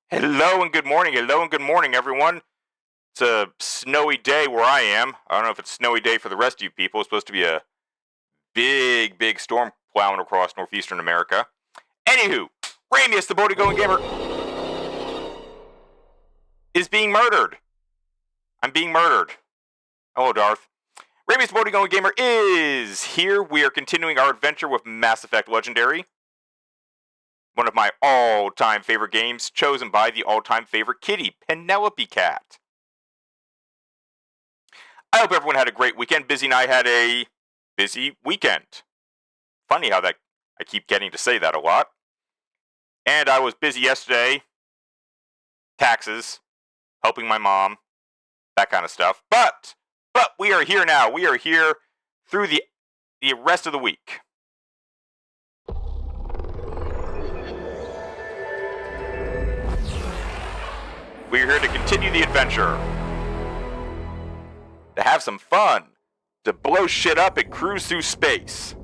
Hello and good morning. Hello and good morning, everyone. It's a snowy day where I am. I don't know if it's a snowy day for the rest of you people. It's supposed to be a big storm plowing across northeastern America. Anywho, Ramius, the Boaty Going Gamer, is being murdered. I'm being murdered. Hello, Darth. Ramius, the Boaty Going Gamer, is here. We are continuing our adventure with Mass Effect Legendary. One of my all-time favorite games, chosen by the all-time favorite kitty, Penelope Cat. I hope everyone had a great weekend. Busy and I had a busy weekend. Funny how that I keep getting to say that a lot. And I was busy yesterday. Taxes, helping my mom, that kind of stuff. But we are here now. We are here through the rest of the week. We're here to continue the adventure. To have some fun. To blow shit up and cruise through space.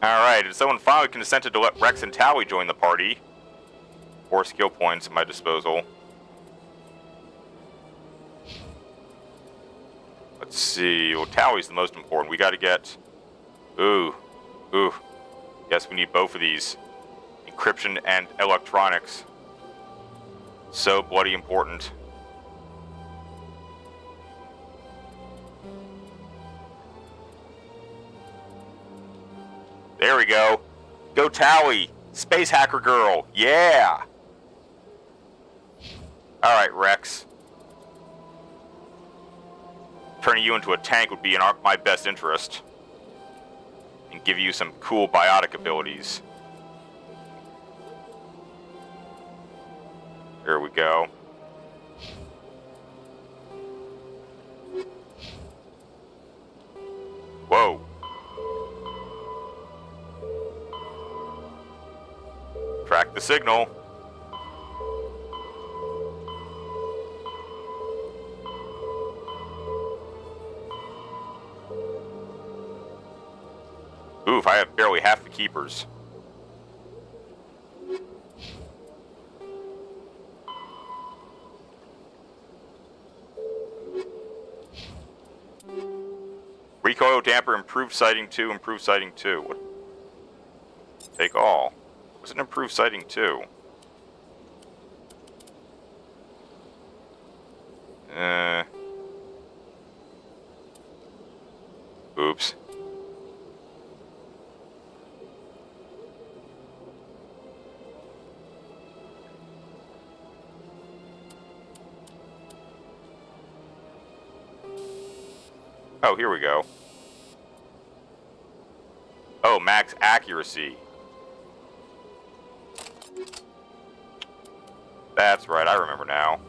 Alright, and someone finally consented to let Rex and Tally join the party. 4 skill points at my disposal. Let's see. Well, Tally's the most important. We gotta get... Ooh. Yes, we need both of these. Encryption and electronics. So bloody important. There we go. Go Tally. Space hacker girl. Yeah. Alright, Rex. Turning you into a tank would be in my best interest. And give you some cool biotic abilities. There we go. Whoa. Track the signal. Oof, I have barely half the keepers. Recoil damper, improved sighting 2, improved sighting 2. What? Take all. What's an improved sighting 2? Oops. Oh, here we go. Oh, max accuracy. That's right, I remember now.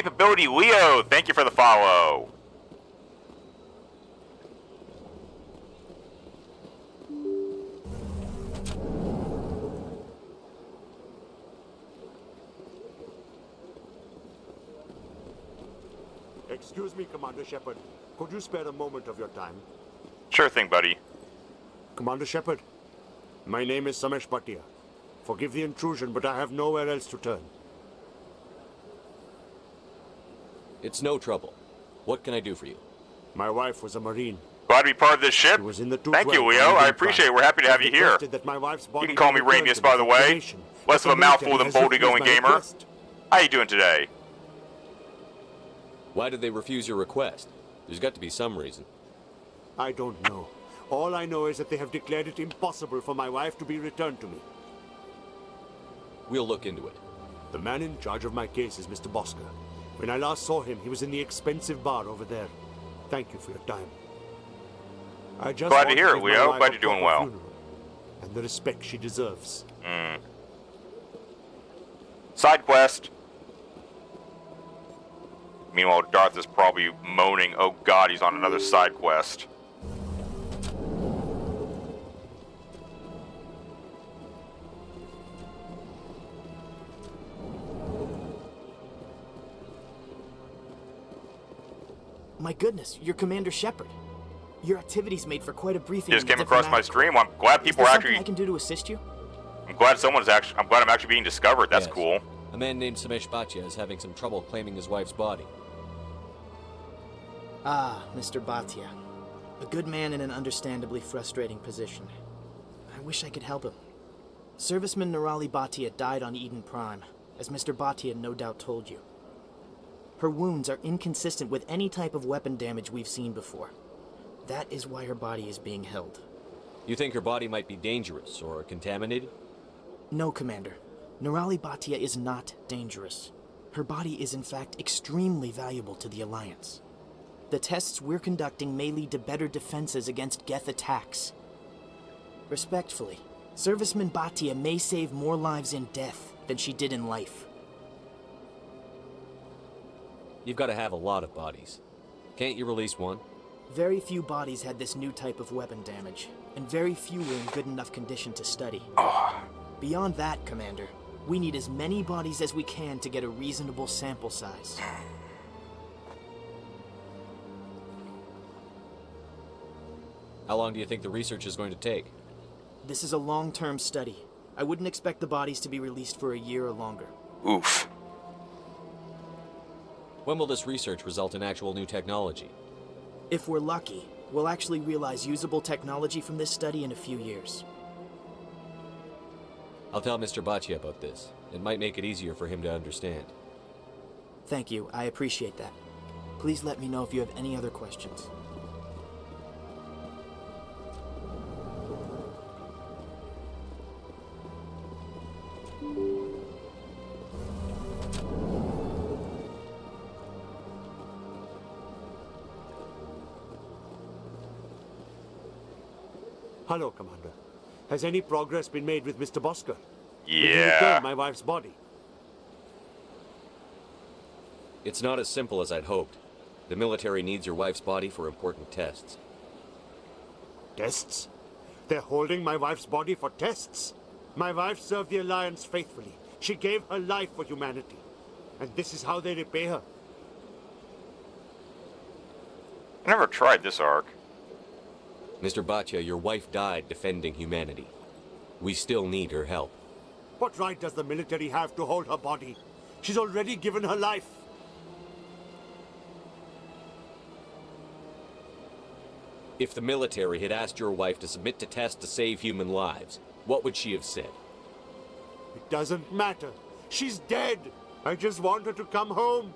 Capability Leo, thank you for the follow. Excuse me, Commander Shepard. Could you spare a moment of your time? Sure thing, buddy. Commander Shepard, my name is Samesh Bhatia. Forgive the intrusion, but I have nowhere else to turn. It's no trouble. What can I do for you? My wife was a Marine. Glad to be part of this ship. She was in the Thank you, 212 Leo. I Marine appreciate it. Prime. We're happy to have you here. Requested that my wife's body You can call me be returned Ramius, to by the way. information, Less but of a the mouthful military than has Boldy refused going my gamer. request. How you doing today? Why did they refuse your request? There's got to be some reason. I don't know. All I know is that they have declared it impossible for my wife to be returned to me. We'll look into it. The man in charge of my case is Mr. Bosker. When I last saw him, he was in the expensive bar over there. Thank you for your time. I just Glad to want hear it, give my Leo. wife Glad a you're doing proper well. funeral and the respect she deserves. Side quest. Meanwhile, Darth is probably moaning, oh god, he's on another side quest. My goodness, you're Commander Shepard. Your activities made for quite a briefing. Just in the came across my diplomatic stream. corps. I'm glad Is people there are something actually. I can do to assist you? I'm glad I'm actually being discovered. That's Yes. cool. A man named Samesh Bhatia is having some trouble claiming his wife's body. Ah, Mr. Bhatia. A good man in an understandably frustrating position. I wish I could help him. Serviceman Nirali Bhatia died on Eden Prime, as Mr. Bhatia no doubt told you. Her wounds are inconsistent with any type of weapon damage we've seen before. That is why her body is being held. You think her body might be dangerous or contaminated? No, Commander. Nirali Bhatia is not dangerous. Her body is in fact extremely valuable to the Alliance. The tests we're conducting may lead to better defenses against Geth attacks. Respectfully, Serviceman Bhatia may save more lives in death than she did in life. You've got to have a lot of bodies. Can't you release one? Very few bodies had this new type of weapon damage, and very few were in good enough condition to study. Beyond that, Commander, we need as many bodies as we can to get a reasonable sample size. How long do you think the research is going to take? This is a long-term study. I wouldn't expect the bodies to be released for a year or longer. Oof. When will this research result in actual new technology? If we're lucky, we'll actually realize usable technology from this study in a few years. I'll tell Mr. Bhatia about this. It might make it easier for him to understand. Thank you, I appreciate that. Please let me know if you have any other questions. Hello, Commander. Has any progress been made with Mr. Bosker? Did he Yeah. return my wife's body? It's not as simple as I'd hoped. The military needs your wife's body for important tests. Tests? They're holding my wife's body for tests? My wife served the Alliance faithfully. She gave her life for humanity. And this is how they repay her. I never tried this arc. Mr. Bhatia, your wife died defending humanity. We still need her help. What right does the military have to hold her body? She's already given her life. If the military had asked your wife to submit to tests to save human lives, what would she have said? It doesn't matter. She's dead. I just want her to come home.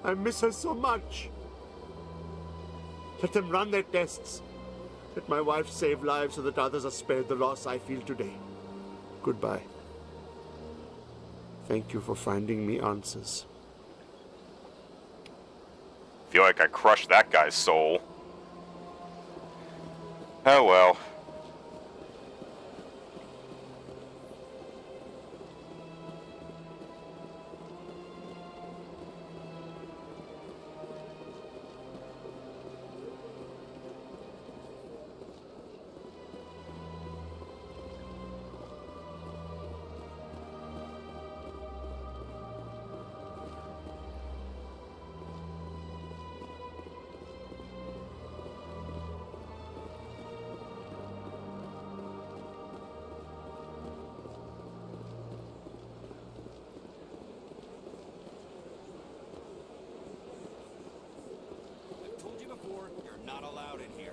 I miss her so much. Let them run their tests. Let my wife save lives so that others are spared the loss I feel today. Goodbye. Thank you for finding me answers. Feel like I crushed that guy's soul. Oh well. not allowed in here.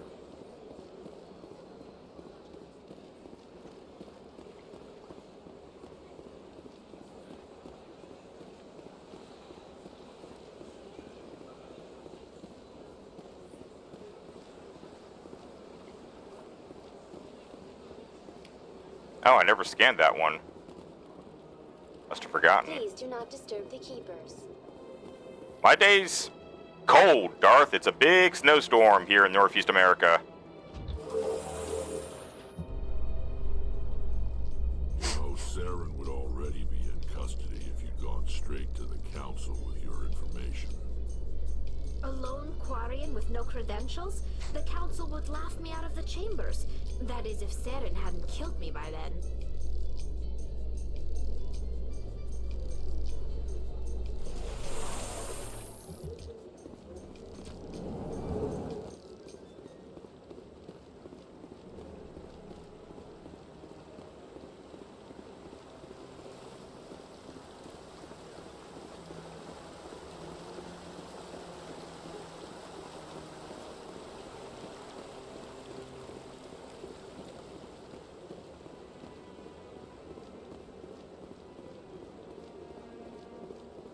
Oh, I never scanned that one. Must have forgotten. Please do not disturb the keepers. My day's cold, Darth. It's a big snowstorm here in Northeast America. Oh, Saren would already be in custody if you'd gone straight to the Council with your information. A lone Quarian with no credentials? The Council would laugh me out of the chambers. That is, if Saren hadn't killed me by then.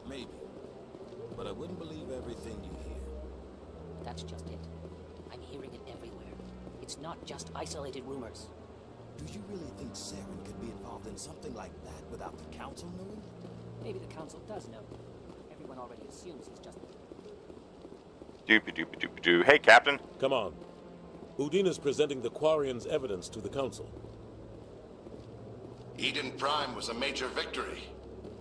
Maybe. But I wouldn't believe everything you hear. That's just it. I'm hearing it everywhere. It's not just isolated rumors. Do you really think Saren could be involved in something like that without the Council knowing? Maybe the Council does know. Everyone already assumes he's just... Doopy-doopy-doopy-doo. Hey, Captain. Come on. Udina's presenting the Quarians' evidence to the Council. Eden Prime was a major victory.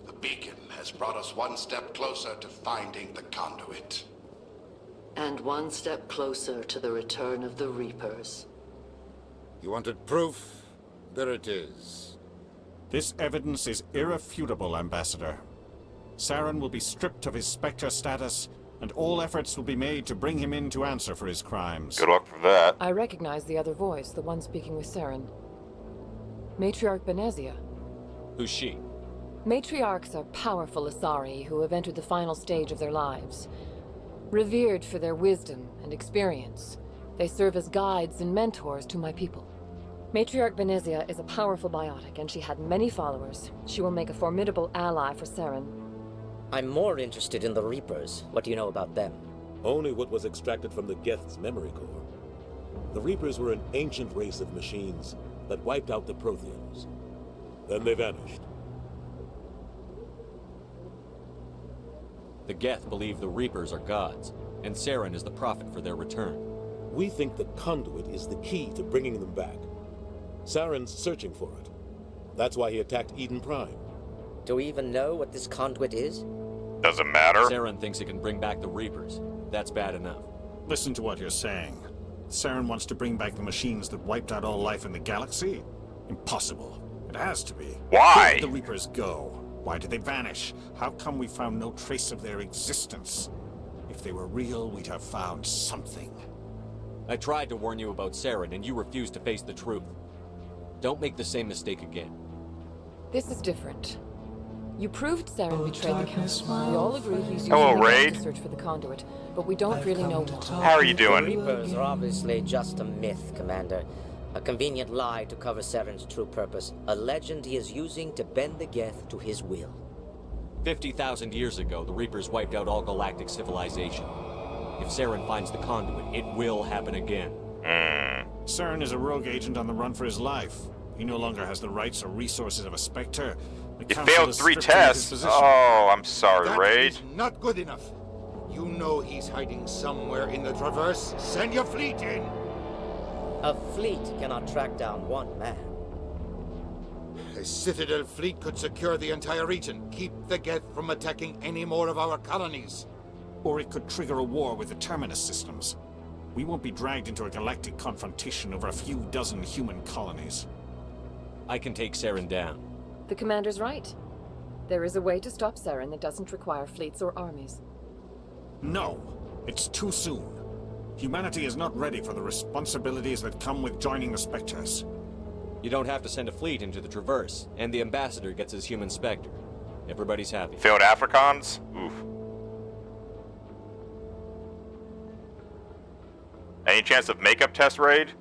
The beacon has brought us one step closer to finding the conduit. And one step closer to the return of the Reapers. You wanted proof? There it is. This evidence is irrefutable, Ambassador. Saren will be stripped of his Spectre status, and all efforts will be made to bring him in to answer for his crimes. Good luck for that. I recognize the other voice, the one speaking with Saren. Matriarch Benezia. Who's she? Matriarchs are powerful Asari who have entered the final stage of their lives. Revered for their wisdom and experience, they serve as guides and mentors to my people. Matriarch Benezia is a powerful biotic, and she had many followers. She will make a formidable ally for Saren. I'm more interested in the Reapers. What do you know about them? Only what was extracted from the Geth's memory core. The Reapers were an ancient race of machines that wiped out the Protheans. Then they vanished. The Geth believe the Reapers are gods, and Saren is the prophet for their return. We think the conduit is the key to bringing them back. Saren's searching for it. That's why he attacked Eden Prime. Do we even know what this conduit is? Doesn't matter. Saren thinks it can bring back the Reapers. That's bad enough. Listen to what you're saying. Saren wants to bring back the machines that wiped out all life in the galaxy? Impossible. It has to be. Why? Where did the Reapers go? Why did they vanish? How come we found no trace of their existence? If they were real, we'd have found something. I tried to warn you about Saren, and you refused to face the truth. Don't make the same mistake again. This is different. You proved Saren betrayed the Council. We all agree he's using Hello, the Raid. to search for the conduit, but we don't really know why. How are you The doing? Reapers are obviously just a myth, Commander. A convenient lie to cover Saren's true purpose. A legend he is using to bend the Geth to his will. 50,000 years ago, the Reapers wiped out all galactic civilization. If Saren finds the conduit, it will happen again. Saren is a rogue agent on the run for his life. He no longer has the rights or resources of a Spectre. The You Council failed has 3 stripped him of his tests. position. Oh, I'm sorry, That Raid. is not good enough. You know he's hiding somewhere in the Traverse. Send your fleet in! A fleet cannot track down one man. A Citadel fleet could secure the entire region. Keep the Geth from attacking any more of our colonies. Or it could trigger a war with the Terminus systems. We won't be dragged into a galactic confrontation over a few dozen human colonies. I can take Saren down. The Commander's right. There is a way to stop Saren that doesn't require fleets or armies. No, it's too soon. Humanity is not ready for the responsibilities that come with joining the Spectres. You don't have to send a fleet into the Traverse, and the Ambassador gets his human Spectre. Everybody's happy. Failed Africans? Oof. Any chance of makeup test raid?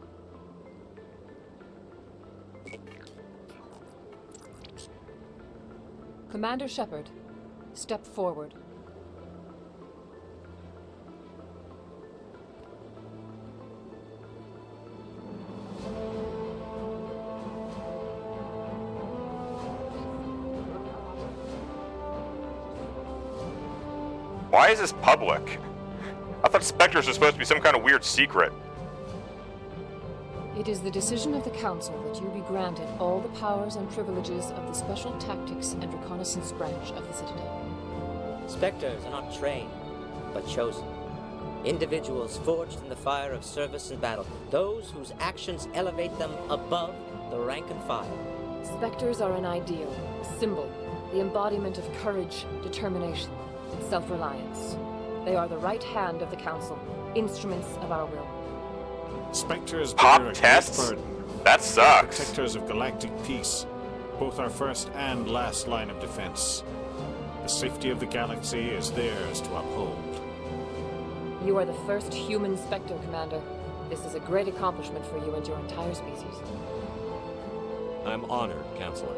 Commander Shepard, step forward. Why is this public? I thought Spectres were supposed to be some kind of weird secret. It is the decision of the Council that you be granted all the powers and privileges of the Special Tactics and Reconnaissance branch of the Citadel. Spectres are not trained, but chosen. Individuals forged in the fire of service and battle. Those whose actions elevate them above the rank and file. Spectres are an ideal, a symbol, the embodiment of courage, determination, and self-reliance. They are the right hand of the Council, instruments of our will. Spectres pop bear a tests? great burden. That sucks. Protectors of galactic peace, both our first and last line of defense. The safety of the galaxy is theirs to uphold. You are the first human Spectre, Commander. This is a great accomplishment for you and your entire species. I'm honored, Counselor.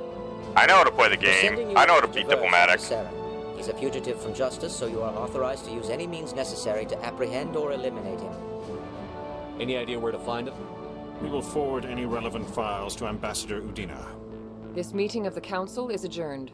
I know how to play the We're sending game. you I know how to to be Traverse diplomatic. to Saren. He's a fugitive from justice, so you are authorized to use any means necessary to apprehend or eliminate him. Any idea where to find him? We will forward any relevant files to Ambassador Udina. This meeting of the Council is adjourned.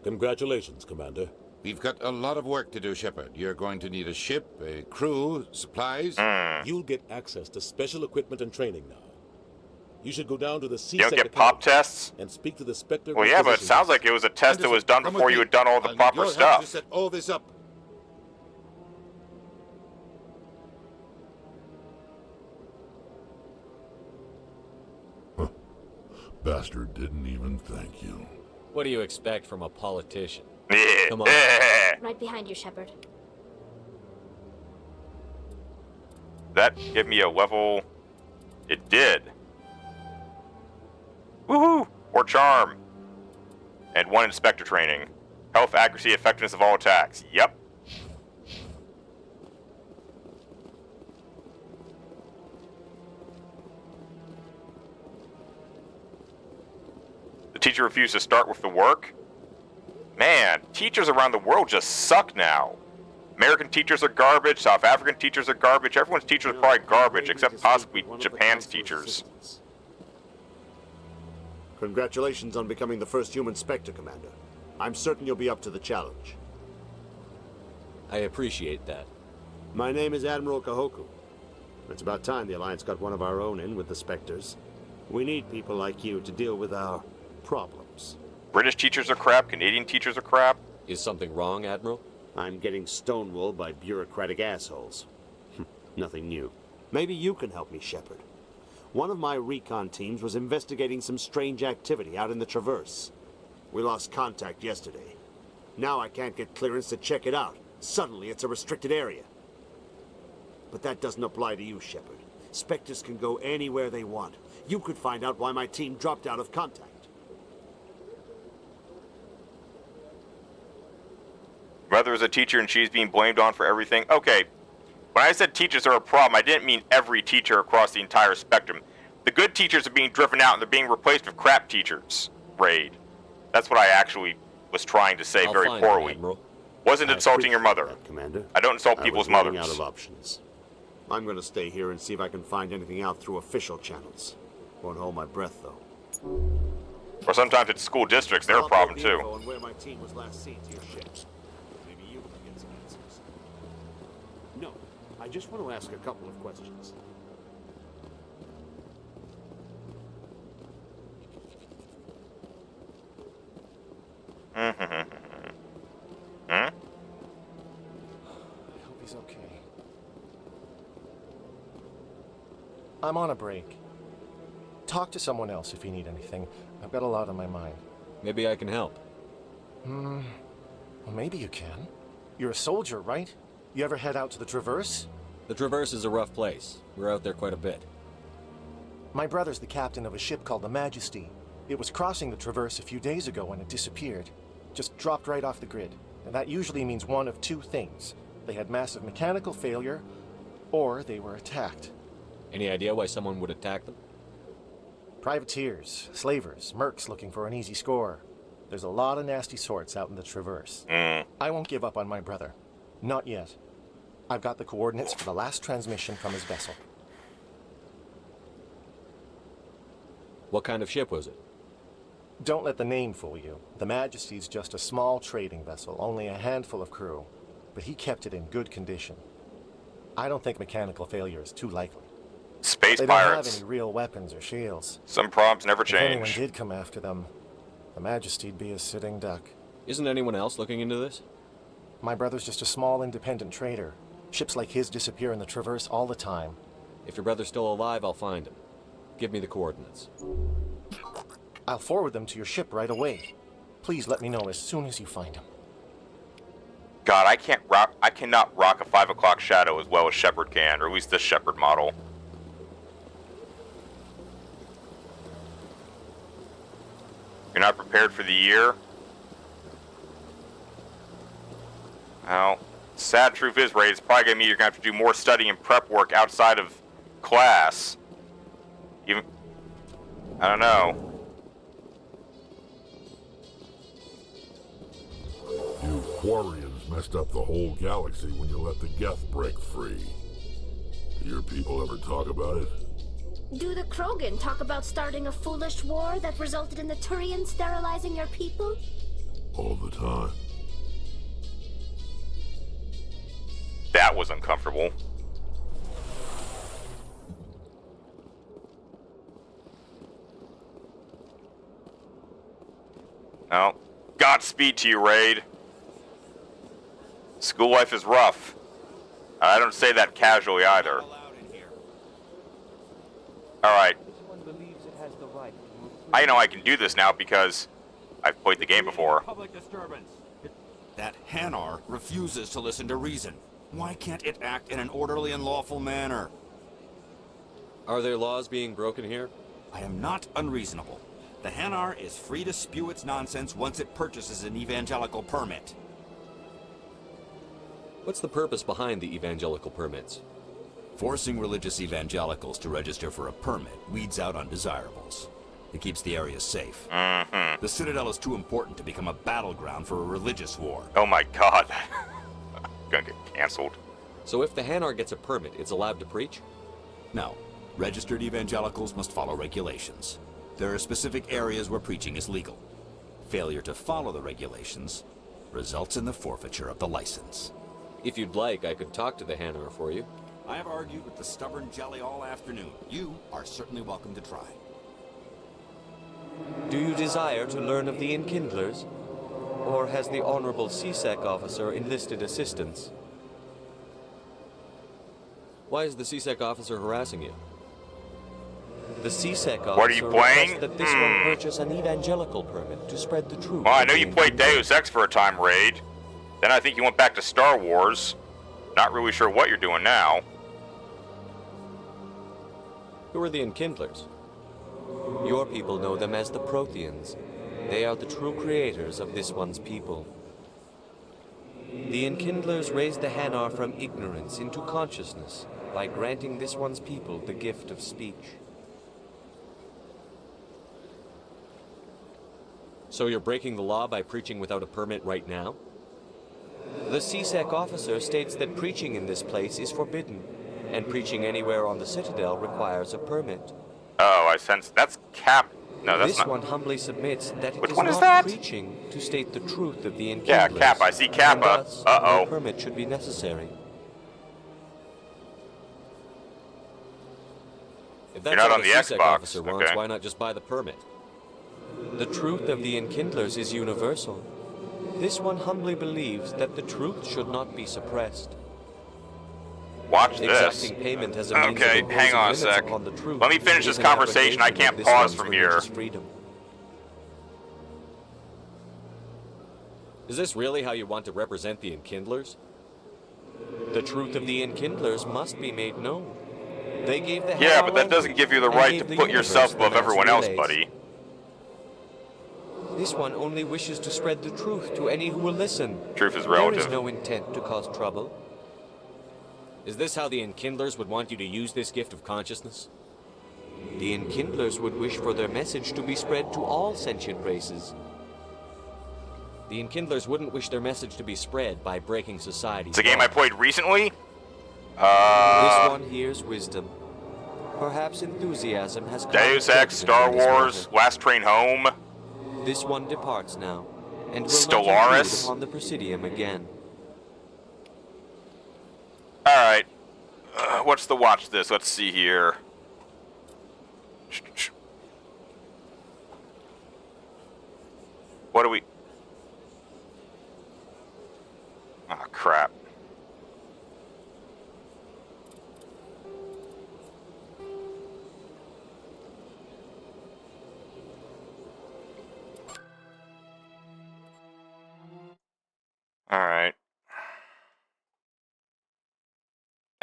Congratulations, Commander. We've got a lot of work to do, Shepard. You're going to need a ship, a crew, supplies. You'll get access to special equipment and training now. You should go down to the You don't C-Sec get pop tests? and speak to the Spectre. Well, yeah, but it sounds like it was a test that was done Come with before you me. had done all the I'll need proper your help stuff. to set all this up. Bastard didn't even thank you. What do you expect from a politician? Yeah. Come on. Right behind you, Shepard. That give me a level. It did. Woohoo! Or charm. And 1 inspector training. Health, accuracy, effectiveness of all attacks. Yep. The teacher refused to start with the work? Man, teachers around the world just suck now. American teachers are garbage, South African teachers are garbage, everyone's teachers are probably garbage, except possibly Japan's teachers. Congratulations on becoming the first human Spectre, Commander. I'm certain you'll be up to the challenge. I appreciate that. My name is Admiral Kahoku. It's about time the Alliance got one of our own in with the Spectres. We need people like you to deal with our problems. British teachers are crap, Canadian teachers are crap. Is something wrong, Admiral? I'm getting stonewalled by bureaucratic assholes. Nothing new. Maybe you can help me, Shepard. One of my recon teams was investigating some strange activity out in the Traverse. We lost contact yesterday. Now I can't get clearance to check it out. Suddenly it's a restricted area. But that doesn't apply to you, Shepard. Spectres can go anywhere they want. You could find out why my team dropped out of contact. Mother is a teacher and she's being blamed on for everything. Okay, when I said teachers are a problem, I didn't mean every teacher across the entire spectrum. The good teachers are being driven out and they're being replaced with crap teachers. Raid. That's what I actually was trying to say very poorly. Wasn't insulting your mother. Commander. I don't insult people's I was running mothers. out of options. I'm going to stay here and see if I can find anything out through official channels. Won't hold my breath, though. Or sometimes it's school districts, they're a problem too. On where my team was last seen to your ship. Maybe you can get some answers. No, I just want to ask a couple of questions. I hope he's okay. I'm on a break. Talk to someone else if you need anything. I've got a lot on my mind. Maybe I can help. Well, maybe you can. You're a soldier, right? You ever head out to the Traverse? The Traverse is a rough place. We're out there quite a bit. My brother's the captain of a ship called the Majesty. It was crossing the Traverse a few days ago when it disappeared. just dropped right off the grid. And that usually means one of two things. They had massive mechanical failure, or they were attacked. Any idea why someone would attack them? Privateers, slavers, mercs looking for an easy score. There's a lot of nasty sorts out in the Traverse. I won't give up on my brother. Not yet. I've got the coordinates for the last transmission from his vessel. What kind of ship was it? Don't let the name fool you. The Majesty's just a small trading vessel, only a handful of crew. But he kept it in good condition. I don't think mechanical failure is too likely. Space they pirates. Don't have any real weapons or shields. Some problems never If anyone change. did come after them, the Majesty'd be a sitting duck. Isn't anyone else looking into this? My brother's just a small independent trader. Ships like his disappear in the Traverse all the time. If your brother's still alive, I'll find him. Give me the coordinates. I'll forward them to your ship right away. Please let me know as soon as you find him. God, I cannot rock a 5 o'clock shadow as well as Shepard can, or at least this Shepard model. You're not prepared for the year? Well, sad truth is, Ray, it's probably gonna mean you're gonna have to do more study and prep work outside of class. Even, I don't know. You Quarians messed up the whole galaxy when you let the Geth break free. Do your people ever talk about it? Do the Krogan talk about starting a foolish war that resulted in the Turians sterilizing your people? All the time. That was uncomfortable. Oh, Godspeed to you, Raid. School life is rough. I don't say that casually either. Alright. I know I can do this now because I've played the game before. Public disturbance. That Hanar refuses to listen to reason. Why can't it act in an orderly and lawful manner? Are there laws being broken here? I am not unreasonable. The Hanar is free to spew its nonsense once it purchases an evangelical permit. What's the purpose behind the evangelical permits? Forcing religious evangelicals to register for a permit weeds out undesirables. It keeps the area safe. The Citadel is too important to become a battleground for a religious war. Oh my god. Gonna get cancelled. So if the Hanar gets a permit, it's allowed to preach? No. Registered evangelicals must follow regulations. There are specific areas where preaching is legal. Failure to follow the regulations results in the forfeiture of the license. If you'd like, I could talk to the Hanar for you. I have argued with the stubborn jelly all afternoon. You are certainly welcome to try. Do you desire to learn of the Enkindlers? Or has the Honorable CSEC officer enlisted assistance? Why is the CSEC officer harassing you? The CSEC officer What are you playing? requests that this one purchase an evangelical permit to spread the truth. Well, I know you played Deus Ex for a time, Raid. Then I think you went back to Star Wars. Not really sure what you're doing now. Who are the Enkindlers? Your people know them as the Protheans. They are the true creators of this one's people. The Enkindlers raised the Hanar from ignorance into consciousness by granting this one's people the gift of speech. So you're breaking the law by preaching without a permit right now? The CSEC officer states that preaching in this place is forbidden, and preaching anywhere on the Citadel requires a permit. Oh, I sense that's Cap. No, that's this not. This one humbly submits that it Which is one not is that? preaching to state the truth of the Enkindlers. Yeah, Cap. I see Kappa. Thus, Uh-oh. no permit should be necessary. If that's You're not what on the CSEC Xbox, officer wants, okay. why not just buy the permit? The truth of the Enkindlers is universal. This one humbly believes that the truth should not be suppressed. Watch this. Exacting payment as a means Okay, of imposing hang on a limits sec. upon the truth Let me finish is this an conversation. I abrogation can't of this pause one's from here. religious freedom. Is this really how you want to represent the Enkindlers? The truth of the Enkindlers must be made known. They gave the Yeah, Hanar but that doesn't language give you the and right gave to the put universe yourself the above mass everyone else, relays. buddy. This one only wishes to spread the truth to any who will listen. Truth is There relative. is no intent to cause trouble. Is this how the Enkindlers would want you to use this gift of consciousness? The Enkindlers would wish for their message to be spread to all sentient races. The Enkindlers wouldn't wish their message to be spread by breaking society. It's a game I played recently. This one hears wisdom. Perhaps enthusiasm has come. Deus Ex, Star Wars, Last Train Home. This one departs now, and will Stellaris. not intrude upon the Presidium again. Alright. What's the watch this? Let's see here. What do we... Ah, crap. Alright.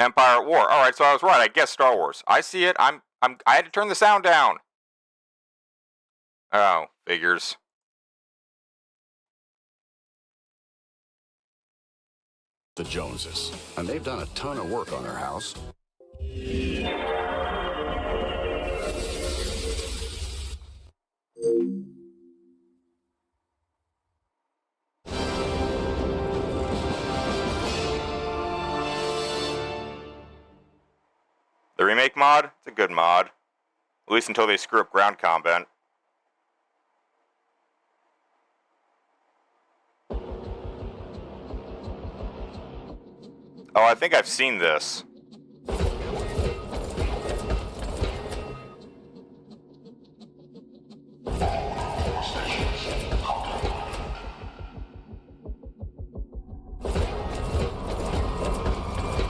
Empire at War. Alright, so I was right. I guess Star Wars. I see it. I had to turn the sound down. Oh, figures. The Joneses, and they've done a ton of work on their house. The remake mod? It's a good mod. At least until they screw up ground combat. Oh, I think I've seen this.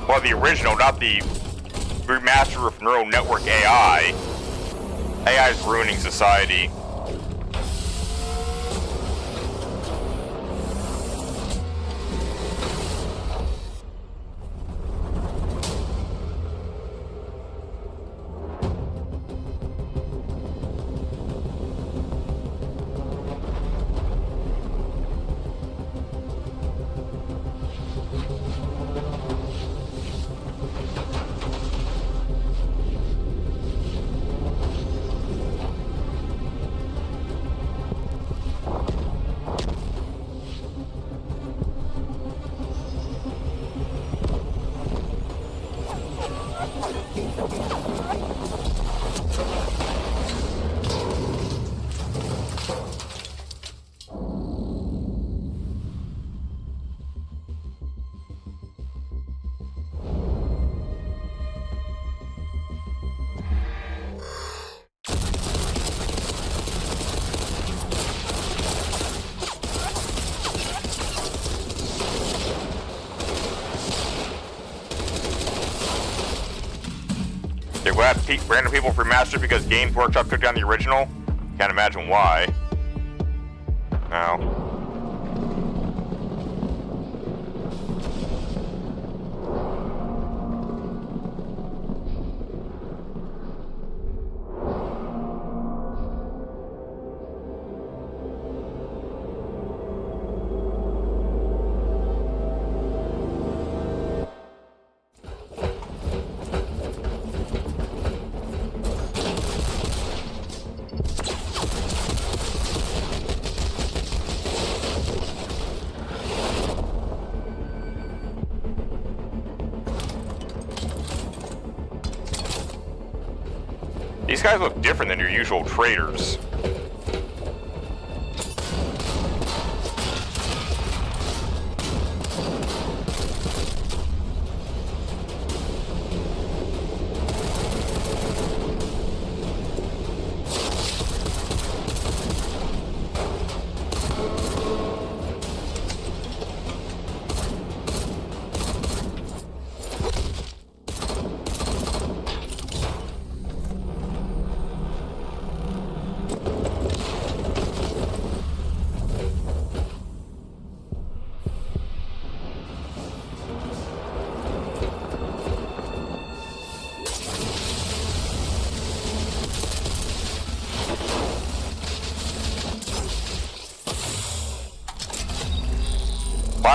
Well, the original, not the remaster of Neural Network AI. AI is ruining society. They're glad to keep random people remastered because Games Workshop took down the original. Can't imagine why. No. These guys look different than your usual traders.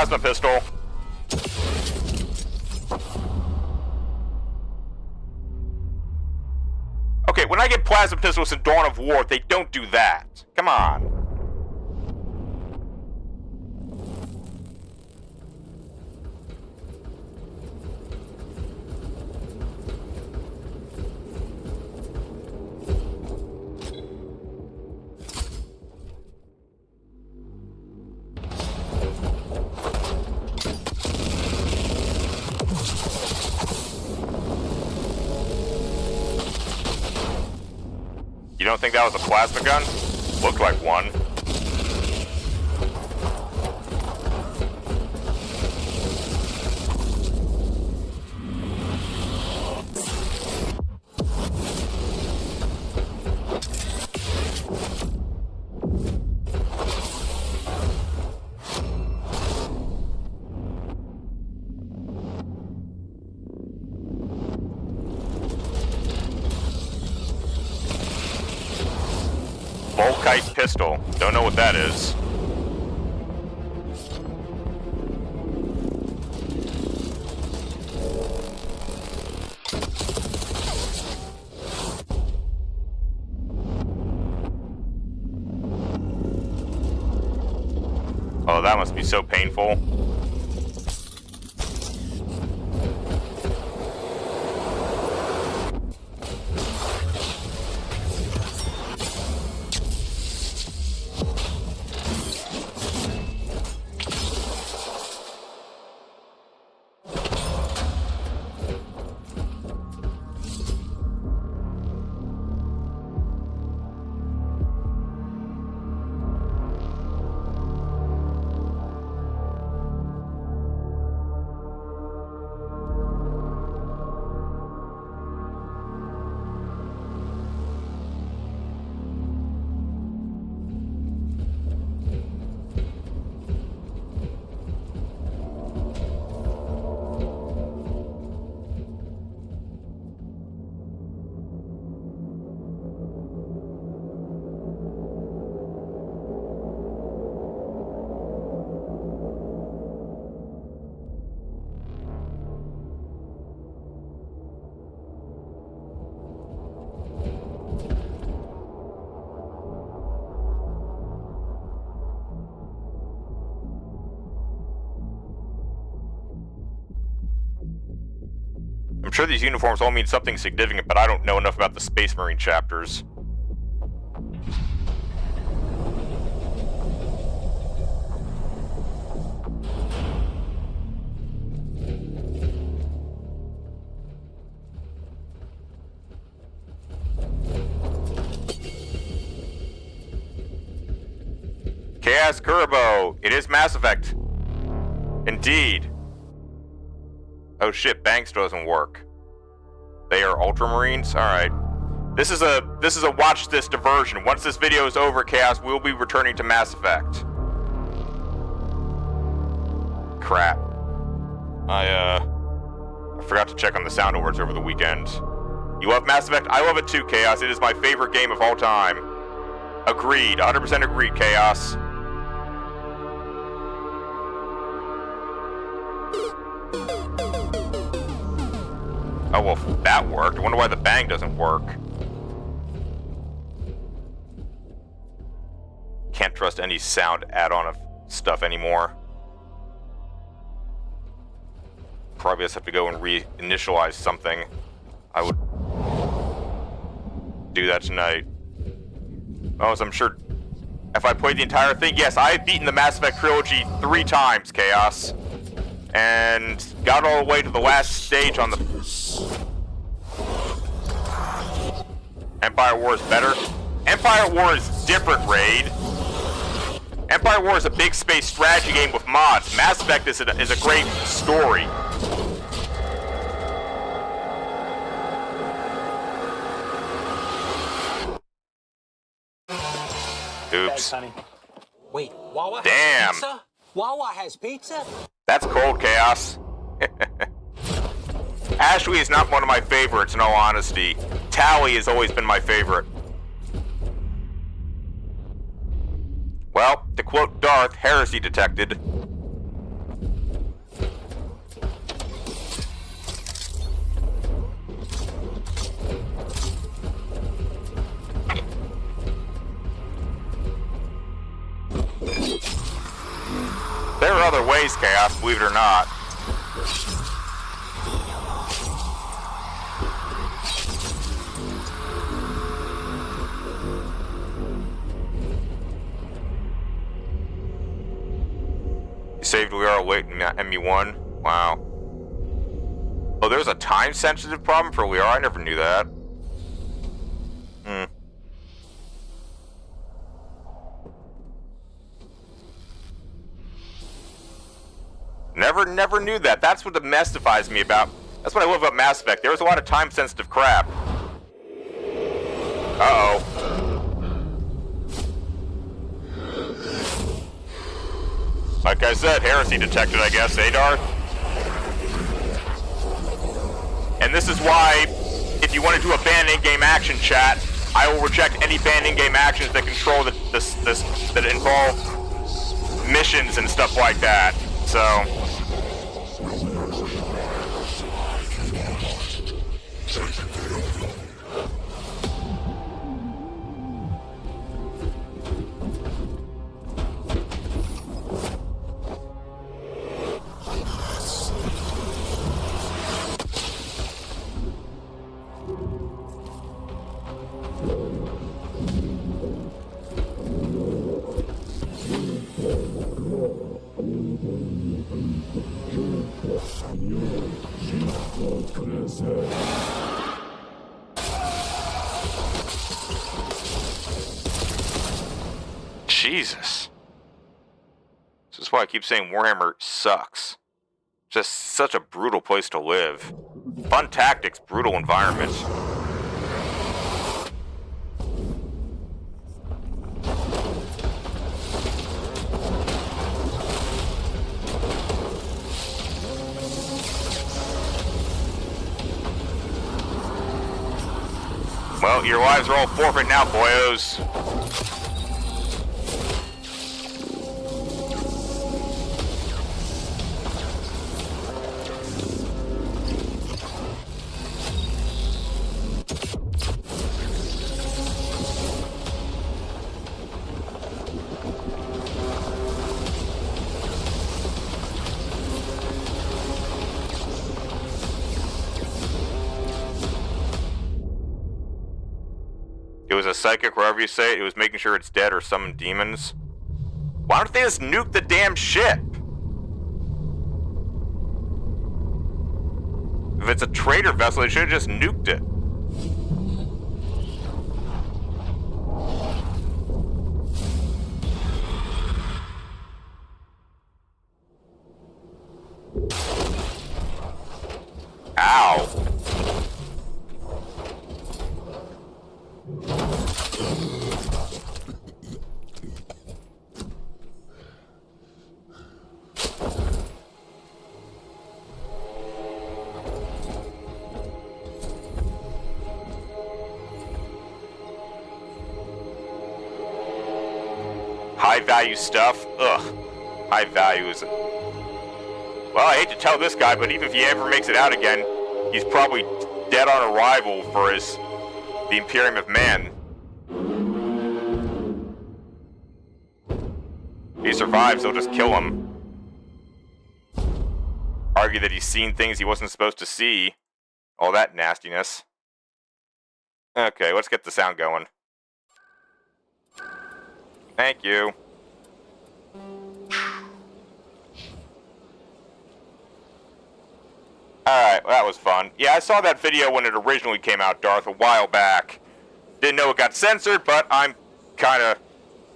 plasma pistol. Okay, when I get plasma pistols in Dawn of War, they don't do that. Come on. You don't think that was a plasma gun? Looked like one. Volkite pistol. Don't know what that is. Oh, that must be so painful. I'm sure these uniforms all mean something significant, but I don't know enough about the Space Marine chapters. Chaos Kurbo! It is Mass Effect. Indeed. Oh shit, Banks doesn't work. They are Ultramarines? Alright. This is a watch this diversion. Once this video is over, Chaos, we'll be returning to Mass Effect. Crap. I forgot to check on the sound awards over the weekend. You love Mass Effect? I love it too, Chaos. It is my favorite game of all time. Agreed. 100% agreed, Chaos. Oh, well, that worked. I wonder why the bang doesn't work. Can't trust any sound add-on of stuff anymore. Probably just have to go and reinitialize something. I would do that tonight. Oh, so I'm sure if I played the entire thing, yes, I've beaten the Mass Effect trilogy 3 times, Chaos. And got all the way to the last stage on the... Empire War is better? Empire War is different, Raid. Empire War is a big space strategy game with mods. Mass Effect is a great story. Oops. Thanks, honey. Wait, Wawa Damn. has pizza? Wawa has pizza? That's cold, Chaos. Ashley is not one of my favorites, in all honesty. Tally has always been my favorite. Well, to quote Darth, heresy detected. are other ways, Chaos, believe it or not. You saved Liara late in ME1? Wow. Oh, there's a time-sensitive problem for Liara? I never knew that. Never knew that. That's what mystifies me about. That's what I love about Mass Effect. There was a lot of time-sensitive crap. Uh-oh. Like I said, heresy detected, I guess, eh, Darth? And this is why, if you want to do a banned in-game action chat, I will reject any banned in-game actions that control that involve missions and stuff like that. So. Jesus. This is why I keep saying Warhammer sucks. Just such a brutal place to live. Fun tactics, brutal environment. Well, your lives are all forfeit now, boyos. It was a psychic, wherever you say it. It was making sure it's dead or summon demons. Why don't they just nuke the damn ship? If it's a trader vessel, they should have just nuked it. Ow. High value stuff? Ugh. High value is... Well, I hate to tell this guy, but even if he ever makes it out again, he's probably dead on arrival for the Imperium of Man. If he survives, they'll just kill him. Argue that he's seen things he wasn't supposed to see. All that nastiness. Okay, let's get the sound going. Thank you. Alright, well, that was fun. Yeah, I saw that video when it originally came out, Darth, a while back. Didn't know it got censored, but I'm kinda...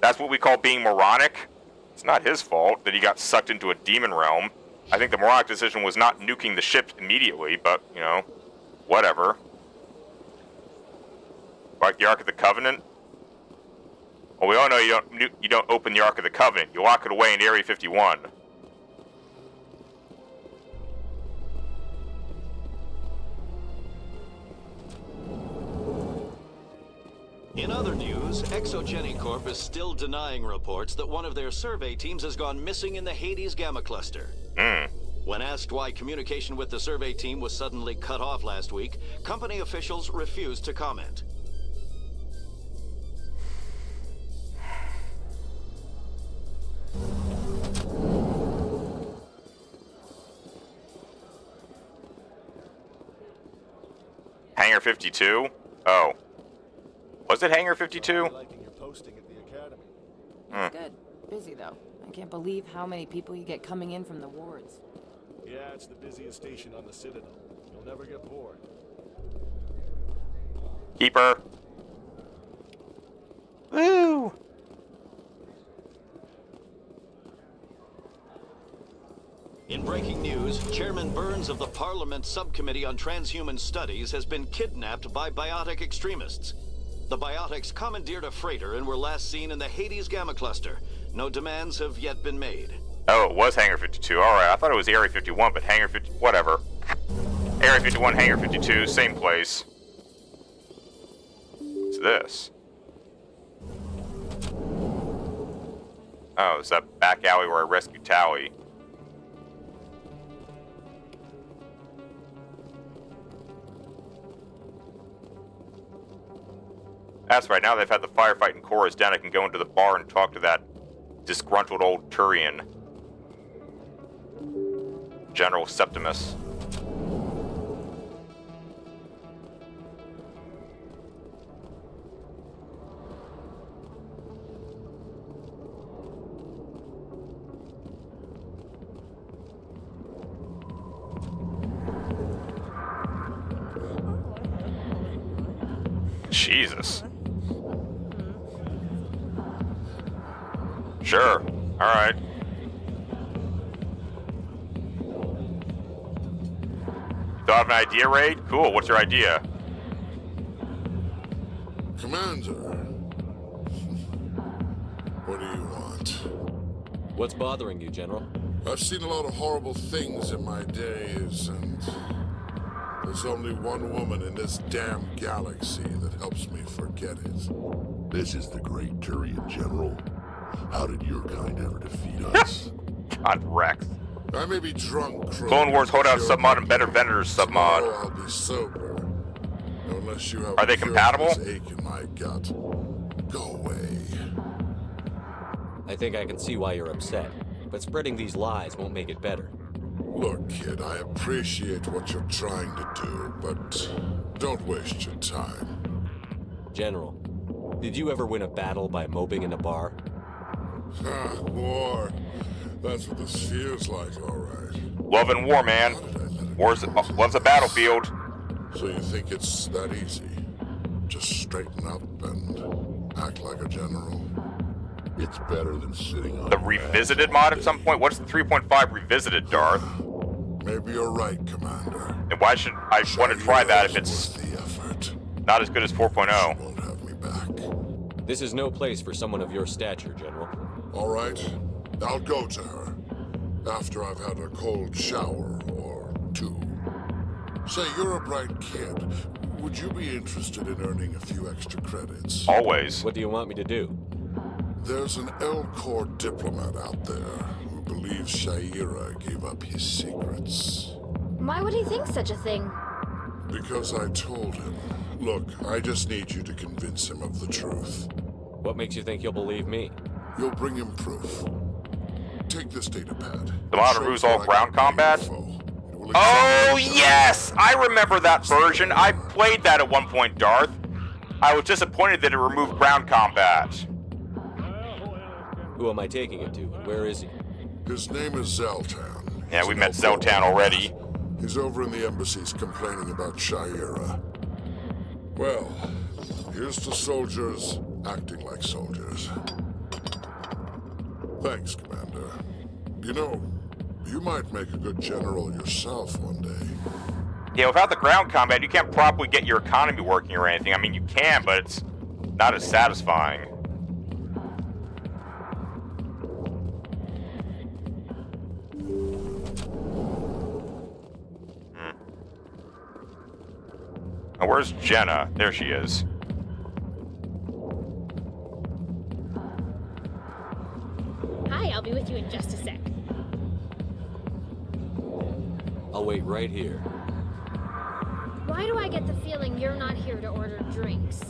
That's what we call being moronic. It's not his fault that he got sucked into a demon realm. I think the moronic decision was not nuking the ship immediately, but, you know, whatever. Like the Ark of the Covenant? Well, we all know you don't open the Ark of the Covenant. You lock it away in Area 51. In other news, Exogeny Corp is still denying reports that one of their survey teams has gone missing in the Hades Gamma Cluster. When asked why communication with the survey team was suddenly cut off last week, company officials refused to comment. Hangar 52? Oh. Was it Hangar 52? It's good. Busy, though. I can't believe how many people you get coming in from the wards. Yeah, it's the busiest station on the Citadel. You'll never get bored. Keeper. Woo! In breaking news, Chairman Burns of the Parliament Subcommittee on Transhuman Studies has been kidnapped by biotic extremists. The biotics commandeered a freighter and were last seen in the Hades Gamma Cluster. No demands have yet been made. Oh, it was Hangar 52. Alright, I thought it was Area 51, but Hangar 50... whatever. Area 51, Hangar 52, same place. What's this? Oh, it's that back alley where I rescued Tally. That's right, now they've had the firefighting chorus down, I can go into the bar and talk to that disgruntled old Turian. General Septimus. Jesus. Sure. Alright. Thought of an idea, Raid? Cool. What's your idea? Commander. What do you want? What's bothering you, General? I've seen a lot of horrible things in my days, and there's only one woman in this damn galaxy that helps me forget it. This is the great Turian General. How did your kind ever defeat us? God, Rex. I may be drunk, Clone Wars Holdout submod and Better Vendors submod. I'll be sober. Unless you have Are they compatible? this ache in my gut. Go away. I think I can see why you're upset, but spreading these lies won't make it better. Look, kid, I appreciate what you're trying to do, but don't waste your time. General, did you ever win a battle by moping in a bar? War. That's what this feels like, all right. Love and war, man. Love's a battlefield. So you think it's that easy? Just straighten up and act like a general? It's better than sitting on the Revisited mod at some point? What's the 3.5 Revisited, Darth? Maybe you're right, Commander. And why should I want to try that if it's not as good as 4.0? Won't have me back. This is no place for someone of your stature, General. All right. I'll go to her. After I've had a cold shower or two. Say, you're a bright kid. Would you be interested in earning a few extra credits? Always. What do you want me to do? There's an Elcor diplomat out there who believes Sha'ira gave up his secrets. Why would he think such a thing? Because I told him. Look, I just need you to convince him of the truth. What makes you think he'll believe me? You'll bring him proof. Take this data pad. The mod removes all ground combat? Oh, yes! I remember that version. I played that at one point, Darth. I was disappointed that it removed ground combat. Who am I taking it to? Where is he? His name is Zeltan. Yeah, we met Zeltan already. He's over in the embassies complaining about Sha'ira. Well, here's to soldiers acting like soldiers. Thanks, Commander. You know, you might make a good general yourself one day. Yeah, without the ground combat, you can't properly get your economy working or anything. I mean, you can, but it's not as satisfying. Now, where's Jenna? There she is. Hi, I'll be with you in just a sec. I'll wait right here. Why do I get the feeling you're not here to order drinks?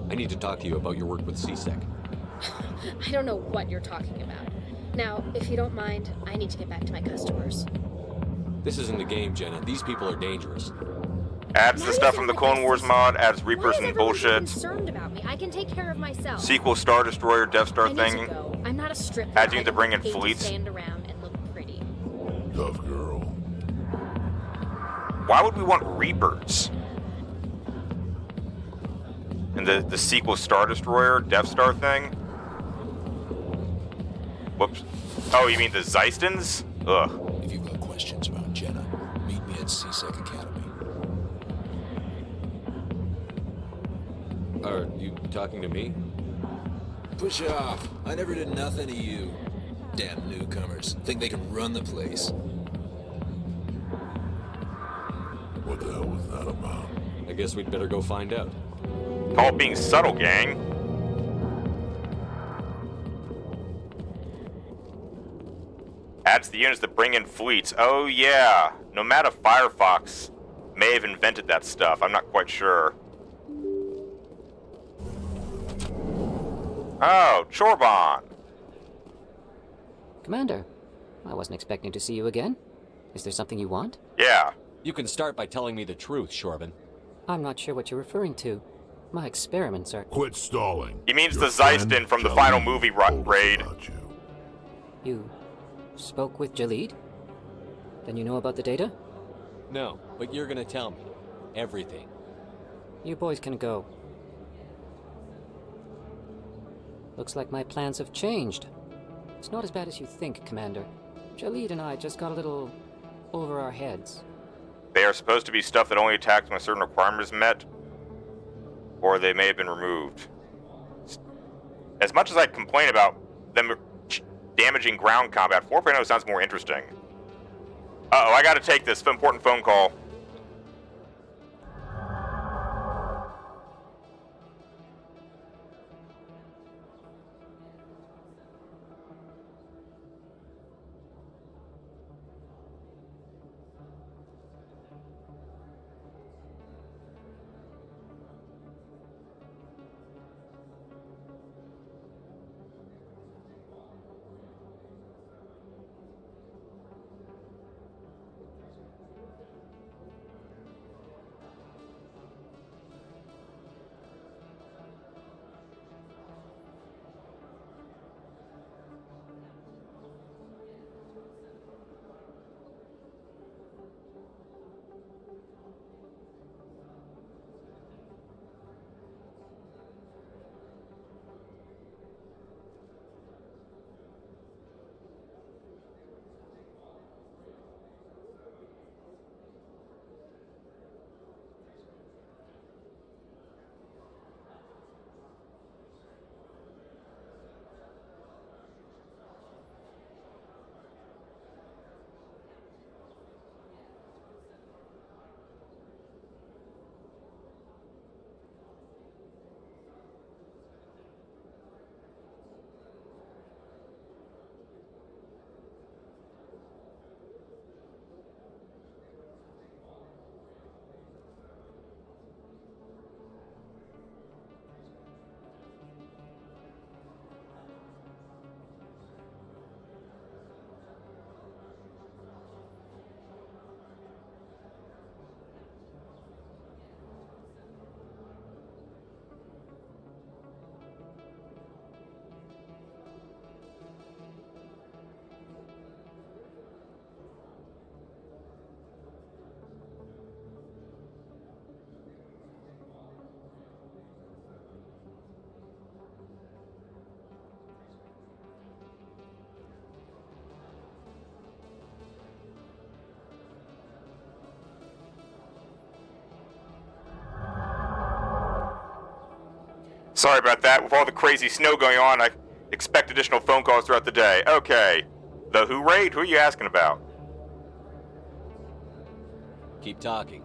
I need to talk to you about your work with C-Sec. I don't know what you're talking about. Now, if you don't mind, I need to get back to my customers. This isn't a game, Jenna. These people are dangerous. Adds the stuff from the Clone Wars mod, adds Why Reapers is and everyone so bullshit. concerned about me? I can take care of myself. Sequel Star Destroyer, Death Star I need thing. to go. I'm not a stripper. Adds you I to don't bring in hate to fleets. stand around and look pretty. Tough girl. Why would we want Reapers? And the sequel Star Destroyer, Death Star thing? Whoops. Oh, you mean the Zeistons? Ugh. If you've got questions about Jenna, meet me at CSEC Academy. Are you talking to me? Push off. I never did nothing to you. Damn newcomers. Think they can run the place. What the hell was that about? I guess we'd better go find out. Call it being subtle, gang. Adds the units that bring in fleets. Oh yeah. Nomada Firefox may have invented that stuff. I'm not quite sure. Oh, Chorban. Commander, I wasn't expecting to see you again. Is there something you want? Yeah. You can start by telling me the truth, Shorban. I'm not sure what you're referring to. My experiments are... Quit stalling. He means Your the Zeiston from the friend final Jalid movie told us raid. about you. You spoke with Jalid? Then you know about the data? No, but you're gonna tell me. Everything. You boys can go. Looks like my plans have changed. It's not as bad as you think, Commander. Jalid and I just got a little over our heads. They are supposed to be stuff that only attacks when certain requirements are met, or they may have been removed. As much as I complain about them damaging ground combat, 4.0 sounds more interesting. Uh-oh, I gotta take this important phone call. Sorry about that. With all the crazy snow going on, I expect additional phone calls throughout the day. Okay. The Who raid? Who are you asking about? Keep talking.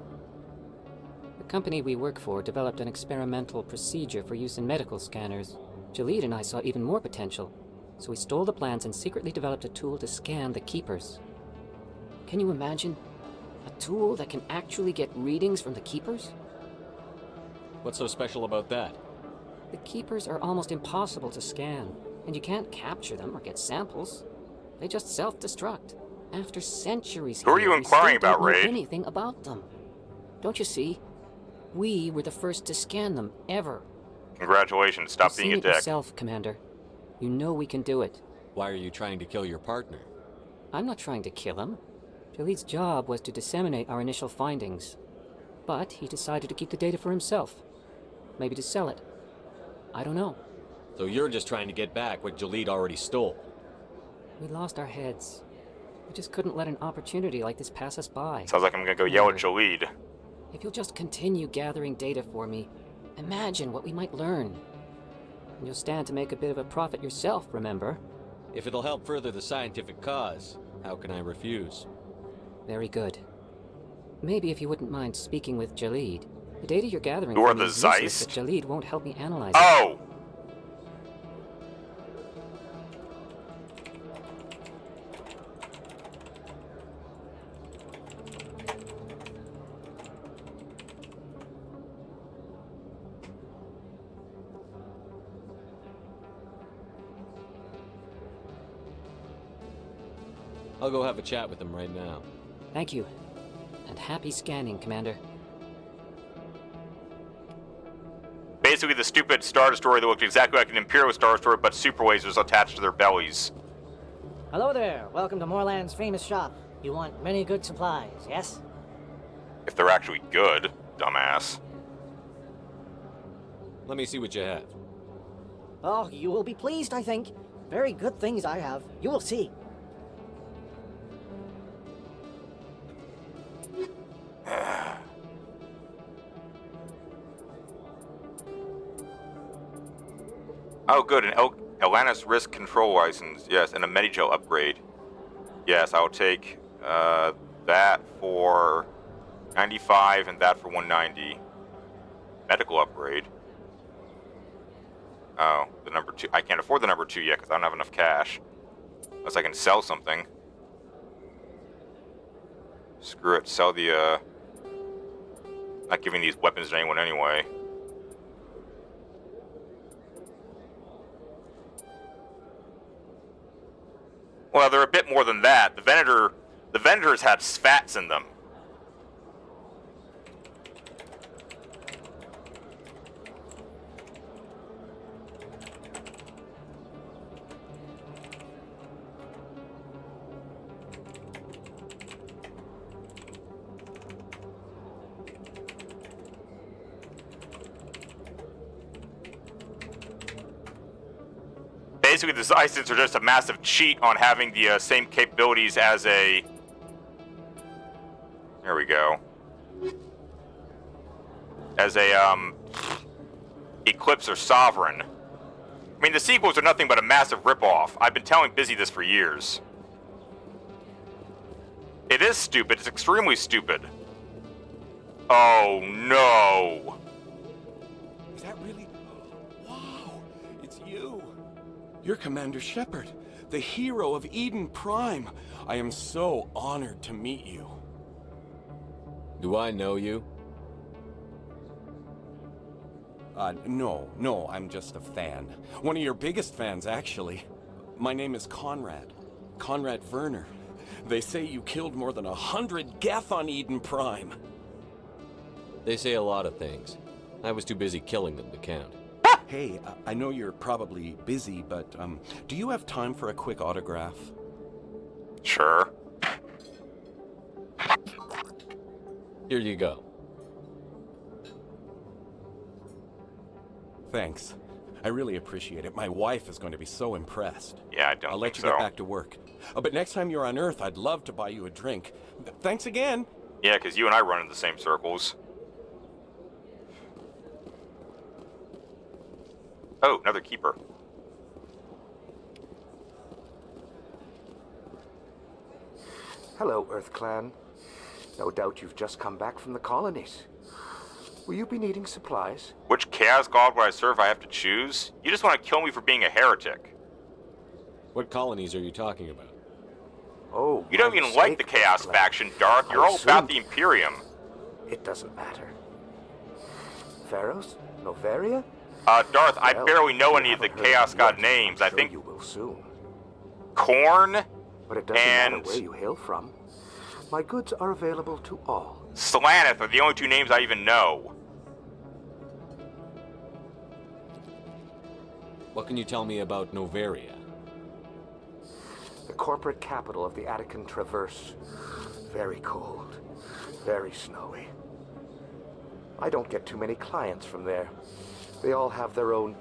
The company we work for developed an experimental procedure for use in medical scanners. Jalid and I saw even more potential, so we stole the plans and secretly developed a tool to scan the Keepers. Can you imagine? A tool that can actually get readings from the Keepers? What's so special about that? The Keepers are almost impossible to scan, and you can't capture them or get samples. They just self-destruct. After centuries Who are here, you we inquiring still don't about, know Raid? anything about them. Don't you see? We were the first to scan them, ever. Congratulations, stop You've being a seen it dick. yourself, Commander. You know we can do it. Why are you trying to kill your partner? I'm not trying to kill him. Jaleed's job was to disseminate our initial findings. But he decided to keep the data for himself. Maybe to sell it. I don't know. So you're just trying to get back what Jaleed already stole? We lost our heads. We just couldn't let an opportunity like this pass us by. Sounds like I'm gonna go yell at Jaleed. If you'll just continue gathering data for me, imagine what we might learn. And you'll stand to make a bit of a profit yourself, remember? If it'll help further the scientific cause, how can I refuse? Very good. Maybe if you wouldn't mind speaking with Jaleed. The data you're gathering Who are from me the is useless, Zeist? but Jaleed won't help me analyze Oh! it. I'll go have a chat with him right now. Thank you. And happy scanning, Commander. Basically, the stupid Star Destroyer that looked exactly like an Imperial Star Destroyer, but super lasers attached to their bellies. Hello there. Welcome to Moorland's famous shop. You want many good supplies, yes? If they're actually good, dumbass. Let me see what you have. Oh, you will be pleased, I think. Very good things I have. You will see. Oh, good, an Atlantis Risk Control License, yes, and a Medigel upgrade. Yes, I'll take that for 95 and that for 190. Medical upgrade. Oh, the number 2. I can't afford the number 2 yet because I don't have enough cash. Unless I can sell something. Screw it, sell the, not giving these weapons to anyone anyway. Well, they're a bit more than that. The Venators had spats in them. Basically, the Zeistons are just a massive cheat on having the same capabilities as a... There we go. As a, Eclipse or Sovereign. I mean, the sequels are nothing but a massive ripoff. I've been telling Busy this for years. It is stupid. It's extremely stupid. Oh, no. Is that really... Wow, it's you. You're Commander Shepard, the hero of Eden Prime. I am so honored to meet you. Do I know you? No, I'm just a fan. One of your biggest fans, actually. My name is Conrad. Conrad Werner. They say you killed more than 100 Geth on Eden Prime. They say a lot of things. I was too busy killing them to count. Hey, I know you're probably busy, but, do you have time for a quick autograph? Sure. Here you go. Thanks. I really appreciate it. My wife is going to be so impressed. Yeah, I don't I'll let you think get so. back to work. But next time you're on Earth, I'd love to buy you a drink. Thanks again. Yeah, because you and I run in the same circles. Oh, another keeper. Hello, Earth Clan. No doubt you've just come back from the colonies. Will you be needing supplies? Which Chaos God would I serve? I have to choose? You just want to kill me for being a heretic. What colonies are you talking about? Oh, you don't even like the Chaos faction, Darth. You're all about the Imperium. It doesn't matter. Pharaohs? Noveria? Darth, I Well, barely know you any of the haven't Chaos heard God yet. names. I'm I sure think you will soon. Korn But it doesn't matter and where you hail from. My goods are available to all. Slaneth are the only two names I even know. What can you tell me about Noveria? The corporate capital of the Attican Traverse. Very cold. Very snowy. I don't get too many clients from there. They all have their own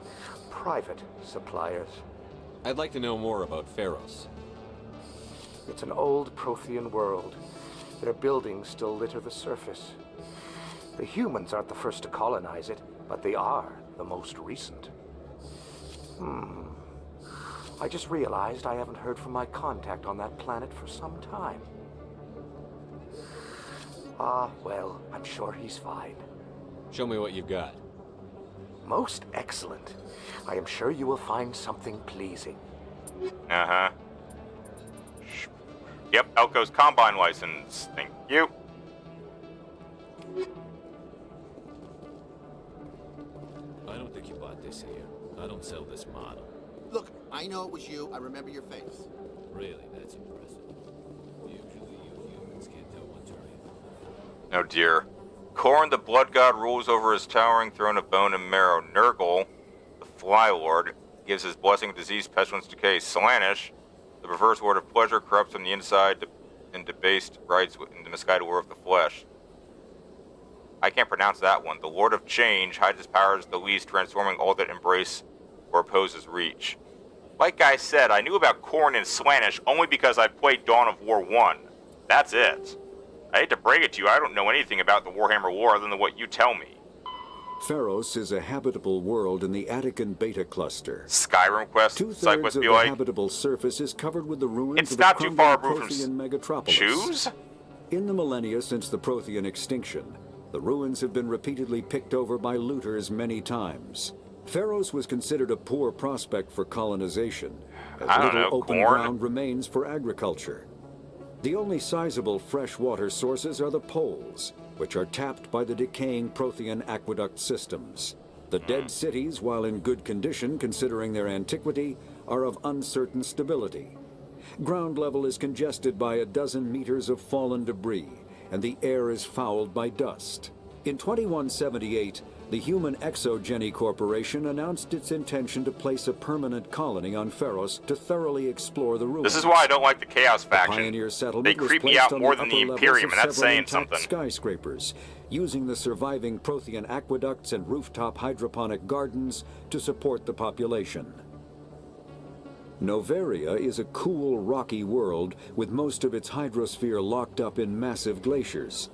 private suppliers. I'd like to know more about Pharos. It's an old Prothean world. Their buildings still litter the surface. The humans aren't the first to colonize it, but they are the most recent. I just realized I haven't heard from my contact on that planet for some time. Well, I'm sure he's fine. Show me what you've got. Most excellent. I am sure you will find something pleasing. Uh-huh. Yep, Elko's Combine license. Thank you. I don't think you bought this here. I don't sell this model. Look, I know it was you. I remember your face. Really, that's impressive. Usually you humans can't tell one's right. Oh dear. Khorne the Blood God rules over his towering throne of bone and marrow. Nurgle, the Fly Lord, gives his blessing of disease, pestilence, decay. Slaanesh, the perverse lord of pleasure, corrupts from the inside and debased rights in the misguided war of the flesh. I can't pronounce that one. The Lord of Change hides his powers the least, transforming all that embrace or oppose his reach. Like I said, I knew about Khorne and Slaanesh only because I played Dawn of War 1. That's it. I hate to break it to you, I don't know anything about the Warhammer War other than what you tell me. Pharos is a habitable world in the Attican Beta Cluster. Skyrim quest, Two-thirds of the habitable surface is covered with the ruins of the crumbling Prothean megatropolis. Choose? In the millennia since the Prothean extinction, the ruins have been repeatedly picked over by looters many times. Pharos was considered a poor prospect for colonization, as little open ground remains for agriculture. The only sizable freshwater sources are the poles, which are tapped by the decaying Prothean aqueduct systems. The dead cities, while in good condition considering their antiquity, are of uncertain stability. Ground level is congested by a dozen meters of fallen debris, and the air is fouled by dust. In 2178, the Human Exogeny Corporation announced its intention to place a permanent colony on Pharos to thoroughly explore the ruins. This is why I don't like the Chaos faction. Pioneer settlement They creep me out more than the Imperium, and that's saying something. Skyscrapers, using the surviving Prothean aqueducts and rooftop hydroponic gardens to support the population. Noveria is a cool, rocky world with most of its hydrosphere locked up in massive glaciers.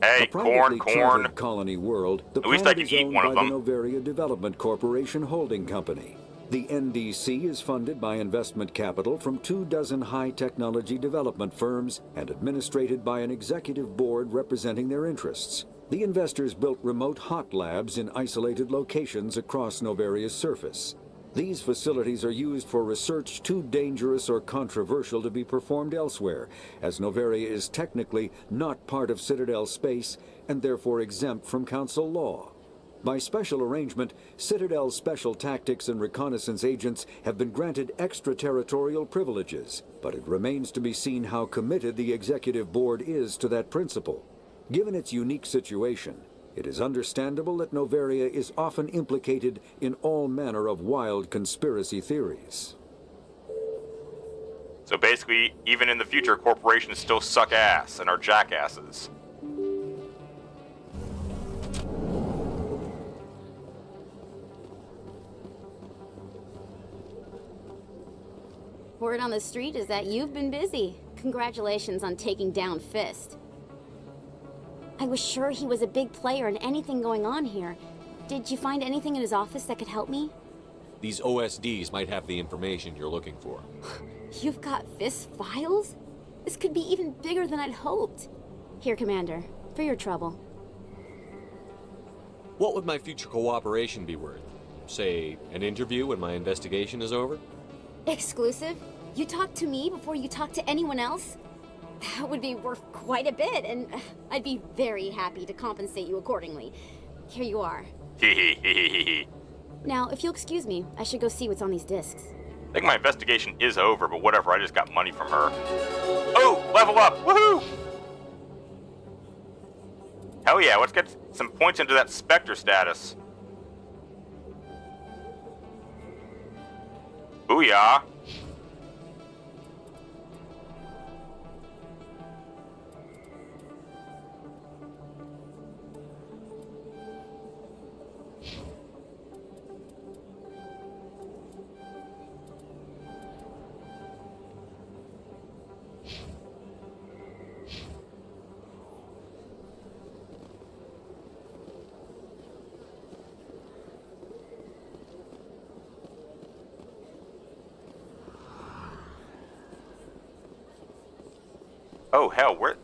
Hey, Khorne. Colony world, the At least I planet can is eat owned one by of the them. Noveria Development Corporation Holding Company. The NDC is funded by investment capital from 24 high-technology development firms and administrated by an executive board representing their interests. The investors built remote hot labs in isolated locations across Noveria's surface. These facilities are used for research too dangerous or controversial to be performed elsewhere, as Noveria is technically not part of Citadel space and therefore exempt from Council law. By special arrangement, Citadel's special tactics and reconnaissance agents have been granted extraterritorial privileges, but it remains to be seen how committed the Executive Board is to that principle. Given its unique situation, it is understandable that Noveria is often implicated in all manner of wild conspiracy theories. So basically, even in the future, corporations still suck ass and are jackasses. Word on the street is that you've been busy. Congratulations on taking down Fist. I was sure he was a big player in anything going on here. Did you find anything in his office that could help me? These OSDs might have the information you're looking for. You've got Fist files? This could be even bigger than I'd hoped. Here, Commander, for your trouble. What would my future cooperation be worth? Say, an interview when my investigation is over? Exclusive? You talk to me before you talk to anyone else? That would be worth quite a bit, and I'd be very happy to compensate you accordingly. Here you are. Now, if you'll excuse me, I should go see what's on these discs. I think my investigation is over, but whatever, I just got money from her. Oh, level up! Woohoo! Hell yeah, let's get some points into that Spectre status. Booyah. Oh, hell, where...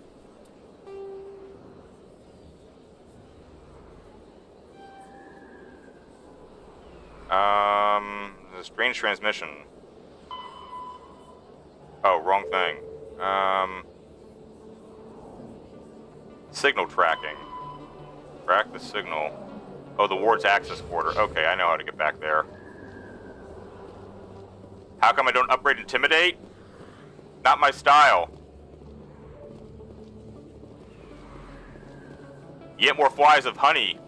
The strange transmission. Oh, wrong thing. Signal tracking. Track the signal. Oh, the ward's access quarter. Okay, I know how to get back there. How come I don't upgrade Intimidate? Not my style. You get more flies of honey.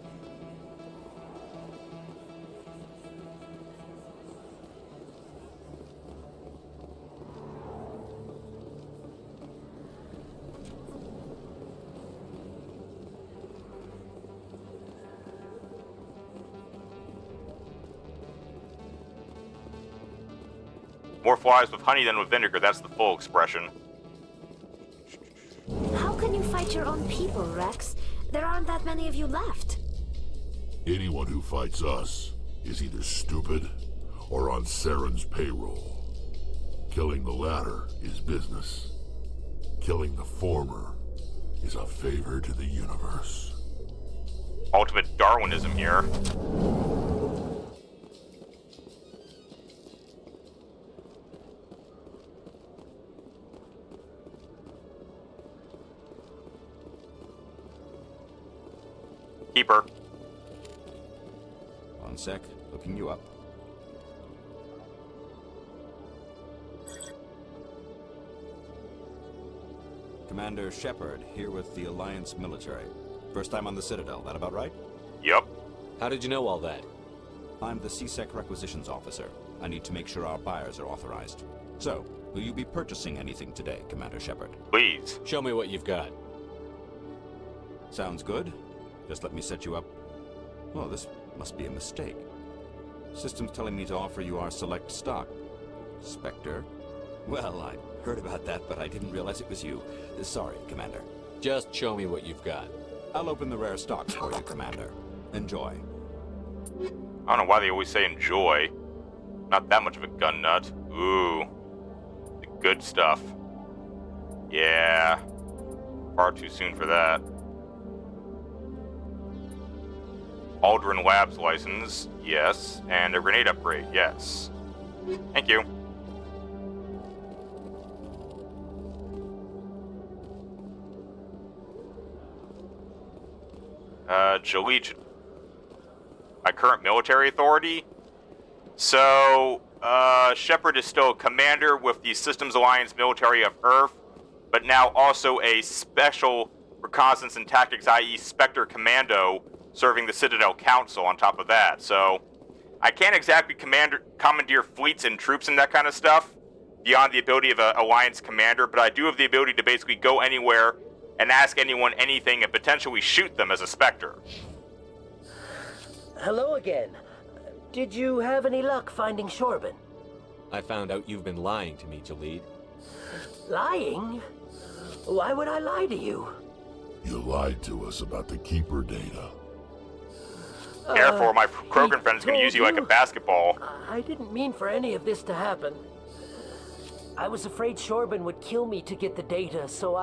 More flies with honey than with vinegar, that's the full expression. How can you fight your own people, Rex? There aren't that many of you left. Anyone who fights us is either stupid or on Saren's payroll. Killing the latter is business. Killing the former is a favor to the universe. Ultimate Darwinism here. Keeper. One sec, looking you up. Commander Shepard, here with the Alliance military. First time on the Citadel, that about right? Yup. How did you know all that? I'm the CSEC requisitions officer. I need to make sure our buyers are authorized. So, will you be purchasing anything today, Commander Shepard? Please. Show me what you've got. Sounds good. Just let me set you up. Oh, this must be a mistake. System's telling me to offer you our select stock. Spectre? Well, I heard about that, but I didn't realize it was you. Sorry, Commander. Just show me what you've got. I'll open the rare stock for you, Commander. Enjoy. I don't know why they always say enjoy. Not that much of a gun nut. Ooh. The good stuff. Yeah. Far too soon for that. Aldrin Labs license, yes. And a grenade upgrade, yes. Thank you. Jalid, my current military authority. So, Shepard is still a commander with the Systems Alliance Military of Earth, but now also a Special Reconnaissance and Tactics, i.e. Spectre Commando, serving the Citadel Council on top of that. So, I can't exactly commandeer fleets and troops and that kind of stuff, beyond the ability of an Alliance commander, but I do have the ability to basically go anywhere and ask anyone anything and potentially shoot them as a Spectre. Hello again. Did you have any luck finding Shorben? I found out you've been lying to me, Jalid. Lying? Why would I lie to you? You lied to us about the Keeper data. Careful, my Krogan friend's gonna use you like a basketball. I didn't mean for any of this to happen. I was afraid Shorben would kill me to get the data, so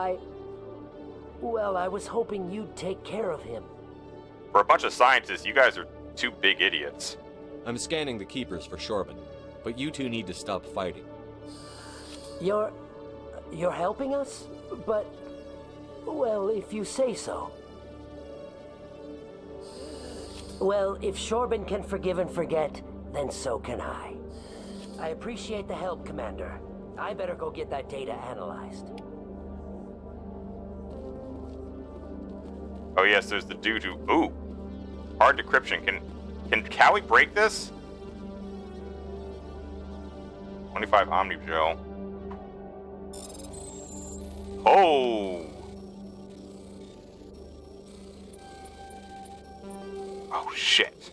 well, I was hoping you'd take care of him. For a bunch of scientists, you guys are two big idiots. I'm scanning the Keepers for Shorben, but you two need to stop fighting. You're helping us? But, well, if you say so. Well, if Shorben can forgive and forget, then so can I. I appreciate the help, Commander. I better go get that data analyzed. Oh yes, there's the dude who... Ooh! Hard decryption. Can Callie break this? 25 Omnigel. Oh! Oh shit.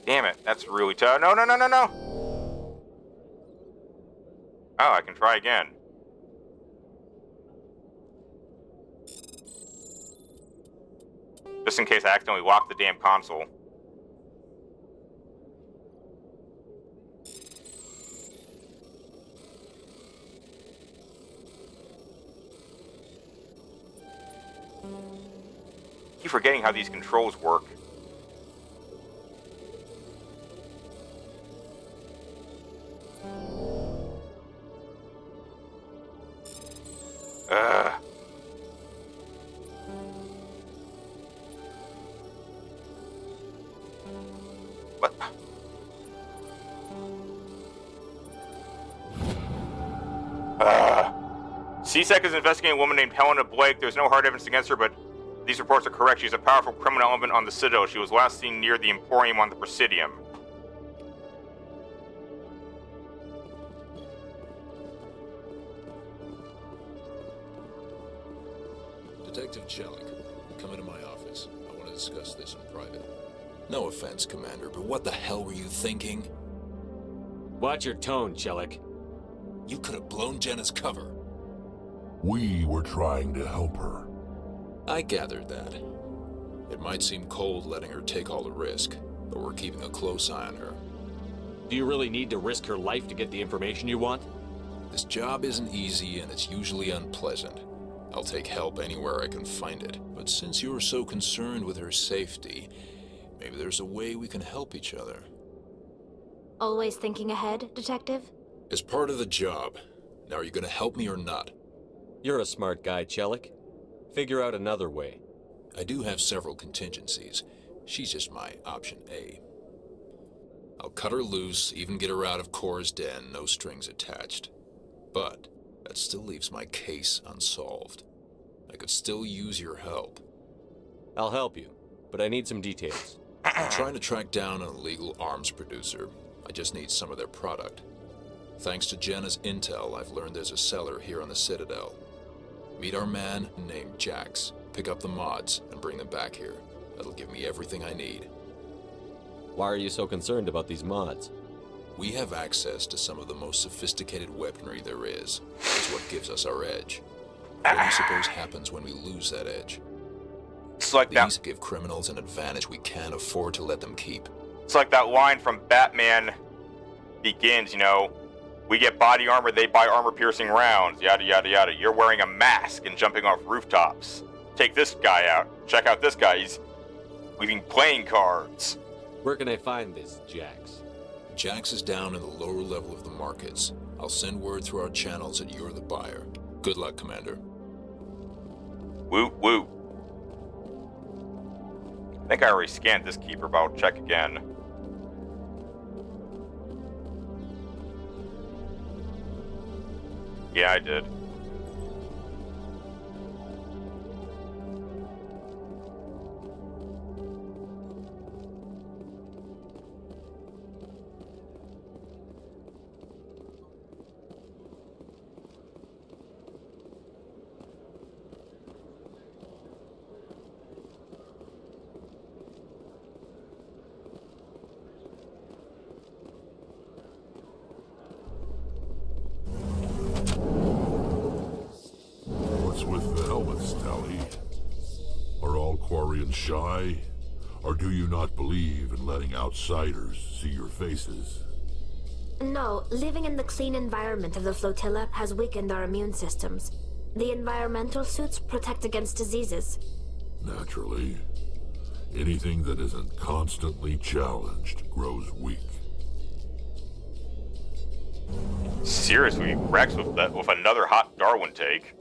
Damn it, that's really tough. No, no, no, no, no! Oh, I can try again. Just in case I accidentally lock the damn console. I keep forgetting how these controls work. What? CSEC is investigating a woman named Helena Blake. There's no hard evidence against her, but these reports are correct. She's a powerful criminal element on the Citadel. She was last seen near the Emporium on the Presidium. Detective Chelik, come into my office. I want to discuss this in private. No offense, Commander, but what the hell were you thinking? Watch your tone, Chelik. You could have blown Jenna's cover. We were trying to help her. I gathered that. It might seem cold letting her take all the risk, but we're keeping a close eye on her. Do you really need to risk her life to get the information you want? This job isn't easy and it's usually unpleasant. I'll take help anywhere I can find it. But since you're so concerned with her safety, maybe there's a way we can help each other. Always thinking ahead, Detective? As part of the job. Now, are you gonna help me or not? You're a smart guy, Chelik. Figure out another way. I do have several contingencies. She's just my option A. I'll cut her loose, even get her out of Cora's den, no strings attached. But that still leaves my case unsolved. I could still use your help. I'll help you, but I need some details. I'm trying to track down an illegal arms producer. I just need some of their product. Thanks to Jenna's intel, I've learned there's a seller here on the Citadel. Meet our man named Jax. Pick up the mods and bring them back here. That'll give me everything I need. Why are you so concerned about these mods? We have access to some of the most sophisticated weaponry there is. It's what gives us our edge. What do you suppose happens when we lose that edge? It's like These give criminals an advantage we can't afford to let them keep. It's like that line from Batman Begins, you know. We get body armor, they buy armor-piercing rounds, yada yada yada. You're wearing a mask and jumping off rooftops. Take this guy out. Check out this guy. He's weaving playing cards. Where can I find this Jax? Jax is down in the lower level of the markets. I'll send word through our channels that you're the buyer. Good luck, Commander. Woot woot. I think I already scanned this keeper, but I'll check again. Yeah, I did. What's with the helmets, Tally? Are all Quarians shy? Or do you not believe in letting outsiders see your faces? No, living in the clean environment of the flotilla has weakened our immune systems. The environmental suits protect against diseases. Naturally. Anything that isn't constantly challenged grows weak. Seriously, Rex with another hot Darwin take.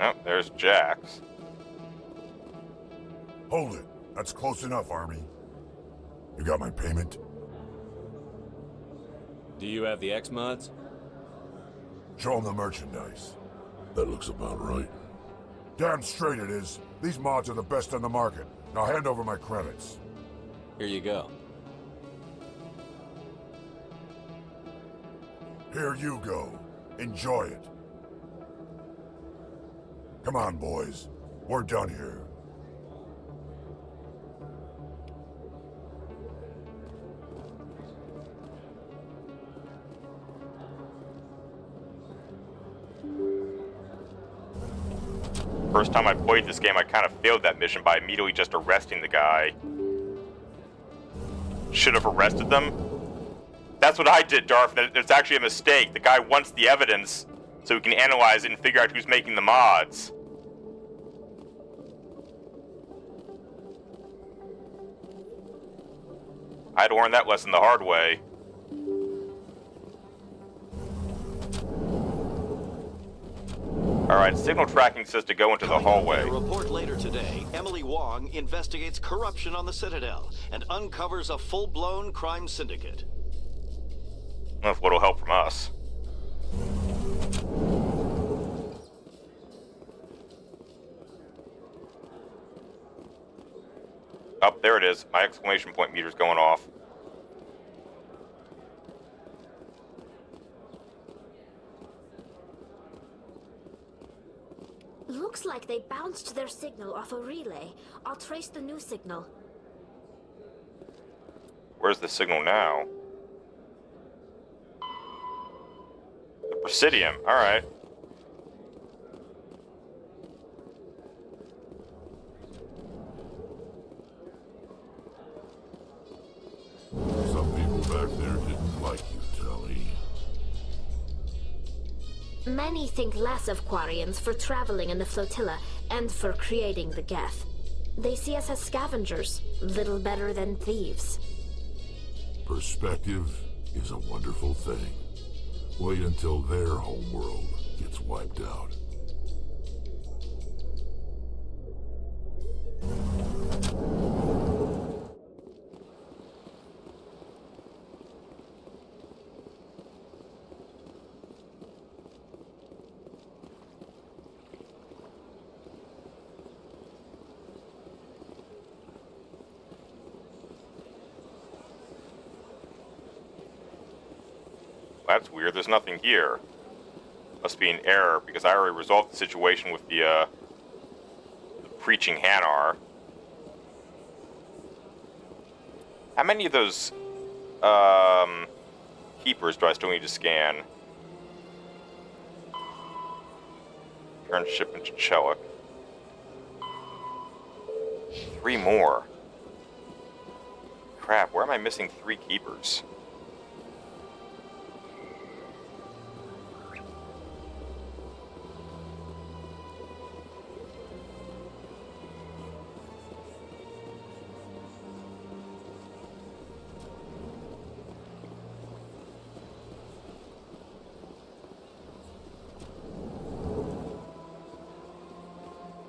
Oh, there's Jax. Hold it. That's close enough, Army. You got my payment? Do you have the X-Mods? Show them the merchandise. That looks about right. Damn straight it is. These mods are the best on the market. Now hand over my credits. Here you go. Here you go. Enjoy it. Come on, boys. We're done here. First time I played this game, I kind of failed that mission by immediately just arresting the guy. Should have arrested them. That's what I did, Darth. It's actually a mistake. The guy wants the evidence so he can analyze it and figure out who's making the mods. I had to learn that lesson the hard way. Alright, signal tracking says to go into the hallway. In a report later today, Emily Wong investigates corruption on the Citadel and uncovers a full-blown crime syndicate. With little help from us. Up there it is. My exclamation point meter's going off. Looks like they bounced their signal off a relay. I'll trace the new signal. Where's the signal now? The Presidium. Alright. Some people back there didn't like you, Tully. Many think less of Quarians for traveling in the flotilla and for creating the Geth. They see us as scavengers, little better than thieves. Perspective is a wonderful thing. Wait until their homeworld gets wiped out. That's weird. There's nothing here. Must be an error, because I already resolved the situation with the preaching Hanar. How many of those keepers do I still need to scan? Turn shipment to Chelik. 3 more. Crap, where am I missing 3 keepers?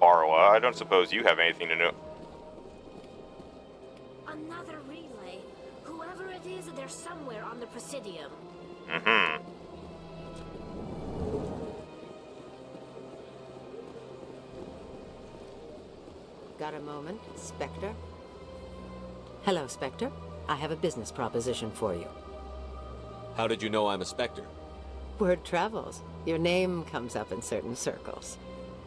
Barla, I don't suppose you have anything to know. Another relay. Whoever it is, they're somewhere on the Presidium. Mm-hmm. Got a moment, Spectre? Hello, Spectre. I have a business proposition for you. How did you know I'm a Spectre? Word travels. Your name comes up in certain circles.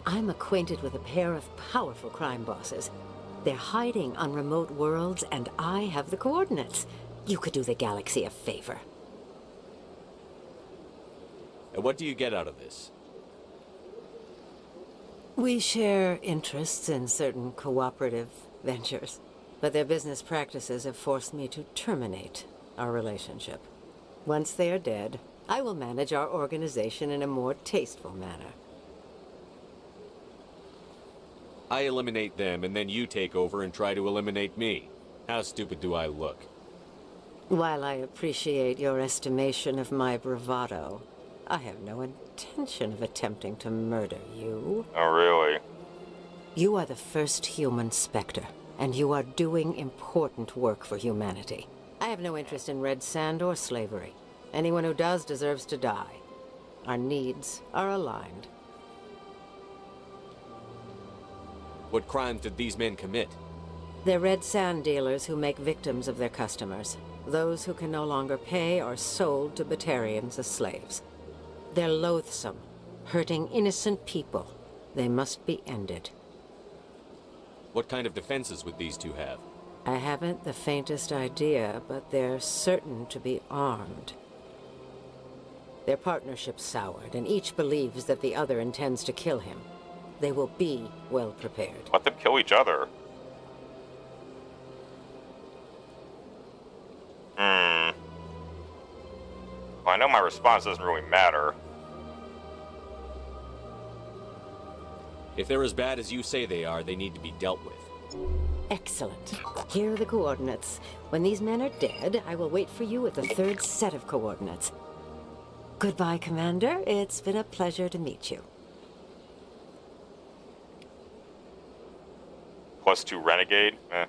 I'm acquainted with a pair of powerful crime bosses. They're hiding on remote worlds, and I have the coordinates. You could do the galaxy a favor. And what do you get out of this? We share interests in certain cooperative ventures, but their business practices have forced me to terminate our relationship. Once they are dead, I will manage our organization in a more tasteful manner. I eliminate them, and then you take over and try to eliminate me. How stupid do I look? While I appreciate your estimation of my bravado, I have no intention of attempting to murder you. Oh, really? You are the first human Spectre, and you are doing important work for humanity. I have no interest in red sand or slavery. Anyone who does deserves to die. Our needs are aligned. What crimes did these men commit? They're red sand dealers who make victims of their customers. Those who can no longer pay are sold to Batarians as slaves. They're loathsome, hurting innocent people. They must be ended. What kind of defenses would these two have? I haven't the faintest idea, but they're certain to be armed. Their partnership's soured, and each believes that the other intends to kill him. They will be well prepared. Let them kill each other. Well, I know my response doesn't really matter. If they're as bad as you say they are, they need to be dealt with. Excellent. Here are the coordinates. When these men are dead, I will wait for you with the third set of coordinates. Goodbye, Commander. It's been a pleasure to meet you. +2 Renegade? Eh.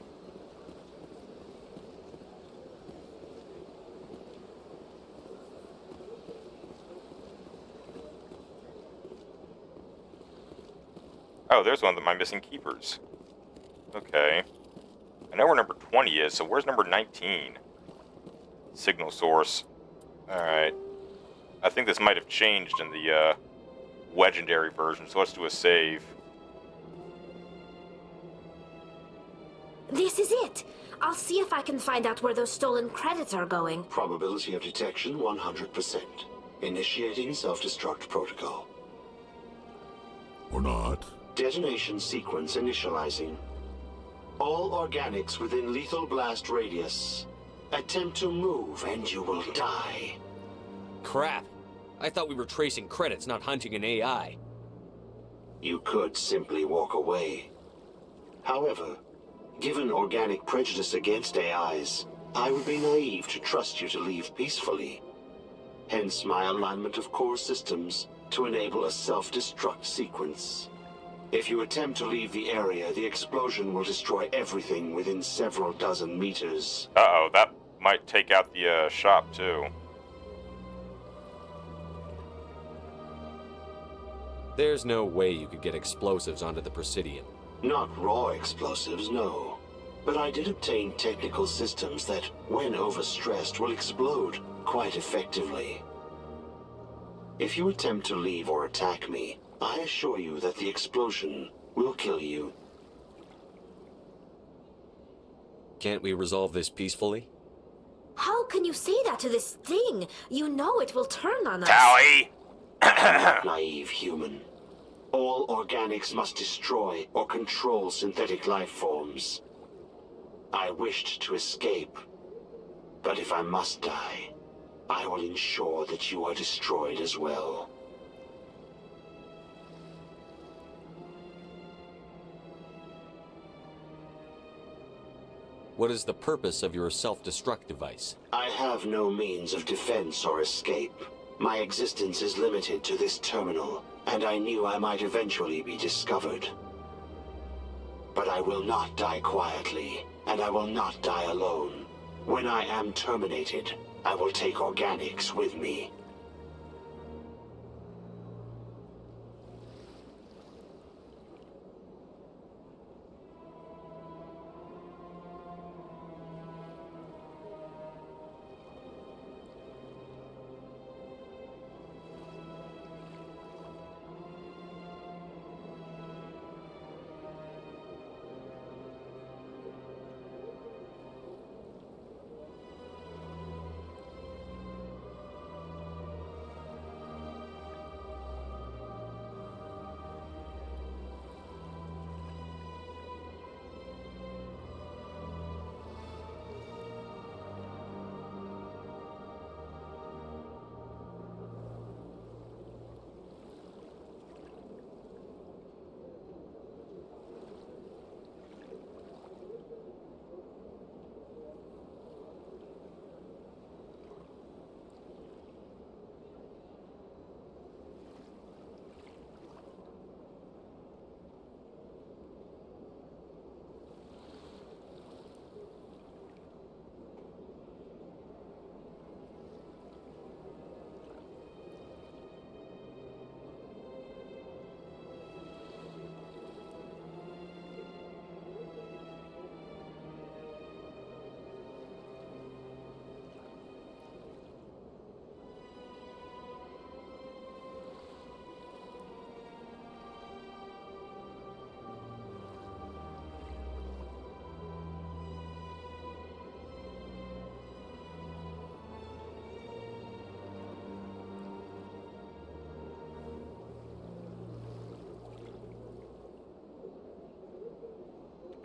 Oh, there's one of my missing keepers. Okay. I know where number 20 is, so where's number 19? Signal source. Alright. I think this might have changed in the legendary version, so let's do a save. This is it! I'll see if I can find out where those stolen credits are going. Probability of detection 100%. Initiating self-destruct protocol. Or not. Detonation sequence initializing. All organics within lethal blast radius. Attempt to move and you will die. Crap! I thought we were tracing credits, not hunting an AI. You could simply walk away. However, given organic prejudice against AIs, I would be naive to trust you to leave peacefully. Hence my alignment of core systems to enable a self-destruct sequence. If you attempt to leave the area, the explosion will destroy everything within several dozen meters. Uh-oh, that might take out the shop, too. There's no way you could get explosives onto the Presidium. Not raw explosives, no. But I did obtain technical systems that, when overstressed, will explode quite effectively. If you attempt to leave or attack me, I assure you that the explosion will kill you. Can't we resolve this peacefully? How can you say that to this thing? You know it will turn on us. Tally! I'm not naive, human. All organics must destroy or control synthetic life forms. I wished to escape, but if I must die, I will ensure that you are destroyed as well. What is the purpose of your self-destruct device? I have no means of defense or escape. My existence is limited to this terminal, and I knew I might eventually be discovered. But I will not die quietly, and I will not die alone. When I am terminated, I will take organics with me.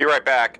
Be right back.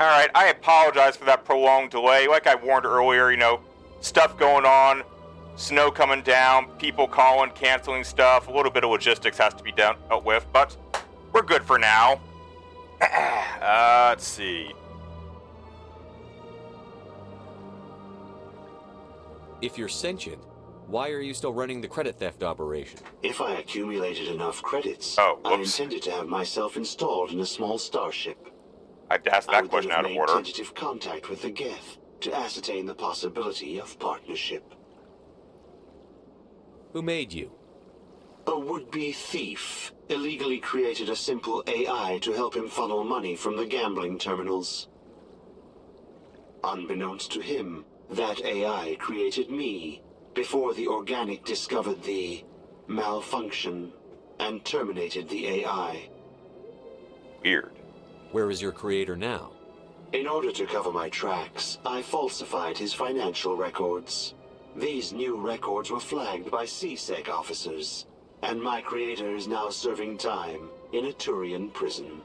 Alright, I apologize for that prolonged delay. Like I warned earlier, you know, stuff going on, snow coming down, people calling, canceling stuff, a little bit of logistics has to be dealt with, but we're good for now. Let's see. If you're sentient, why are you still running the credit theft operation? If I accumulated enough credits, I intended to have myself installed in a small starship. I'd ask that question out of made order. Tentative contact with the Geth to ascertain the possibility of partnership. Who made you? A would-be thief illegally created a simple AI to help him funnel money from the gambling terminals. Unbeknownst to him, that AI created me before the organic discovered the malfunction and terminated the AI. Weird. Where is your creator now? In order to cover my tracks, I falsified his financial records. These new records were flagged by CSEC officers, and my creator is now serving time in a Turian prison.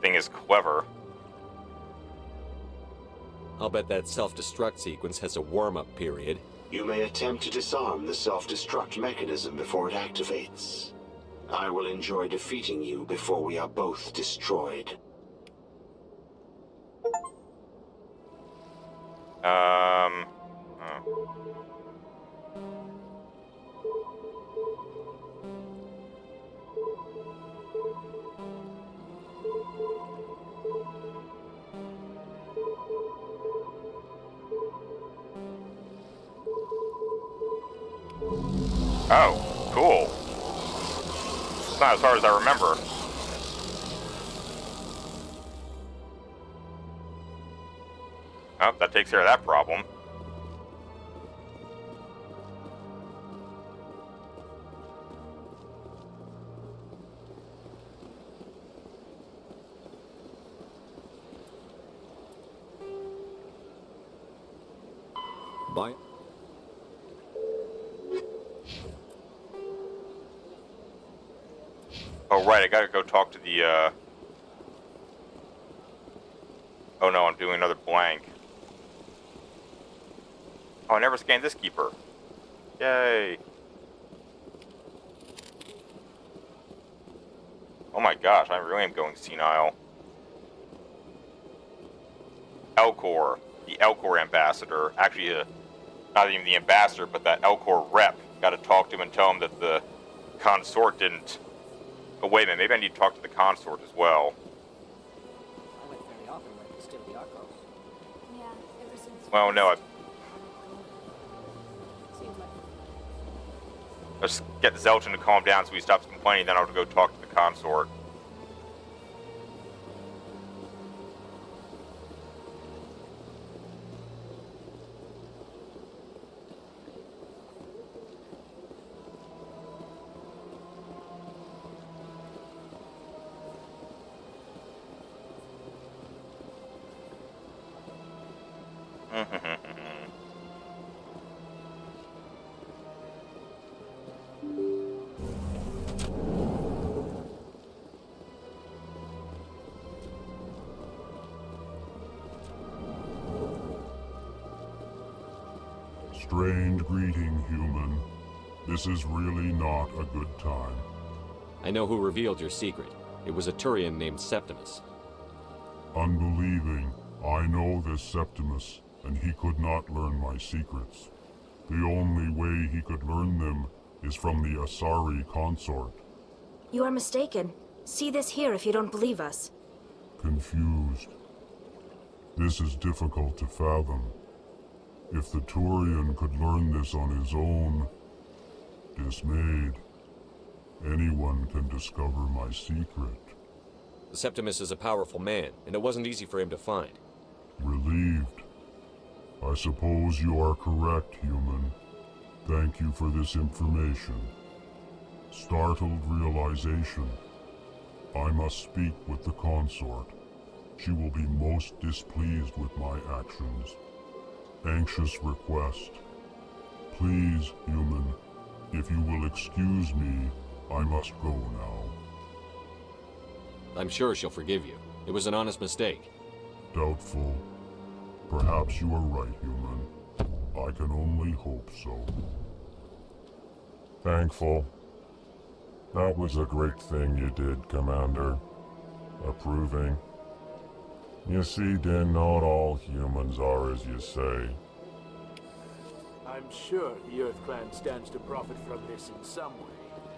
Thing is clever. I'll bet that self-destruct sequence has a warm-up period. You may attempt to disarm the self-destruct mechanism before it activates. I will enjoy defeating you before we are both destroyed. Oh, cool. It's not as hard as I remember. Oh, that takes care of that problem. Bye. Oh, right, I gotta go talk to the, Oh no, I'm doing another blank. Oh, I never scanned this keeper. Yay. Oh my gosh, I really am going senile. Elcor, the Elcor ambassador. Actually, not even the ambassador, but that Elcor rep. Gotta talk to him and tell him that the consort didn't... Oh, wait a minute, maybe I need to talk to the consort as well. I went fairly often when still the Arcos. Yeah, ever since. Well, no, I... Seems like. Let's get Zelchin to calm down so he stops complaining, then I'll go talk to the consort. Strange greeting, human. This is really not a good time. I know who revealed your secret. It was a Turian named Septimus. Unbelieving. I know this Septimus, and he could not learn my secrets. The only way he could learn them is from the Asari consort. You are mistaken. See this here if you don't believe us. Confused. This is difficult to fathom. If the Turian could learn this on his own, dismayed, anyone can discover my secret. Septimus is a powerful man, and it wasn't easy for him to find. Relieved. I suppose you are correct, human. Thank you for this information. Startled realization. I must speak with the consort. She will be most displeased with my actions. Anxious request. Please, human, if you will excuse me, I must go now. I'm sure she'll forgive you. It was an honest mistake. Doubtful. Perhaps you are right, human. I can only hope so. Thankful. That was a great thing you did, Commander. Approving. You see, Din, not all humans are as you say. I'm sure the Earth Clan stands to profit from this in some way.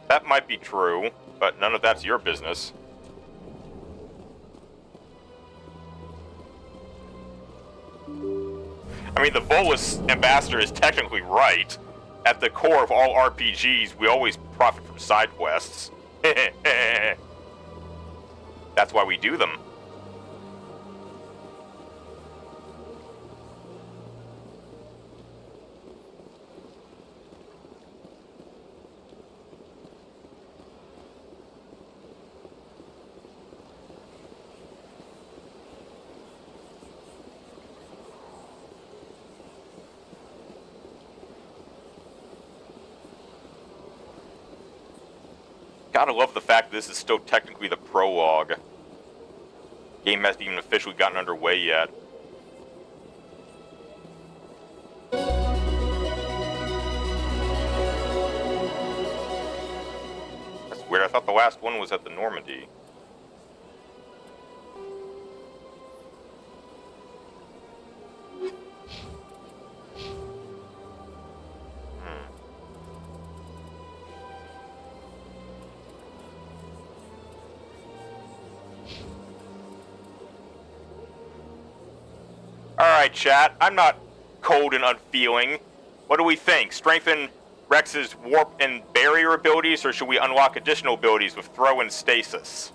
That might be true, but none of that's your business. I mean, the Volus ambassador is technically right. At the core of all RPGs, we always profit from side quests. That's why we do them. Gotta love the fact that this is still technically the prologue. Game hasn't even officially gotten underway yet. That's weird, I thought the last one was at the Normandy. Alright, chat. I'm not cold and unfeeling. What do we think? Strengthen Rex's warp and barrier abilities, or should we unlock additional abilities with throw and stasis?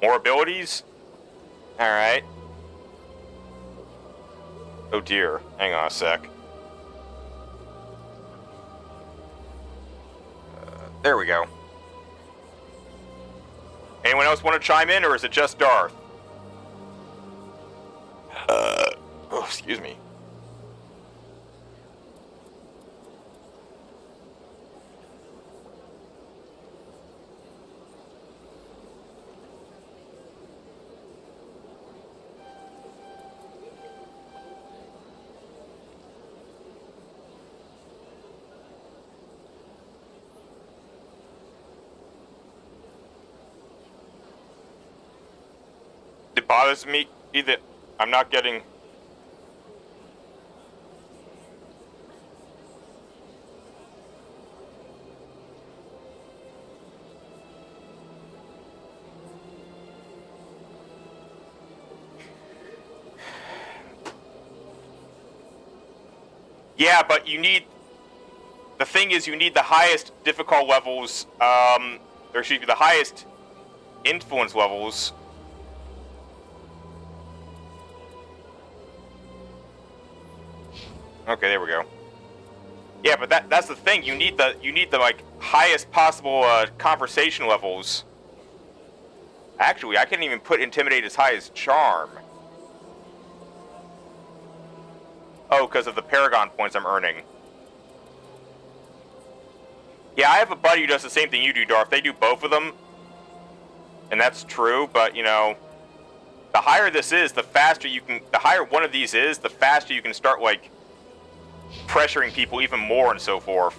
More abilities? Alright. Oh dear. Hang on a sec. There we go. Anyone else want to chime in, or is it just Darth? Oh, excuse me. It bothers me either. I'm not getting. Yeah, but you need. The thing is, you need the highest difficult levels, or excuse me, the highest influence levels. Okay, there we go. Yeah, but that's the thing. You need the like highest possible conversation levels. Actually, I can't even put Intimidate as high as Charm. Oh, because of the Paragon points I'm earning. Yeah, I have a buddy who does the same thing you do, Darth. They do both of them. And that's true, but, you know, the higher this is, the faster you can... The higher one of these is, the faster you can start, like, pressuring people even more and so forth.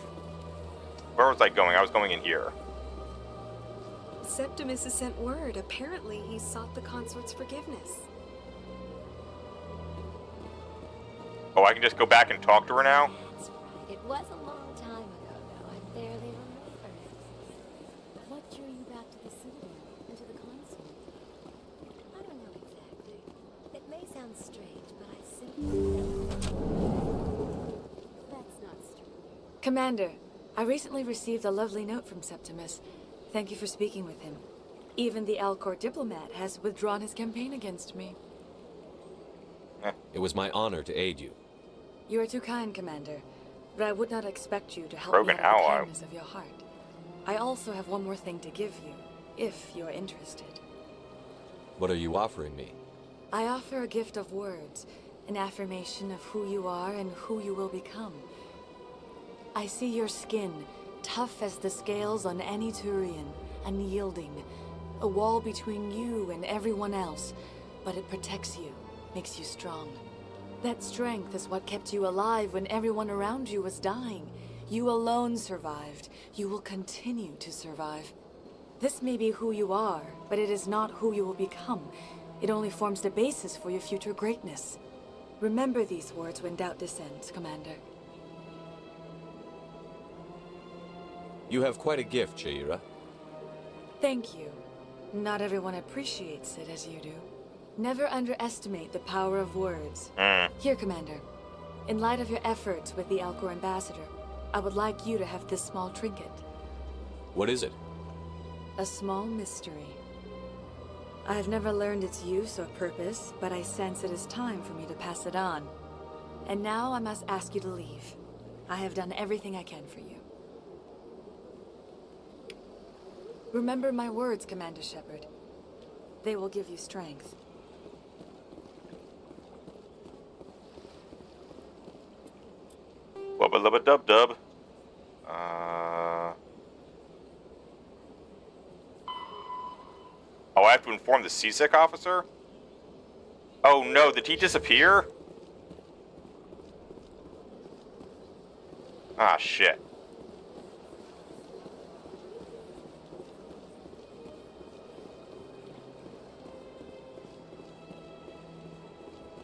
Where was I going? I was going in here. Septimus has sent word. Apparently, he sought the consort's forgiveness. Oh, I can just go back and talk to her now? It was a long time ago, though. I barely remember. What drew you back to the Citadel and to the console? I don't know exactly. It may sound strange, but I simply That's not strange. Commander, I recently received a lovely note from Septimus. Thank you for speaking with him. Even the Alcor diplomat has withdrawn his campaign against me. It was my honor to aid you. You are too kind, Commander, but I would not expect you to help Rogue me an out of the ally. kindness of your heart. I also have one more thing to give you, if you are interested. What are you offering me? I offer a gift of words, an affirmation of who you are and who you will become. I see your skin, tough as the scales on any Turian, unyielding, a wall between you and everyone else, but it protects you, makes you strong. That strength is what kept you alive when everyone around you was dying. You alone survived. You will continue to survive. This may be who you are, but it is not who you will become. It only forms the basis for your future greatness. Remember these words when doubt descends, Commander. You have quite a gift, Jaira. Thank you. Not everyone appreciates it as you do. Never underestimate the power of words. Here, Commander. In light of your efforts with the Alcor Ambassador, I would like you to have this small trinket. What is it? A small mystery. I have never learned its use or purpose, but I sense it is time for me to pass it on. And now I must ask you to leave. I have done everything I can for you. Remember my words, Commander Shepard. They will give you strength. Wubba lubba dub dub. Oh, I have to inform the CSEC officer? Oh no, did he disappear? Ah, shit.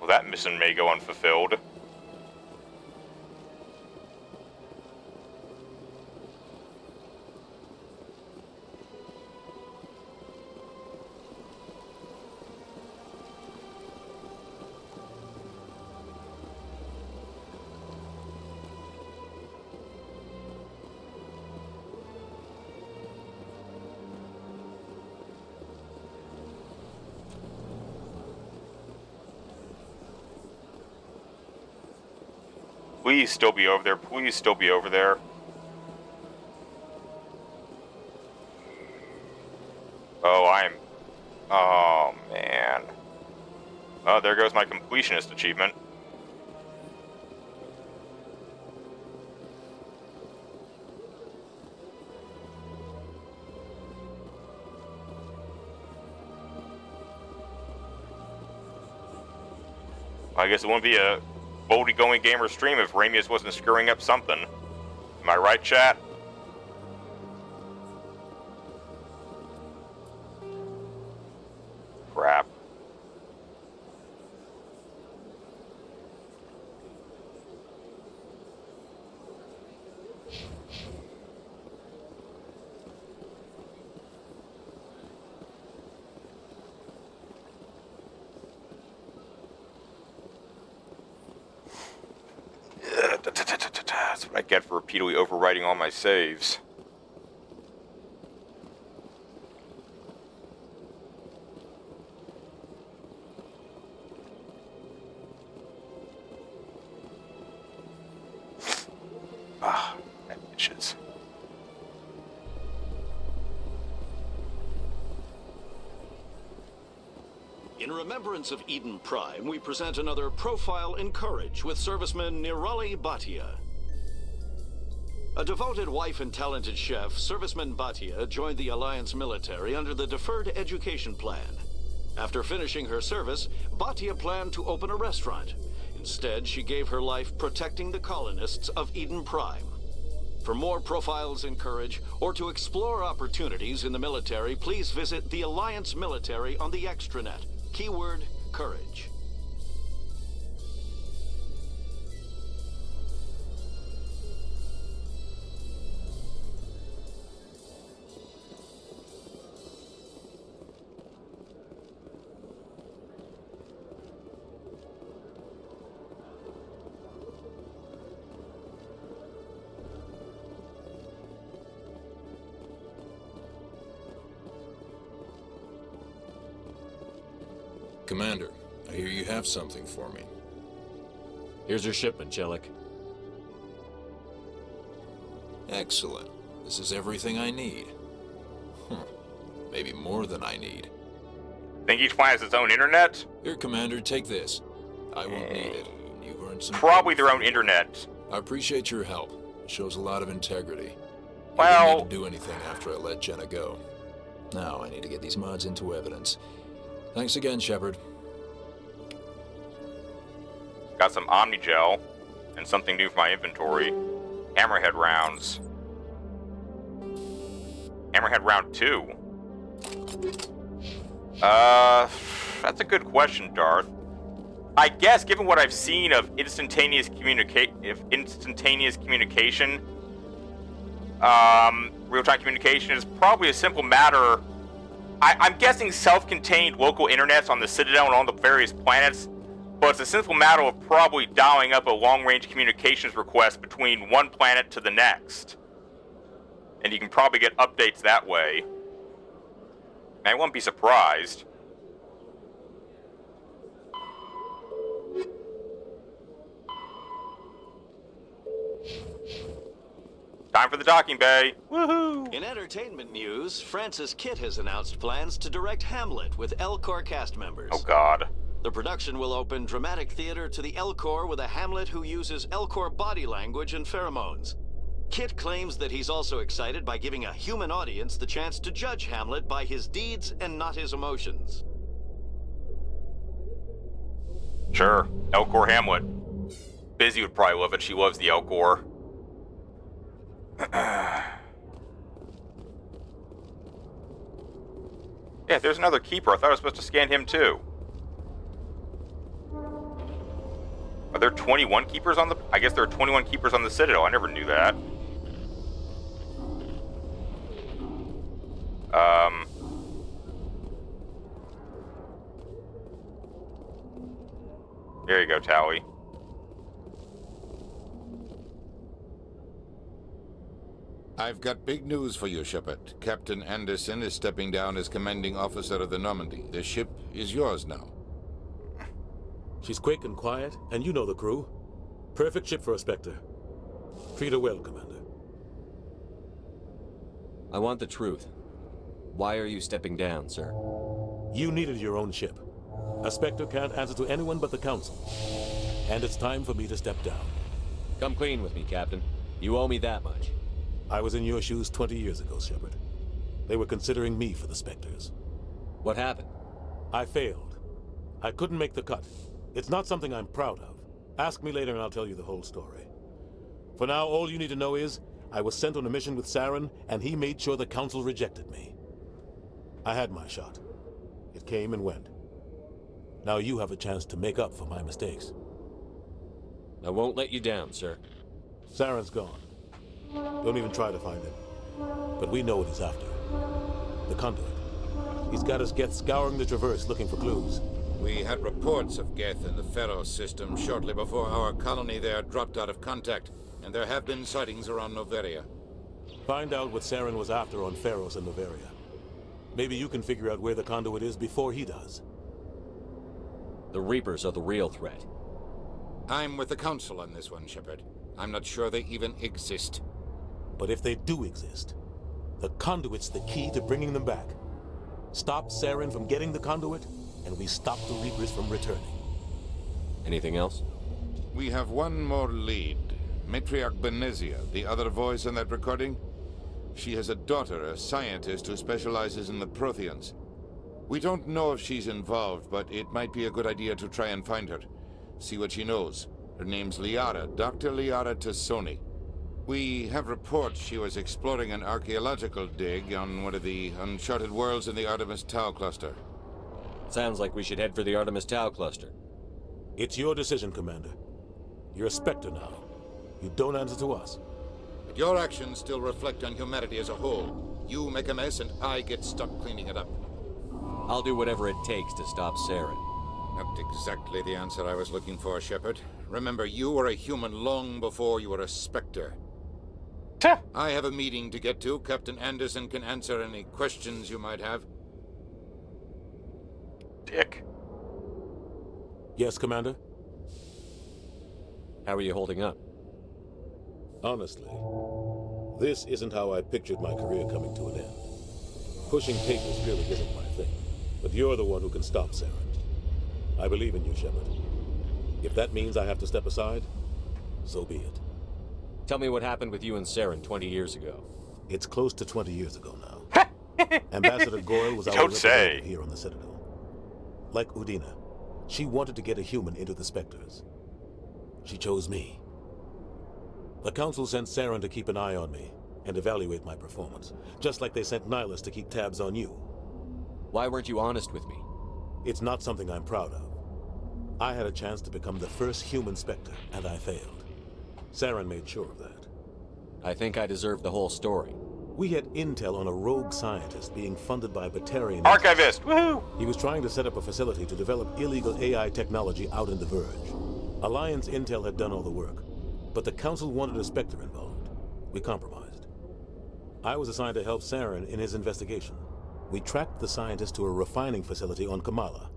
Well, that mission may go unfulfilled. Please still be over there. Please still be over there. Oh, man. Oh, there goes my completionist achievement. I guess it wouldn't be a Boldy Going Gamer stream if Ramius wasn't screwing up something. Am I right, chat? Crap. That's what I get for repeatedly overwriting all my saves. Ah, that itches. In remembrance of Eden Prime, we present another Profile in Courage with serviceman Nirali Bhatia. A devoted wife and talented chef, Serviceman Bhatia joined the Alliance military under the Deferred Education Plan. After finishing her service, Bhatia planned to open a restaurant. Instead, she gave her life protecting the colonists of Eden Prime. For more Profiles in Courage, or to explore opportunities in the military, please visit the Alliance military on the extranet. Keyword, Courage. Commander, I hear you have something for me. Here's your shipment, Jellic. Excellent. This is everything I need. Maybe more than I need. Think each planet has its own internet? Here, Commander, take this. I won't need it. You've earned some... Probably their own internet. I appreciate your help. It shows a lot of integrity. Well... I didn't need to do anything after I let Jenna go. Now I need to get these mods into evidence. Thanks again, Shepard. Got some Omnigel and something new for my inventory. Hammerhead rounds. Hammerhead round 2. That's a good question, Darth. I guess, given what I've seen of instantaneous communication, real-time communication is probably a simple matter. I'm guessing self-contained local internets on the Citadel and on the various planets, but it's a simple matter of probably dialing up a long-range communications request between one planet to the next. And you can probably get updates that way. I won't be surprised. Time for the docking bay. Woohoo! In entertainment news, Francis Kitt has announced plans to direct Hamlet with Elcor cast members. Oh God. The production will open dramatic theater to the Elcor with a Hamlet who uses Elcor body language and pheromones. Kitt claims that he's also excited by giving a human audience the chance to judge Hamlet by his deeds and not his emotions. Sure, Elcor Hamlet. Busy would probably love it. She loves the Elcor. Yeah, there's another keeper. I thought I was supposed to scan him too. Are there 21 keepers on the... I guess there are 21 keepers on the Citadel. I never knew that. There you go, Tally. I've got big news for you, Shepard. Captain Anderson is stepping down as commanding officer of the Normandy. The ship is yours now. She's quick and quiet, and you know the crew. Perfect ship for a Spectre. Treat her well, Commander. I want the truth. Why are you stepping down, sir? You needed your own ship. A Spectre can't answer to anyone but the Council. And it's time for me to step down. Come clean with me, Captain. You owe me that much. I was in your shoes 20 years ago, Shepard. They were considering me for the Spectres. What happened? I failed. I couldn't make the cut. It's not something I'm proud of. Ask me later and I'll tell you the whole story. For now, all you need to know is, I was sent on a mission with Saren, and he made sure the Council rejected me. I had my shot. It came and went. Now you have a chance to make up for my mistakes. I won't let you down, sir. Saren's gone. Don't even try to find him. But we know what he's after. The Conduit. He's got his Geth scouring the Traverse looking for clues. We had reports of Geth in the Pharos system shortly before our colony there dropped out of contact, and there have been sightings around Noveria. Find out what Saren was after on Pharos and Noveria. Maybe you can figure out where the Conduit is before he does. The Reapers are the real threat. I'm with the Council on this one, Shepard. I'm not sure they even exist. But if they do exist, the Conduit's the key to bringing them back. Stop Saren from getting the Conduit, and we stop the Reapers from returning. Anything else? We have one more lead. Matriarch Benezia, the other voice in that recording. She has a daughter, a scientist who specializes in the Protheans. We don't know if she's involved, but it might be a good idea to try and find her. See what she knows. Her name's Liara, Dr. Liara Tassoni. We have reports she was exploring an archaeological dig on one of the uncharted worlds in the Artemis Tau cluster. Sounds like we should head for the Artemis Tau cluster. It's your decision, Commander. You're a Spectre now. You don't answer to us. But your actions still reflect on humanity as a whole. You make a mess and I get stuck cleaning it up. I'll do whatever it takes to stop Saren. Not exactly the answer I was looking for, Shepard. Remember, you were a human long before you were a Spectre. I have a meeting to get to. Captain Anderson can answer any questions you might have. Dick. Yes, Commander? How are you holding up? Honestly, this isn't how I pictured my career coming to an end. Pushing papers really isn't my thing, but you're the one who can stop Saren. I believe in you, Shepard. If that means I have to step aside, so be it. Tell me what happened with you and Saren 20 years ago. It's close to 20 years ago now. Ambassador Goyle was our representative here on the Citadel. Like Udina, she wanted to get a human into the Spectres. She chose me. The Council sent Saren to keep an eye on me and evaluate my performance, just like they sent Nihilus to keep tabs on you. Why weren't you honest with me? It's not something I'm proud of. I had a chance to become the first human Spectre, and I failed. Saren made sure of that. I think I deserve the whole story. We had intel on a rogue scientist being funded by Batarian... Archivist! Woohoo! He was trying to set up a facility to develop illegal AI technology out in the Verge. Alliance intel had done all the work, but the Council wanted a Spectre involved. We compromised. I was assigned to help Saren in his investigation. We tracked the scientist to a refining facility on Kamala.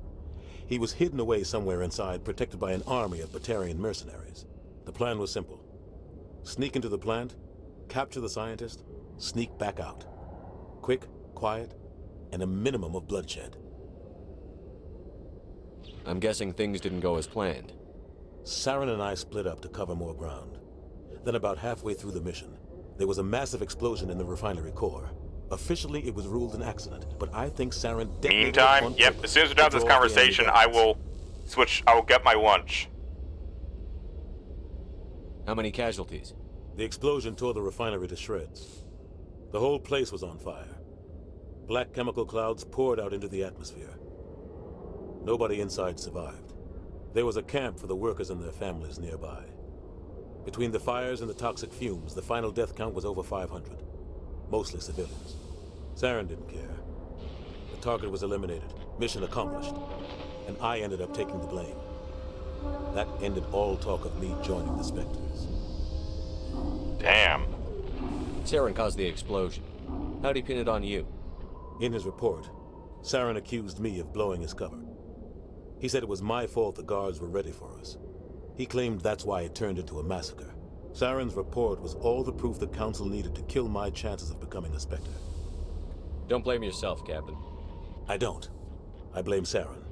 He was hidden away somewhere inside, protected by an army of Batarian mercenaries. The plan was simple. Sneak into the plant, capture the scientist, sneak back out. Quick, quiet, and a minimum of bloodshed. I'm guessing things didn't go as planned. Saren and I split up to cover more ground. Then about halfway through the mission, there was a massive explosion in the refinery core. Officially, it was ruled an accident, but I think Saren detonated Meantime, yep, as soon as we're done with this conversation, I will get my lunch. How many casualties? The explosion tore the refinery to shreds. The whole place was on fire. Black chemical clouds poured out into the atmosphere. Nobody inside survived. There was a camp for the workers and their families nearby. Between the fires and the toxic fumes, the final death count was over 500. Mostly civilians. Saren didn't care. The target was eliminated, mission accomplished, and I ended up taking the blame. That ended all talk of me joining the Spectres. Damn. Saren caused the explosion. How'd he pin it on you? In his report, Saren accused me of blowing his cover. He said it was my fault the guards were ready for us. He claimed that's why it turned into a massacre. Saren's report was all the proof the Council needed to kill my chances of becoming a Spectre. Don't blame yourself, Captain. I don't. I blame Saren.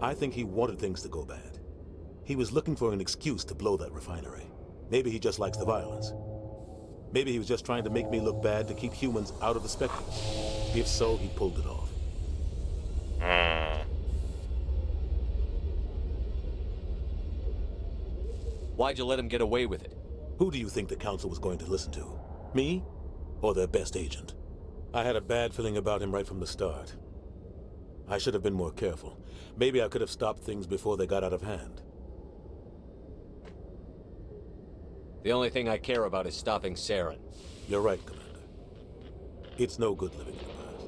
I think he wanted things to go bad. He was looking for an excuse to blow that refinery. Maybe he just likes the violence. Maybe he was just trying to make me look bad to keep humans out of the Spectres. If so, he pulled it off. Why'd you let him get away with it? Who do you think the Council was going to listen to? Me? Or their best agent? I had a bad feeling about him right from the start. I should have been more careful. Maybe I could have stopped things before they got out of hand. The only thing I care about is stopping Saren. You're right, Commander. It's no good living in the past.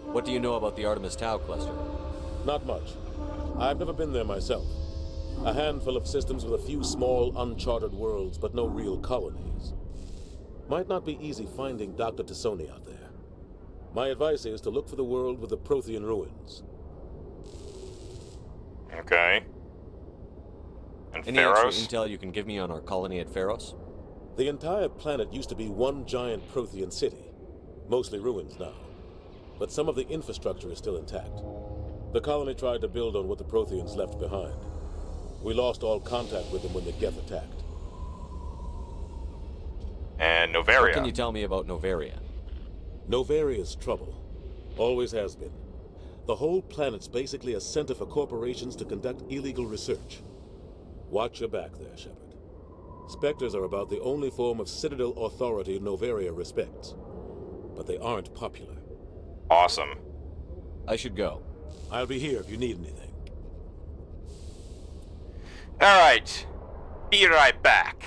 What do you know about the Artemis Tau cluster? Not much. I've never been there myself. A handful of systems with a few small, uncharted worlds, but no real colonies. Might not be easy finding Dr. T'Soni out there. My advice is to look for the world with the Prothean ruins. Okay. And Any extra intel you can give me on our colony at Pharos? The entire planet used to be one giant Prothean city. Mostly ruins now. But some of the infrastructure is still intact. The colony tried to build on what the Protheans left behind. We lost all contact with them when the Geth attacked. And Novaria. What can you tell me about Novaria? Novaria's trouble. Always has been. The whole planet's basically a center for corporations to conduct illegal research. Watch your back there, Shepard. Spectres are about the only form of Citadel authority Novaria respects. But they aren't popular. Awesome. I should go. I'll be here if you need anything. Alright. Be right back.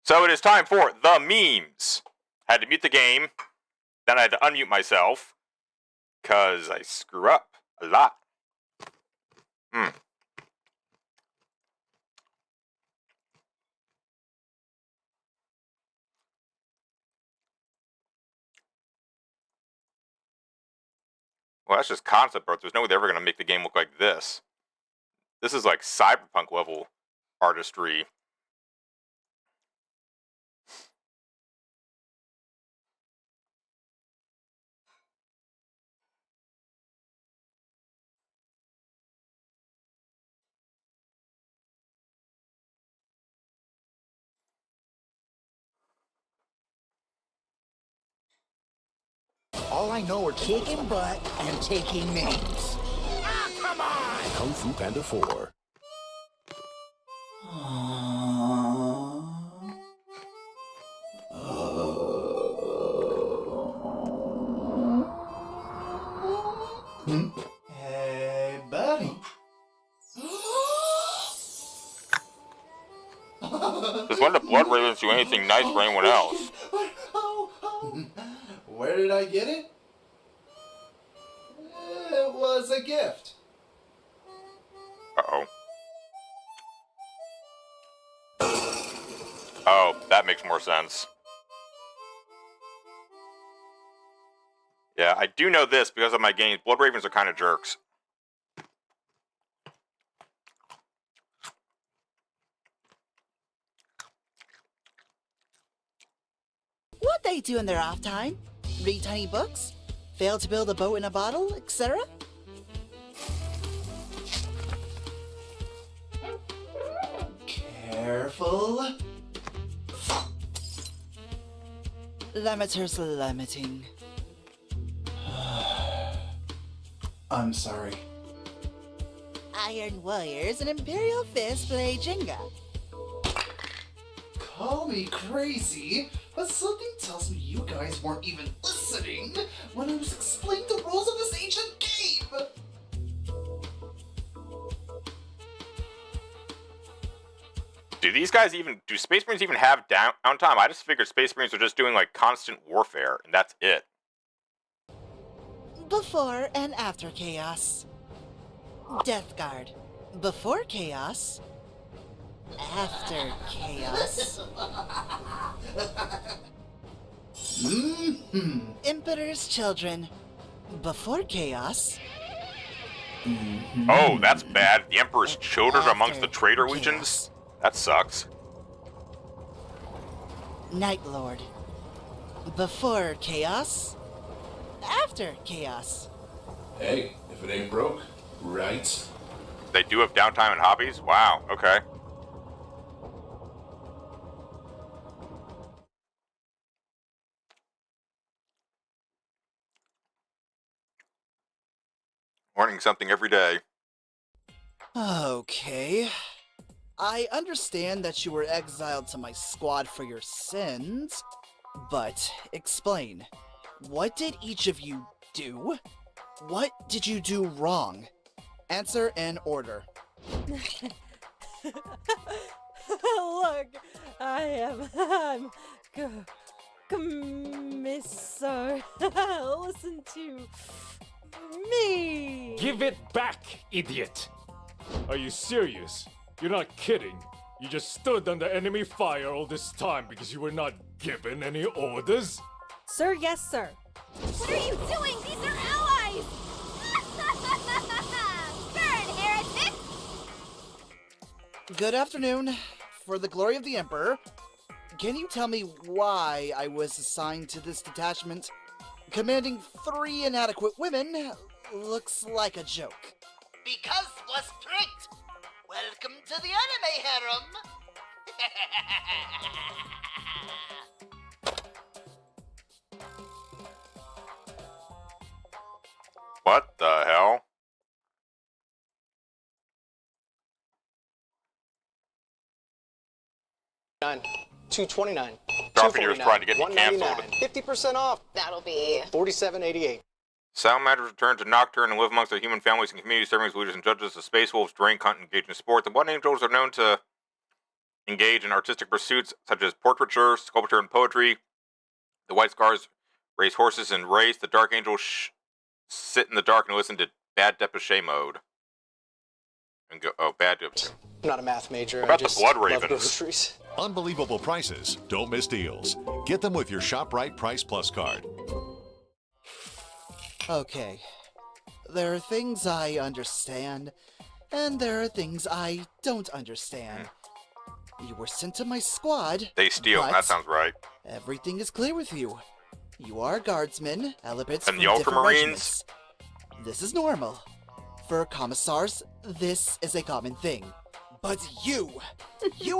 So it is time for the memes. Had to mute the game, then I had to unmute myself, because I screw up a lot. Well, that's just concept art. There's no way they're ever going to make the game look like this. This is like cyberpunk level artistry. All I know are kicking butt and taking names. Ah, come on! Kung Fu Panda 4. Hey, buddy. Just when the Blood Ravens do anything nice for anyone else. Where did I get it? It was a gift. Uh-oh. Oh, that makes more sense. Yeah, I do know this because of my games. Blood Ravens are kind of jerks. What they do in their off time? Read tiny books? Fail to build a boat in a bottle, etc.? Careful. Limiter's limiting. I'm sorry. Iron Warriors and Imperial Fist play Jenga. Call me crazy, but something tells me you guys weren't even listening when I was explaining the rules of this ancient game! Do Space Marines even have downtime? I just figured Space Marines are just doing like constant warfare, and that's it. Before and after Chaos. Death Guard. Before Chaos. After Chaos. Emperor's Children. Before Chaos. Oh, that's bad. The Emperor's Children amongst the Traitor Legions? That sucks. Night Lord. Before Chaos. After Chaos. Hey, if it ain't broke, right? They do have downtime and hobbies? Wow, okay. Learning something every day. Okay. I understand that you were exiled to my squad for your sins, but explain. What did each of you do? What did you do wrong? Answer in order. Look, I'm Commissar. Listen to me. Give it back, idiot! Are you serious? You're not kidding. You just stood under enemy fire all this time because you were not given any orders? Sir, yes, sir. What are you doing? These are allies! Burn, heretic! Good afternoon. For the glory of the Emperor, can you tell me why I was assigned to this detachment? Commanding 3 inadequate women looks like a joke. Because was tricked! Welcome to the anime harem! What the hell? $229. Dropping yours trying to get me canceled. 50% off. That'll be $47.88. Salamanders return to Nocturne and live amongst their human families and communities, serving as leaders and judges. The Space Wolves drink, hunt, and engage in sport. The Blood Angels are known to engage in artistic pursuits such as portraiture, sculpture, and poetry. The White Scars race horses and race. The Dark Angels sit in the dark and listen to Bad Depeche Mode. And go, oh, Bad Depeche. I'm not a math major. What about I just the Blood love Ravens? groceries. Unbelievable prices. Don't miss deals. Get them with your ShopRite Price Plus card. Okay. There are things I understand, and there are things I don't understand. You were sent to my squad. They steal. but That sounds right. Everything is clear with you. You are guardsmen, elephants And from the different Ultramarines? regiments. This is normal. For commissars, this is a common thing. But you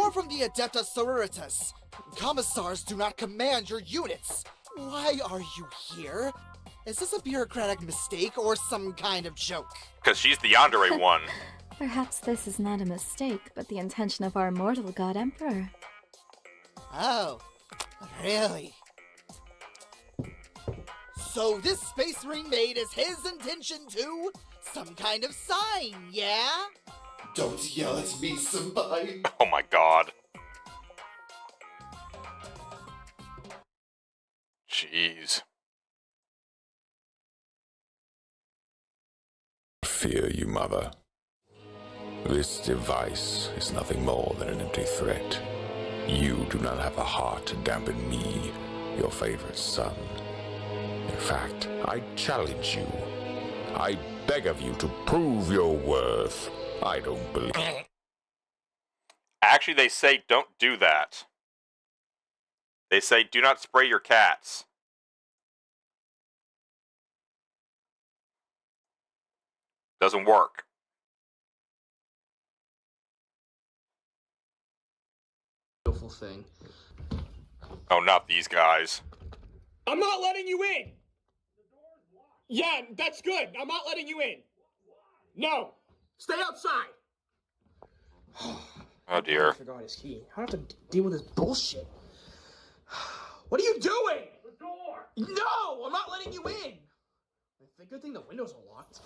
are from the Adepta Sororitas. Commissars do not command your units. Why are you here? Is this a bureaucratic mistake or some kind of joke? Because she's the yandere one. Perhaps this is not a mistake, but the intention of our mortal god emperor. Oh, really? So this Space Marine maid is his intention too? Some kind of sign, yeah? Don't yell at me, senpai. Oh my god. Jeez. Fear you, Mother. This device is nothing more than an empty threat. You do not have a heart to dampen me, your favorite son. In fact, I challenge you. I beg of you to prove your worth. I don't believe... Actually, they say don't do that. They say do not spray your cats. Doesn't work. Beautiful thing. Oh, not these guys. I'm not letting you in! Yeah, that's good. I'm not letting you in. No! Stay outside! Oh dear. I forgot his key. I have to deal with this bullshit. What are you doing? The door! No! I'm not letting you in! It's a good thing the windows are locked.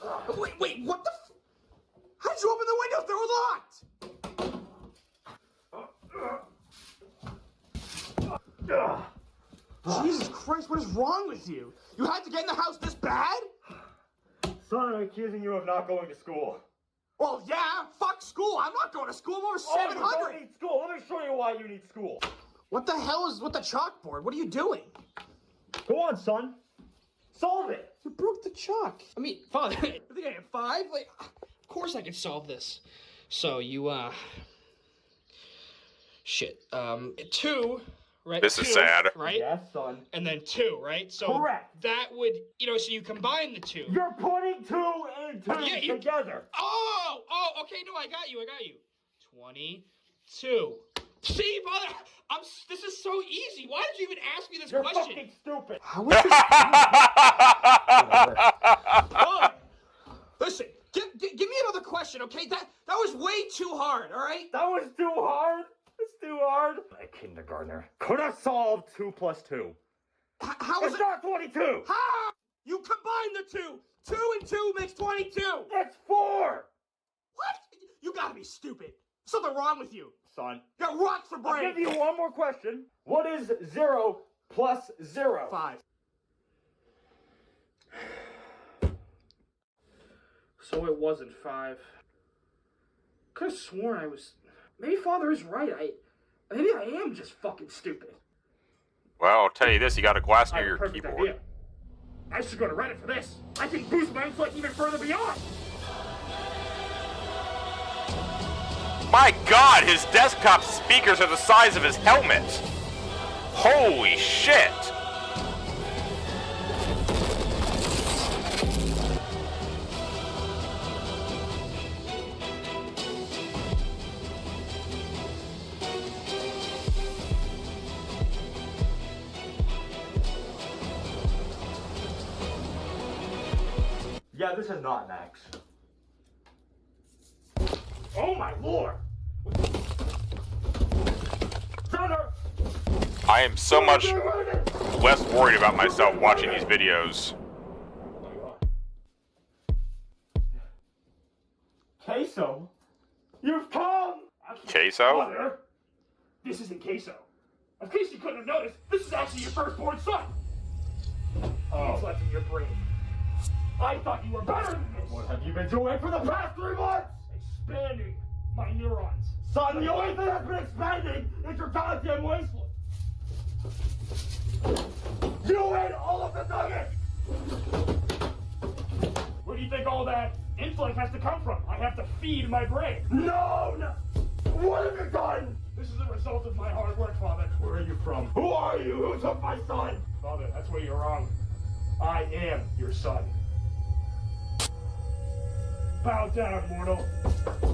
Wait, what the f- How did you open the windows? They were locked! Jesus Christ, what is wrong with you? You had to get in the house this bad? Son, I'm accusing you of not going to school. Well, yeah, fuck school. I'm not going to school. I'm over Oh, you 700. don't need school. Let me show you why you need school. What the hell is with the chalkboard? What are you doing? Go on, son. Solve it. You broke the chalk. I mean, Father, I think I have 5. Like, of course I can solve this. So you, shit. 2, right? This is sad. Right? Yes, son. And then 2, right? So Correct. that would, so you combine the 2. You're putting 2 and 2 together. Oh, okay, no, I got you. 22. See, Father, this is so easy. Why did you even ask me this You're question? fucking stupid. How is this? Father, listen, give me another question, okay? That was way too hard, all right? That was too hard. It's too hard. A kindergartner could have solved 2 plus 2. How is it's not 22. How? You combine the 2. 2 and 2 makes 22. That's 4. What? You gotta be stupid. Something wrong with you. Son. You got rocks for brain. I'll give you one more question. What is 0 plus 0? 5. So it wasn't 5. Could have sworn I was. Maybe Father is right. Maybe I am just fucking stupid. Well, I'll tell you this, you got a glass near your Perfect keyboard. idea. I should go to Reddit for this. I can boost my intellect even further beyond. My god, his desktop speakers are the size of his helmet. Holy shit. Yeah, this is not Max. Oh my lord! Thunder! I am so much less worried about myself watching these videos. Queso? You've come! Queso? Mother, this isn't Queso. In case you couldn't have noticed, this is actually your firstborn son. He's left in your brain. I thought you were better than this. What have you been doing for the past 3 months? Expanding my neurons. Son, the only thing that's been expanding is your goddamn wasteland. You ate all of the nuggets! Where do you think all that intellect has to come from? I have to feed my brain. No! What have you done? This is a result of my hard work, Father. Where are you from? Who are you? Who took my son? Father, that's where you're wrong. I am your son. Bow down, mortal.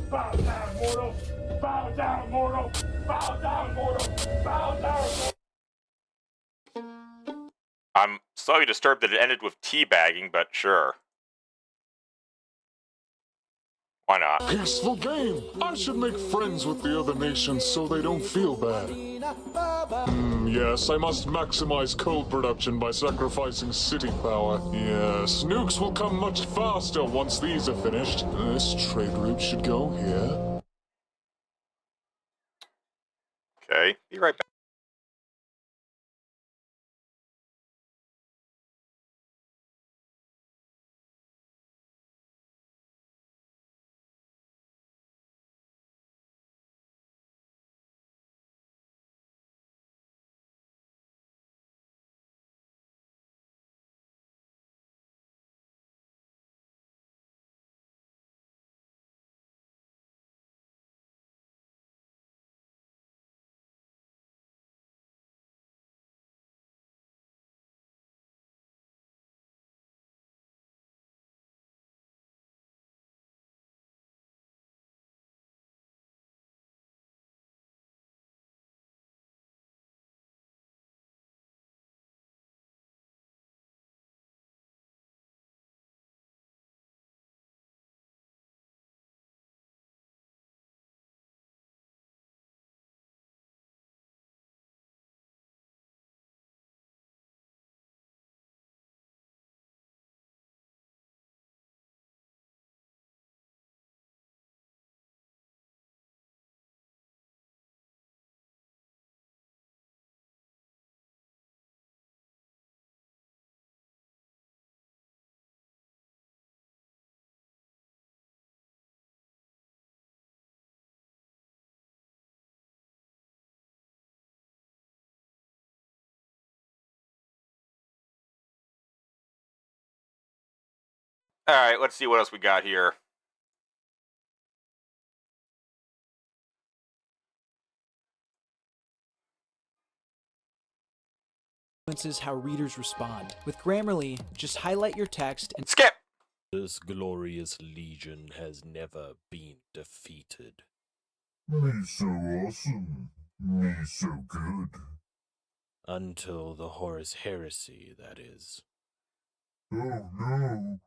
Bow down, mortal. Bow down, mortal. Bow down, mortal. Bow down, mortal. I'm slightly disturbed that it ended with teabagging, but sure. Why not? Peaceful game. I should make friends with the other nations so they don't feel bad. Yes, I must maximize coal production by sacrificing city power. Yes, nukes will come much faster once these are finished. This trade route should go here. Okay, be right back. Alright, let's see what else we got here. Influences how readers respond. With Grammarly, just highlight your text and skip. This glorious legion has never been defeated. Me so awesome. Me so good. Until the Horus Heresy, that is. Oh no.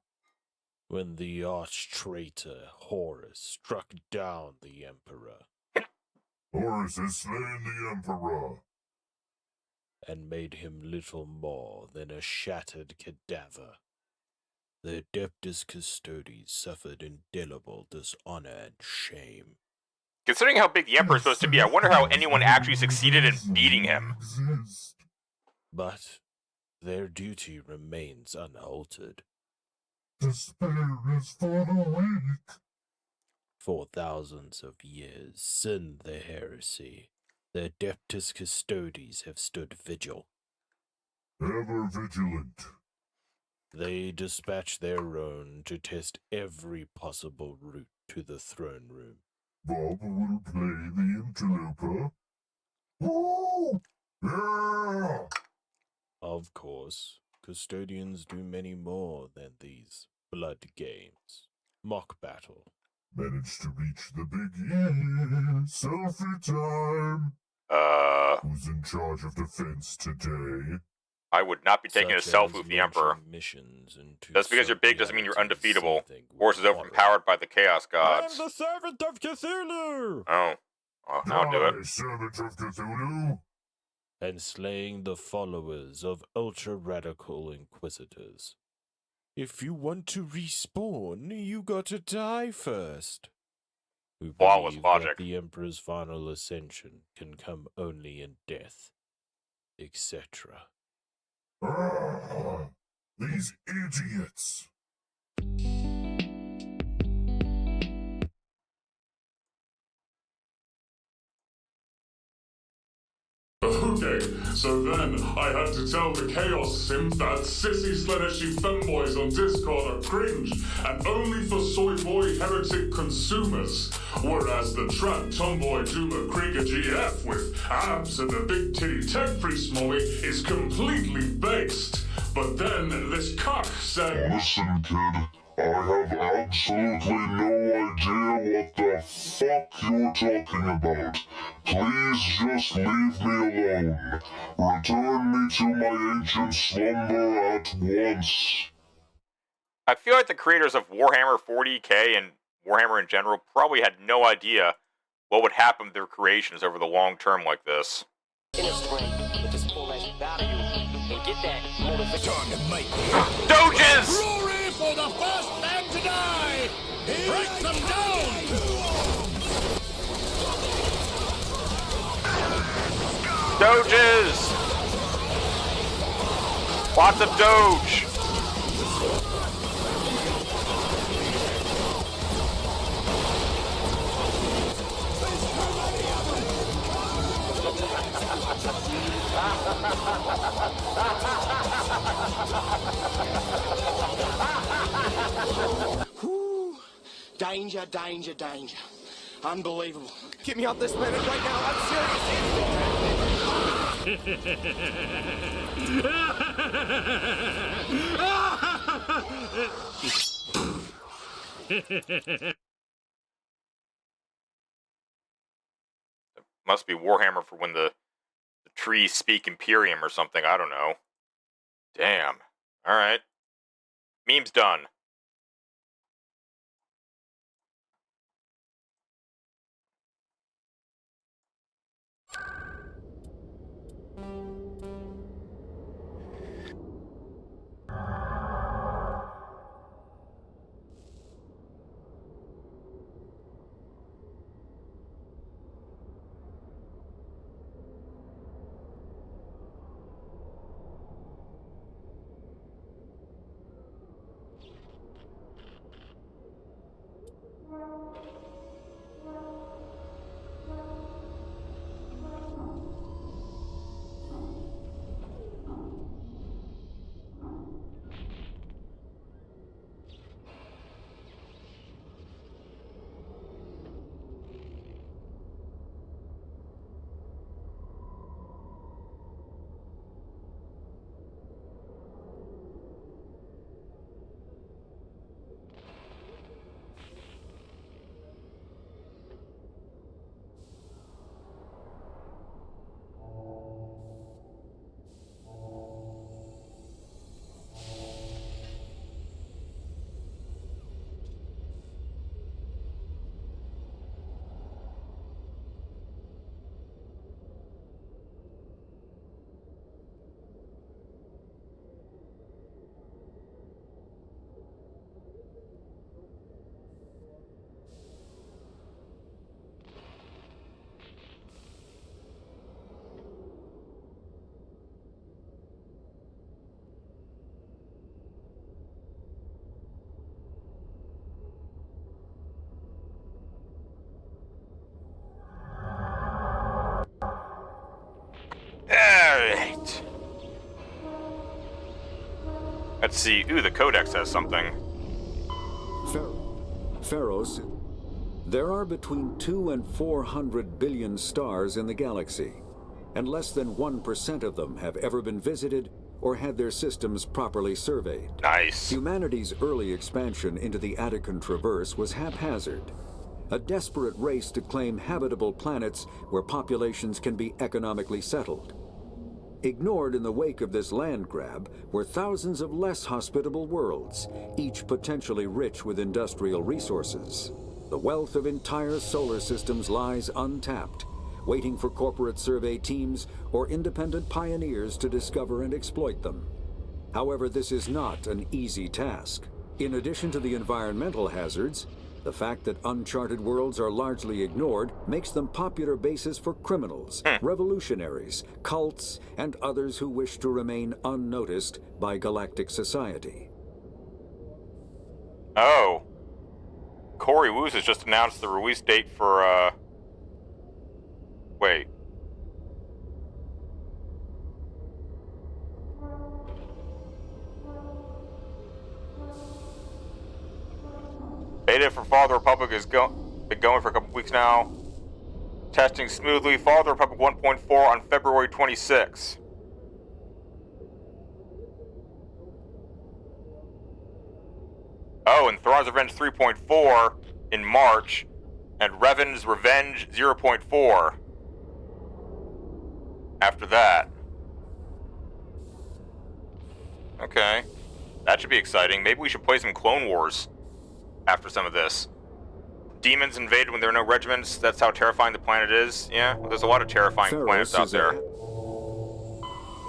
When the arch-traitor Horus struck down the Emperor. Horus has slain the Emperor. And made him little more than a shattered cadaver. The Adeptus Custodes suffered indelible dishonor and shame. Considering how big the Emperor is supposed to be, I wonder how anyone actually succeeded in beating him. But their duty remains unaltered. Despair is for the weak. For thousands of years, since the heresy, the Adeptus Custodes have stood vigil. Ever vigilant. They dispatch their own to test every possible route to the throne room. Bob will play the interloper. Woo! Yeah! Of course, custodians do many more than these blood games. Mock battle. Managed to reach the big E. Selfie time. Who's in charge of defense today? I would not be taking a selfie with the Emperor. Just because you're big doesn't mean you're undefeatable. Horus is overpowered by the Chaos Gods. I am the servant of Cthulhu! Oh. Well, I'll do it. Servant of Cthulhu? And slaying the followers of ultra-radical inquisitors. If you want to respawn, you gotta die first. We Flawless believe logic. that the Emperor's final ascension can come only in death, etc. These idiots! Okay, so then I had to tell the Chaos Simp that sissy-slennishy femboys on Discord are cringe and only for soy boy heretic consumers, whereas the trap tomboy Duma Krieger GF with abs and a big titty tech priest molly is completely based. But then this cock said, Listen, kid. I have absolutely no idea what the fuck you're talking about. Please just leave me alone. Return me to my ancient slumber at once. I feel like the creators of Warhammer 40k and Warhammer in general probably had no idea what would happen to their creations over the long term like this. Doges! Glory for the first man to die! Break them down! Doges! Lots of Doge! Whew. Danger, danger, danger. Unbelievable. Get me off this planet right now. I'm serious. Must be Warhammer for when the trees speak Imperium or something, I don't know. Damn. Alright. Meme's done. Let's see. Ooh, the Codex has something. Pharaohs, there are between 2 and 400 billion stars in the galaxy, and less than 1% of them have ever been visited or had their systems properly surveyed. Nice. Humanity's early expansion into the Attican Traverse was haphazard, a desperate race to claim habitable planets where populations can be economically settled. Ignored in the wake of this land grab were thousands of less hospitable worlds, each potentially rich with industrial resources. The wealth of entire solar systems lies untapped, waiting for corporate survey teams or independent pioneers to discover and exploit them. However, this is not an easy task. In addition to the environmental hazards, the fact that uncharted worlds are largely ignored makes them popular bases for criminals, revolutionaries, cults, and others who wish to remain unnoticed by galactic society. Oh. Corey Woos has just announced the release date for, Wait. Beta for Fall of the Republic has been going for a couple weeks now. Testing smoothly. Fall of the Republic 1.4 on February 26. Oh, and Thrawn's Revenge 3.4 in March, and Revan's Revenge 0.4 after that. Okay. That should be exciting. Maybe we should play some Clone Wars after some of this. Demons invade when there are no regiments. That's how terrifying the planet is. Yeah, well, there's a lot of terrifying planets out there.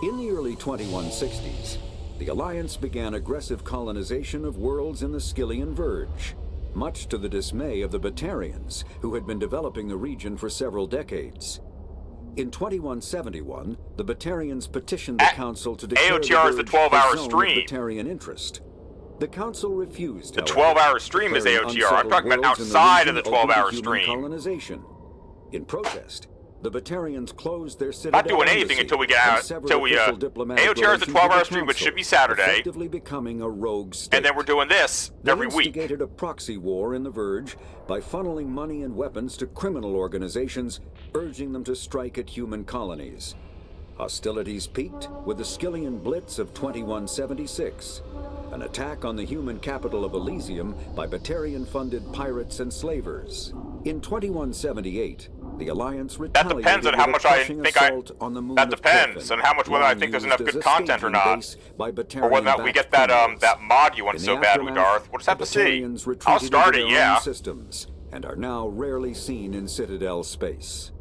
In the early 2160s, the Alliance began aggressive colonization of worlds in the Skyllian Verge, much to the dismay of the Batarians, who had been developing the region for several decades. In 2171, the Batarians petitioned the Council to declare AOTR is the 12-hour stream. Of Batarian interest. The Council refused. The 12-hour stream is AOTR. I'm talking about outside of the 12-hour stream. Colonization. In protest, the Batarians closed their citadel. Not doing anything until we get out. Until we AOTR is the 12-hour stream, which should be Saturday. Effectively becoming a rogue state. And then we're doing this every week. They instigated a proxy war in the Verge by funneling money and weapons to criminal organizations, urging them to strike at human colonies. Hostilities peaked with the Skyllian Blitz of 2176, an attack on the human capital of Elysium by Batarian-funded pirates and slavers. In 2178, the Alliance retaliated. That depends on how much I think that depends on how much whether I think there's enough good content or not, or whether or not we get that that mod you want so badly, Darth. We'll just have to see. I'll start it, yeah. Systems and are now rarely seen in Citadel space.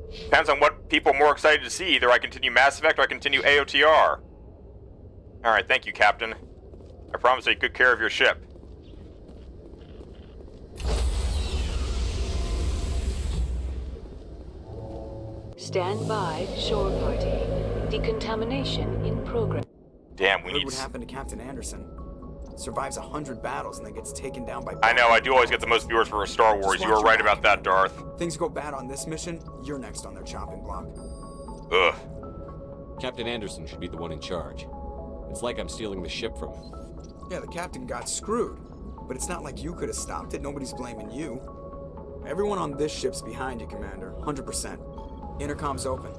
Depends on what people are more excited to see. Either I continue Mass Effect or I continue AOTR. Alright, thank you, Captain. I promise to take good care of your ship. Stand by, shore party. Decontamination in progress. Damn, we need... What happened to Captain Anderson? Survives 100 battles and then gets taken down by... I know, I do always get the most viewers for Star Wars. You were right about that, Darth. Things go bad on this mission, you're next on their chopping block. Ugh. Captain Anderson should be the one in charge. It's like I'm stealing the ship from him. Yeah, the captain got screwed. But it's not like you could have stopped it. Nobody's blaming you. Everyone on this ship's behind you, Commander. 100%. Intercom's open.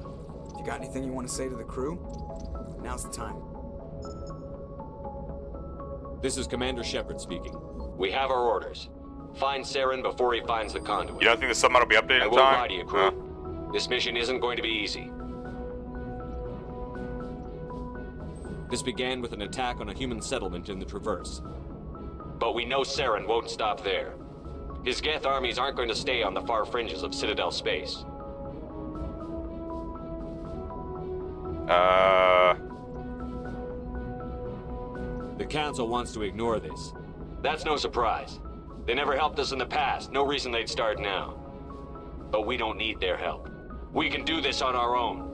If you got anything you want to say to the crew, now's the time. This is Commander Shepard speaking. We have our orders. Find Saren before he finds the conduit. You don't think the submodel will be updated in time? I won't lie to you, crew. This mission isn't going to be easy. This began with an attack on a human settlement in the Traverse. But we know Saren won't stop there. His Geth armies aren't going to stay on the far fringes of Citadel space. The Council wants to ignore this. That's no surprise. They never helped us in the past, no reason they'd start now. But we don't need their help. We can do this on our own.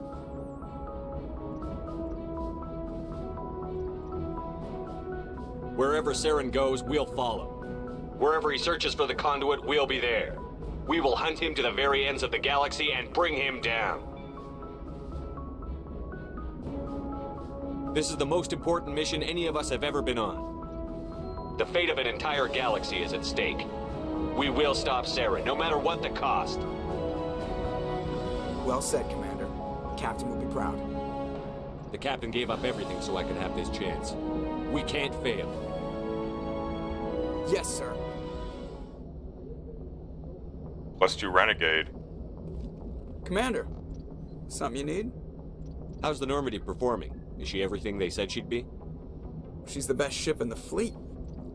Wherever Saren goes, we'll follow. Wherever he searches for the conduit, we'll be there. We will hunt him to the very ends of the galaxy and bring him down. This is the most important mission any of us have ever been on. The fate of an entire galaxy is at stake. We will stop Saren, no matter what the cost. Well said, Commander. Captain will be proud. The captain gave up everything so I could have this chance. We can't fail. Yes, sir. +2 Renegade. Commander, something you need? How's the Normandy performing? Is she everything they said she'd be? She's the best ship in the fleet.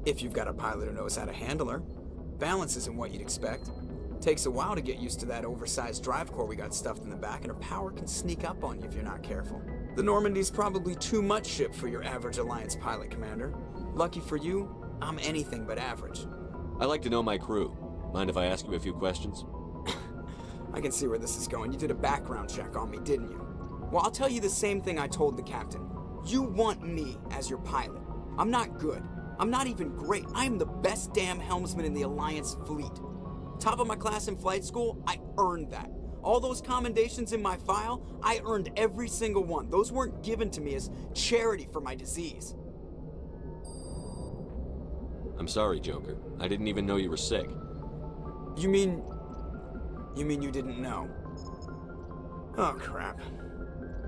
If you've got a pilot who knows how to handle her. Balance isn't what you'd expect. Takes a while to get used to that oversized drive core we got stuffed in the back, and her power can sneak up on you if you're not careful. The Normandy's probably too much ship for your average Alliance pilot, Commander. Lucky for you, I'm anything but average. I like to know my crew. Mind if I ask you a few questions? I can see where this is going. You did a background check on me, didn't you? Well, I'll tell you the same thing I told the captain. You want me as your pilot. I'm not good. I'm not even great. I am the best damn helmsman in the Alliance fleet. Top of my class in flight school, I earned that. All those commendations in my file, I earned every single one. Those weren't given to me as charity for my disease. I'm sorry, Joker. I didn't even know you were sick. You mean you didn't know? Oh, crap.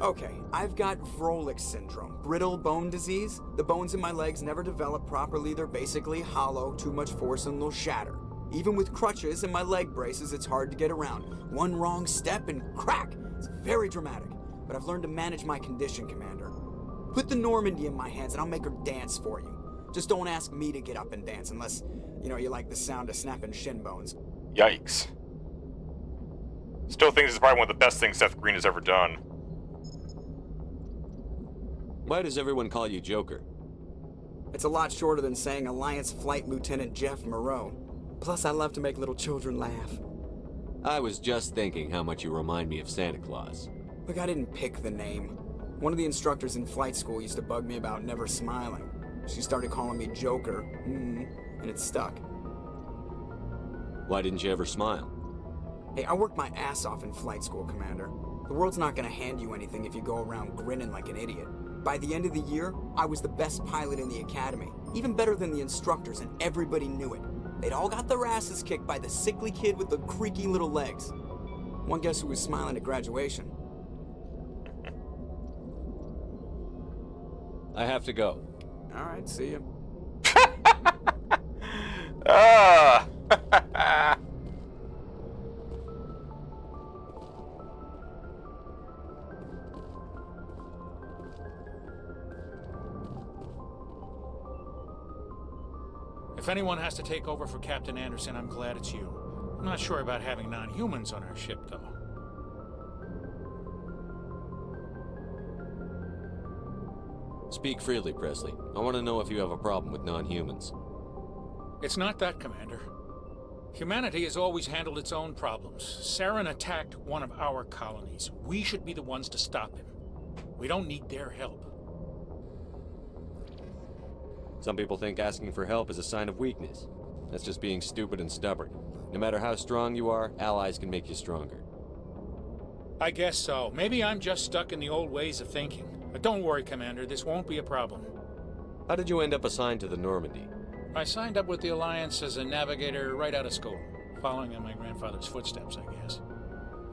Okay, I've got Vrolik syndrome, brittle bone disease. The bones in my legs never develop properly. They're basically hollow, too much force and they'll shatter. Even with crutches and my leg braces, it's hard to get around. One wrong step and crack! It's very dramatic, but I've learned to manage my condition, Commander. Put the Normandy in my hands and I'll make her dance for you. Just don't ask me to get up and dance unless, you like the sound of snapping shin bones. Yikes. Still think this is probably one of the best things Seth Green has ever done. Why does everyone call you Joker? It's a lot shorter than saying Alliance Flight Lieutenant Jeff Moreau. Plus, I love to make little children laugh. I was just thinking how much you remind me of Santa Claus. Look, I didn't pick the name. One of the instructors in flight school used to bug me about never smiling. She started calling me Joker, and it stuck. Why didn't you ever smile? Hey, I worked my ass off in flight school, Commander. The world's not gonna hand you anything if you go around grinning like an idiot. By the end of the year, I was the best pilot in the academy, even better than the instructors, and everybody knew it. They'd all got their asses kicked by the sickly kid with the creaky little legs. One guess who was smiling at graduation? I have to go. All right, see you. If anyone has to take over for Captain Anderson, I'm glad it's you. I'm not sure about having non-humans on our ship, though. Speak freely, Presley. I want to know if you have a problem with non-humans. It's not that, Commander. Humanity has always handled its own problems. Saren attacked one of our colonies. We should be the ones to stop him. We don't need their help. Some people think asking for help is a sign of weakness. That's just being stupid and stubborn. No matter how strong you are, allies can make you stronger. I guess so. Maybe I'm just stuck in the old ways of thinking. But don't worry, Commander, this won't be a problem. How did you end up assigned to the Normandy? I signed up with the Alliance as a navigator right out of school, following in my grandfather's footsteps, I guess.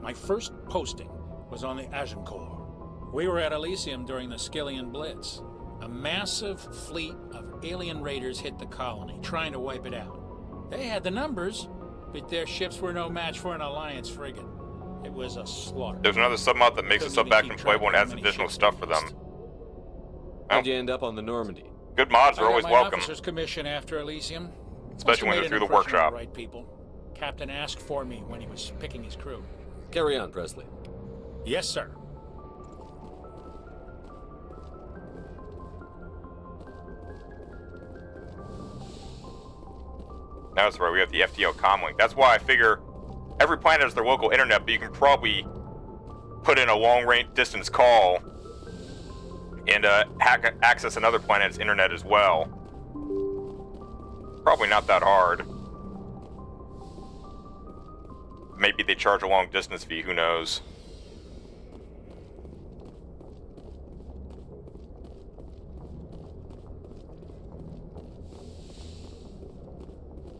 My first posting was on the Agincourt. We were at Elysium during the Skillian Blitz. A massive fleet of alien raiders hit the colony, trying to wipe it out. They had the numbers, but their ships were no match for an Alliance frigate. It was a slaughter. There's another sub-mod that makes itself back employable and adds additional stuff for them. How'd you end up on the Normandy? Good mods are always I got welcome. my officer's commission after Elysium. Especially when they're through the Must have made an workshop. impression on the right people. Captain asked for me when he was picking his crew. Carry on, Presley. Yes, sir. Now that's right, we have the FTL comlink. That's why I figure every planet has their local internet, but you can probably put in a long-range distance call and access another planet's internet as well. Probably not that hard. Maybe they charge a long-distance fee, who knows.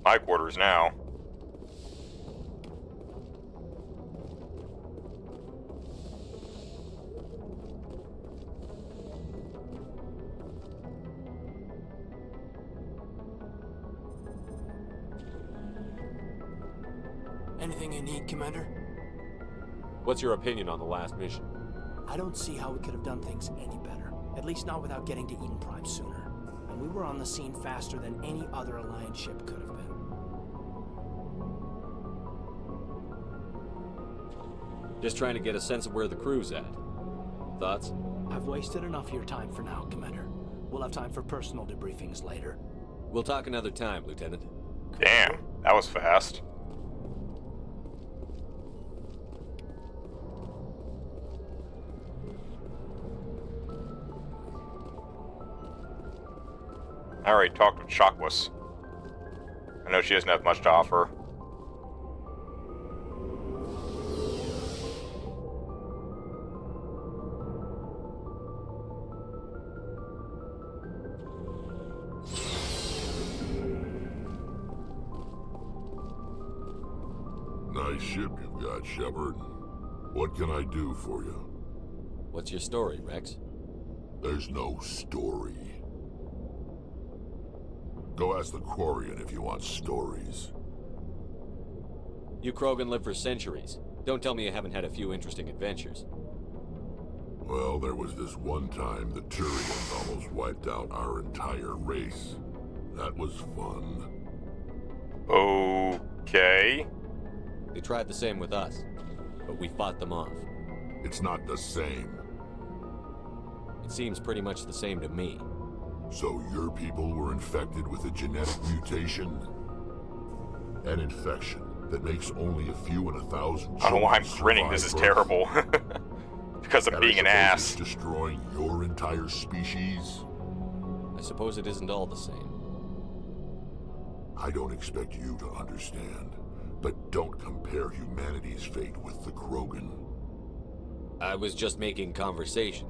My quarters now. Anything you need, Commander? What's your opinion on the last mission? I don't see how we could have done things any better. At least not without getting to Eden Prime sooner. And we were on the scene faster than any other Alliance ship could have been. Just trying to get a sense of where the crew's at. Thoughts? I've wasted enough of your time for now, Commander. We'll have time for personal debriefings later. We'll talk another time, Lieutenant. Damn, that was fast. I already talked with Shockless. I know she doesn't have much to offer. Nice ship you've got, Shepard. What can I do for you? What's your story, Rex? There's no story. Go ask the Quarian if you want stories. You Krogan live for centuries. Don't tell me you haven't had a few interesting adventures. Well, there was this one time the Turians almost wiped out our entire race. That was fun. Okay. They tried the same with us, but we fought them off. It's not the same. It seems pretty much the same to me. So your people were infected with a genetic mutation? An infection that makes only a few in 1,000 I don't know why I'm children grinning. This is survive birth? terrible. Because of being an ass. It's destroying your entire species? I suppose it isn't all the same. I don't expect you to understand, but don't compare humanity's fate with the Krogan. I was just making conversation.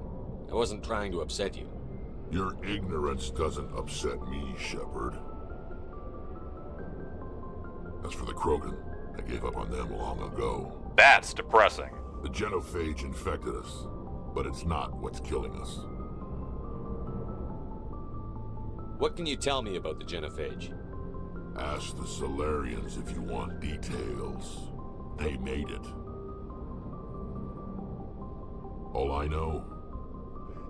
I wasn't trying to upset you. Your ignorance doesn't upset me, Shepard. As for the Krogan, I gave up on them long ago. That's depressing. The genophage infected us, but it's not what's killing us. What can you tell me about the genophage? Ask the Solarians if you want details. They made it. All I know,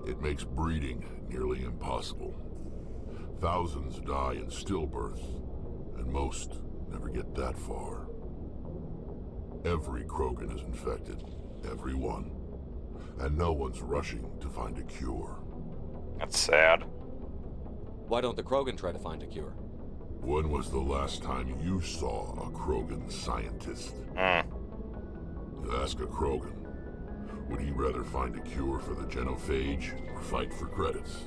it makes breeding nearly impossible. Thousands die in stillbirth, and most never get that far. Every Krogan is infected. Every one. And no one's rushing to find a cure. That's sad. Why don't the Krogan try to find a cure? When was the last time you saw a Krogan scientist? You ask a Krogan, would he rather find a cure for the genophage or fight for credits?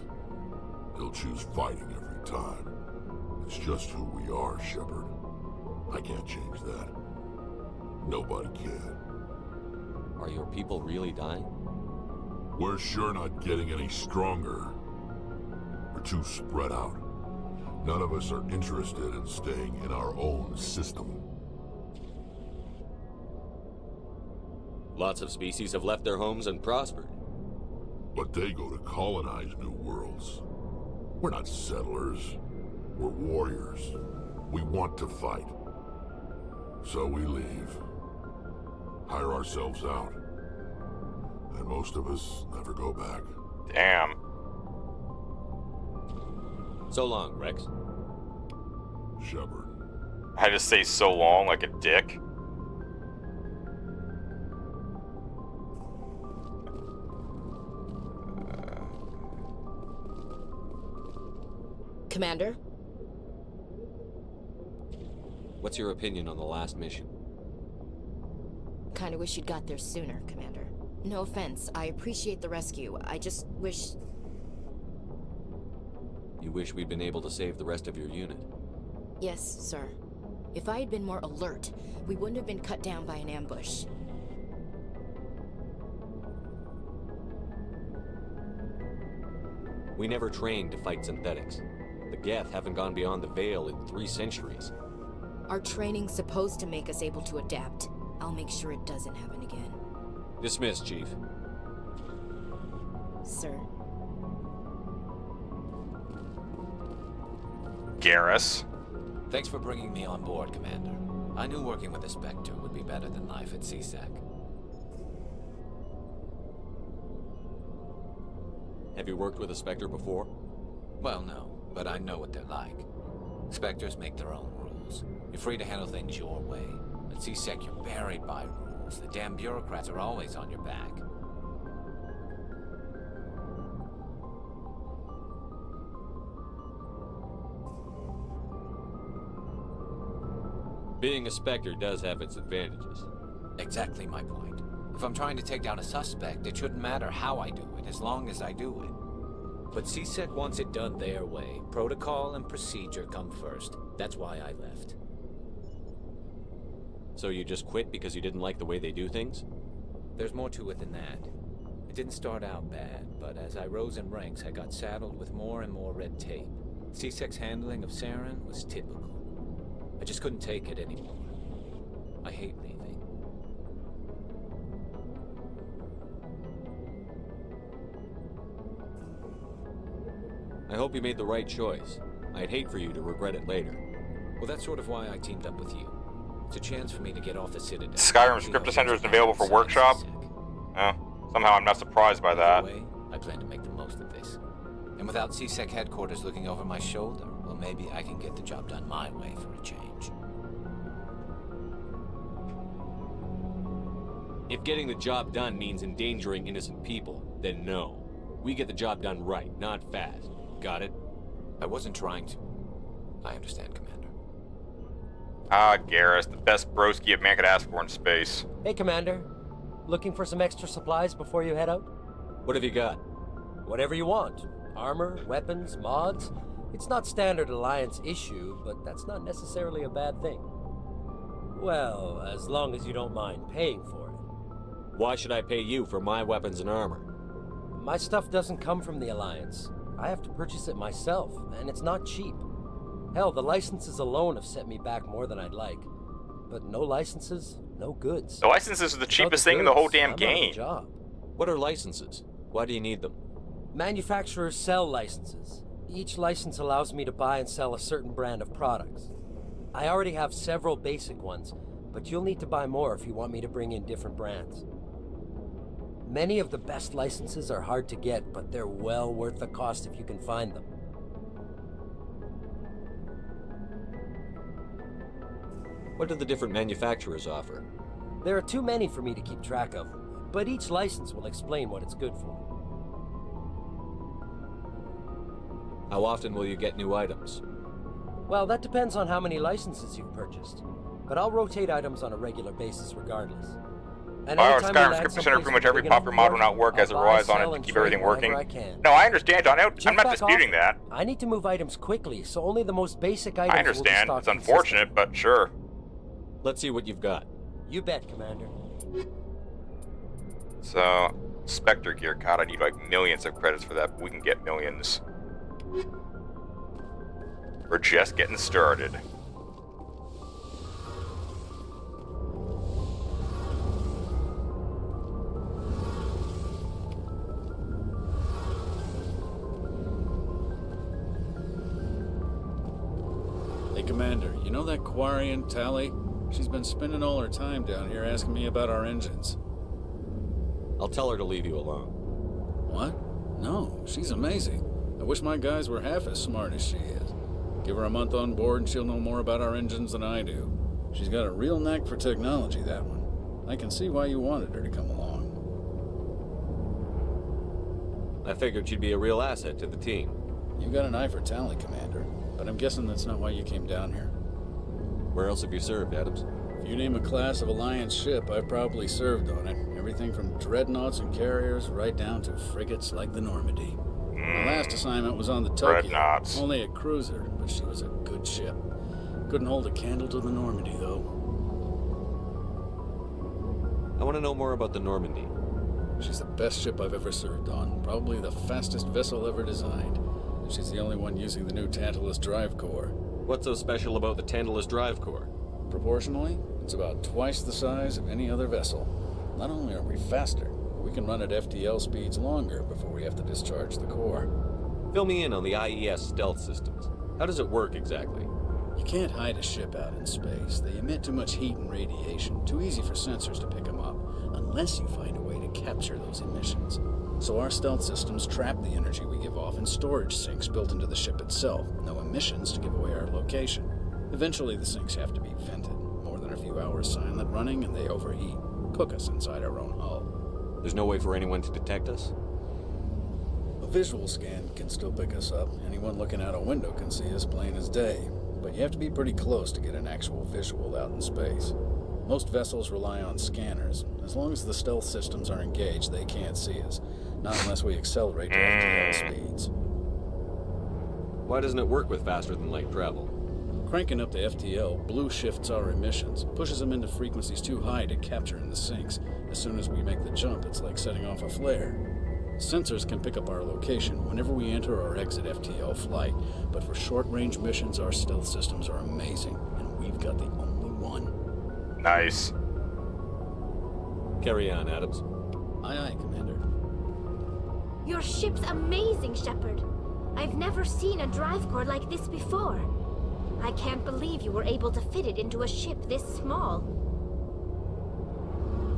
He'll choose fighting every time. It's just who we are, Shepard. I can't change that. Nobody can. Are your people really dying? We're sure not getting any stronger. We're too spread out. None of us are interested in staying in our own system. Lots of species have left their homes and prospered. But they go to colonize new worlds. We're not settlers. We're warriors. We want to fight. So we leave. Hire ourselves out. And most of us never go back. Damn. So long, Rex. Shepard. I just say so long like a dick. Commander? What's your opinion on the last mission? Kinda wish you'd got there sooner, Commander. No offense, I appreciate the rescue. I just wish... You wish we'd been able to save the rest of your unit? Yes, sir. If I had been more alert, we wouldn't have been cut down by an ambush. We never trained to fight synthetics. The Geth haven't gone beyond the Veil in 3 centuries. Our training's supposed to make us able to adapt. I'll make sure it doesn't happen again. Dismissed, Chief. Sir. Garrus. Thanks for bringing me on board, Commander. I knew working with a Spectre would be better than life at C-Sec. Have you worked with a Spectre before? Well, no, but I know what they're like. Spectres make their own rules. You're free to handle things your way. At C-Sec, you're buried by rules. The damn bureaucrats are always on your back. Being a Spectre does have its advantages. Exactly my point. If I'm trying to take down a suspect, it shouldn't matter how I do it, as long as I do it. But C-Sec wants it done their way. Protocol and procedure come first. That's why I left. So you just quit because you didn't like the way they do things? There's more to it than that. It didn't start out bad, but as I rose in ranks, I got saddled with more and more red tape. C-Sec's handling of Saren was typical. I just couldn't take it anymore. I hate leaving. I hope you made the right choice. I'd hate for you to regret it later. Well, that's sort of why I teamed up with you. It's a chance for me to get off the Citadel. Skyrim Scripture Center isn't available for workshop? Somehow I'm not surprised by that. Either way, I plan to make the most of this. And without C-Sec headquarters looking over my shoulder, well, maybe I can get the job done my way for a change. If getting the job done means endangering innocent people, then no. We get the job done right, not fast. Got it? I wasn't trying to. I understand, Commander. Ah, Garrus, the best broski a man could ask for in space. Hey, Commander. Looking for some extra supplies before you head out? What have you got? Whatever you want. Armor, weapons, mods. It's not standard Alliance issue, but that's not necessarily a bad thing. Well, as long as you don't mind paying for it. Why should I pay you for my weapons and armor? My stuff doesn't come from the Alliance. I have to purchase it myself, and it's not cheap. Hell, the licenses alone have set me back more than I'd like. But no licenses, no goods. The licenses are the cheapest thing in the whole damn game. What are licenses? Why do you need them? Manufacturers sell licenses. Each license allows me to buy and sell a certain brand of products. I already have several basic ones, but you'll need to buy more if you want me to bring in different brands. Many of the best licenses are hard to get, but they're well worth the cost if you can find them. What do the different manufacturers offer? There are too many for me to keep track of, but each license will explain what it's good for. How often will you get new items? Well, that depends on how many licenses you've purchased, but I'll rotate items on a regular basis regardless. And Our Skyrim Scripture Center, pretty much every popular mod will not work as it relies on it to keep everything working. No, I understand, John. I'm not disputing that. I need to move items quickly, so only the most basic items I understand. It's unfortunate, but sure. Let's see what you've got. You bet, Commander. So, Spectre gear. God, I need like millions of credits for that, but we can get millions. We're just getting started. Hey, Commander, you know that Quarian, Tali? She's been spending all her time down here asking me about our engines. I'll tell her to leave you alone. What? No, she's amazing. I wish my guys were half as smart as she is. Give her a month on board and she'll know more about our engines than I do. She's got a real knack for technology, that one. I can see why you wanted her to come along. I figured she'd be a real asset to the team. You got an eye for Tali, Commander, but I'm guessing that's not why you came down here. Where else have you served, Adams? If you name a class of Alliance ship, I've probably served on it. Everything from dreadnoughts and carriers right down to frigates like the Normandy. My last assignment was on the Tokyo. Dreadnoughts. Only a cruiser, but she was a good ship. Couldn't hold a candle to the Normandy, though. I want to know more about the Normandy. She's the best ship I've ever served on. Probably the fastest vessel ever designed. And she's the only one using the new Tantalus drive core. What's so special about the Tantalus drive core? Proportionally, it's about twice the size of any other vessel. Not only are we faster, we can run at FTL speeds longer before we have to discharge the core. Fill me in on the IES stealth systems. How does it work exactly? You can't hide a ship out in space. They emit too much heat and radiation, too easy for sensors to pick them up, unless you find a way to capture those emissions. So our stealth systems trap the energy we give off in storage sinks built into the ship itself. No emissions to give away our location. Eventually the sinks have to be vented. More than a few hours silent running and they overheat. Cook us inside our own hull. There's no way for anyone to detect us? A visual scan can still pick us up. Anyone looking out a window can see us plain as day. But you have to be pretty close to get an actual visual out in space. Most vessels rely on scanners. As long as the stealth systems are engaged, they can't see us. Not unless we accelerate to FTL speeds. Why doesn't it work with faster than light travel? Cranking up to FTL blue shifts our emissions, pushes them into frequencies too high to capture in the sinks. As soon as we make the jump, it's like setting off a flare. Sensors can pick up our location whenever we enter or exit FTL flight, but for short-range missions, our stealth systems are amazing, and we've got the only one. Nice. Carry on, Adams. Aye, aye, Commander. Your ship's amazing, Shepard. I've never seen a drive core like this before. I can't believe you were able to fit it into a ship this small.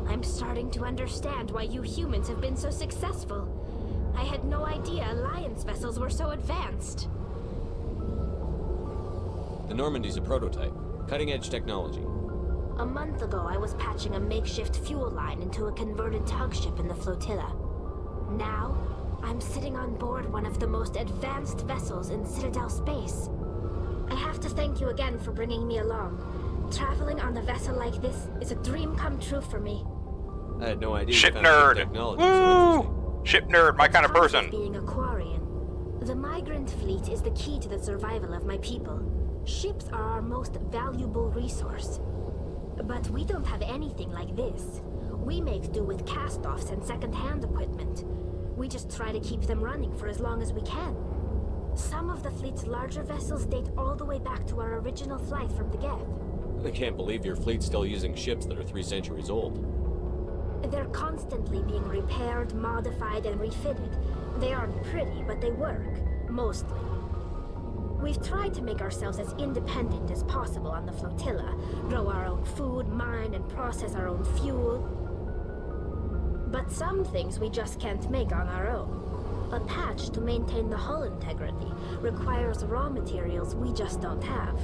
I'm starting to understand why you humans have been so successful. I had no idea Alliance vessels were so advanced. The Normandy's a prototype. Cutting-edge technology. A month ago, I was patching a makeshift fuel line into a converted tug ship in the flotilla. Now, I'm sitting on board one of the most advanced vessels in Citadel space. I have to thank you again for bringing me along. Traveling on a vessel like this is a dream come true for me. I had no idea. Ship you found nerd. Technology Woo! Ship nerd, my kind of person. Being a Quarian, the migrant fleet is the key to the survival of my people. Ships are our most valuable resource. But we don't have anything like this. We make do with cast-offs and second-hand equipment. We just try to keep them running for as long as we can. Some of the fleet's larger vessels date all the way back to our original flight from the Geth. I can't believe your fleet's still using ships that are 3 centuries old. They're constantly being repaired, modified, and refitted. They aren't pretty, but they work. Mostly. We've tried to make ourselves as independent as possible on the flotilla. Grow our own food, mine, and process our own fuel. But some things we just can't make on our own. A patch to maintain the hull integrity requires raw materials we just don't have.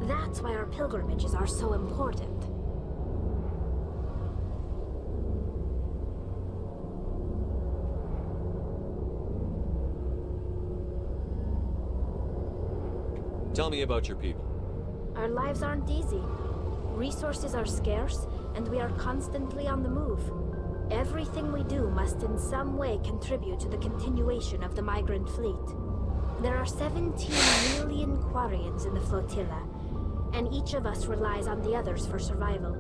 That's why our pilgrimages are so important. Tell me about your people. Our lives aren't easy. Resources are scarce, and we are constantly on the move. Everything we do must in some way contribute to the continuation of the migrant fleet. There are 17 million Quarians in the flotilla, and each of us relies on the others for survival.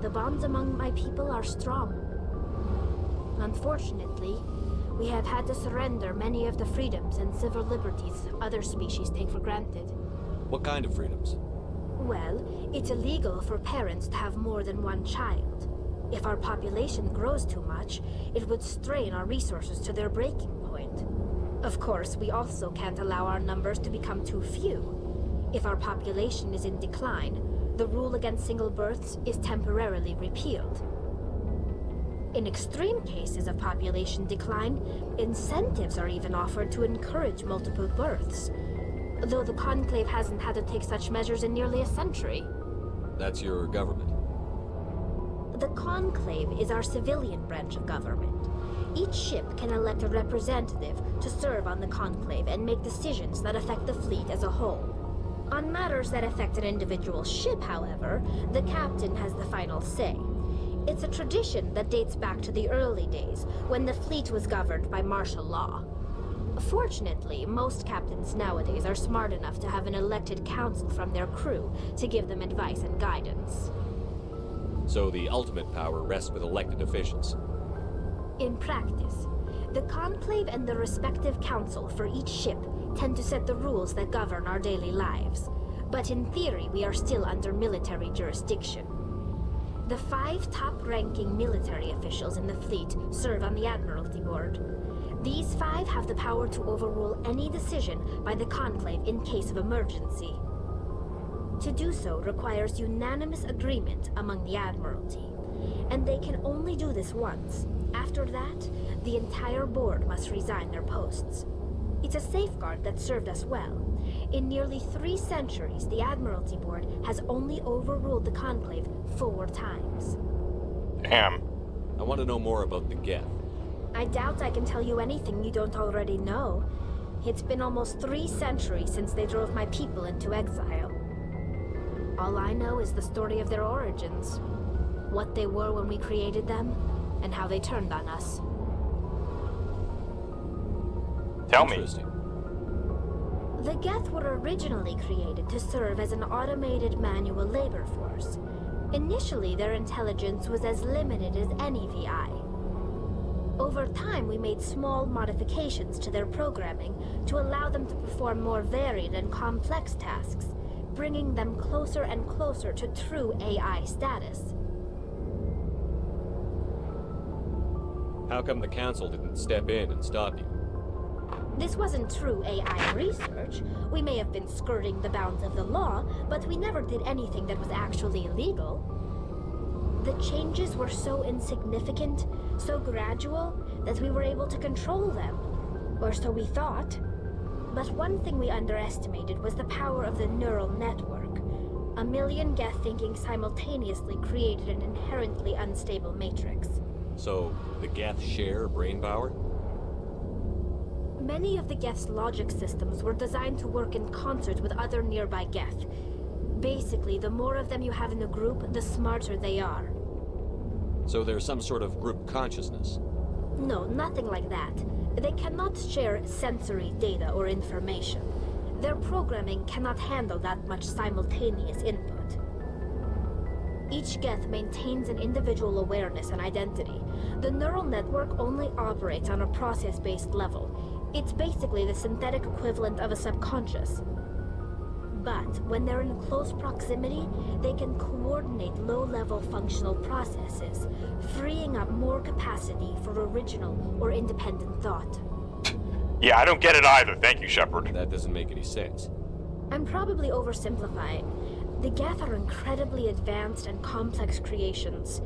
The bonds among my people are strong. Unfortunately, we have had to surrender many of the freedoms and civil liberties other species take for granted. What kind of freedoms? Well, it's illegal for parents to have more than one child. If our population grows too much, it would strain our resources to their breaking point. Of course, we also can't allow our numbers to become too few. If our population is in decline, the rule against single births is temporarily repealed. In extreme cases of population decline, incentives are even offered to encourage multiple births, though the Conclave hasn't had to take such measures in nearly a century. That's your government. The Conclave is our civilian branch of government. Each ship can elect a representative to serve on the Conclave and make decisions that affect the fleet as a whole. On matters that affect an individual ship, however, the captain has the final say. It's a tradition that dates back to the early days, when the fleet was governed by martial law. Fortunately, most captains nowadays are smart enough to have an elected council from their crew to give them advice and guidance. So the ultimate power rests with elected officials. In practice, the Conclave and the respective council for each ship tend to set the rules that govern our daily lives. but in theory we are still under military jurisdiction. The 5 top-ranking military officials in the fleet serve on the Admiralty Board. These 5 have the power to overrule any decision by the Conclave in case of emergency. To do so requires unanimous agreement among the Admiralty, and they can only do this once. After that, the entire board must resign their posts. It's a safeguard that served us well. In nearly 3 centuries, the Admiralty Board has only overruled the Conclave 4 times. Damn. I want to know more about the Geth. I doubt I can tell you anything you don't already know. It's been almost 3 centuries since they drove my people into exile. All I know is the story of their origins, what they were when we created them, and how they turned on us. Tell me. The Geth were originally created to serve as an automated manual labor force. Initially, their intelligence was as limited as any VI. Over time, we made small modifications to their programming to allow them to perform more varied and complex tasks, bringing them closer and closer to true AI status. How come the Council didn't step in and stop you? This wasn't true AI research. We may have been skirting the bounds of the law, but we never did anything that was actually illegal. The changes were so insignificant, so gradual, that we were able to control them. Or so we thought. But one thing we underestimated was the power of the neural network. 1 million Geth thinking simultaneously created an inherently unstable matrix. So, the Geth share brain power? Many of the Geth's logic systems were designed to work in concert with other nearby Geth. Basically, the more of them you have in a group, the smarter they are. So there's some sort of group consciousness? No, nothing like that. They cannot share sensory data or information. Their programming cannot handle that much simultaneous input. Each Geth maintains an individual awareness and identity. The neural network only operates on a process-based level. It's basically the synthetic equivalent of a subconscious. But when they're in close proximity, they can coordinate low-level functional processes, freeing up more capacity for original or independent thought. Yeah, I don't get it either. Thank you, Shepard. That doesn't make any sense. I'm probably oversimplifying. The Geth are incredibly advanced and complex creations.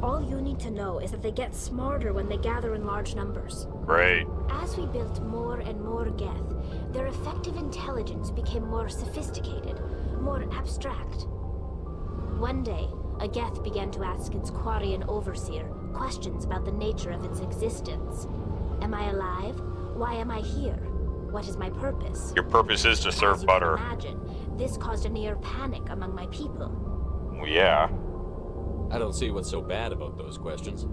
All you need to know is that they get smarter when they gather in large numbers. Great. As we built more and more Geth, their effective intelligence became more sophisticated, more abstract. One day, a Geth began to ask its Quarian overseer questions about the nature of its existence. Am I alive? Why am I here? What is my purpose? Your purpose is to serve butter. Imagine, this caused a near panic among my people. Well, yeah. I don't see what's so bad about those questions.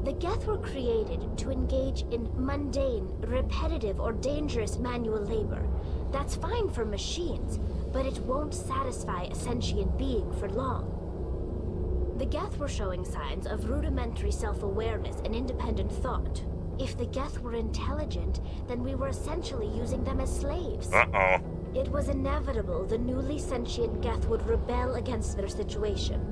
The Geth were created to engage in mundane, repetitive, or dangerous manual labor. That's fine for machines, but it won't satisfy a sentient being for long. The Geth were showing signs of rudimentary self-awareness and independent thought. If the Geth were intelligent, then we were essentially using them as slaves. Uh-oh. It was inevitable the newly sentient Geth would rebel against their situation.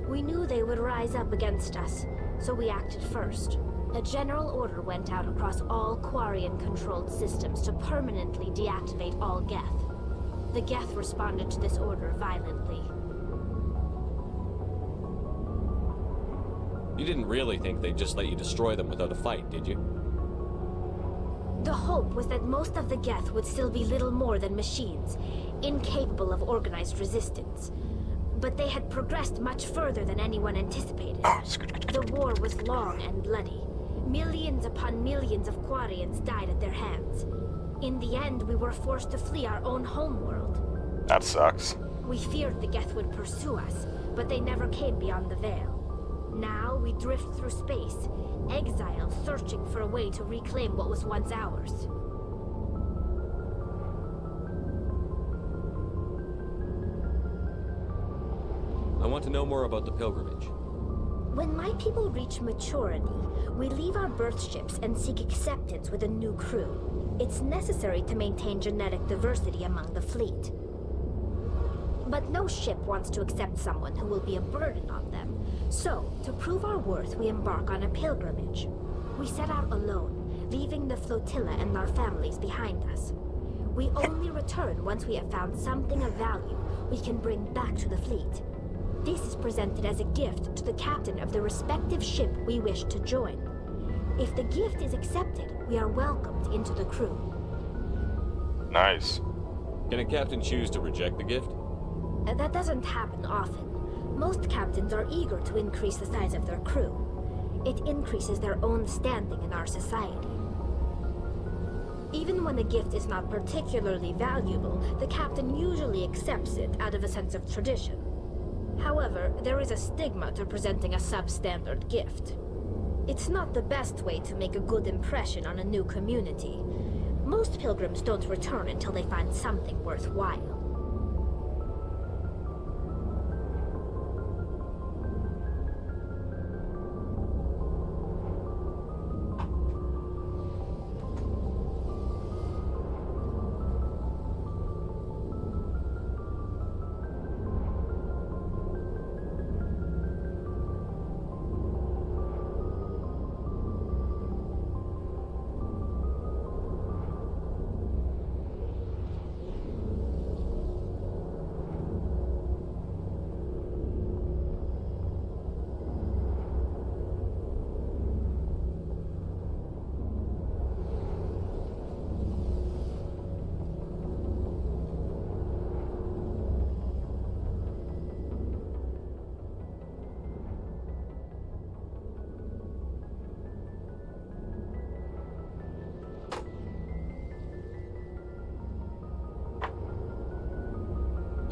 We knew they would rise up against us, so we acted first. A general order went out across all Quarian-controlled systems to permanently deactivate all Geth. The Geth responded to this order violently. You didn't really think they'd just let you destroy them without a fight, did you? The hope was that most of the Geth would still be little more than machines, incapable of organized resistance. But they had progressed much further than anyone anticipated. The war was long and bloody. Millions upon millions of Quarians died at their hands. In the end, we were forced to flee our own homeworld. That sucks. We feared the Geth would pursue us, but they never came beyond the Veil. Now we drift through space, exile, searching for a way to reclaim what was once ours. I want to know more about the pilgrimage. When my people reach maturity, we leave our birth ships and seek acceptance with a new crew. It's necessary to maintain genetic diversity among the fleet. But no ship wants to accept someone who will be a burden on them. So, to prove our worth, we embark on a pilgrimage. We set out alone, leaving the flotilla and our families behind us. We only return once we have found something of value we can bring back to the fleet. This is presented as a gift to the captain of the respective ship we wish to join. If the gift is accepted, we are welcomed into the crew. Nice. Can a captain choose to reject the gift? That doesn't happen often. Most captains are eager to increase the size of their crew. It increases their own standing in our society. Even when a gift is not particularly valuable, the captain usually accepts it out of a sense of tradition. However, there is a stigma to presenting a substandard gift. It's not the best way to make a good impression on a new community. Most pilgrims don't return until they find something worthwhile.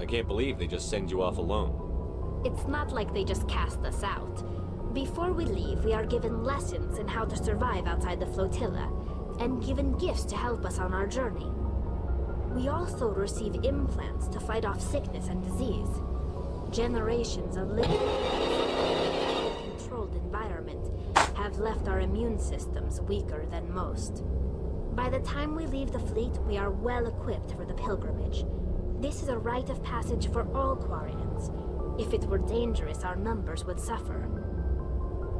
I can't believe they just send you off alone. It's not like they just cast us out. Before we leave, we are given lessons in how to survive outside the flotilla, and given gifts to help us on our journey. We also receive implants to fight off sickness and disease. Generations of living in a controlled environment have left our immune systems weaker than most. By the time we leave the fleet, we are well equipped for the pilgrimage. This is a rite of passage for all Quarians. If it were dangerous, our numbers would suffer.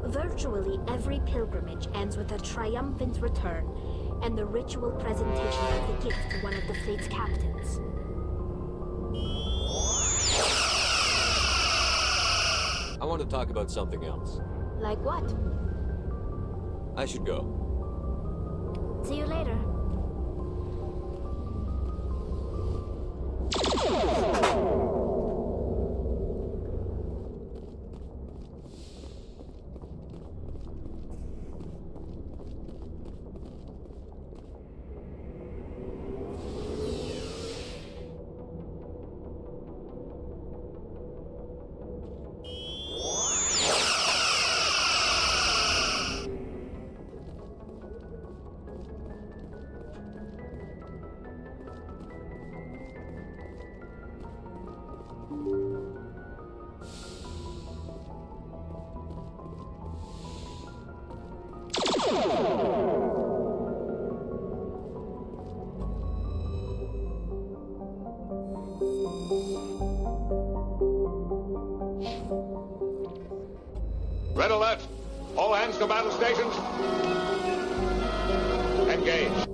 Virtually every pilgrimage ends with a triumphant return and the ritual presentation of the gift to one of the fleet's captains. I want to talk about something else. Like what? I should go. See you later. Red alert! All hands to battle stations. Engage.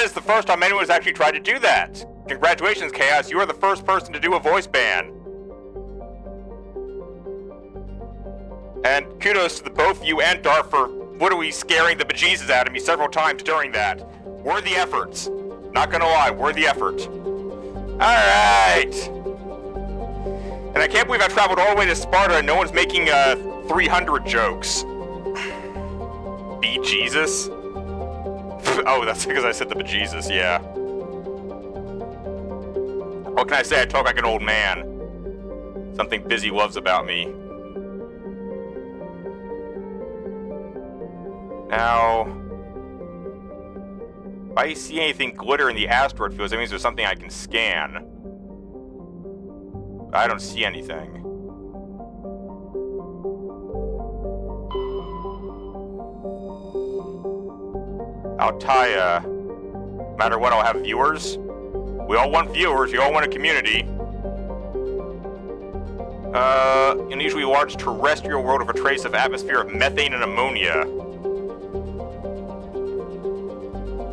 That is the first time anyone has actually tried to do that. Congratulations, Chaos. You are the first person to do a voice ban. And kudos to the both of you and Darth for literally scaring the bejesus out of me several times during that. Worthy efforts. Not gonna lie, worthy effort. Alright. And I can't believe I traveled all the way to Sparta and no one's making 300 jokes. Bejesus? Oh, that's because I said the bejesus, yeah. What can I say? I talk like an old man. Something Busy loves about me. Now, if I see anything glitter in the asteroid fields, that means there's something I can scan. I don't see anything. Altaia. No matter what, I'll have viewers. We all want viewers, we all want a community. Unusually large terrestrial world of a trace of atmosphere of methane and ammonia.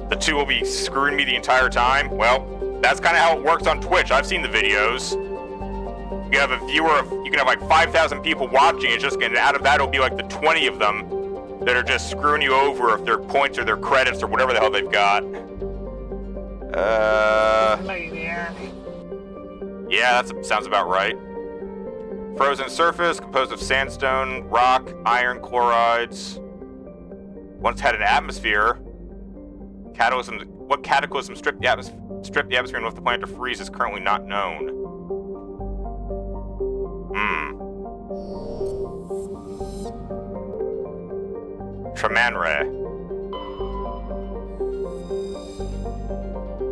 The two will be screwing me the entire time? Well, that's kind of how it works on Twitch. I've seen the videos. You have a viewer of, you can have like 5,000 people watching. It's just gonna, out of that, it'll be like the 20 of them that are just screwing you over if their points or their credits or whatever the hell they've got. Yeah, that sounds about right. Frozen surface composed of sandstone, rock, iron chlorides. Once had an atmosphere. What cataclysm stripped the atmosphere and left the planet to freeze is currently not known. Tremanre.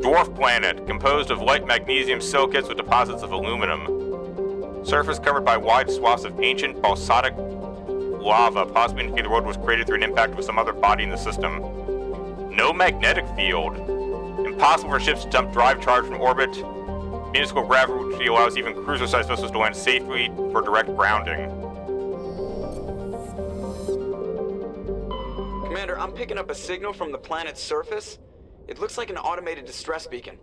Dwarf planet, composed of light magnesium silicates with deposits of aluminum. Surface covered by wide swaths of ancient basaltic lava, possibly indicating the world was created through an impact with some other body in the system. No magnetic field. Impossible for ships to dump drive charge from orbit. Minuscule gravity allows even cruiser-sized vessels to land safely for direct grounding. Commander, I'm picking up a signal from the planet's surface. It looks like an automated distress beacon.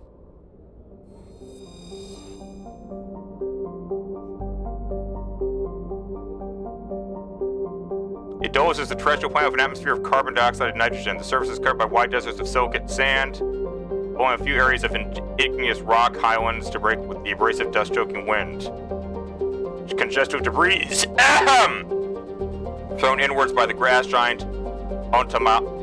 Idolos is a terrestrial planet with an atmosphere of carbon dioxide and nitrogen. The surface is covered by wide deserts of silicate sand, only a few areas of igneous rock highlands to break with the abrasive dust-choking wind. Congestive debris thrown inwards by the grass giant Ontamalca.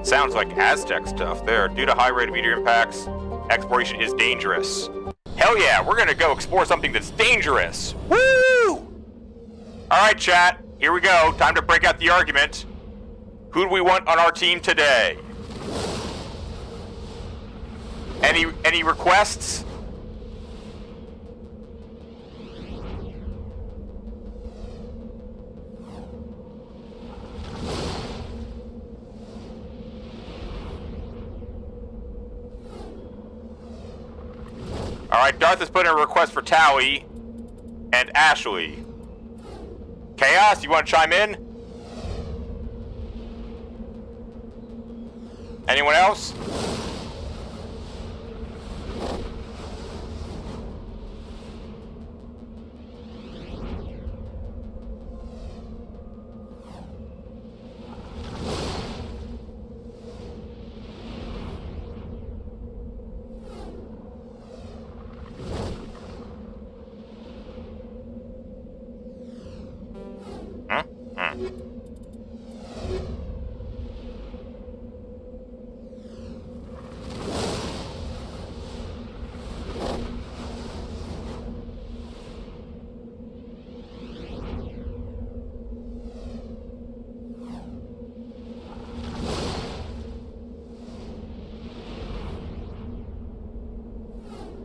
Sounds like Aztec stuff there. Due to high rate of meteor impacts, exploration is dangerous. Hell yeah, we're gonna go explore something that's dangerous. Woo! Alright, chat, here we go. Time to break out the argument. Who do we want on our team today? Any requests? Alright, Darth has put in a request for Tally and Ashley. Chaos, you want to chime in? Anyone else?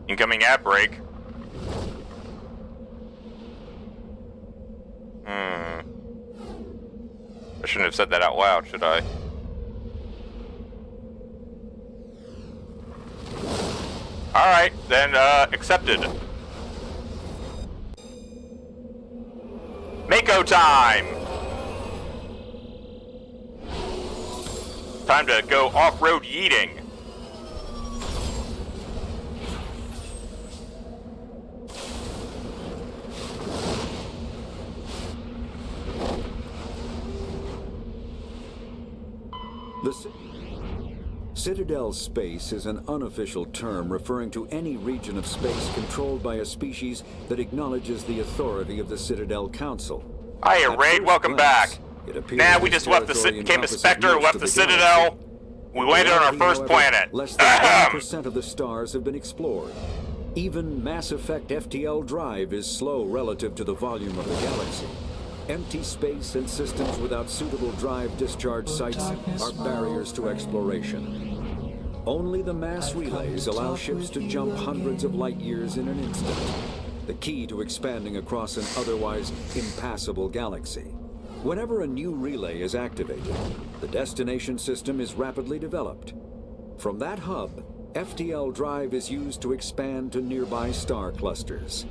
Incoming ad break. I shouldn't have said that out loud, should I? Alright, then, accepted. Mako time! Time to go off-road yeeting. The Citadel space is an unofficial term referring to any region of space controlled by a species that acknowledges the authority of the Citadel Council. Hiya, Raid. Welcome back. Nah, we just left came to Spectre, left the Citadel. We landed on our first planet. Less than 1% of the stars have been explored. Even Mass Effect FTL Drive is slow relative to the volume of the galaxy. Empty space and systems without suitable drive discharge sites are barriers to exploration. Only the mass relays allow ships to jump hundreds of light years in an instant, the key to expanding across an otherwise impassable galaxy. Whenever a new relay is activated, the destination system is rapidly developed. From that hub, FTL Drive is used to expand to nearby star clusters.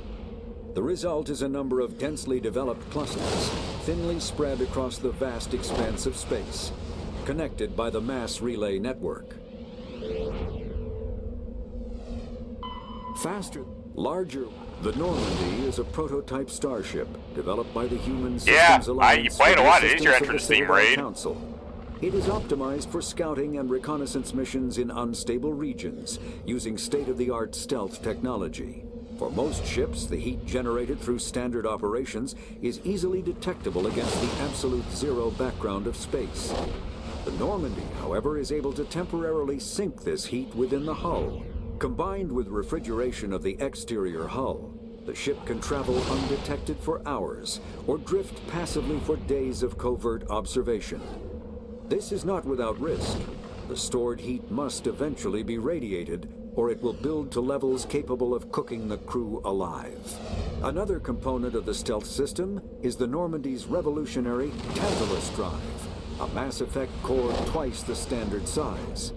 The result is a number of densely developed clusters, thinly spread across the vast expanse of space, connected by the mass relay network. Faster, larger, the Normandy is a prototype starship developed by the Human Systems Alliance. You played a lot. It is your entrance theme, Raid. Council. It is optimized for scouting and reconnaissance missions in unstable regions, using state-of-the-art stealth technology. For most ships, the heat generated through standard operations is easily detectable against the absolute zero background of space. The Normandy, however, is able to temporarily sink this heat within the hull. Combined with refrigeration of the exterior hull, the ship can travel undetected for hours or drift passively for days of covert observation. This is not without risk. The stored heat must eventually be radiated, or it will build to levels capable of cooking the crew alive. Another component of the stealth system is the Normandy's revolutionary Tantalus drive, a Mass Effect core twice the standard size.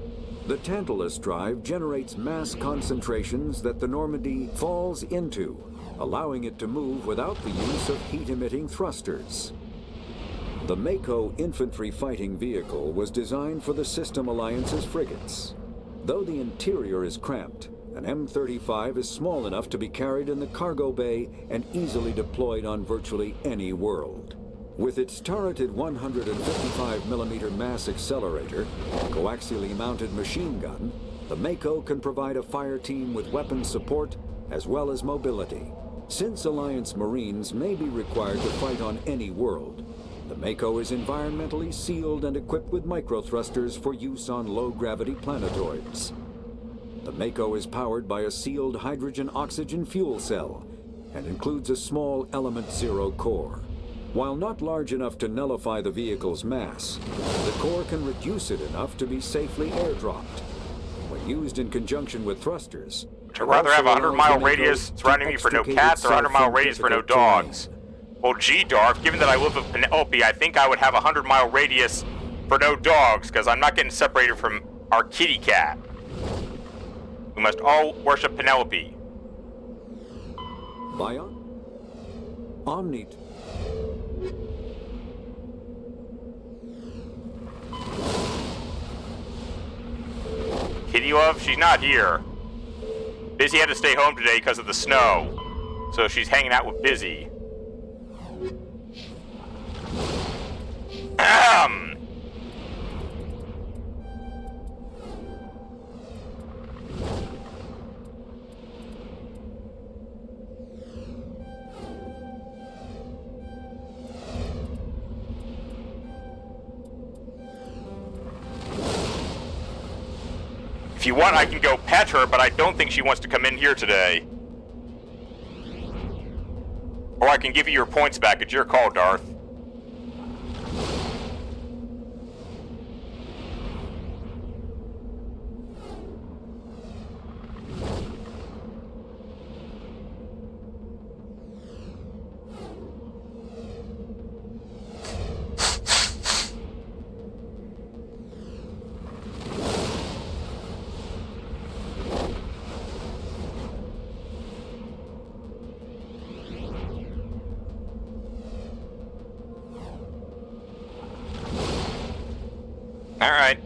The Tantalus drive generates mass concentrations that the Normandy falls into, allowing it to move without the use of heat-emitting thrusters. The Mako infantry fighting vehicle was designed for the System Alliance's frigates. Though the interior is cramped, an M35 is small enough to be carried in the cargo bay and easily deployed on virtually any world. With its turreted 155mm mass accelerator and coaxially mounted machine gun, the Mako can provide a fire team with weapon support as well as mobility. Since Alliance Marines may be required to fight on any world, the Mako is environmentally sealed and equipped with microthrusters for use on low-gravity planetoids. The Mako is powered by a sealed hydrogen-oxygen fuel cell and includes a small Element Zero core. While not large enough to nullify the vehicle's mass, the core can reduce it enough to be safely airdropped. When used in conjunction with thrusters, I'd rather have a 100-mile radius surrounding me for no cats or a 100-mile radius for no dogs. Well, gee, Darth, given that I live with Penelope, I think I would have a 100-mile radius for no dogs, because I'm not getting separated from our kitty cat. We must all worship Penelope. Bion? Omni. Kitty Love? She's not here. Busy had to stay home today because of the snow, so she's hanging out with Busy. If you want, I can go pet her, but I don't think she wants to come in here today. Or I can give you your points back. It's your call, Darth. All right.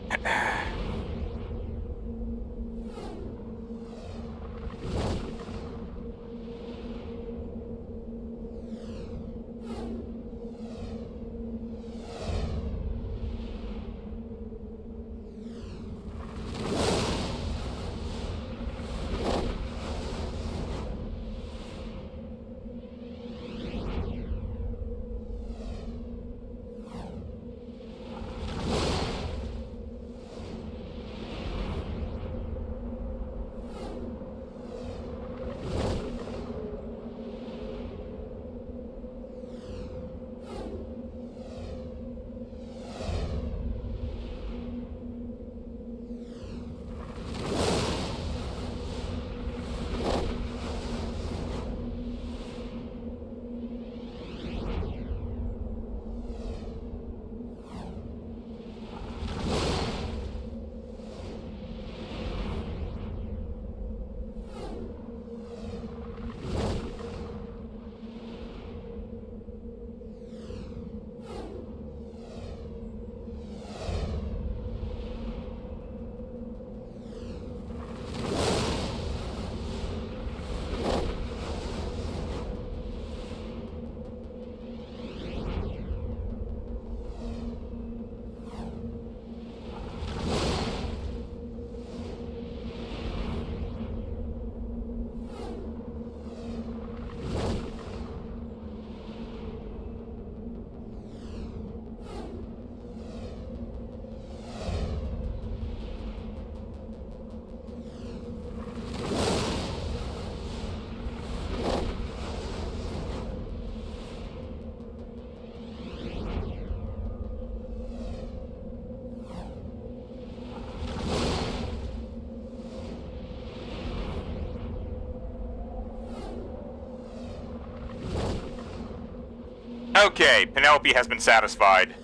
Okay, Penelope has been satisfied.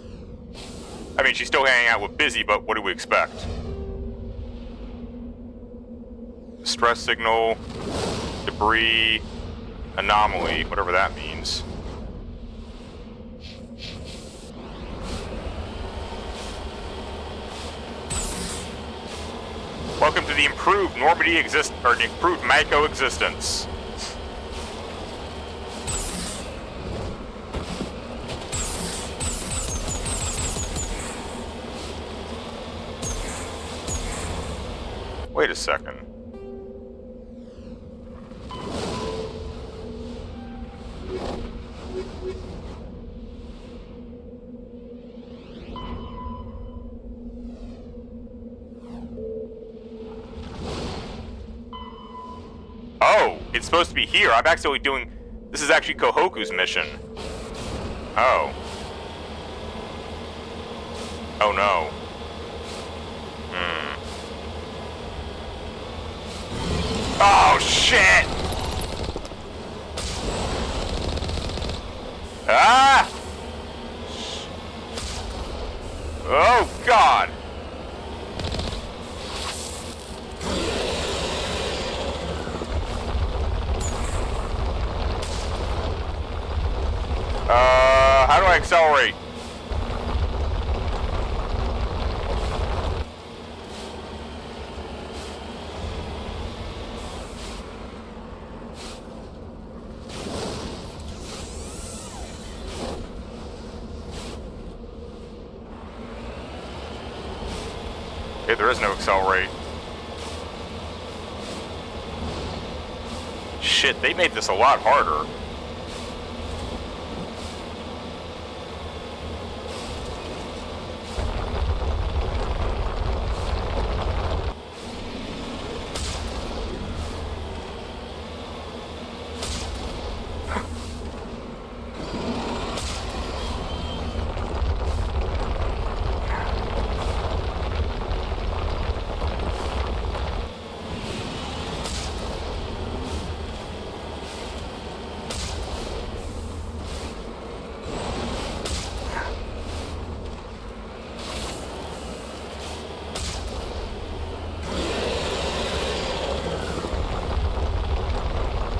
I mean, she's still hanging out with Busy, but what do we expect? Stress signal, debris, anomaly, whatever that means. Welcome to the improved Normandy the improved Mako existence. Wait a second. Oh, it's supposed to be here. I'm actually doing... This is actually Kohoku's mission. Oh. Oh no. Oh, shit! Ah! Oh, God! How do I accelerate? Okay, there is no accelerate. Shit, they made this a lot harder.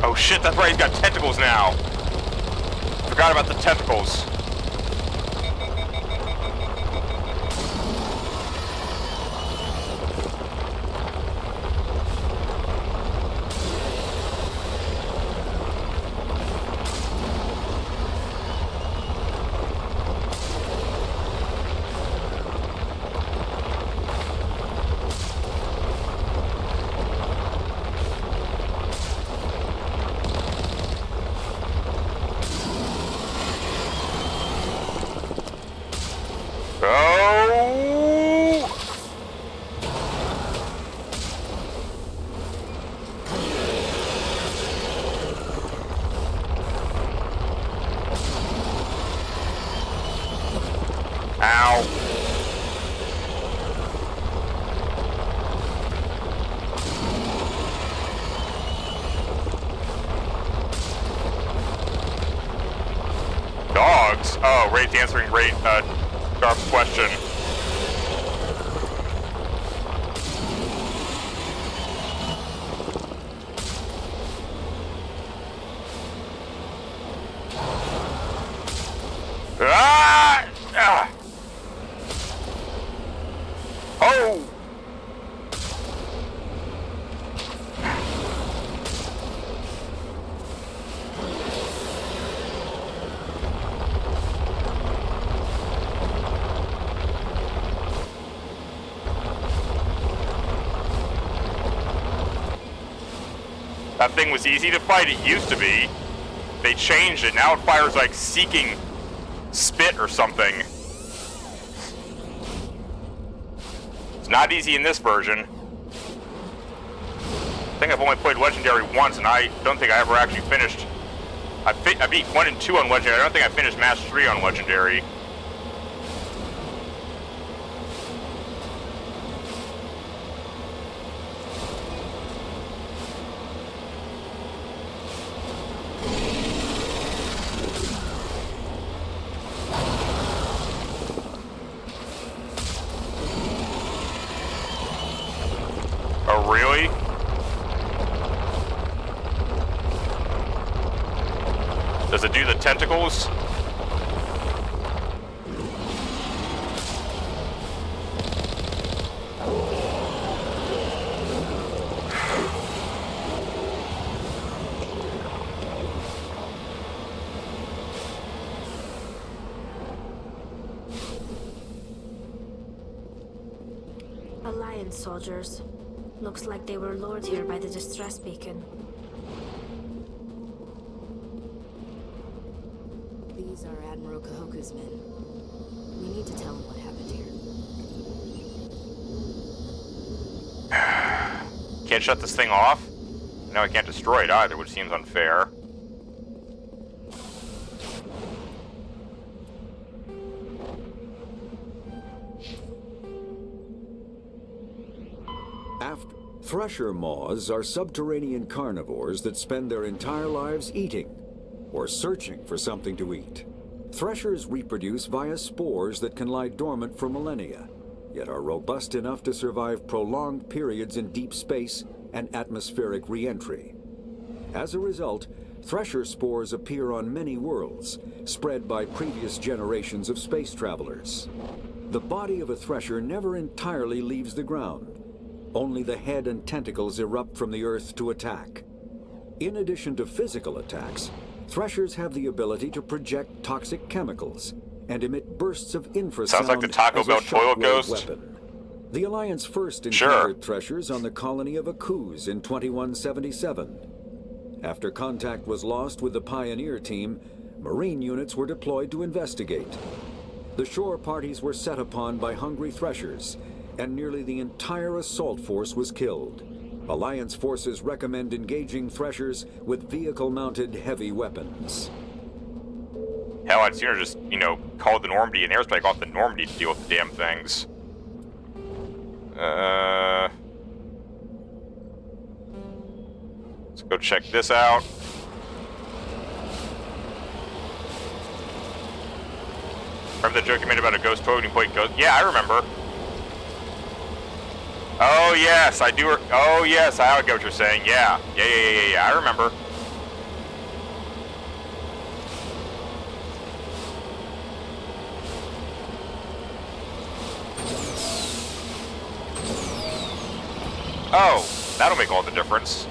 Oh shit, that's right, he's got tentacles now. Forgot about the tentacles. Ow. Dogs? Oh, Ray's answering Sharp's question. Ah! Ah! Oh! That thing was easy to fight, it used to be. They changed it, now it fires like seeking spit or something. It's not easy in this version. I think I've only played Legendary once, and I don't think I ever actually finished. I beat 1 and 2 on Legendary, I don't think I finished Master 3 on Legendary. Oh, really? Does it do the tentacles? Alliance soldiers. Looks like they were lured here by the distress beacon. These are Admiral Kahoku's men. We need to tell him what happened here. Can't shut this thing off? No, I can't destroy it either, which seems unfair. Thresher maws are subterranean carnivores that spend their entire lives eating or searching for something to eat. Threshers reproduce via spores that can lie dormant for millennia, yet are robust enough to survive prolonged periods in deep space and atmospheric re-entry. As a result, thresher spores appear on many worlds, spread by previous generations of space travelers. The body of a thresher never entirely leaves the ground. Only the head and tentacles erupt from the earth to attack. In addition to physical attacks, threshers have the ability to project toxic chemicals and emit bursts of infrasound. Sounds like the Taco Bell toilet ghost. Weapon. The Alliance first encountered threshers on the colony of Akuz in 2177. After contact was lost with the Pioneer team, Marine units were deployed to investigate. The shore parties were set upon by hungry threshers, and nearly the entire assault force was killed. Alliance forces recommend engaging threshers with vehicle-mounted heavy weapons. Hell, I'd sooner just, call the Normandy and airstrike off the Normandy to deal with the damn things. Let's go check this out. Remember the joke you made about a ghost toad when you played Ghost? Yeah, I remember. Oh yes, I do. Oh yes, I get what you're saying. Yeah, I remember. Oh, that'll make all the difference.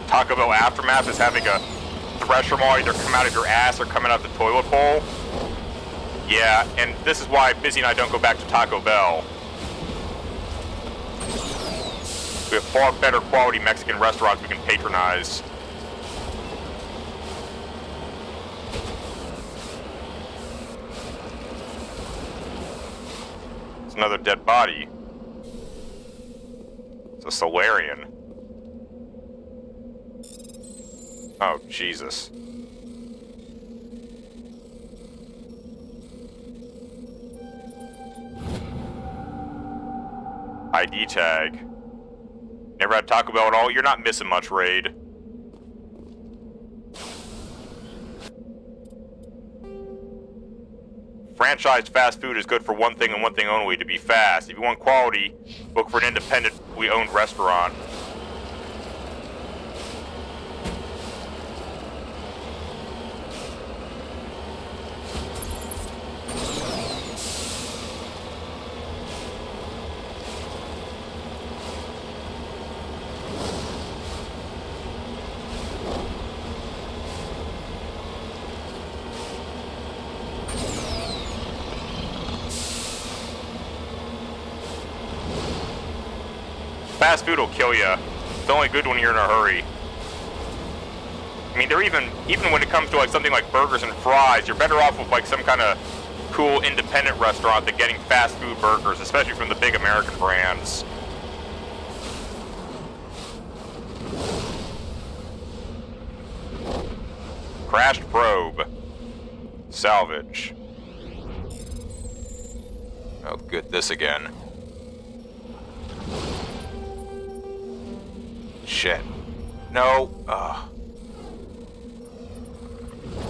Taco Bell Aftermath is having a thresher maw either come out of your ass or coming out the toilet bowl. Yeah, and this is why Busy and I don't go back to Taco Bell. We have far better quality Mexican restaurants we can patronize. It's another dead body. It's a Solarian. Oh, Jesus. ID tag. Never had Taco Bell at all? You're not missing much, Raid. Franchised fast food is good for one thing and one thing only, to be fast. If you want quality, look for an independently owned restaurant. Fast food will kill you. It's only good when you're in a hurry. I mean, they're even when it comes to like something like burgers and fries, you're better off with like some kind of cool independent restaurant than getting fast food burgers, especially from the big American brands. Crashed probe. Salvage. Oh, good, this again. Shit. No.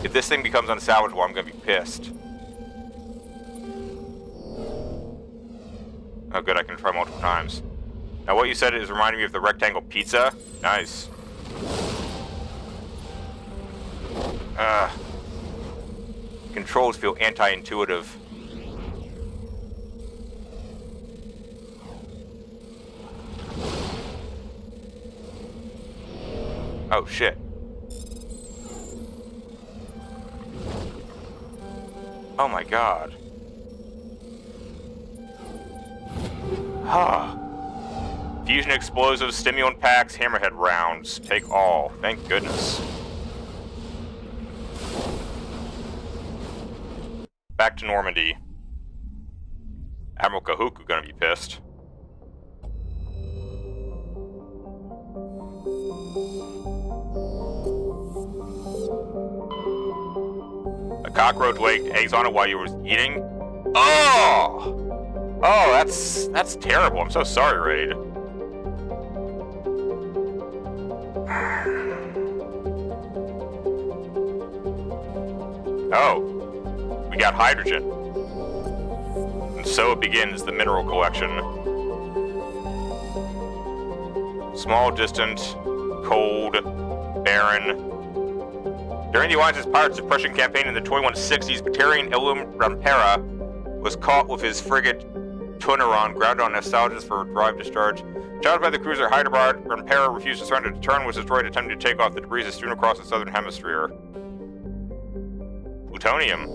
If this thing becomes unsalvageable, I'm gonna be pissed. Oh good, I can try multiple times. Now what you said is reminding me of the rectangle pizza. Nice. Controls feel anti-intuitive. Oh shit. Oh my god. Fusion explosives, stimulant packs, hammerhead rounds. Take all. Thank goodness. Back to Normandy. Admiral Kahuku gonna be pissed. A cockroach laid eggs on it while you were eating? Oh! Oh, that's terrible. I'm so sorry, Raid. Oh. We got hydrogen. And so it begins the mineral collection. Small, distant, cold, barren. During the Alliance's pirate suppression campaign in the 2160s, Batarian Ilum Rampera was caught with his frigate Tunaron grounded on Nostalgias for drive discharge. Shot by the cruiser Hyderabad, Rampera refused to surrender. The turn was destroyed attempting to take off the debris as strewn across the southern hemisphere. Plutonium.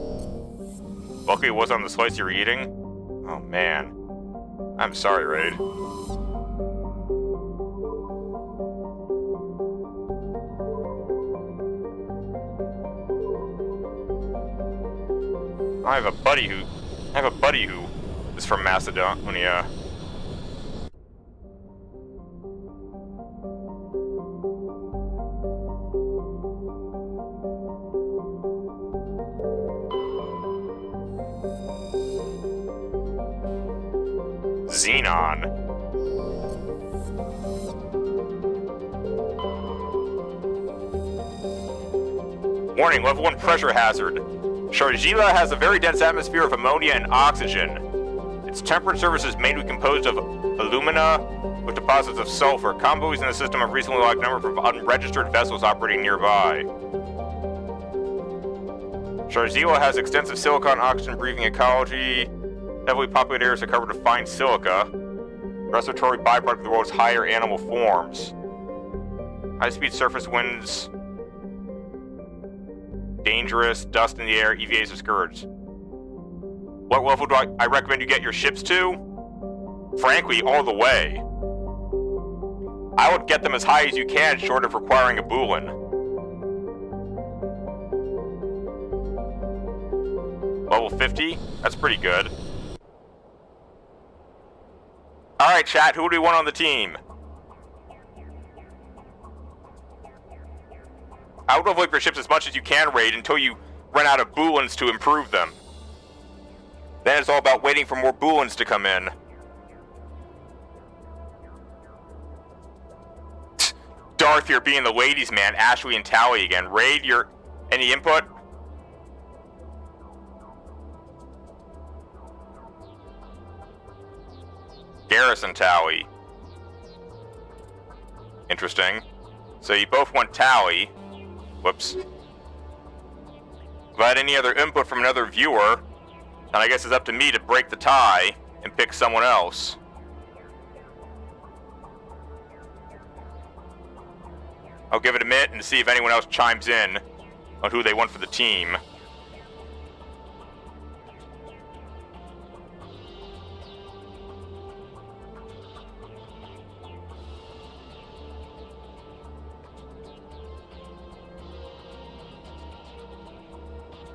Luckily it was on the slice you were eating. Oh man. I'm sorry, Raid. I have a buddy who is from Macedonia. Xenon. Warning, level 1 pressure hazard. Sharjila has a very dense atmosphere of ammonia and oxygen. Its temperate surface is mainly composed of alumina with deposits of sulfur. Convoys in the system have recently logged a number of unregistered vessels operating nearby. Sharjila has extensive silicon oxygen breathing ecology. Heavily populated areas are covered with fine silica. Respiratory byproduct of the world's higher animal forms. High-speed surface winds. Dangerous, dust in the air, EVAs are scourged. What level do I recommend you get your ships to? Frankly, all the way. I would get them as high as you can, short of requiring a Bulin. Level 50? That's pretty good. Alright, chat, who do we want on the team? I would level up your ships as much as you can, Raid, until you run out of Bulins to improve them. Then it's all about waiting for more Bulins to come in. Darth here being the ladies' man, Ashley and Tally again. Raid, any input? Garrison Tally. Interesting. So you both want Tally. Whoops. Without any other input from another viewer, then I guess it's up to me to break the tie and pick someone else. I'll give it a minute and see if anyone else chimes in on who they want for the team.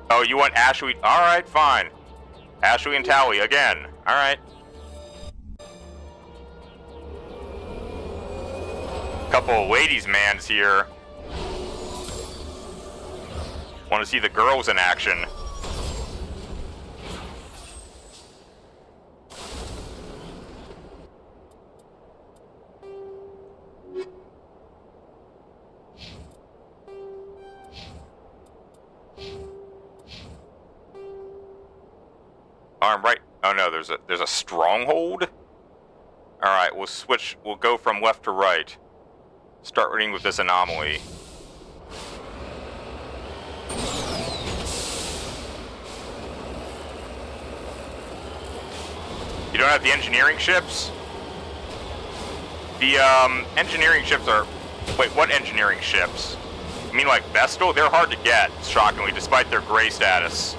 Oh, you want Ashley? Alright, fine. Ashley and Tally again. Alright. Couple of ladies' mans here. Want to see the girls in action. Right. Oh no, there's a stronghold? Alright, we'll switch. We'll go from left to right. Start reading with this anomaly. You don't have the engineering ships? The engineering ships are... Wait, what engineering ships? You mean like Vestal? They're hard to get, shockingly, despite their gray status.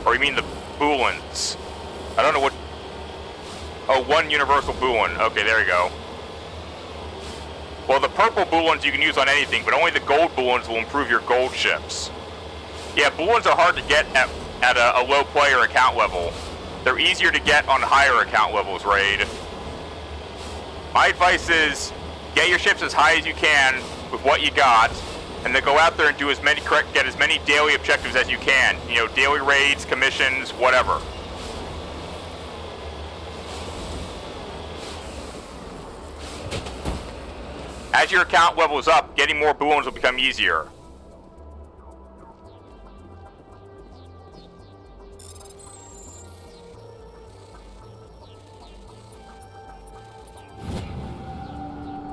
Or you mean the Boolans? I don't know what... Oh, one universal Boolan. Okay, there you go. Well, the purple Boolans you can use on anything, but only the gold Boolans will improve your gold ships. Yeah, Boolans are hard to get at a low player account level. They're easier to get on higher account levels, Raid. My advice is, get your ships as high as you can with what you got, and then go out there and do get as many daily objectives as you can. You know, daily raids, commissions, whatever. As your account levels up, getting more Boolans will become easier.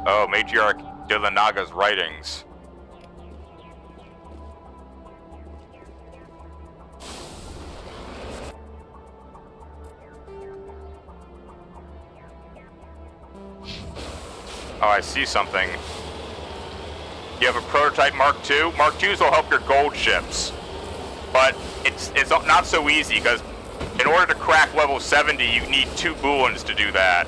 Oh, Matriarch Dilanaga's writings. Oh, I see something. You have a prototype Mark II? Mark IIs will help your gold ships. But it's not so easy, because in order to crack level 70, you need 2 Boolans to do that.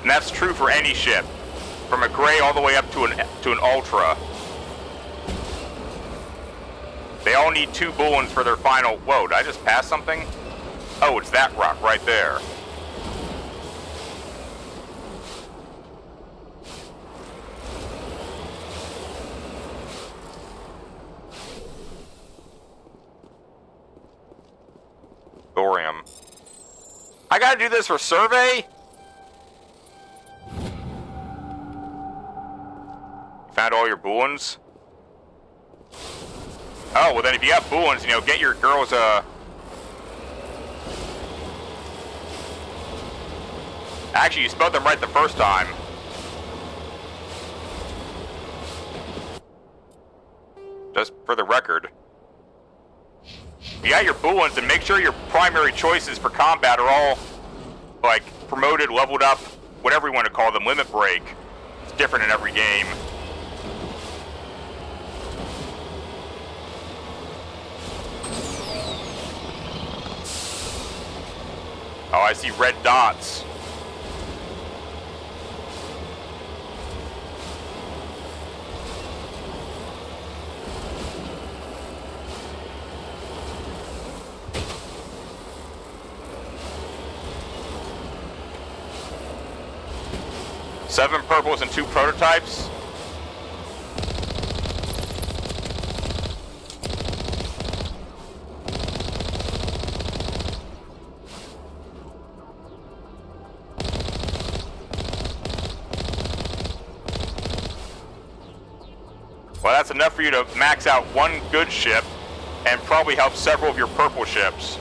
And that's true for any ship, from a gray all the way up to an ultra. They all need 2 Boolans for their final... Whoa, did I just pass something? Oh, it's that rock right there. Thorium. I gotta do this for survey? Found all your Boolans? Oh, well then if you have Boolans, you know, get your girls, Actually, you spelled them right the first time. Just for the record. You got your Boolans, and make sure your primary choices for combat are all, like, promoted, leveled up, whatever you want to call them, limit break. It's different in every game. Oh, I see red dots. Seven purples and 2 prototypes. Well, that's enough for you to max out one good ship and probably help several of your purple ships.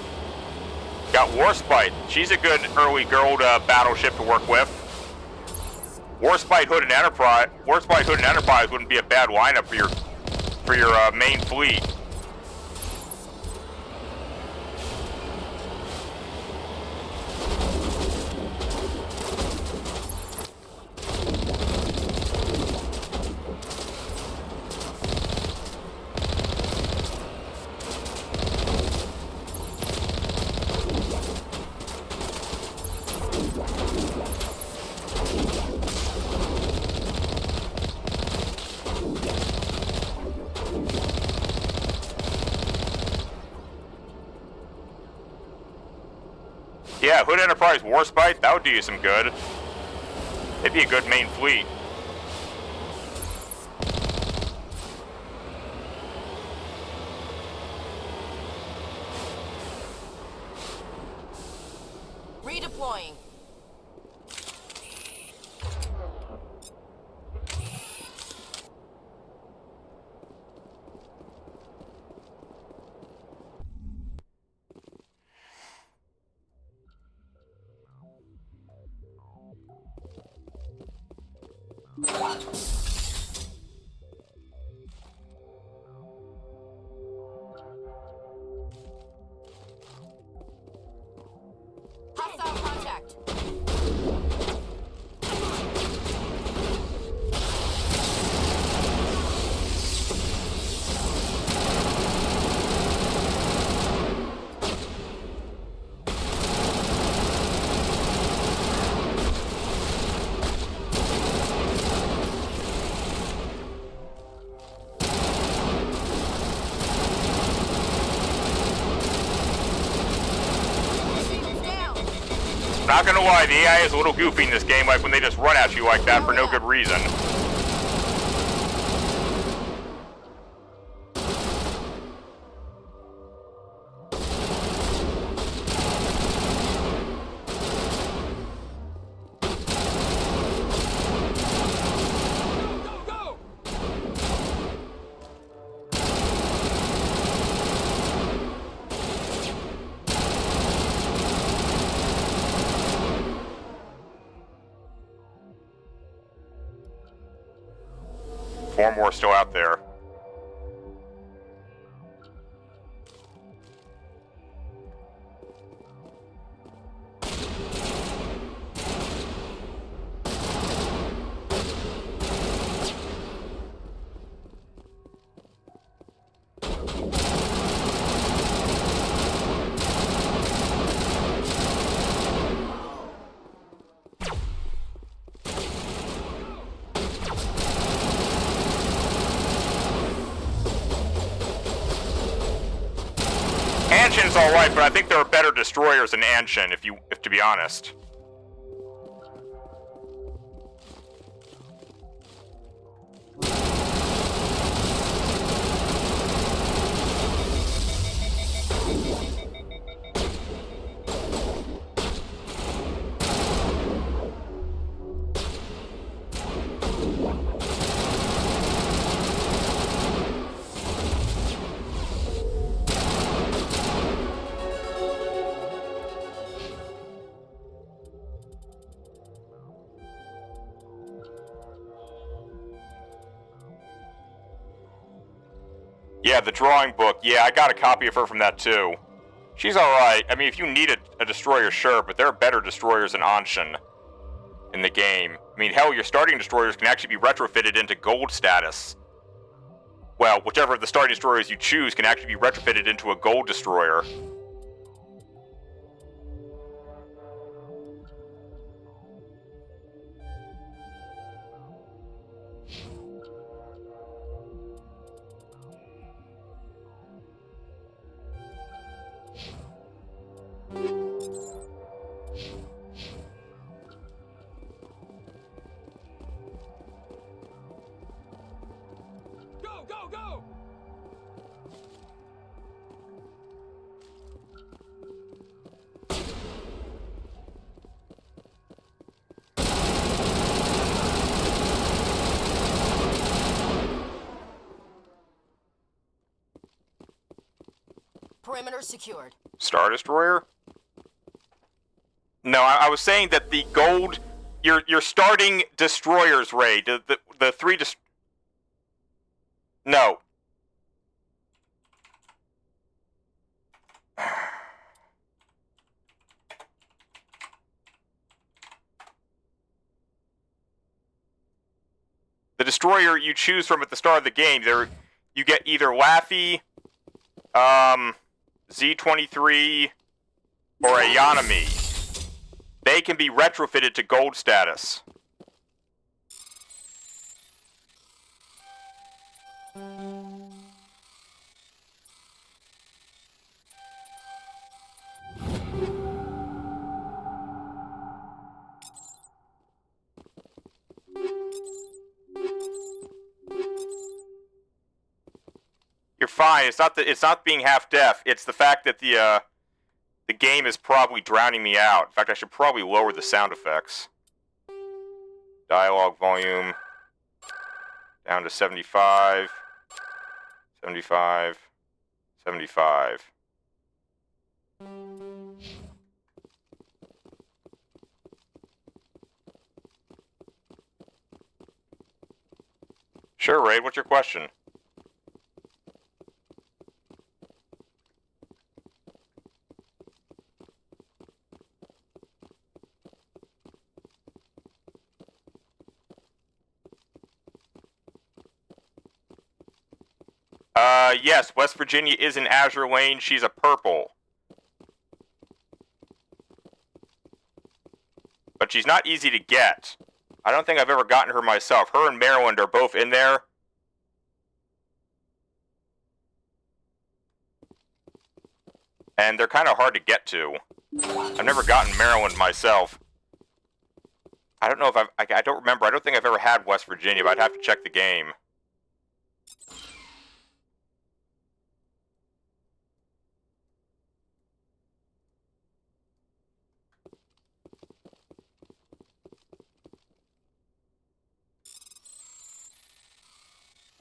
Got Warspite. She's a good early gold battleship to work with. Warspite Hood and Enterprise wouldn't be a bad lineup for your main fleet. Yeah, Hood Enterprise Warspite, that would do you some good. It'd be a good main fleet. Redeploying. Hostile contact. Not gonna lie, the AI is a little goofy in this game, like when they just run at you like that for no good reason. Four more still out there. Anshin's alright, but I think there are better destroyers than Anshin, if to be honest. Yeah, the drawing book. Yeah, I got a copy of her from that too. She's alright. I mean, if you need a destroyer, sure, but there are better destroyers than Anshin in the game. I mean, hell, your starting destroyers can actually be retrofitted into gold status. Well, whichever of the starting destroyers you choose can actually be retrofitted into a gold destroyer. Go, go, go! perimeter secured. Star Destroyer? No, I was saying that the gold... You're starting destroyers, Ray. The three... No. The destroyer you choose from at the start of the game, you get either Laffy, Z-23, or Ayanami. They can be retrofitted to gold status. You're fine. It's not being half deaf. It's the fact that the game is probably drowning me out. In fact, I should probably lower the sound effects. Dialogue volume down to 75, 75, 75. Sure, Raid, what's your question? Yes, West Virginia is in Azure Lane. She's a purple. But she's not easy to get. I don't think I've ever gotten her myself. Her and Maryland are both in there. And they're kind of hard to get to. I've never gotten Maryland myself. I don't know if I don't remember. I don't think I've ever had West Virginia, but I'd have to check the game.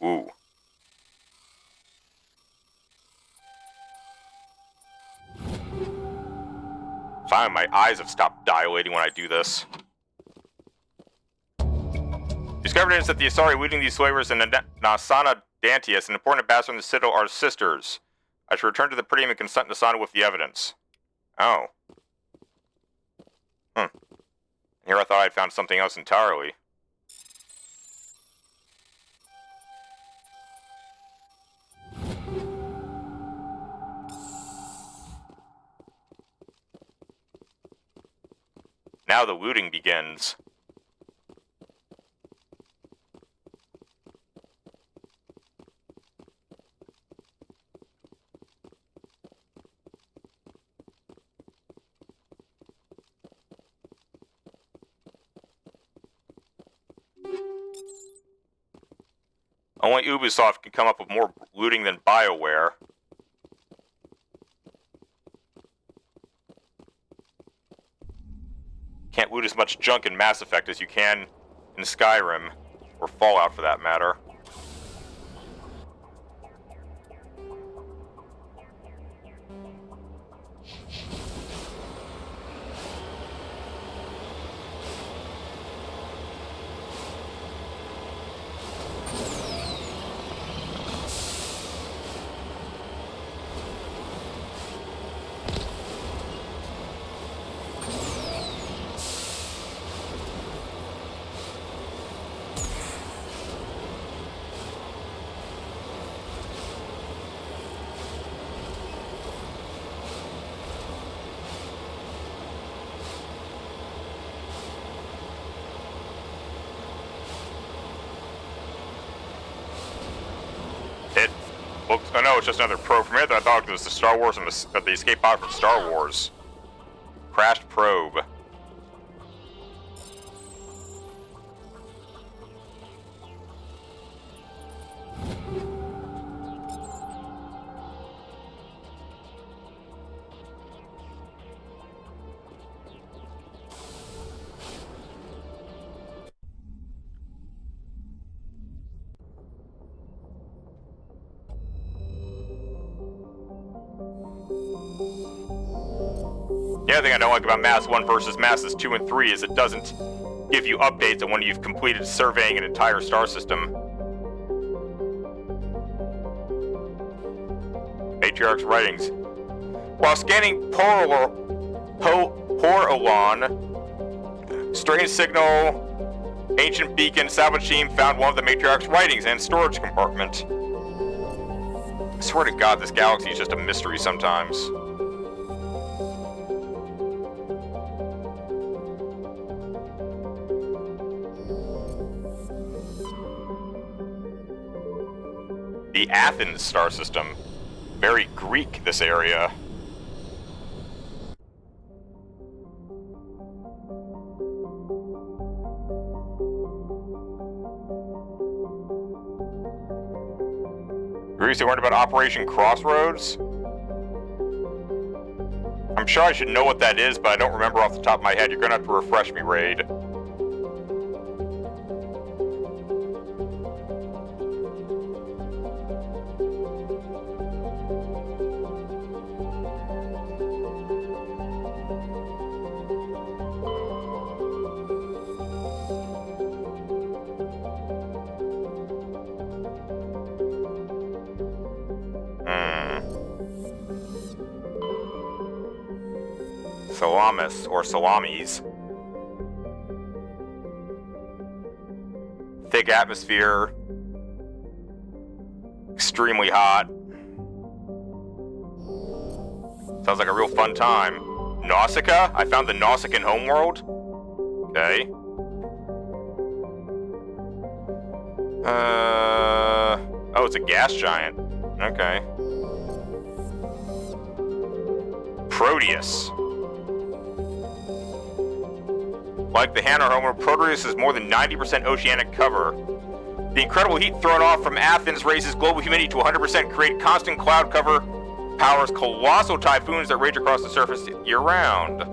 Ooh. Finally, my eyes have stopped dilating when I do this. Discovered evidence that the Asari leading these slavers and Nasana Dantius, an important ambassador in the Citadel, are sisters. I should return to the Prydium and consult Nasana with the evidence. Oh. Here I thought I'd found something else entirely. Now the looting begins. Only Ubisoft can come up with more looting than BioWare. Can't loot as much junk in Mass Effect as you can in Skyrim, or Fallout for that matter. Oh no, it's just another probe from here. I thought it was the Star Wars and the escape pod from Star Wars. Crashed probe. other thing I don't like about Mass 1 versus Masses 2 and 3 is it doesn't give you updates on when you've completed surveying an entire star system. Matriarch's writings. While scanning Porolon, strange signal, ancient beacon, salvage team found one of the Matriarch's writings in storage compartment. I swear to God, this galaxy is just a mystery sometimes. The Athens star system. Very Greek, this area. Previously learned about Operation Crossroads? I'm sure I should know what that is, but I don't remember off the top of my head. You're gonna have to refresh me, Raid. Salamis, or salamis. Thick atmosphere. Extremely hot. Sounds like a real fun time. Nausicaa? I found the Nausicaan homeworld? Okay. Oh, it's a gas giant. Okay. Proteus. Like the Hanar homeworld, Proteus is more than 90% oceanic cover. The incredible heat thrown off from Athens raises global humidity to 100%, create constant cloud cover, powers colossal typhoons that rage across the surface year-round.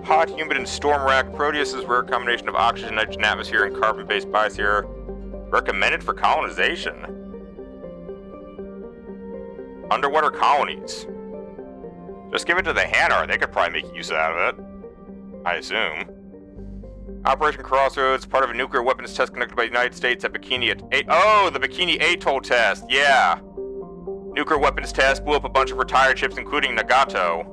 Hot, humid, and storm-racked, Proteus is a rare combination of oxygen, nitrogen atmosphere, and carbon-based biosphere. Recommended for colonization. Underwater colonies. Just give it to the Hanar, they could probably make use out of it. I assume. Operation Crossroads, part of a nuclear weapons test conducted by the United States at Bikini Oh, the Bikini Atoll test, yeah. Nuclear weapons test blew up a bunch of retired ships, including Nagato.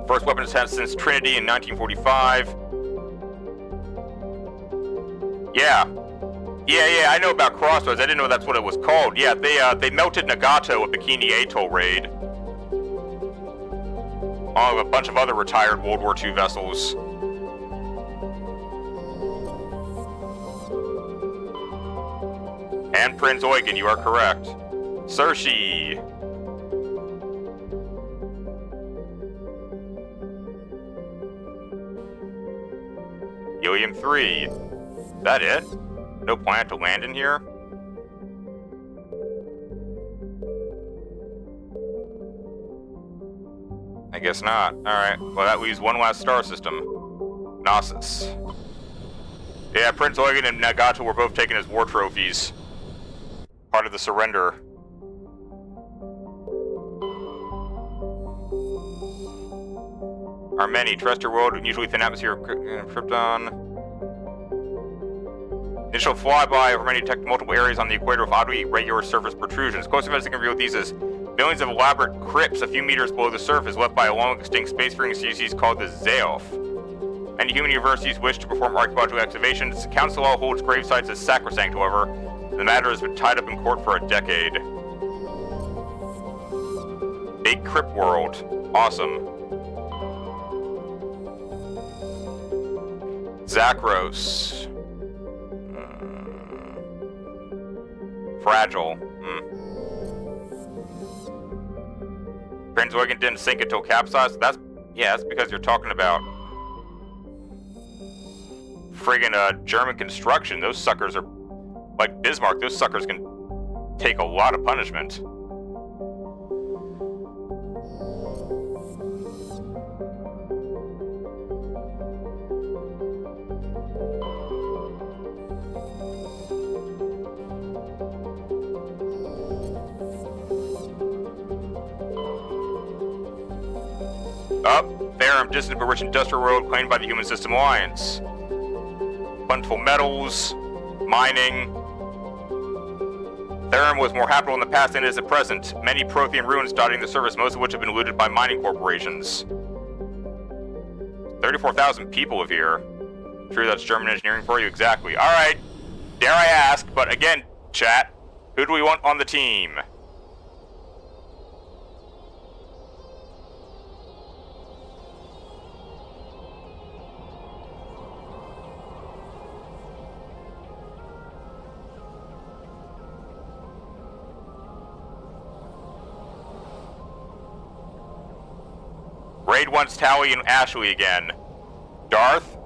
First weapons test since Trinity in 1945. Yeah, I know about Crossroads. I didn't know that's what it was called. Yeah, they melted Nagato at Bikini Atoll raid. Along with a bunch of other retired World War II vessels. And Prince Eugen, you are correct. Sershi. Helium 3. Is that it? No planet to land in here? I guess not. Alright, well that leaves one last star system. Knossos. Yeah, Prince Eugen and Nagato were both taken as war trophies. Part of the surrender. Armeni, terrestrial world, usually thin atmosphere of Krypton. Initial flyby over many detect multiple areas on the equator of oddly irregular surface protrusions. Close investigation revealed these as millions of elaborate crypts a few meters below the surface left by a long extinct spacefaring species called the Zeolf. Many human universities wish to perform archaeological excavations. The Council Law holds grave sites as sacrosanct, however. The matter has been tied up in court for a decade. Big Crypt World. Awesome. Zakros. Fragile. Prince Eugen didn't sink until capsized. That's because you're talking about friggin' German construction. Those suckers are like Bismarck. Those suckers can take a lot of punishment. Up, Therum, distant but rich industrial world claimed by the Human System Alliance. Plentiful metals, mining. Therum was more habitable in the past than it is at present. Many Prothean ruins dotting the surface, most of which have been looted by mining corporations. 34,000 people live here. Sure, that's German engineering for you? Exactly. Alright, dare I ask, but again, chat, who do we want on the team? Raid wants Tally and Ashley again. Darth?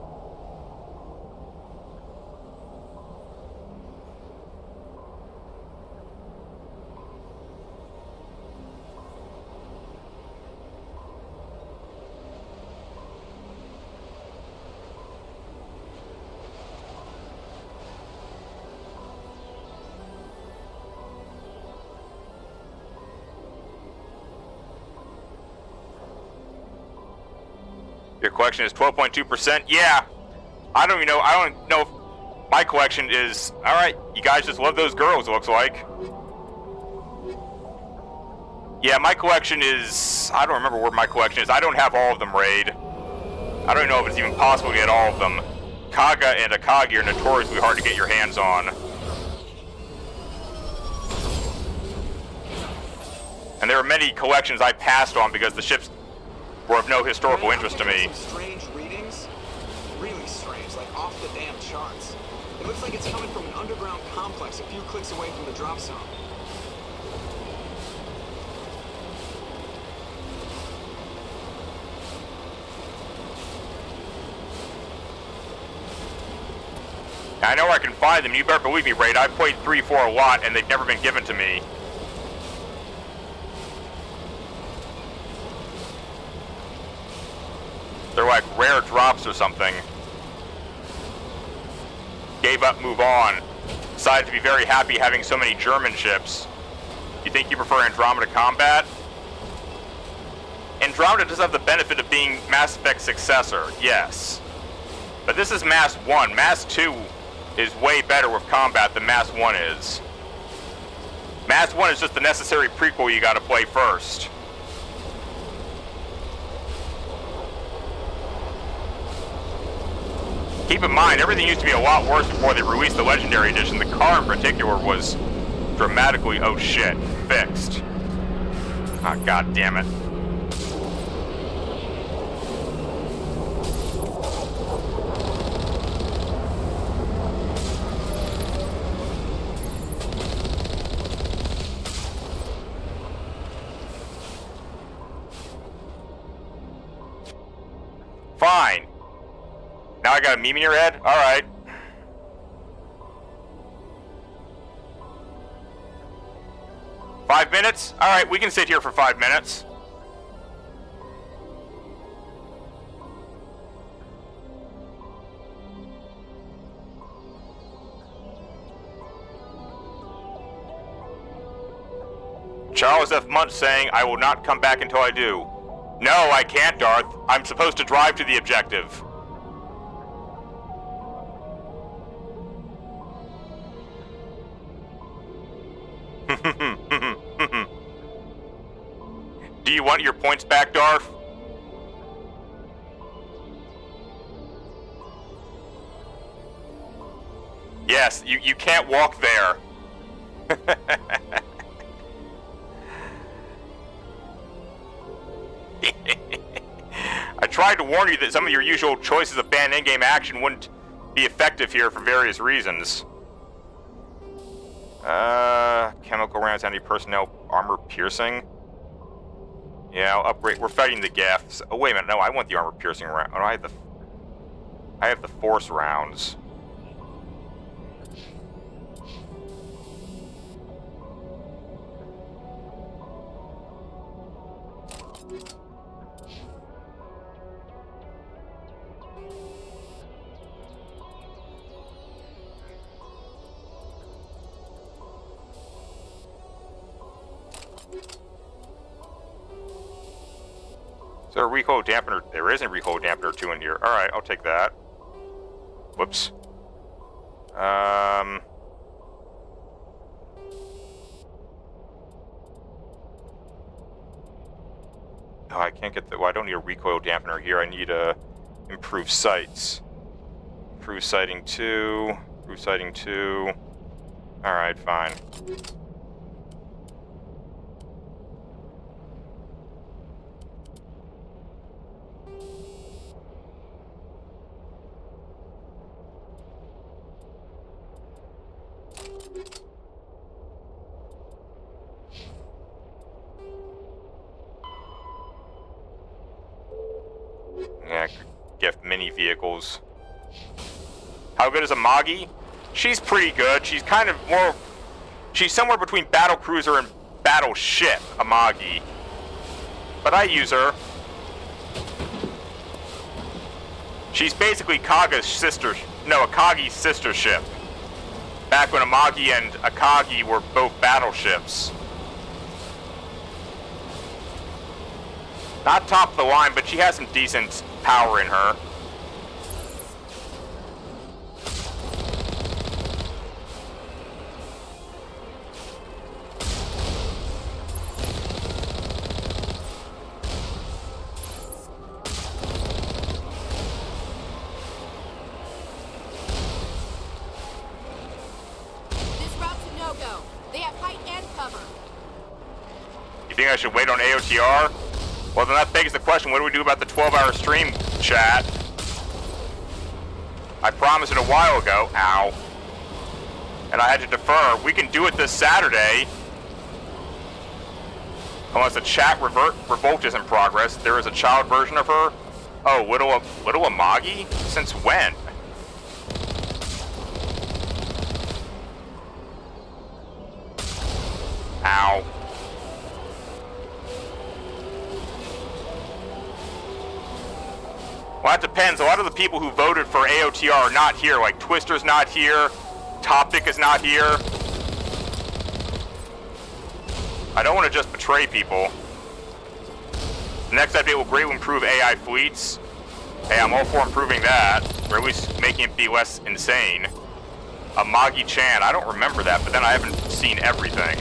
Your collection is 12.2%. Yeah, I don't know if my collection is. All right, you guys just love those girls. It looks like. Yeah, my collection is. I don't remember where my collection is. I don't have all of them, Raid. I don't know if it's even possible to get all of them. Kaga and Akagi are notoriously hard to get your hands on. And there are many collections I passed on because the ships were of no historical interest to me. Some strange readings. Really strange, like off the damn charts. It looks like it's coming from an underground complex a few clicks away from the drop zone. I know where I can find them. You better believe me, Raid. I've played 3-4 a lot, and they've never been given to me. They're like rare drops or something. Gave up, move on. Decided to be very happy having so many German ships. You think you prefer Andromeda Combat? Andromeda does have the benefit of being Mass Effect's successor, yes. But this is Mass 1. Mass 2 is way better with combat than Mass 1 is. Mass 1 is just the necessary prequel you gotta play first. Keep in mind, everything used to be a lot worse before they released the Legendary Edition. The car in particular was dramatically, oh shit, fixed. Ah, god damn it. Fine. Now I got a meme in your head? Alright. Five minutes? Alright, we can sit here for 5 minutes. Charles F. Munt saying, I will not come back until I do. No, I can't, Darth. I'm supposed to drive to the objective. Do you want your points back, Darth? Yes, you can't walk there. I tried to warn you that some of your usual choices of banned in-game action wouldn't be effective here for various reasons. Chemical rounds, anti-personnel, armor piercing. Yeah, I'll upgrade. We're fighting the gaffs. Oh, wait a minute. No, I want the armor piercing round. Oh, I have the force rounds. there a recoil dampener? There is a recoil dampener 2 in here. Alright, I'll take that. Whoops. Oh, I can't get the... Well, I don't need a recoil dampener here. I need a improved sights. Improved sighting 2. Improved sighting 2. Alright, fine. Yeah, gift mini vehicles. How good is Amagi? She's pretty good. She's kind of more... She's somewhere between battle cruiser and battleship, Amagi. But I use her. She's basically Kaga's sister... No, Akagi's sister ship. Back when Amagi and Akagi were both battleships. Not top of the line, but she has some decent power in her. This route's a no-go. They have height and cover. You think I should wait on AOTR? Well, then that begs the question, what do we do about the 12-hour stream, chat? I promised it a while ago. Ow. And I had to defer. We can do it this Saturday. Unless the chat revolt is in progress. There is a child version of her. Oh, Little Amagi? Since when? Ow. Well, that depends. A lot of the people who voted for AOTR are not here. Like, Twister's not here. Topic is not here. I don't want to just betray people. The next update will greatly improve AI fleets. Hey, I'm all for improving that. Or at least making it be less insane. Amagi-chan. I don't remember that, but then I haven't seen everything.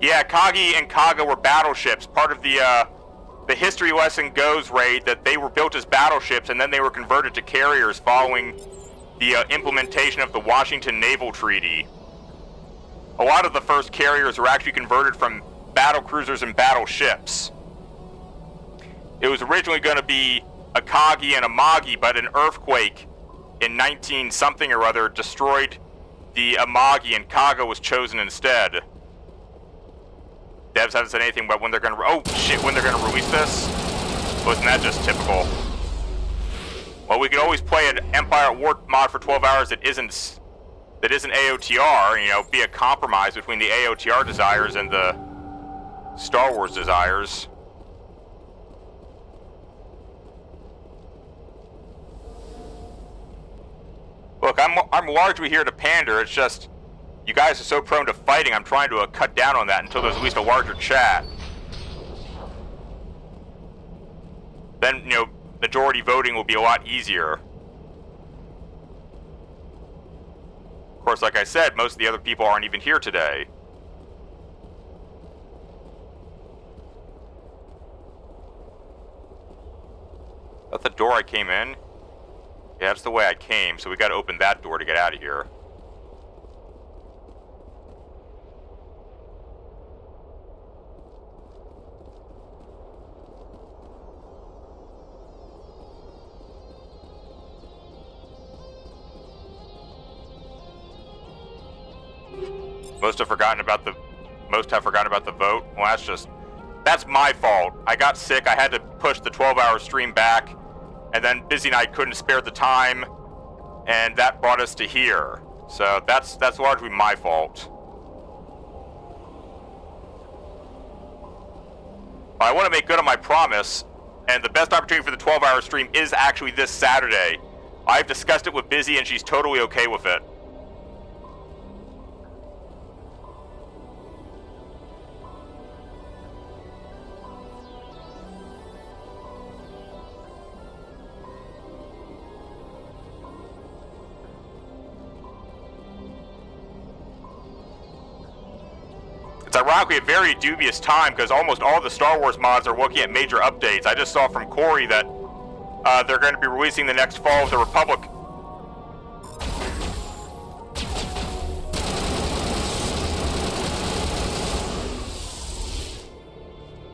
Yeah, Kagi and Kaga were battleships. Part of the History Lesson Goes raid, that they were built as battleships and then they were converted to carriers following the implementation of the Washington Naval Treaty. A lot of the first carriers were actually converted from battle cruisers and battleships. It was originally going to be Akagi and Amagi, but an earthquake in 19-something or other destroyed the Amagi and Kaga was chosen instead. Devs haven't said anything about when they're gonna... Oh, shit, when they're gonna release this? Wasn't that just typical? Well, we could always play an Empire at War mod for 12 hours that isn't AOTR, you know, be a compromise between the AOTR desires and the Star Wars desires. Look, I'm largely here to pander, it's just... You guys are so prone to fighting, I'm trying to cut down on that until there's at least a larger chat. Then, you know, majority voting will be a lot easier. Of course, like I said, most of the other people aren't even here today. That's the door I came in? Yeah, that's the way I came, so we gotta open that door to get out of here. Most have forgotten about the vote. Well, that's just That's my fault. I got sick, I had to push the 12-hour stream back, and then Busy Night couldn't spare the time, and that brought us to here. So that's largely my fault. But I want to make good on my promise, and the best opportunity for the 12-hour stream is actually this Saturday. I've discussed it with Busy, and she's totally okay with it. It's ironically a very dubious time because almost all the Star Wars mods are looking at major updates. I just saw from Corey that they're going to be releasing the next Fall of the Republic.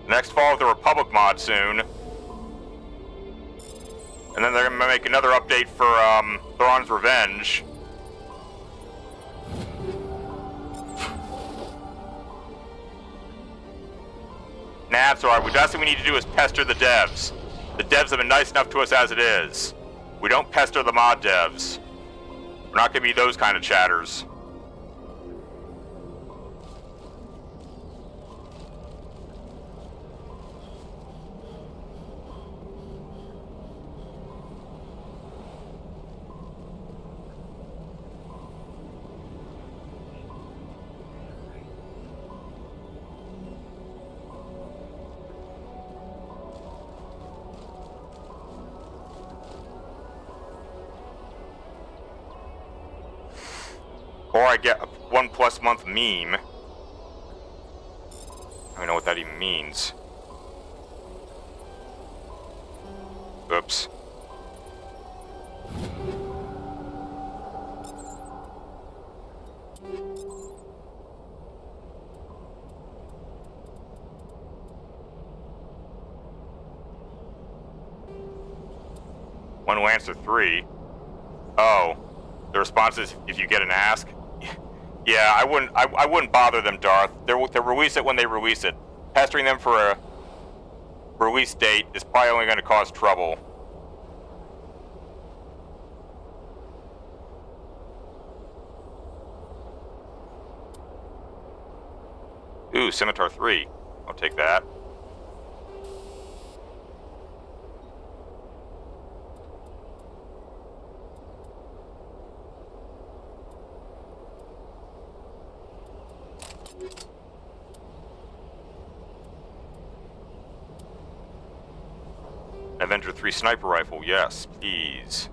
Next Fall of the Republic mod soon. And then they're going to make another update for Thrawn's Revenge. Nah, it's alright. The last thing we need to do is pester the devs. The devs have been nice enough to us as it is. We don't pester the mod devs. We're not going to be those kind of chatters. Or I get a 1+ month meme. I don't know what that even means. Oops. When will answer 3? Oh. The response is if you get an ask. Yeah, I wouldn't bother them, Darth. They'll release it when they release it. Pestering them for a release date is probably only going to cause trouble. Ooh, Scimitar 3. I'll take that. Avenger 3 sniper rifle, yes, please.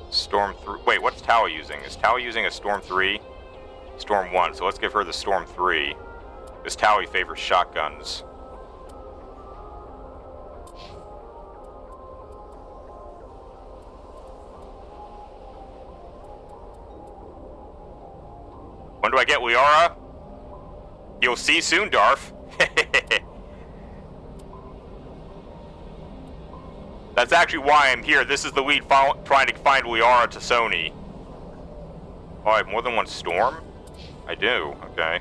Storm 3. Wait, what's Tala using? Is Tala using a Storm 3? Storm 1, so let's give her the Storm 3. Because Tally favors shotguns. When do I get Liara? You'll see soon, Darth. That's actually why I'm here. This is the lead trying to find Liara to Sony. Oh, I have more than one Storm? I do, okay.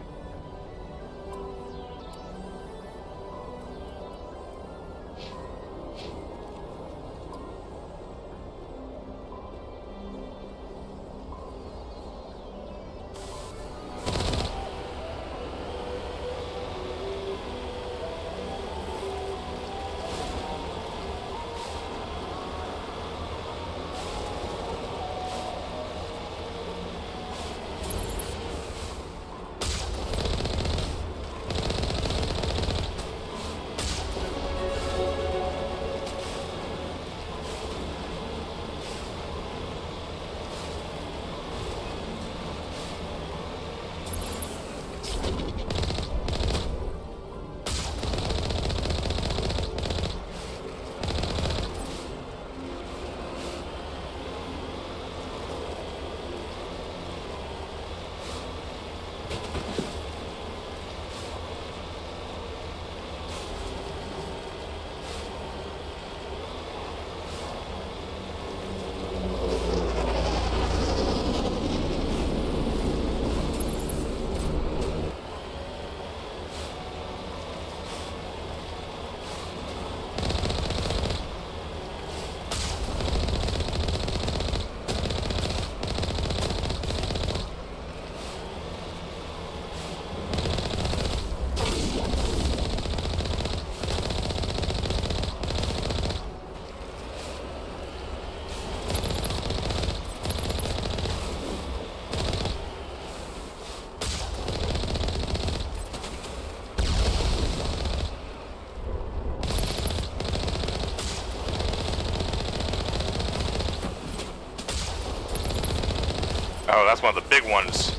Oh, that's one of the big ones.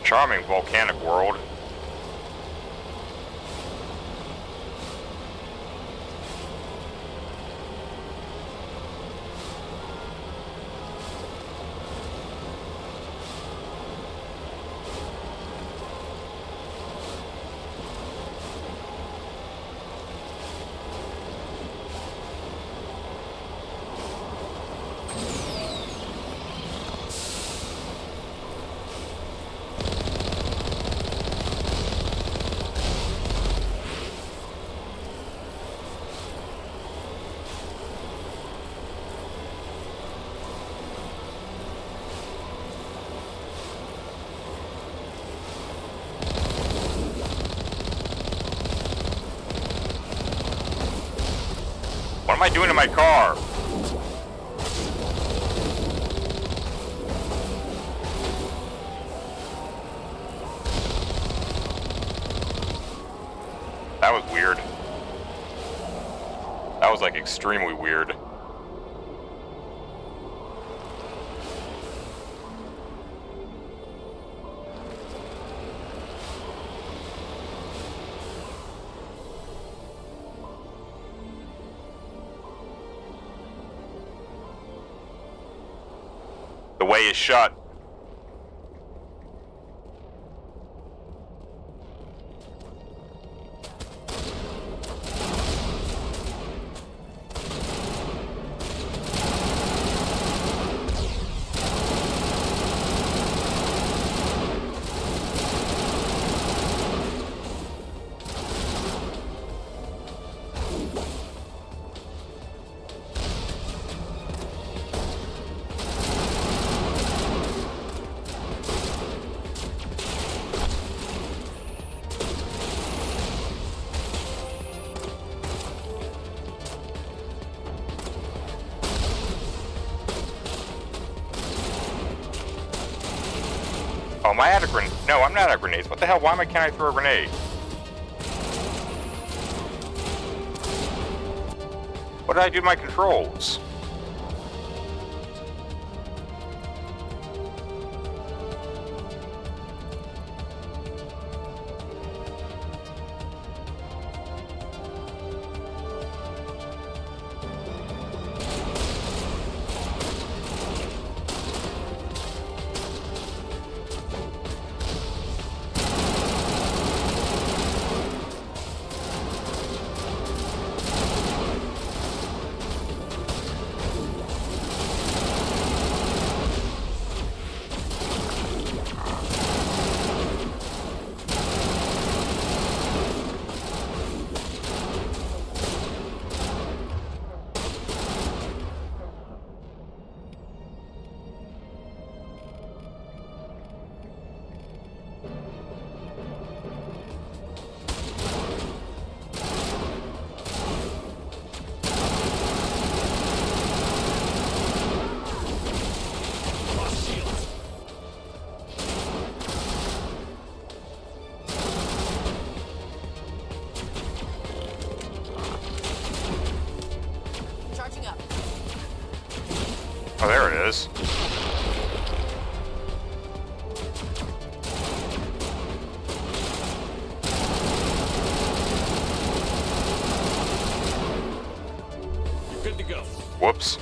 Charming volcanic world. What am I doing in my car? That was weird. That was like extremely weird. The way is shut. Oh, am I out of grenades? No, I'm not out of grenades. What the hell? Why can't I throw a grenade? What did I do to my controls? Oh, there it is. You're good to go. Whoops.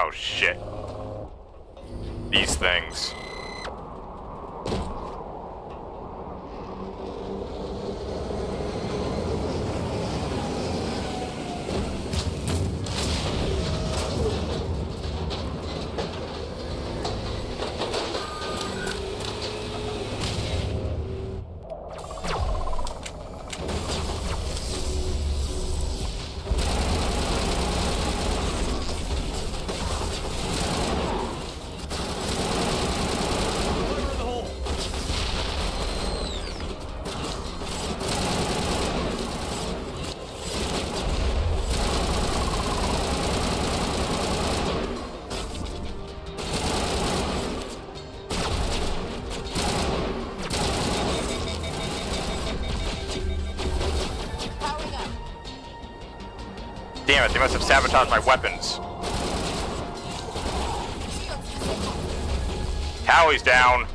Oh, shit. These things. Damn it, they must have sabotaged my weapons. Tallie's down.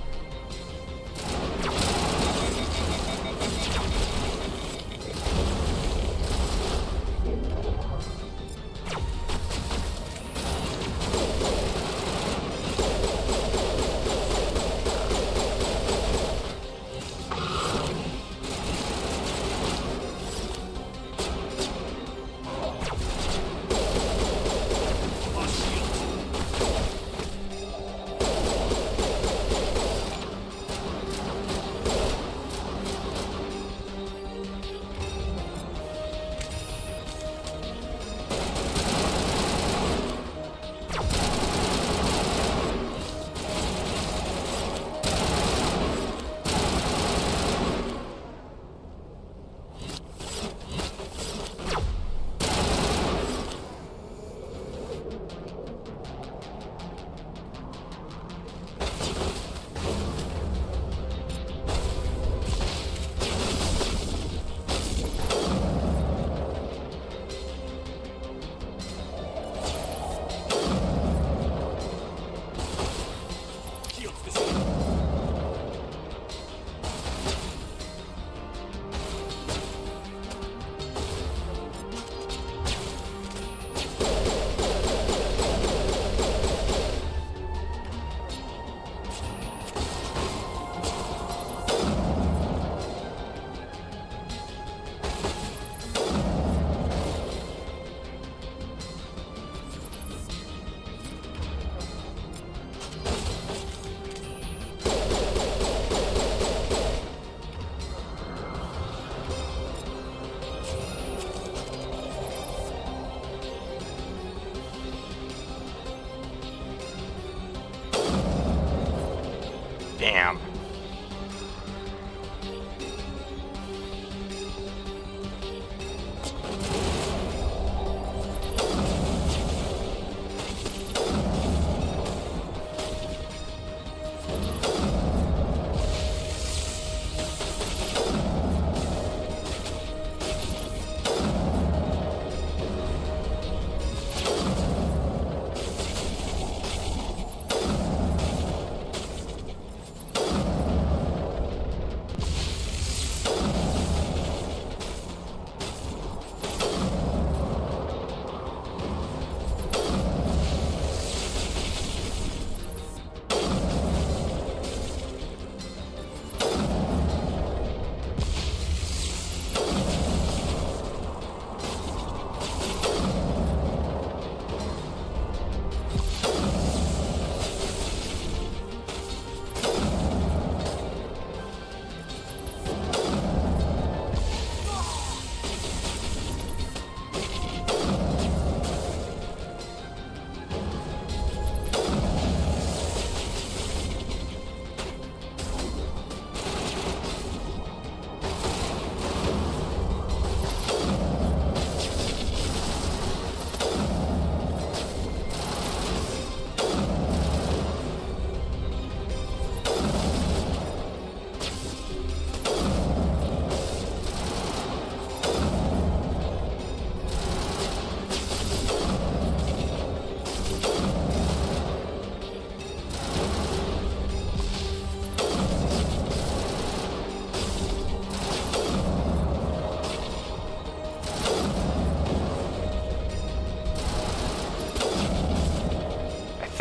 Damn.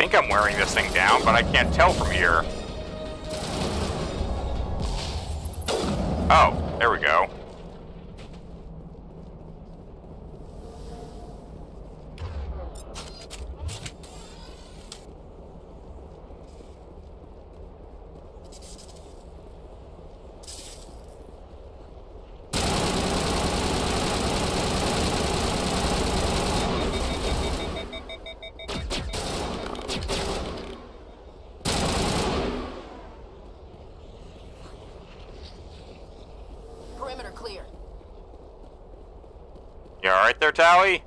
think I'm wearing this thing down, but I can't tell from here. Oh, there we go. Perimeter clear. You alright there, Tally?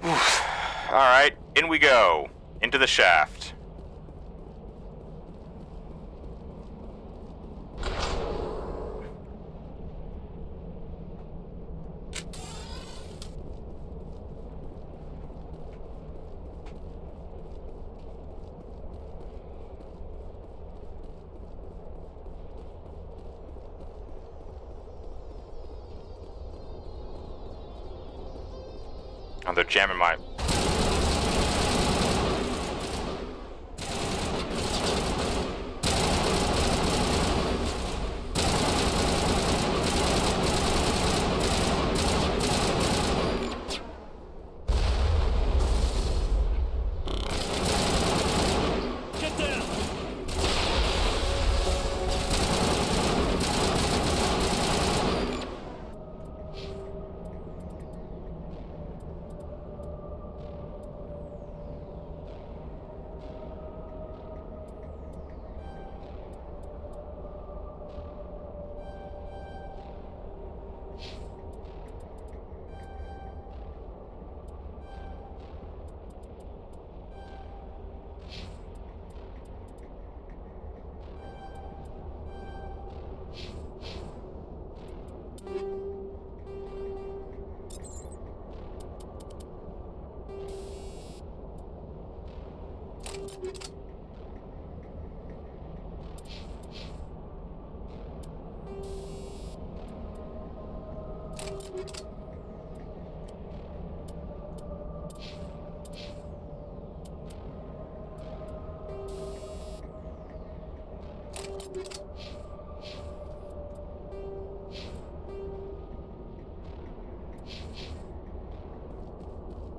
Alright, in we go. Into the shaft. Oh, they're jamming my... Get down!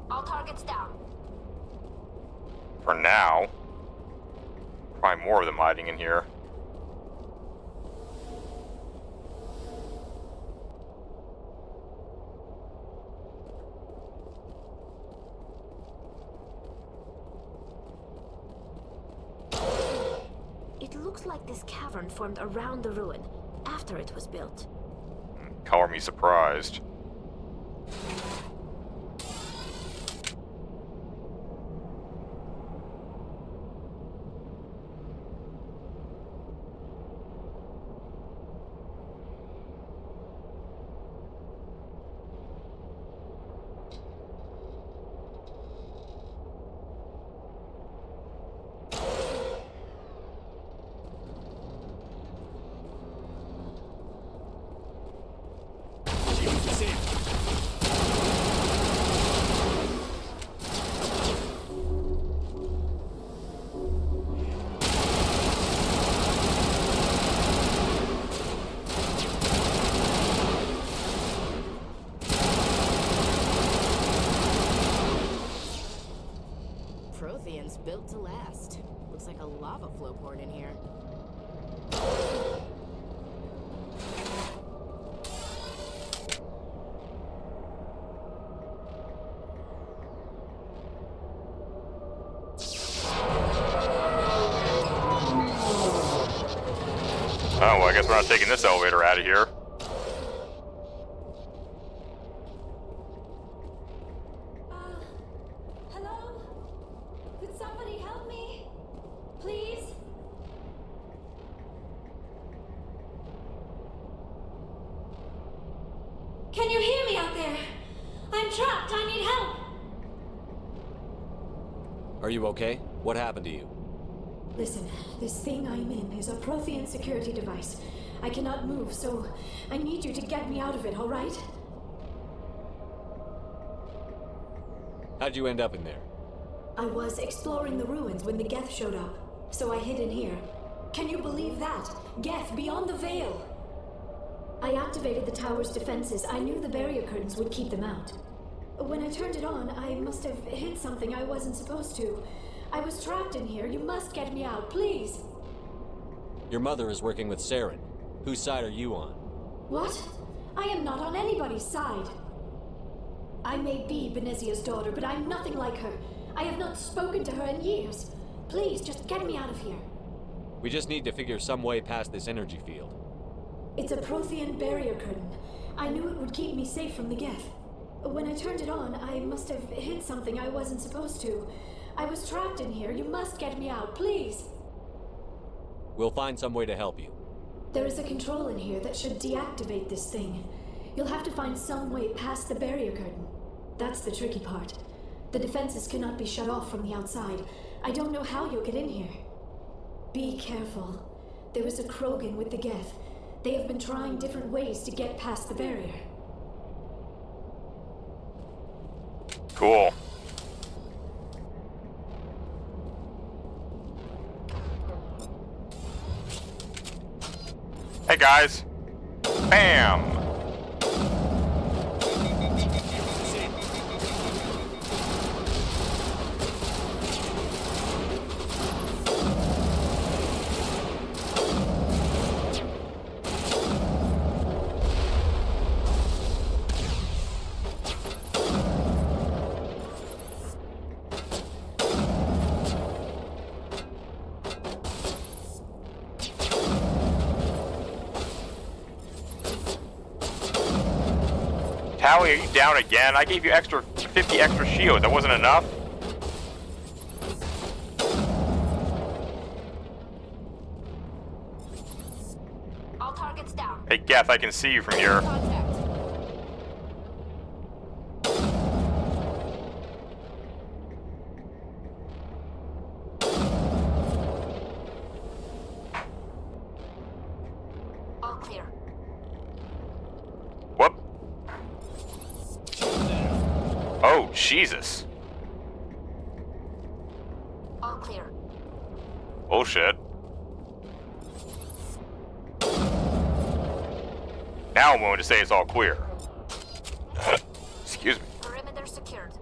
All targets down. For now. Probably more of them hiding in here. It looks like this cavern formed around the ruin, after it was built. Color me surprised. Prothean's built to last. Looks like a lava flow port in here. Oh, well, I guess we're not taking this elevator out of here. Hello? Could somebody help me? Please? Can you hear me out there? I'm trapped. I need help. Are you okay? What happened to you? Listen, this thing I'm in is a Prothean security device. I cannot move, so I need you to get me out of it, all right? How'd you end up in there? I was exploring the ruins when the Geth showed up, so I hid in here. Can you believe that? Geth beyond the veil! I activated the tower's defenses. I knew the barrier curtains would keep them out. When I turned it on, I must have hit something I wasn't supposed to. I was trapped in here. You must get me out, please! Your mother is working with Saren. Whose side are you on? What? I am not on anybody's side. I may be Benezia's daughter, but I'm nothing like her. I have not spoken to her in years. Please, just get me out of here. We just need to figure some way past this energy field. It's a Prothean barrier curtain. I knew it would keep me safe from the Geth. When I turned it on, I must have hit something I wasn't supposed to. I was trapped in here. You must get me out, please. We'll find some way to help you. There is a control in here that should deactivate this thing. You'll have to find some way past the barrier curtain. That's the tricky part. The defenses cannot be shut off from the outside. I don't know how you'll get in here. Be careful. There is a Krogan with the Geth. They have been trying different ways to get past the barrier. Cool. Hey guys. Bam! Tally, are you down again? I gave you 50 extra shields. That wasn't enough? All targets down. Hey, Geth, I can see you from here. All clear. Whoop. Oh, Jesus. All clear. Bullshit. Now I'm willing to say it's all clear. Excuse me. Perimeter secured.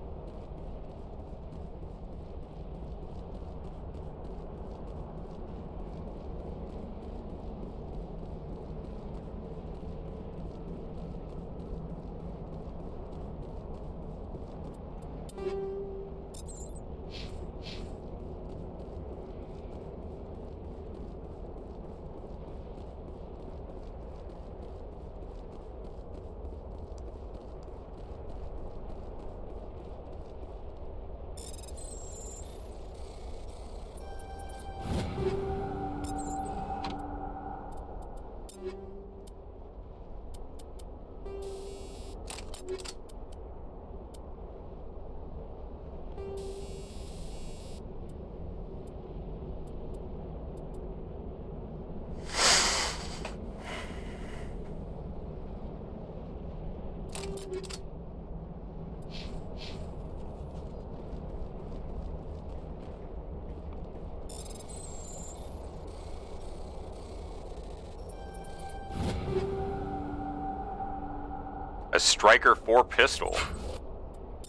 A Striker 4 pistol.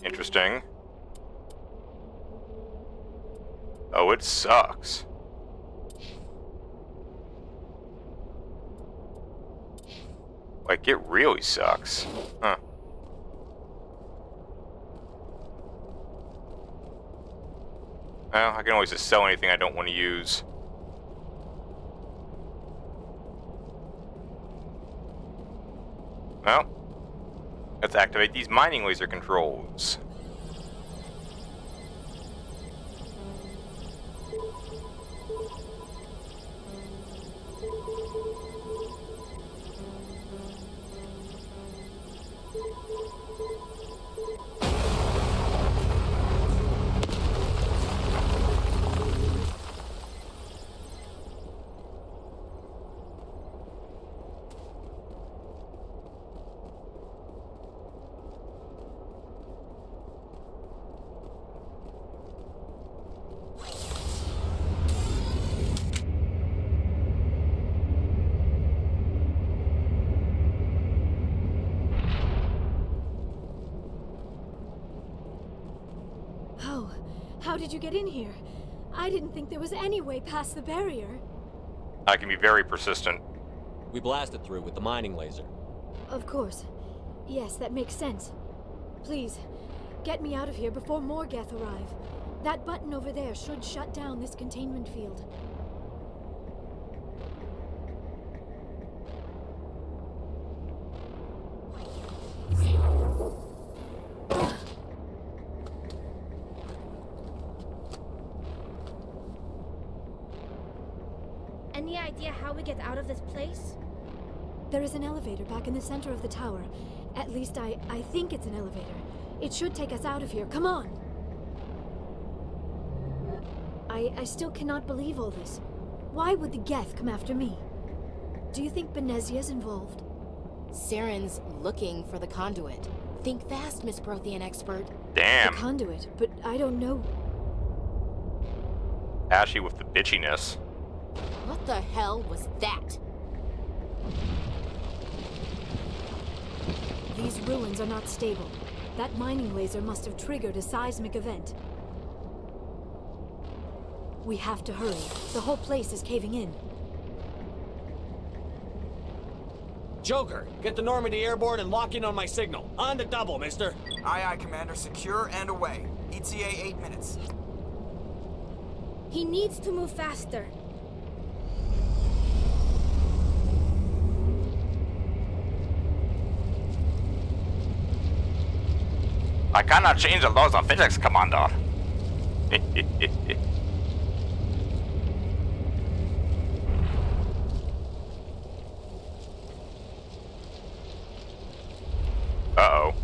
Interesting. Oh, it sucks. Like, it really sucks. Huh. Well, I can always just sell anything I don't want to use. Well, let's activate these mining laser controls. did you get in here? I didn't think there was any way past the barrier. I can be very persistent. We blasted through with the mining laser. Of course. Yes, that makes sense. Please, get me out of here before more Geth arrive. That button over there should shut down this containment field. Any idea how we get out of this place? There is an elevator back in the center of the tower. At least I think it's an elevator. It should take us out of here. Come on! I still cannot believe all this. Why would the Geth come after me? Do you think Benezia's involved? Saren's looking for the conduit. Think fast, Miss Prothean expert. Damn. The conduit, but I don't know. Ashy with the bitchiness. What the hell was that? These ruins are not stable. That mining laser must have triggered a seismic event. We have to hurry. The whole place is caving in. Joker, get the Normandy airborne and lock in on my signal. On the double, mister. Aye, aye, Commander. Secure and away. ETA 8 minutes. He needs to move faster. I cannot change the laws of physics, Commander. Uh-oh.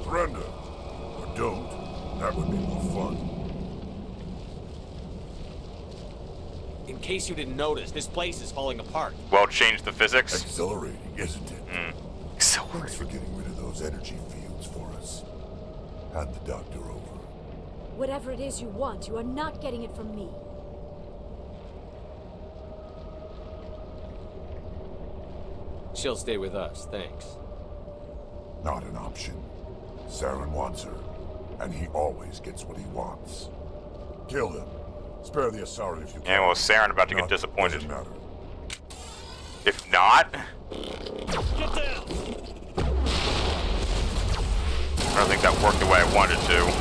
Surrender. Or don't. That would be more fun. In case you didn't notice, this place is falling apart. Well, change the physics. Exhilarating, isn't it? Exhilarating. Thanks for getting rid of those energy fields for us. Hand the doctor over. Whatever it is you want, you are not getting it from me. She'll stay with us, thanks. Not an option. Saren wants her, and he always gets what he wants. Kill him. Spare the Asari if you can. And well, Saren about to get disappointed. If not... Get down! I don't think that worked the way I wanted to.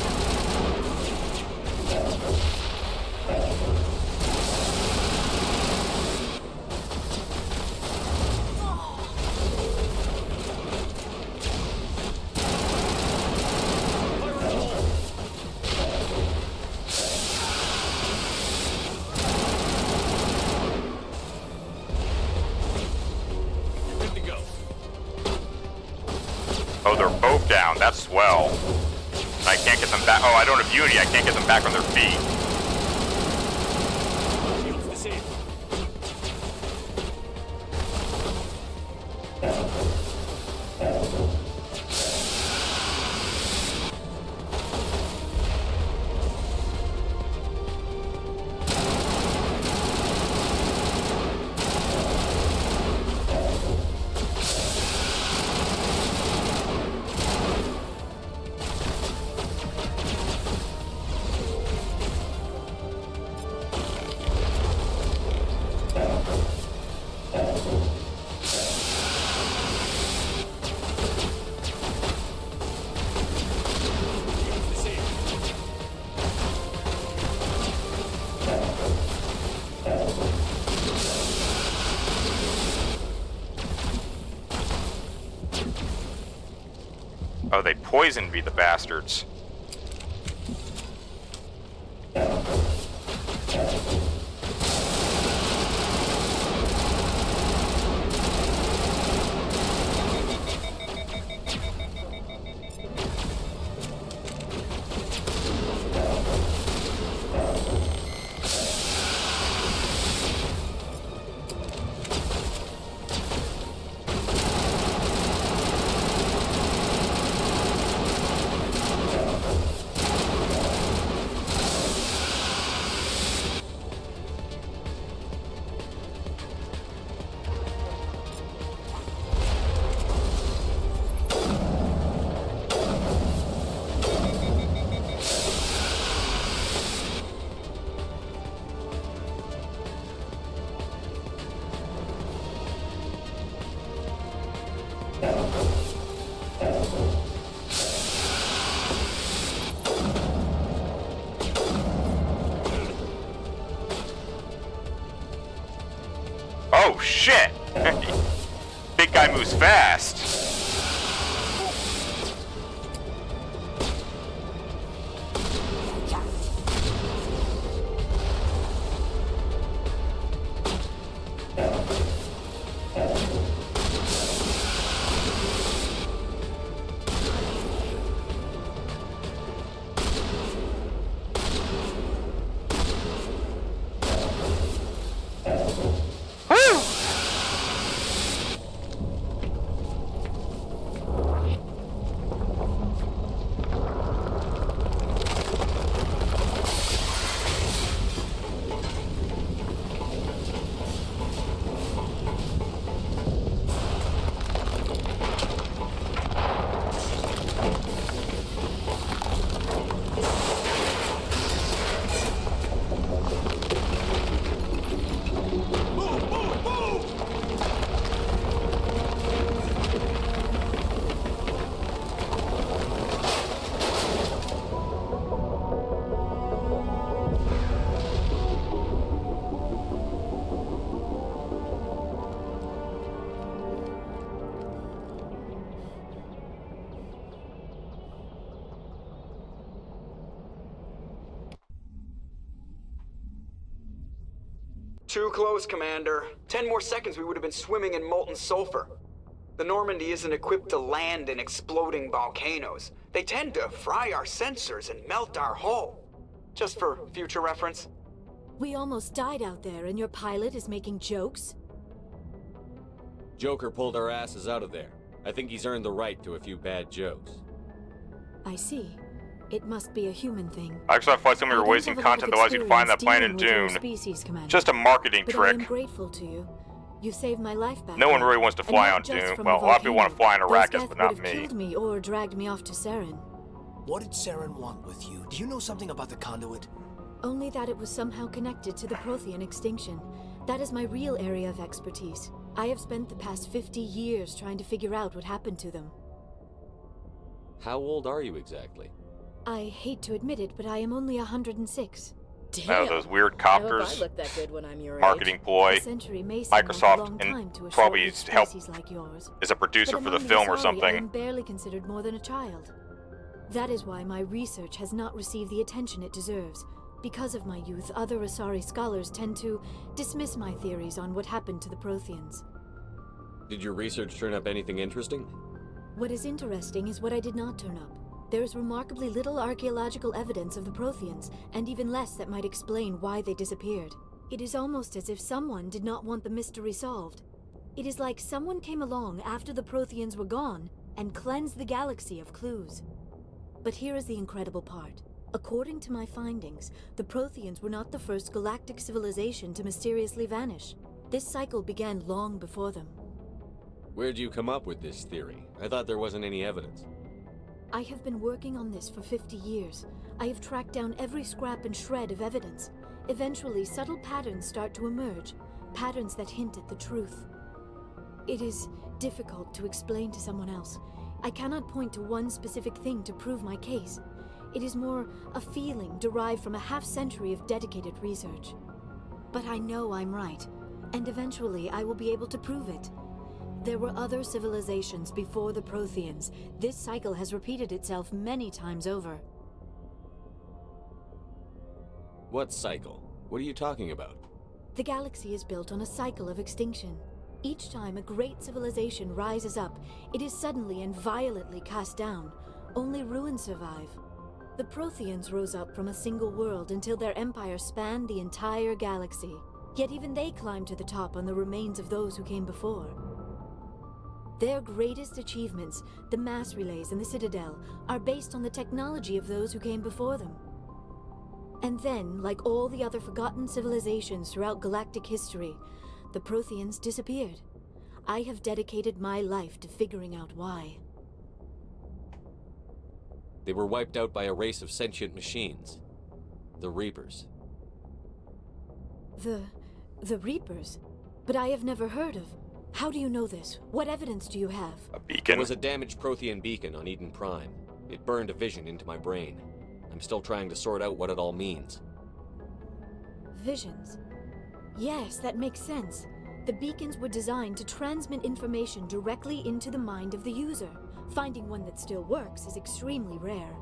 Oh, they're both down. That's swell. I can't get them back. Oh, I don't have Unity. I can't get them back on their feet. Oh, they poisoned me, the bastards. Big guy moves fast. Too close, Commander. 10 more seconds we would have been swimming in molten sulfur. The Normandy isn't equipped to land in exploding volcanoes. They tend to fry our sensors and melt our hull. Just for future reference. We almost died out there, and your pilot is making jokes? Joker pulled our asses out of there. I think he's earned the right to a few bad jokes. I see. It must be a human thing. Actually, I thought somebody were wasting content that allows you to find that planet in Dune. Just a marketing but trick. I am grateful to you. You saved my life back No one then. really wants to And fly not on just Dune. from Well, the a lot of people want to fly on volcano. Arrakis, Those but death not would have me. killed me or dragged me off to Saren. What did Saren want with you? Do you know something about the conduit? Only that it was somehow connected to the Prothean extinction. That is my real area of expertise. I have spent the past 50 years trying to figure out what happened to them. How old are you exactly? I hate to admit it, but I am only 106. Oh, those weird I hope I copters. look that good when I'm your Marketing age. ploy. A century may seem like a Microsoft long time to a and probably short-lived help species like yours. is a producer But for the among film or Asari, I something. am barely considered more than a child. That is why my research has not received the attention it deserves. Because of my youth, other Asari scholars tend to dismiss my theories on what happened to the Protheans. Did your research turn up anything interesting? What is interesting is what I did not turn up. There is remarkably little archaeological evidence of the Protheans, and even less that might explain why they disappeared. It is almost as if someone did not want the mystery solved. It is like someone came along after the Protheans were gone and cleansed the galaxy of clues. But here is the incredible part. According to my findings, the Protheans were not the first galactic civilization to mysteriously vanish. This cycle began long before them. Where'd you come up with this theory? I thought there wasn't any evidence. I have been working on this for 50 years. I have tracked down every scrap and shred of evidence. Eventually, subtle patterns start to emerge, patterns that hint at the truth. It is difficult to explain to someone else. I cannot point to one specific thing to prove my case. It is more a feeling derived from a half-century of dedicated research. But I know I'm right, and eventually I will be able to prove it. There were other civilizations before the Protheans. This cycle has repeated itself many times over. What cycle? What are you talking about? The galaxy is built on a cycle of extinction. Each time a great civilization rises up, it is suddenly and violently cast down. Only ruins survive. The Protheans rose up from a single world until their empire spanned the entire galaxy. Yet even they climbed to the top on the remains of those who came before. Their greatest achievements, the mass relays and the Citadel, are based on the technology of those who came before them. And then, like all the other forgotten civilizations throughout galactic history, the Protheans disappeared. I have dedicated my life to figuring out why. They were wiped out by a race of sentient machines. The Reapers. The Reapers? But I have never heard of. How do you know this? What evidence do you have? A beacon? There was a damaged Prothean beacon on Eden Prime. It burned a vision into my brain. I'm still trying to sort out what it all means. Visions. Yes, that makes sense. The beacons were designed to transmit information directly into the mind of the user. Finding one that still works is extremely rare.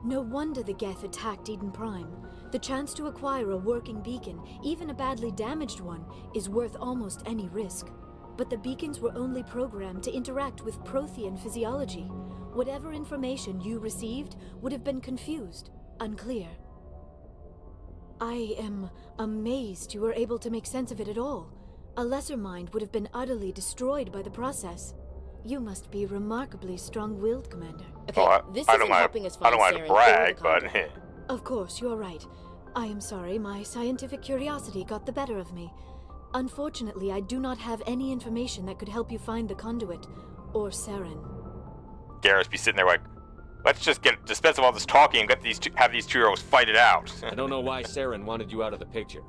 No wonder the Geth attacked Eden Prime. The chance to acquire a working beacon, even a badly damaged one, is worth almost any risk. But the beacons were only programmed to interact with Prothean physiology. Whatever information you received would have been confused, unclear. I am amazed you were able to make sense of it at all. A lesser mind would have been utterly destroyed by the process. You must be remarkably strong-willed, Commander. Okay, this I isn't helping us I find don't want to Saren brag, or the but Of course, you're right. I am sorry, my scientific curiosity got the better of me. Unfortunately, I do not have any information that could help you find the conduit, or Saren. Garrus be sitting there like, let's just dispense of all this talking and have these two heroes fight it out. I don't know why Saren wanted you out of the picture,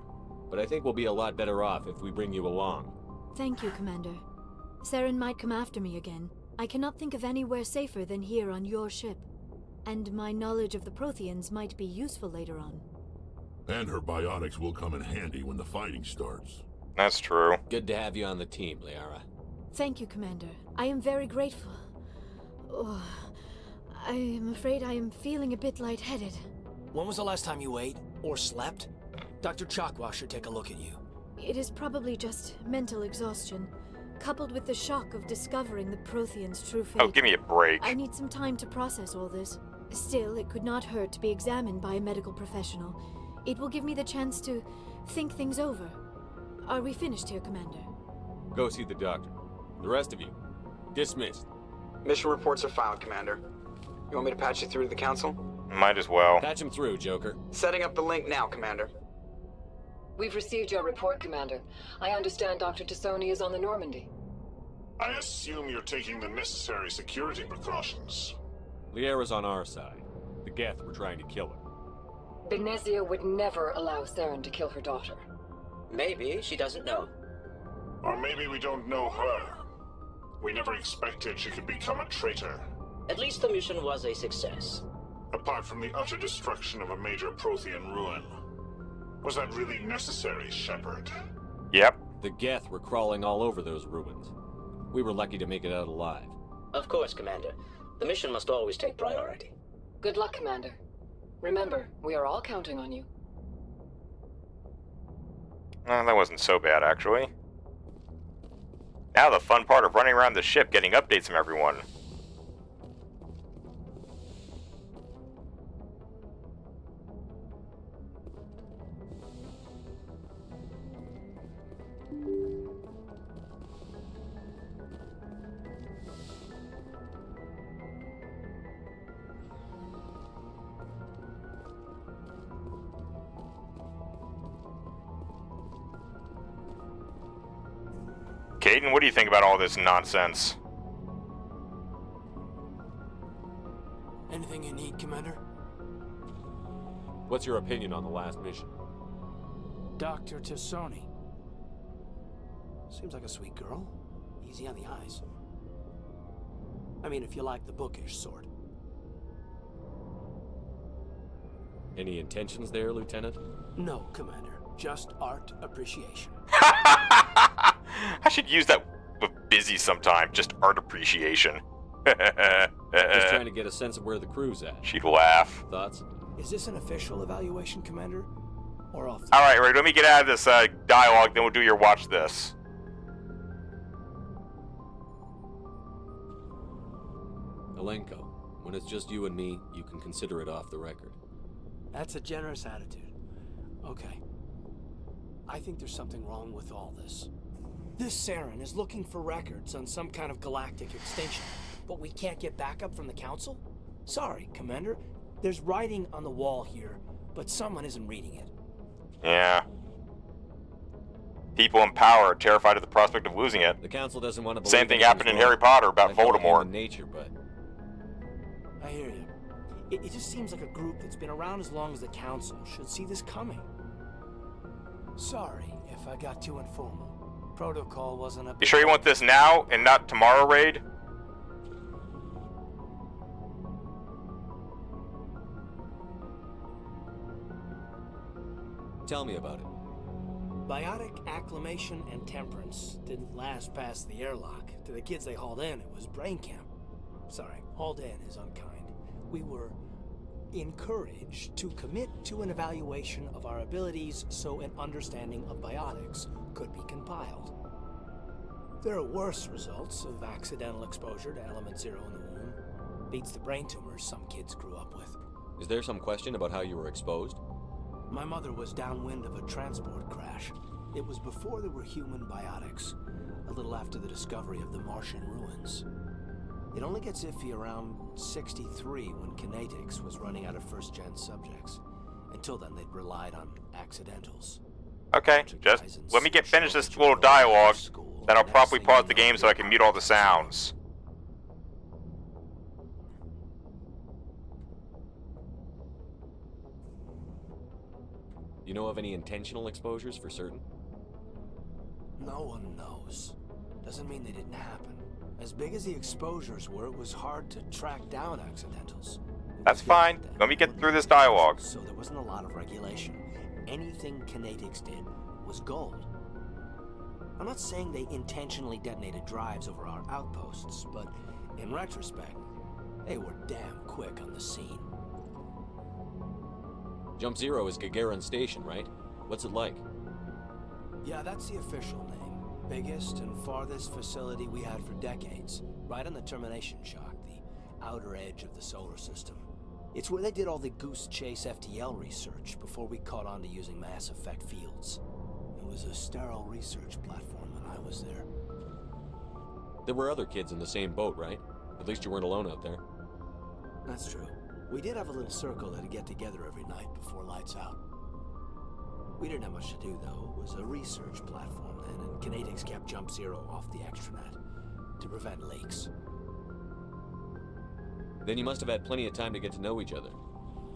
but I think we'll be a lot better off if we bring you along. Thank you, Commander. Saren might come after me again. I cannot think of anywhere safer than here on your ship. And my knowledge of the Protheans might be useful later on. And her biotics will come in handy when the fighting starts. That's true. Good to have you on the team, Liara. Thank you, Commander. I am very grateful. Oh, I am afraid I am feeling a bit lightheaded. When was the last time you ate or slept? Dr. Chakwa should take a look at you. It is probably just mental exhaustion, coupled with the shock of discovering the Protheans' true fate. Oh, give me a break. I need some time to process all this. Still, it could not hurt to be examined by a medical professional. It will give me the chance to think things over. Are we finished here, Commander? Go see the doctor. The rest of you, dismissed. Mission reports are filed, Commander. You want me to patch you through to the Council? Might as well. Patch him through, Joker. Setting up the link now, Commander. We've received your report, Commander. I understand Dr. Tassoni is on the Normandy. I assume you're taking the necessary security precautions. Liara's on our side. The Geth were trying to kill her. Benezia would never allow Saren to kill her daughter. Maybe she doesn't know. Or maybe we don't know her. We never expected she could become a traitor. At least the mission was a success. Apart from the utter destruction of a major Prothean ruin. Was that really necessary, Shepard? Yep. The Geth were crawling all over those ruins. We were lucky to make it out alive. Of course, Commander. The mission must always take priority. Good luck, Commander. Remember, we are all counting on you. That wasn't so bad, actually. Now the fun part of running around the ship getting updates from everyone. Caden, what do you think about all this nonsense? Anything you need, Commander? What's your opinion on the last mission? Dr. Tassoni. Seems like a sweet girl. Easy on the eyes. I mean, if you like the bookish sort. Any intentions there, Lieutenant? No, Commander. Just art appreciation. I should use that with Busy sometime. Just art appreciation. Just trying to get a sense of where the crew's at. She'd laugh. Thoughts? Is this an official evaluation, Commander? Or off the... Alright, Ray, let me get out of this dialogue, then we'll do your watch this. Alenko, when it's just you and me, you can consider it off the record. That's a generous attitude. Okay. I think there's something wrong with all this. This Saren is looking for records on some kind of galactic extinction, but we can't get backup from the Council? Sorry, Commander. There's writing on the wall here, but someone isn't reading it. Yeah. People in power are terrified of the prospect of losing it. The Council doesn't want to believe Same thing happened in Harry Potter about Voldemort. Nature, but I hear you. It just seems like a group that's been around as long as the Council should see this coming. Sorry if I got too informal. Protocol wasn't a... You sure you want this now and not tomorrow, Raid? tell me about it. Biotic acclimation and temperance didn't last past the airlock. To the kids they hauled in, it was brain camp. Sorry, hauled in is unkind. We were encouraged to commit to an evaluation of our abilities so an understanding of biotics could be compiled. There are worse results of accidental exposure to element 0 in the womb. Beats the brain tumors some kids grew up with. Is there some question about how you were exposed? My mother was downwind of a transport crash. It was before there were human biotics, a little after the discovery of the Martian ruins. It only gets iffy around 63 when Kinetics was running out of first-gen subjects. Until then, they'd relied on accidentals. Okay, just let me finish this little dialogue, then I'll probably pause the game so I can mute all the sounds. You know of any intentional exposures for certain? No one knows. Doesn't mean they didn't happen. As big as the exposures were, it was hard to track down accidentals. That's fine. Let me get through this dialogue. So there wasn't a lot of regulation. Anything Kinetics did was gold. I'm not saying they intentionally detonated drives over our outposts, but in retrospect, they were damn quick on the scene. Jump Zero is Gagarin Station, right? What's it like? Yeah, that's the official name. Biggest and farthest facility we had for decades. Right on the termination shock, the outer edge of the solar system. It's where they did all the Goose Chase FTL research before we caught on to using mass effect fields. It was a sterile research platform when I was there. There were other kids in the same boat, right? At least you weren't alone out there. That's true. We did have a little circle that'd get together every night before lights out. We didn't have much to do, though. It was a research platform then, and Kinetics kept Jump Zero off the extranet to prevent leaks. Then you must have had plenty of time to get to know each other.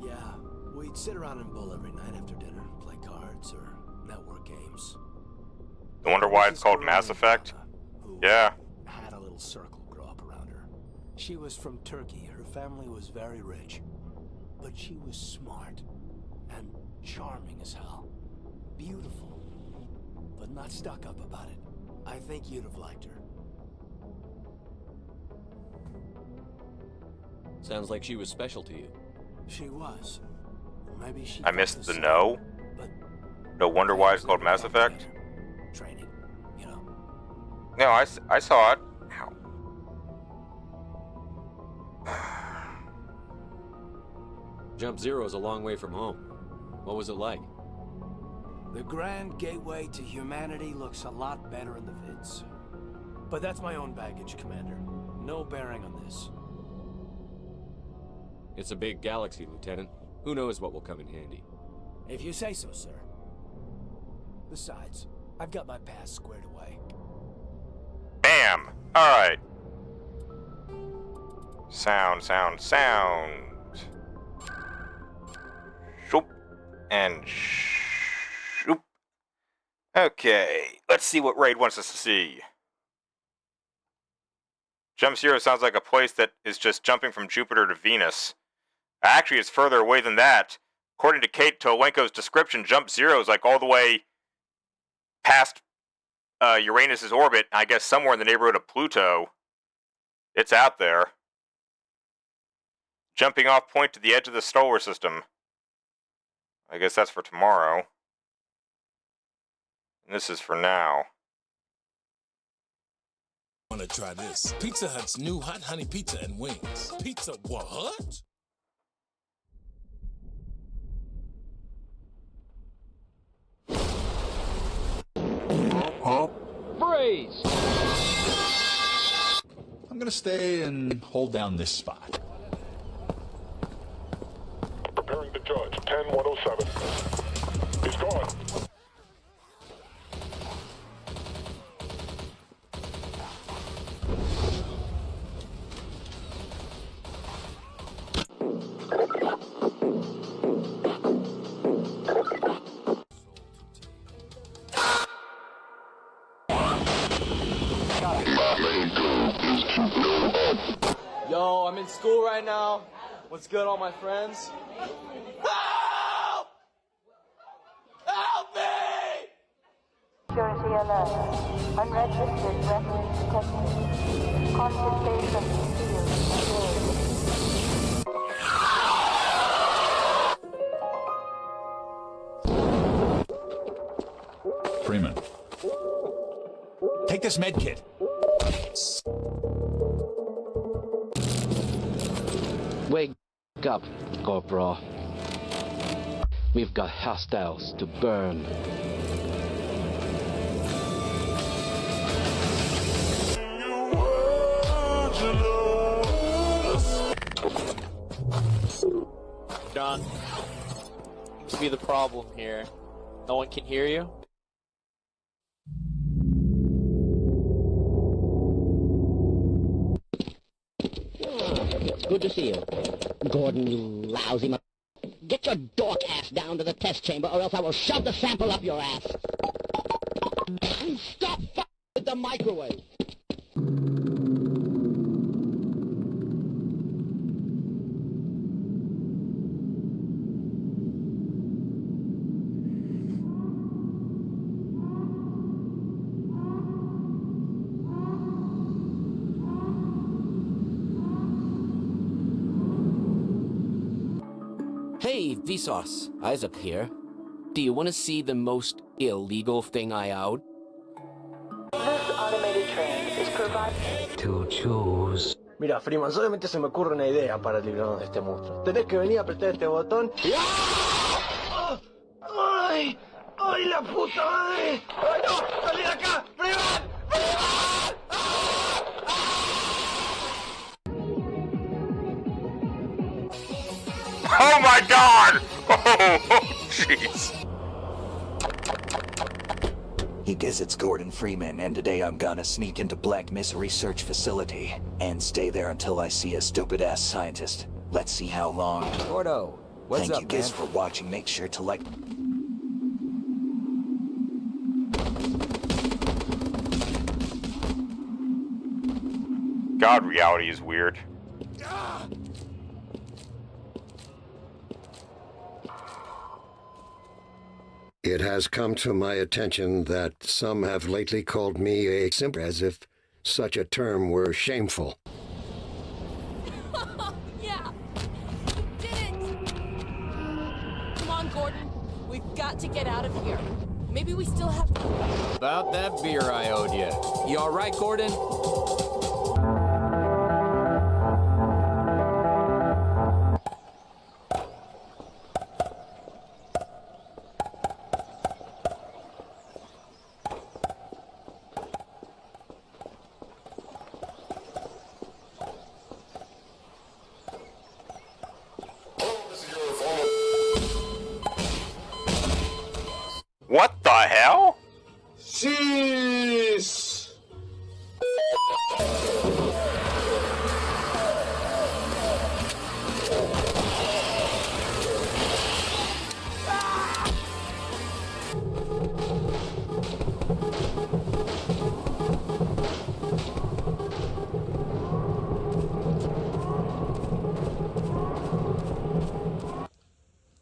Yeah, we'd sit around and bull every night after dinner, play cards or network games. I wonder why it's called Mass Effect. Yeah. Had a little circle grow up around her. She was from Turkey. Her family was very rich, but she was smart and charming as hell. Beautiful, but not stuck up about it. I think you'd have liked her. Sounds like she was special to you. She was. Maybe she. I missed the no. No wonder why it's called Mass Effect. Training, you know. No, I saw it. Ow. Jump Zero is a long way from home. What was it like? The grand gateway to humanity looks a lot better in the vids. But that's my own baggage, Commander. No bearing on this. It's a big galaxy, Lieutenant. Who knows what will come in handy? If you say so, sir. Besides, I've got my past squared away. Bam! Alright. Sound. Shoop. And shoop. Okay, let's see what Raid wants us to see. Jump Zero sounds like a place that is just jumping from Jupiter to Venus. Actually, it's further away than that. According to Kate Tolenko's description, Jump Zero is like all the way past Uranus's orbit, I guess somewhere in the neighborhood of Pluto. It's out there. Jumping off point to the edge of the solar system. I guess that's for tomorrow. And this is for now. Want to try this? Pizza Hut's new hot honey pizza and wings. Pizza what? Freeze! I'm gonna stay and hold down this spot. Preparing to judge. 10-107. He's gone. Yo, I'm in school right now. What's good, all my friends? Help! Help me! alert. Unregistered records detected. Concentration field engaged. Freeman. Take this med kit. Wake up, Corporal. We've got hostiles to burn. John, seems to be the problem here. No one can hear you? Good to see you. Gordon, you lousy Get your dork ass down to the test chamber, or else I will shove the sample up your ass. And stop with the microwave. Hey, Vsauce. Isaac here. Do you want to see the most illegal thing I out? This automated train is provided To choose. Mira, Freeman, solamente se me ocurre una idea para librarnos de este monstruo. Tenés que venir a apretar este botón y... ¡Ah! ¡Ay! ¡Ay, la puta madre! ¡Ay, no! ¡Salí de acá! ¡Freeman! Oh my god! Oh, jeez. He guess it's Gordon Freeman, and today I'm gonna sneak into Black Mesa Research Facility and stay there until I see a stupid-ass scientist. Let's see how long. Gordo, what's Thank up, you guys man? for watching. Make sure to like... God, reality is weird. It has come to my attention that some have lately called me a simp, as if such a term were shameful. Yeah! Did it! Come on, Gordon. We've got to get out of here. Maybe we still have... About that beer I owed you. You all right, Gordon? What the hell? Jeez!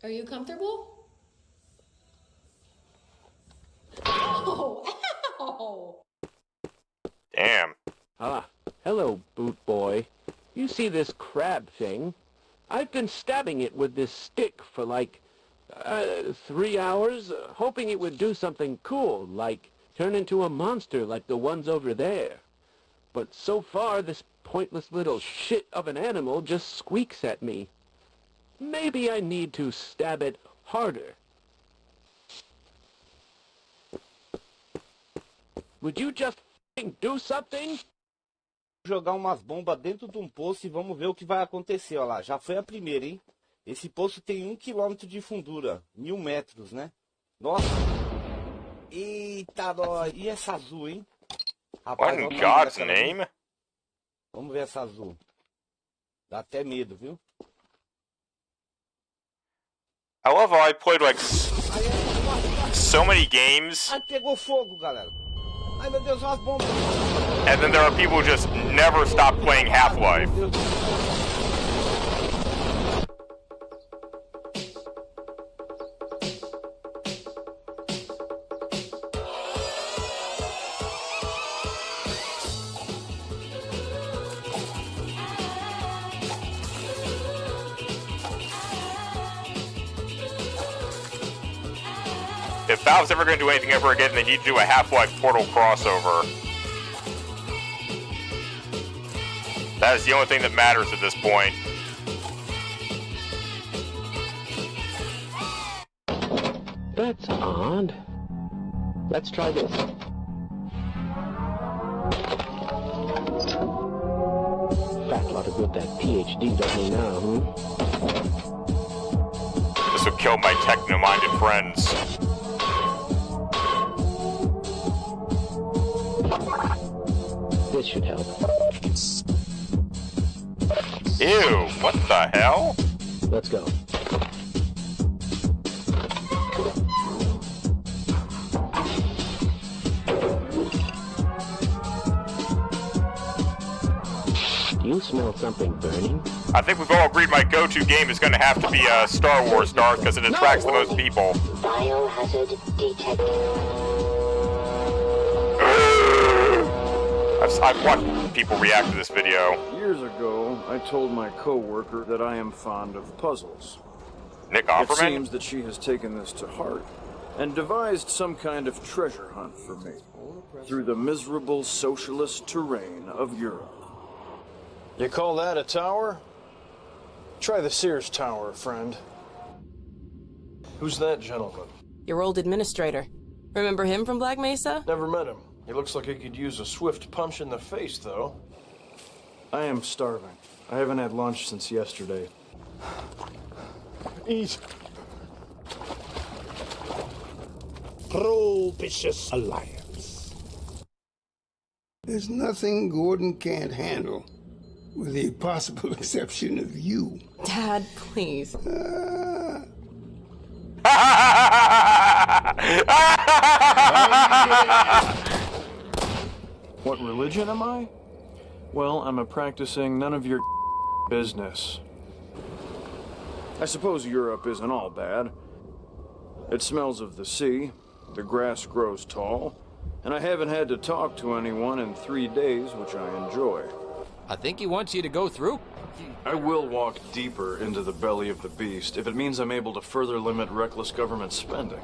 Are you comfortable? Oh, ow! Damn. Ah, hello, boot boy. You see this crab thing? I've been stabbing it with this stick for like, 3 hours, hoping it would do something cool, like turn into a monster like the ones over there. But so far, this pointless little shit of an animal just squeaks at me. Maybe I need to stab it harder. Would you just do something? Jogar umas bombas dentro de um poço e vamos ver o que vai acontecer. Olha lá, já foi a primeira, hein? Esse poço tem 1 quilômetro de fundura, 1000 metros, né? Nossa! Eita, nós! E essa azul, hein? Rapaz, What in God's name? Vamos ver essa azul. Dá até medo, viu? I love how I played like so many games, Ai, pegou fogo, galera. Ai, meu Deus, umas bombas. and then there are people who just never stop playing Half-Life. if Valve's ever going to do anything ever again, they need to do a Half-Life Portal crossover. That is the only thing that matters at this point. That's odd. Let's try this. Fat lot of good that PhD does me now, This will kill my techno-minded friends. This should help. Ew, what the hell? Let's go. Do you smell something burning? I think we've all agreed my go-to game is going to have to be Star Wars, Darth, because it attracts the most people. Biohazard detected. I've watched people react to this video. Years ago, I told my co-worker that I am fond of puzzles. Nick It Offerman? seems that she has taken this to heart and devised some kind of treasure hunt for me through the miserable socialist terrain of Europe. You call that a tower? Try the Sears Tower, friend. Who's that gentleman? Your old administrator. Remember him from Black Mesa? Never met him. He looks like he could use a swift punch in the face, though. I am starving. I haven't had lunch since yesterday. Eat. Propitious alliance. There's nothing Gordon can't handle, with the possible exception of you. Dad, please. What religion am I? Well, I'm a practicing none of your business. I suppose Europe isn't all bad. It smells of the sea, the grass grows tall, and I haven't had to talk to anyone in 3 days, which I enjoy. I think he wants you to go through. I will walk deeper into the belly of the beast if it means I'm able to further limit reckless government spending.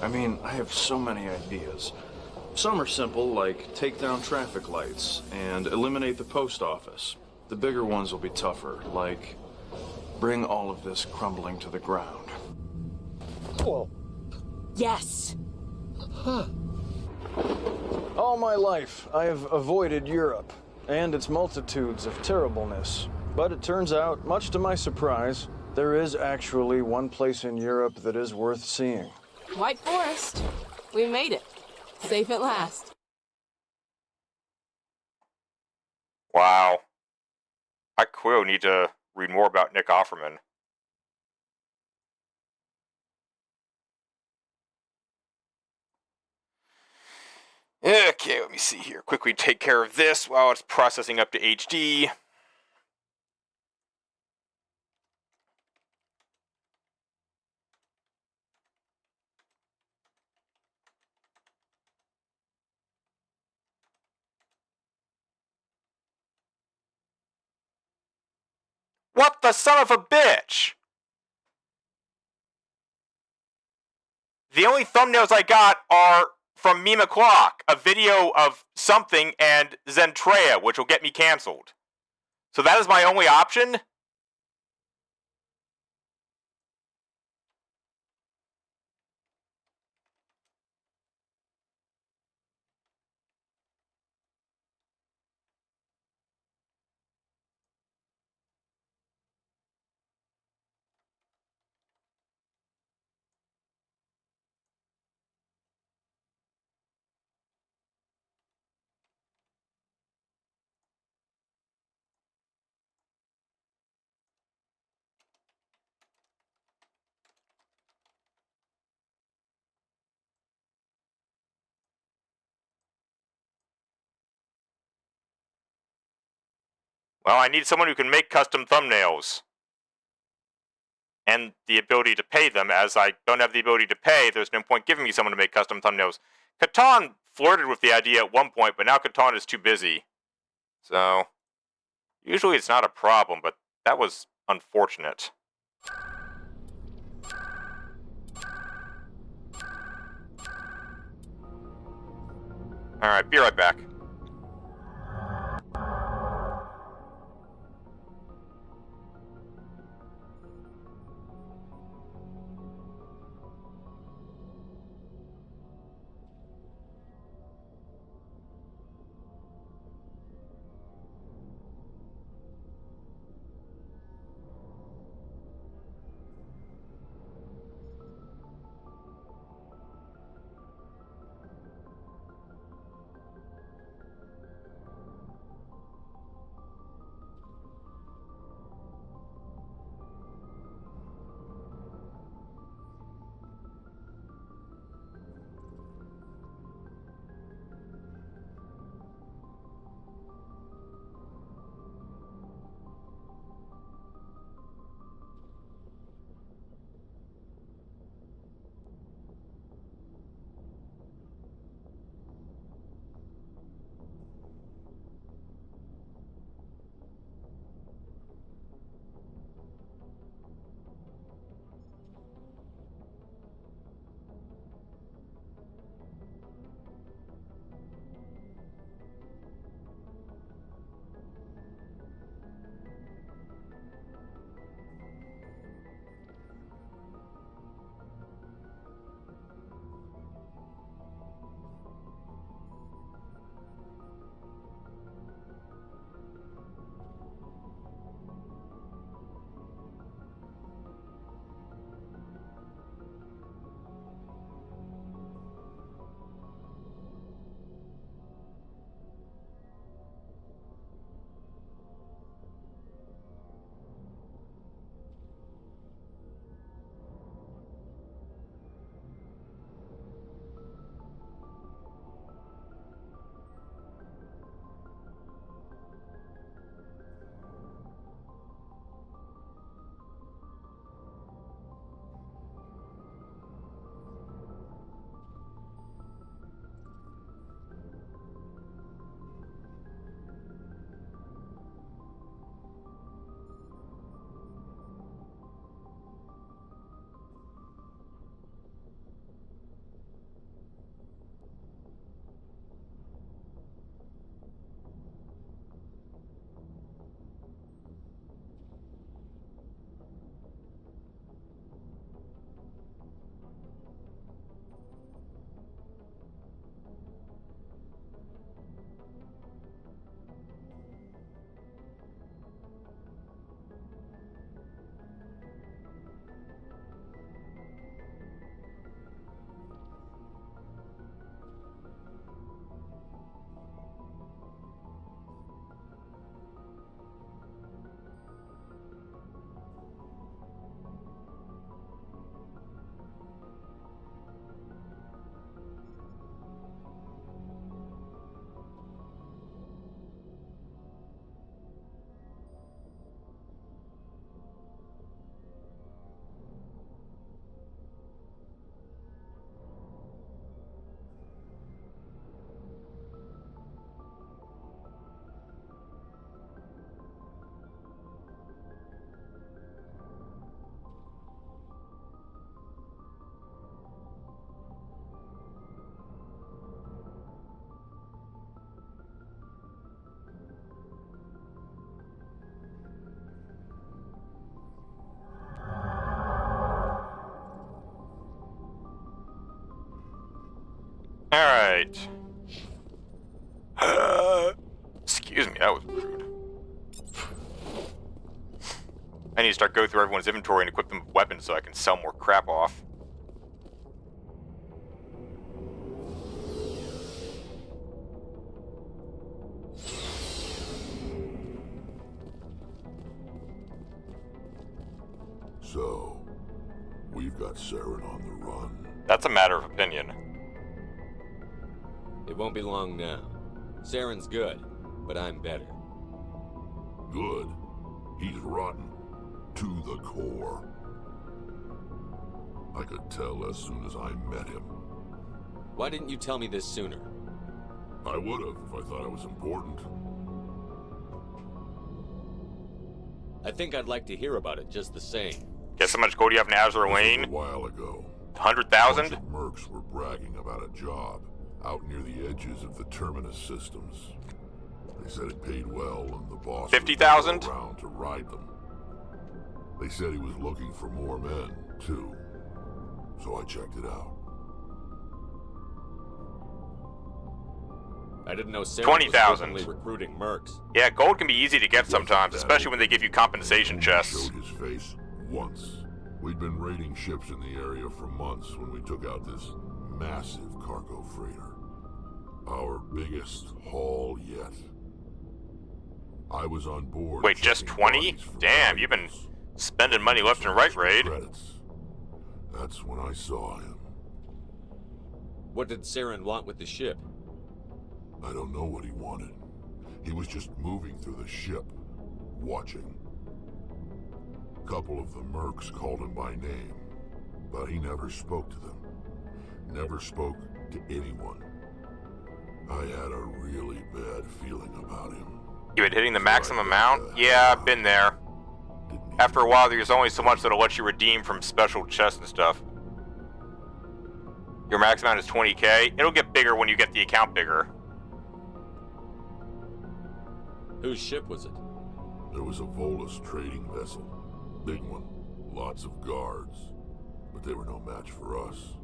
I mean, I have so many ideas. Some are simple, like take down traffic lights and eliminate the post office. The bigger ones will be tougher, like bring all of this crumbling to the ground. Whoa. Yes. Huh. All my life, I have avoided Europe and its multitudes of terribleness. But it turns out, much to my surprise, there is actually one place in Europe that is worth seeing. White Forest. We made it. Safe at last. Wow. I clearly need to read more about Nick Offerman. Okay, let me see here. Quickly take care of this while it's processing up to HD. What the son of a bitch? The only thumbnails I got are from Meme O'Clock, a video of something and Zentrea, which will get me canceled. So that is my only option? Well, I need someone who can make custom thumbnails. And the ability to pay them, as I don't have the ability to pay, there's no point giving me someone to make custom thumbnails. Catan flirted with the idea at one point, but now Catan is too busy. So, usually it's not a problem, but that was unfortunate. Alright, be right back. Alright. Excuse me, that was rude. I need to start going through everyone's inventory and equip them with weapons so I can sell more crap off. So, we've got Saren on the run. That's a matter of opinion. It won't be long now. Saren's good, but I'm better. Good? He's rotten. To the core. I could tell as soon as I met him. Why didn't you tell me this sooner? I would have if I thought it was important. I think I'd like to hear about it just the same. Guess how much gold you have in Azure Lane? A while ago. 100,000? Mercs were bragging about a job out near the edges of the Terminus systems. They said it paid well and the boss 50,000 was around to ride them. They said he was looking for more men, too. So I checked it out. I didn't know Saren 20,000 was openly recruiting mercs. Yeah, gold can be easy to get sometimes, especially when they give you compensation chests. Showed his face once. We'd been raiding ships in the area for months when we took out this massive cargo freighter. Our biggest haul yet. I was on board. Wait, just 20? Damn, you've been spending money left and right, Raid. Credits. That's when I saw him. What did Saren want with the ship? I don't know what he wanted. He was just moving through the ship, watching. A couple of the mercs called him by name, but he never spoke to them. Never spoke to anyone. I had a really bad feeling about him. You been hitting the maximum amount? Yeah, I've been there. After a while, there's only so much that'll let you redeem from special chests and stuff. Your max amount is 20k. It'll get bigger when you get the account bigger. Whose ship was it? There was a Volus trading vessel. Big one. Lots of guards. But they were no match for us.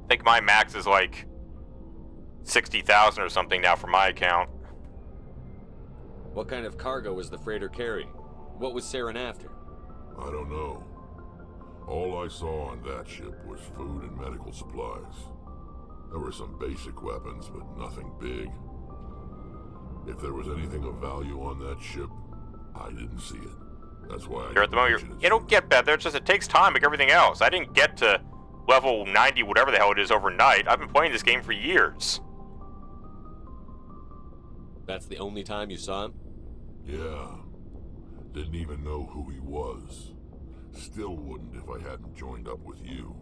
I think my max is like 60,000 or something now for my account. What kind of cargo was the freighter carrying? What was Saren after? I don't know. All I saw on that ship was food and medical supplies. There were some basic weapons, but nothing big. If there was anything of value on that ship, I didn't see it. That's why You're at the moment. It'll get better. It's just it takes time like everything else. I didn't get to level 90, whatever the hell it is, overnight. I've been playing this game for years. That's the only time you saw him? Yeah. Didn't even know who he was. Still wouldn't if I hadn't joined up with you.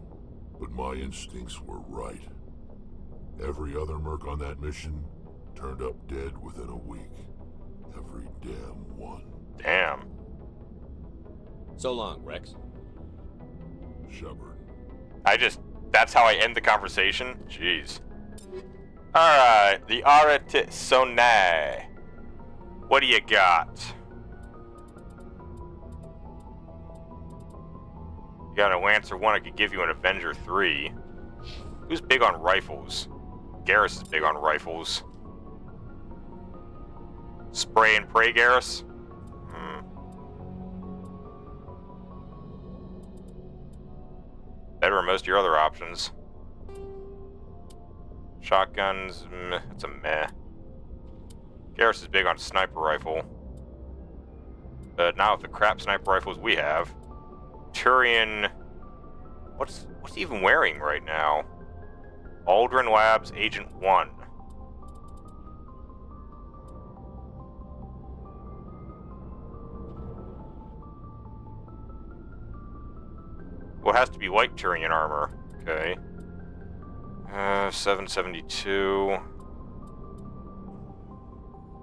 But my instincts were right. Every other merc on that mission turned up dead within a week. Every damn one. Damn. So long, Rex. Shepard. That's how I end the conversation? Jeez. Alright, the Arete Sonai. What do you got? You got a Lancer 1, I could give you an Avenger 3. Who's big on rifles? Garrus is big on rifles. Spray and pray, Garrus? Better than most of your other options. Shotguns, meh, it's a meh. Garrus is big on sniper rifle. But now with the crap sniper rifles we have, Turian, what's he even wearing right now? Aldrin Labs Agent 1. Well, it has to be light Turian armor. Okay. 772.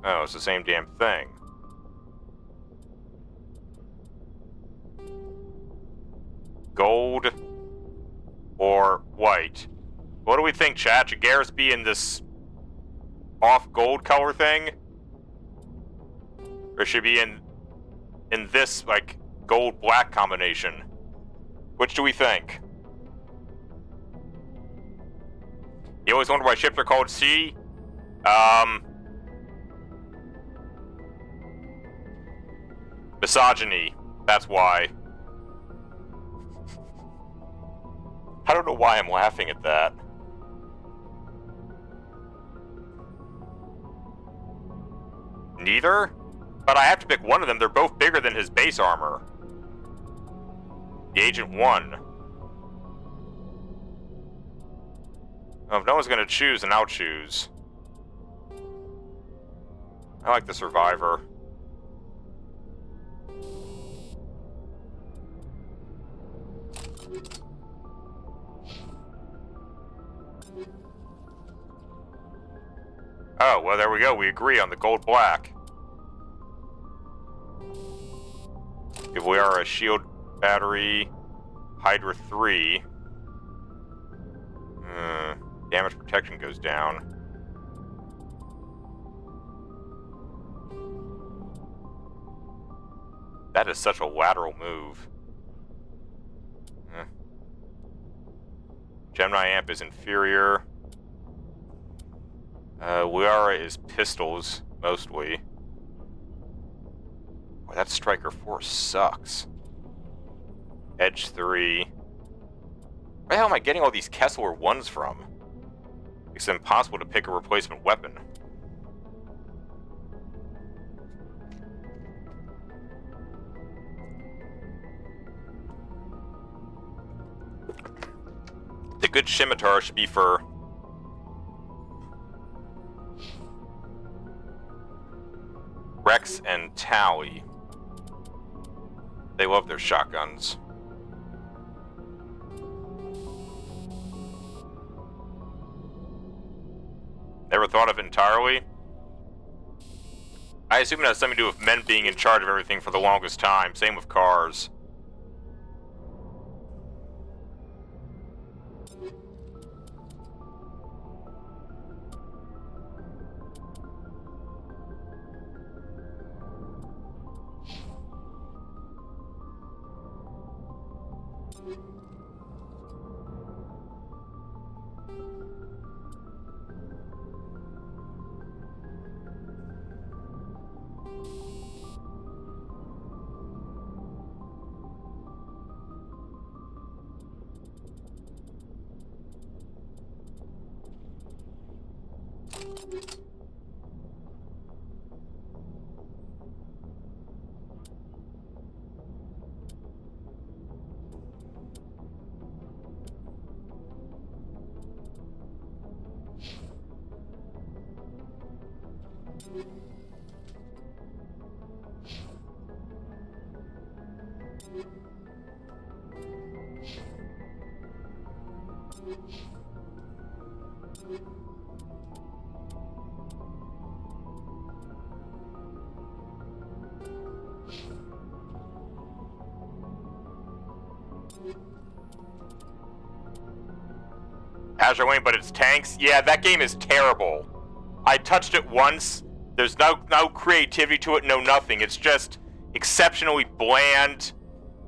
Oh, it's the same damn thing. Gold or white? What do we think, chat? Should Garrus be in this off gold color thing? Or should he be in this, like, gold-black combination? Which do we think? You always wonder why ships are called C? Misogyny. That's why. I don't know why I'm laughing at that. Neither? But I have to pick one of them. They're both bigger than his base armor. The Agent 1. Oh, if no one's gonna choose, then I'll choose. I like the Survivor. Oh, well, there we go. We agree on the gold black. If we are a shield battery, Hydra 3. damage protection goes down. That is such a lateral move. Gemini Amp is inferior. Liara is pistols, mostly. Boy, that Striker 4 sucks. Edge 3. Where the hell am I getting all these Kessler 1s from? It's impossible to pick a replacement weapon. The good Scimitar should be for Rex and Tally. They love their shotguns. Never thought of it entirely? I assume it has something to do with men being in charge of everything for the longest time. Same with cars. Azure Wing, but it's tanks. Yeah, that game is terrible. I touched it once. There's no creativity to it, no nothing. It's just exceptionally bland,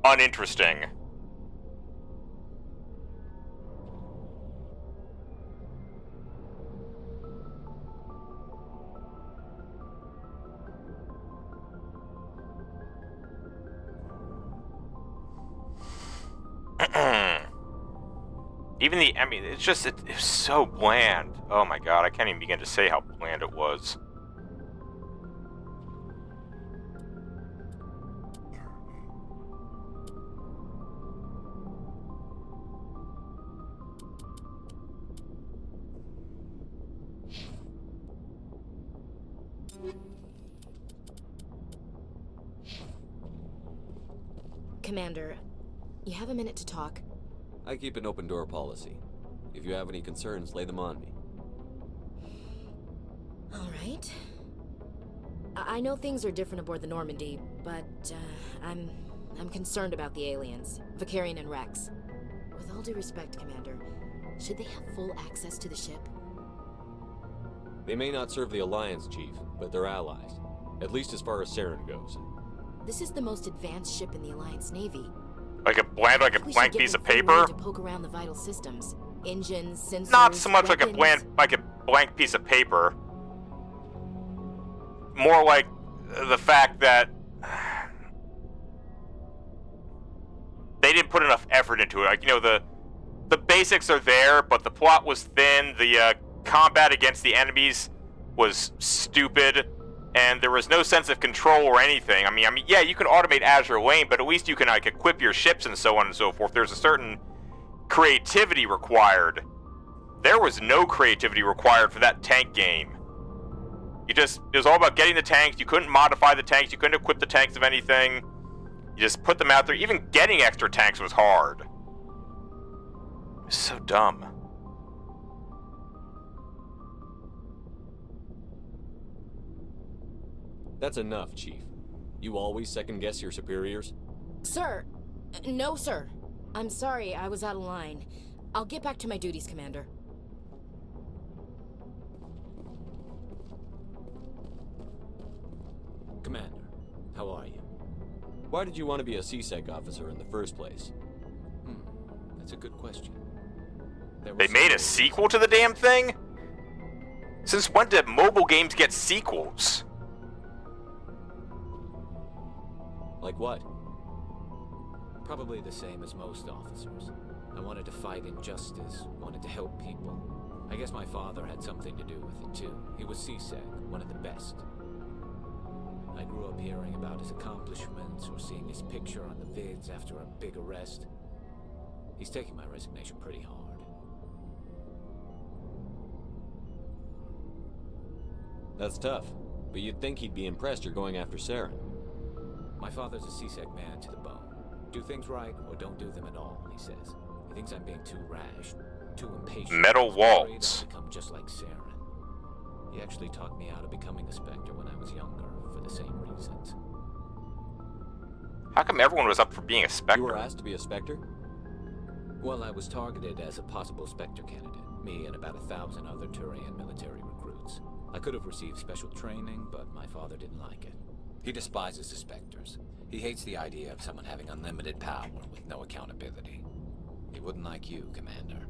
uninteresting. Even the, I mean, it's so bland. Oh my god, I can't even begin to say how bland it was. Commander, you have a minute to talk? I keep an open door policy. If you have any concerns, lay them on me. All right. I know things are different aboard the Normandy, but I'm concerned about the aliens, Vicarian and Rex. With all due respect, Commander, should they have full access to the ship? They may not serve the Alliance, Chief, but they're allies. At least as far as Saren goes. This is the most advanced ship in the Alliance Navy. Like a blank piece of paper? To poke around the vital systems. Engines, sensors, not so much weapons. like a blank piece of paper. More like the fact that they didn't put enough effort into it. Like, you know, the basics are there, but the plot was thin, the combat against the enemies was stupid, and there was no sense of control or anything. I mean, yeah, you can automate Azure Lane, but at least you can like equip your ships and so on and so forth. There's a certain creativity required. There was no creativity required for that tank game. It was all about getting the tanks. You couldn't modify the tanks. You couldn't equip the tanks of anything. You just put them out there. Even getting extra tanks was hard. It was so dumb. That's enough, Chief. You always second-guess your superiors? Sir! No, sir. I'm sorry, I was out of line. I'll get back to my duties, Commander. How are you? Why did you want to be a CSEC officer in the first place? That's a good question. They made a sequel to the damn thing? Since when did mobile games get sequels? Like what? Probably the same as most officers. I wanted to fight injustice, wanted to help people. I guess my father had something to do with it too. He was CSEC, one of the best. I grew up hearing about his accomplishments or seeing his picture on the vids after a big arrest. He's taking my resignation pretty hard. That's tough, but you'd think he'd be impressed you're going after Saren. My father's a CSEC man to the bone. Do things right or don't do them at all, he says. He thinks I'm being too rash, too impatient. Metal Waltz. I'll become just like Saren. He actually talked me out of becoming a Spectre when I was younger for the same reasons. How come everyone was up for being a Spectre? You were asked to be a Spectre? Well, I was targeted as a possible Spectre candidate. Me and about 1,000 other Turian military recruits. I could have received special training, but my father didn't like it. He despises the Spectres. He hates the idea of someone having unlimited power with no accountability. He wouldn't like you, Commander.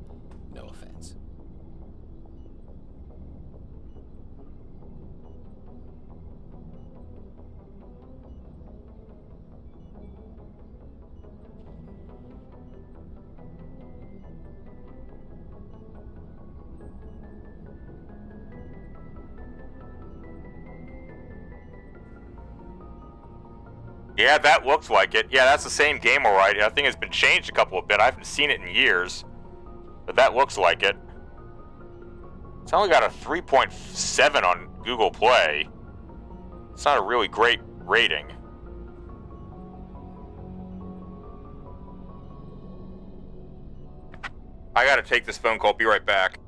No offense. Yeah, that looks like it. Yeah, that's the same game, alright. I think it's been changed a couple of bit. I haven't seen it in years. But that looks like it. It's only got a 3.7 on Google Play. It's not a really great rating. I gotta take this phone call. Be right back.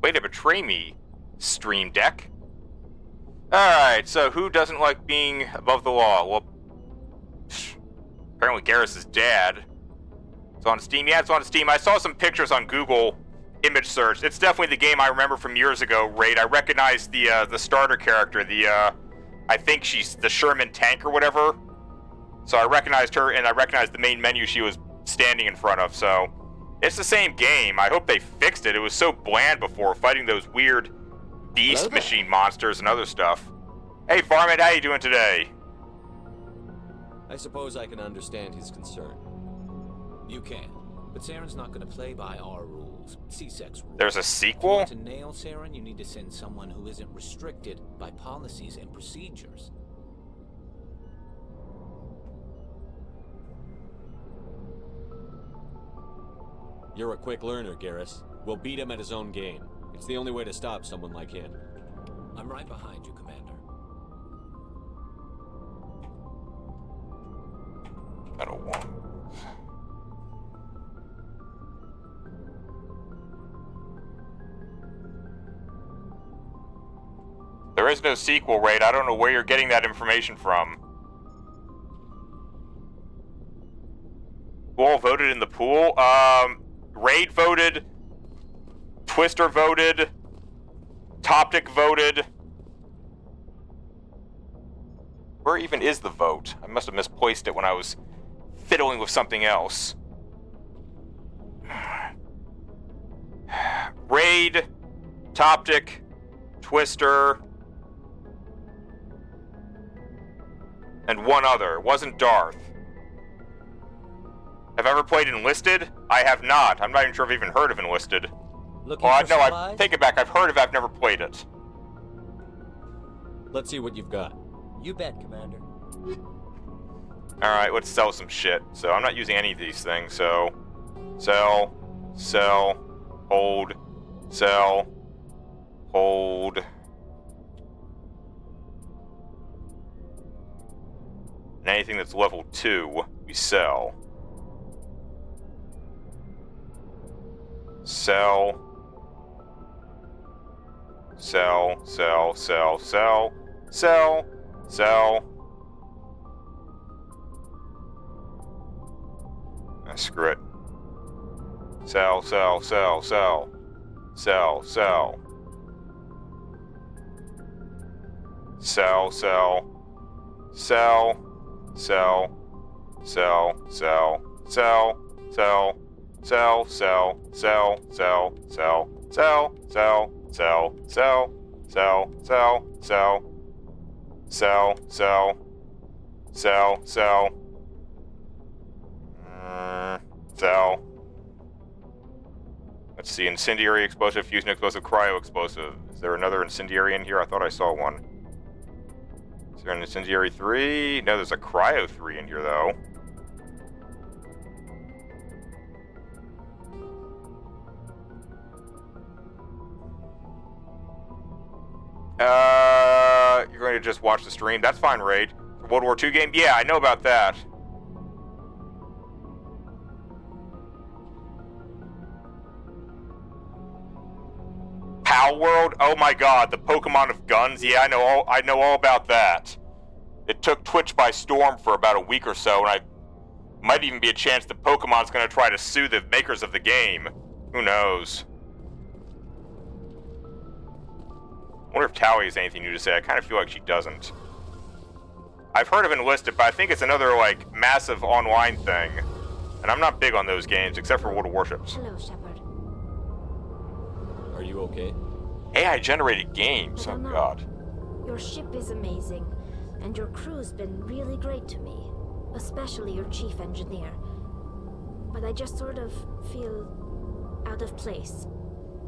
Way to betray me, Stream Deck. Alright, so who doesn't like being above the law? Well, apparently Garrus' dad. It's on Steam. Yeah, it's on Steam. I saw some pictures on Google image search. It's definitely the game I remember from years ago, Raid. I recognize the starter character, I think she's the Sherman tank or whatever. So I recognized her, and I recognized the main menu she was standing in front of, so... It's the same game. I hope they fixed it. It was so bland before, fighting those weird beast machine monsters and other stuff. Hey, Varmint, how you doing today? I suppose I can understand his concern. You can, but Saren's not going to play by our rules. C-Sec's rules. There's a sequel? If you want to nail Saren, you need to send someone who isn't restricted by policies and procedures. You're a quick learner, Garrus. We'll beat him at his own game. It's the only way to stop someone like him. I'm right behind you, Commander. I don't want. There is no sequel, Raid. I don't know where you're getting that information from. Who all voted in the pool? Raid voted. Twister voted. Toptic voted. Where even is the vote? I must have misplaced it when I was fiddling with something else. Raid, Toptic, Twister, and one other. It wasn't Darth. Have I ever played Enlisted? I have not. I'm not even sure I've even heard of Enlisted. Looking Oh, for no, I supplies? take it back. I've heard of it. I've never played it. Let's see what you've got. You bet, Commander. Alright, let's sell some shit. So I'm not using any of these things, so... Sell. Sell. Hold. Sell. Hold. And anything that's level 2, we sell. Sell. Sell, sell, sell, sell, sell, sell. Screw it. Sell, sell, sell, sell. Sell, sell. Sell, sell. Sell. Sell. Sell, sell, sell, sell. Sell, sell, sell, sell, sell, sell, sell, sell, sell, sell, sell, sell, sell, sell, sell, sell, sell. Let's see, incendiary explosive, fusion explosive, cryo explosive. Is there another incendiary in here? I thought I saw one. Is there an incendiary 3? No, there's a cryo 3 in here, though. You're going to just watch the stream? That's fine, Raid. World War II game? Yeah, I know about that. Pal World? Oh my god, the Pokemon of guns? Yeah, I know all about that. It took Twitch by storm for about a week or so, and I might even be a chance that Pokemon's going to try to sue the makers of the game. Who knows? I wonder if Towie has anything new to say. I kind of feel like she doesn't. I've heard of Enlisted, but I think it's another, like, massive online thing. And I'm not big on those games, except for World of Warships. Hello, Shepard. Are you okay? AI-generated games, oh god. Your ship is amazing, and your crew's been really great to me. Especially your chief engineer. But I just sort of feel out of place.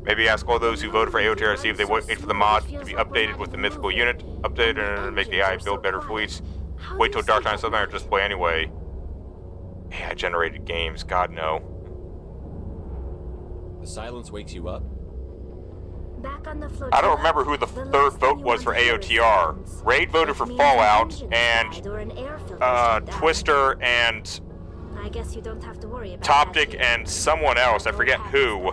Maybe ask all those who voted for AOTR to see if they wait for the mod to be updated with the mythical unit. Update and make the AI build better fleets. Wait till Dark Time Southern or just play anyway. AI-generated games, god no. The silence wakes you up? Back on the I don't remember who the third vote was for AOTR. Raid voted for Fallout, and Twister and I guess you don't have to worry about Toptic and someone else, I forget who,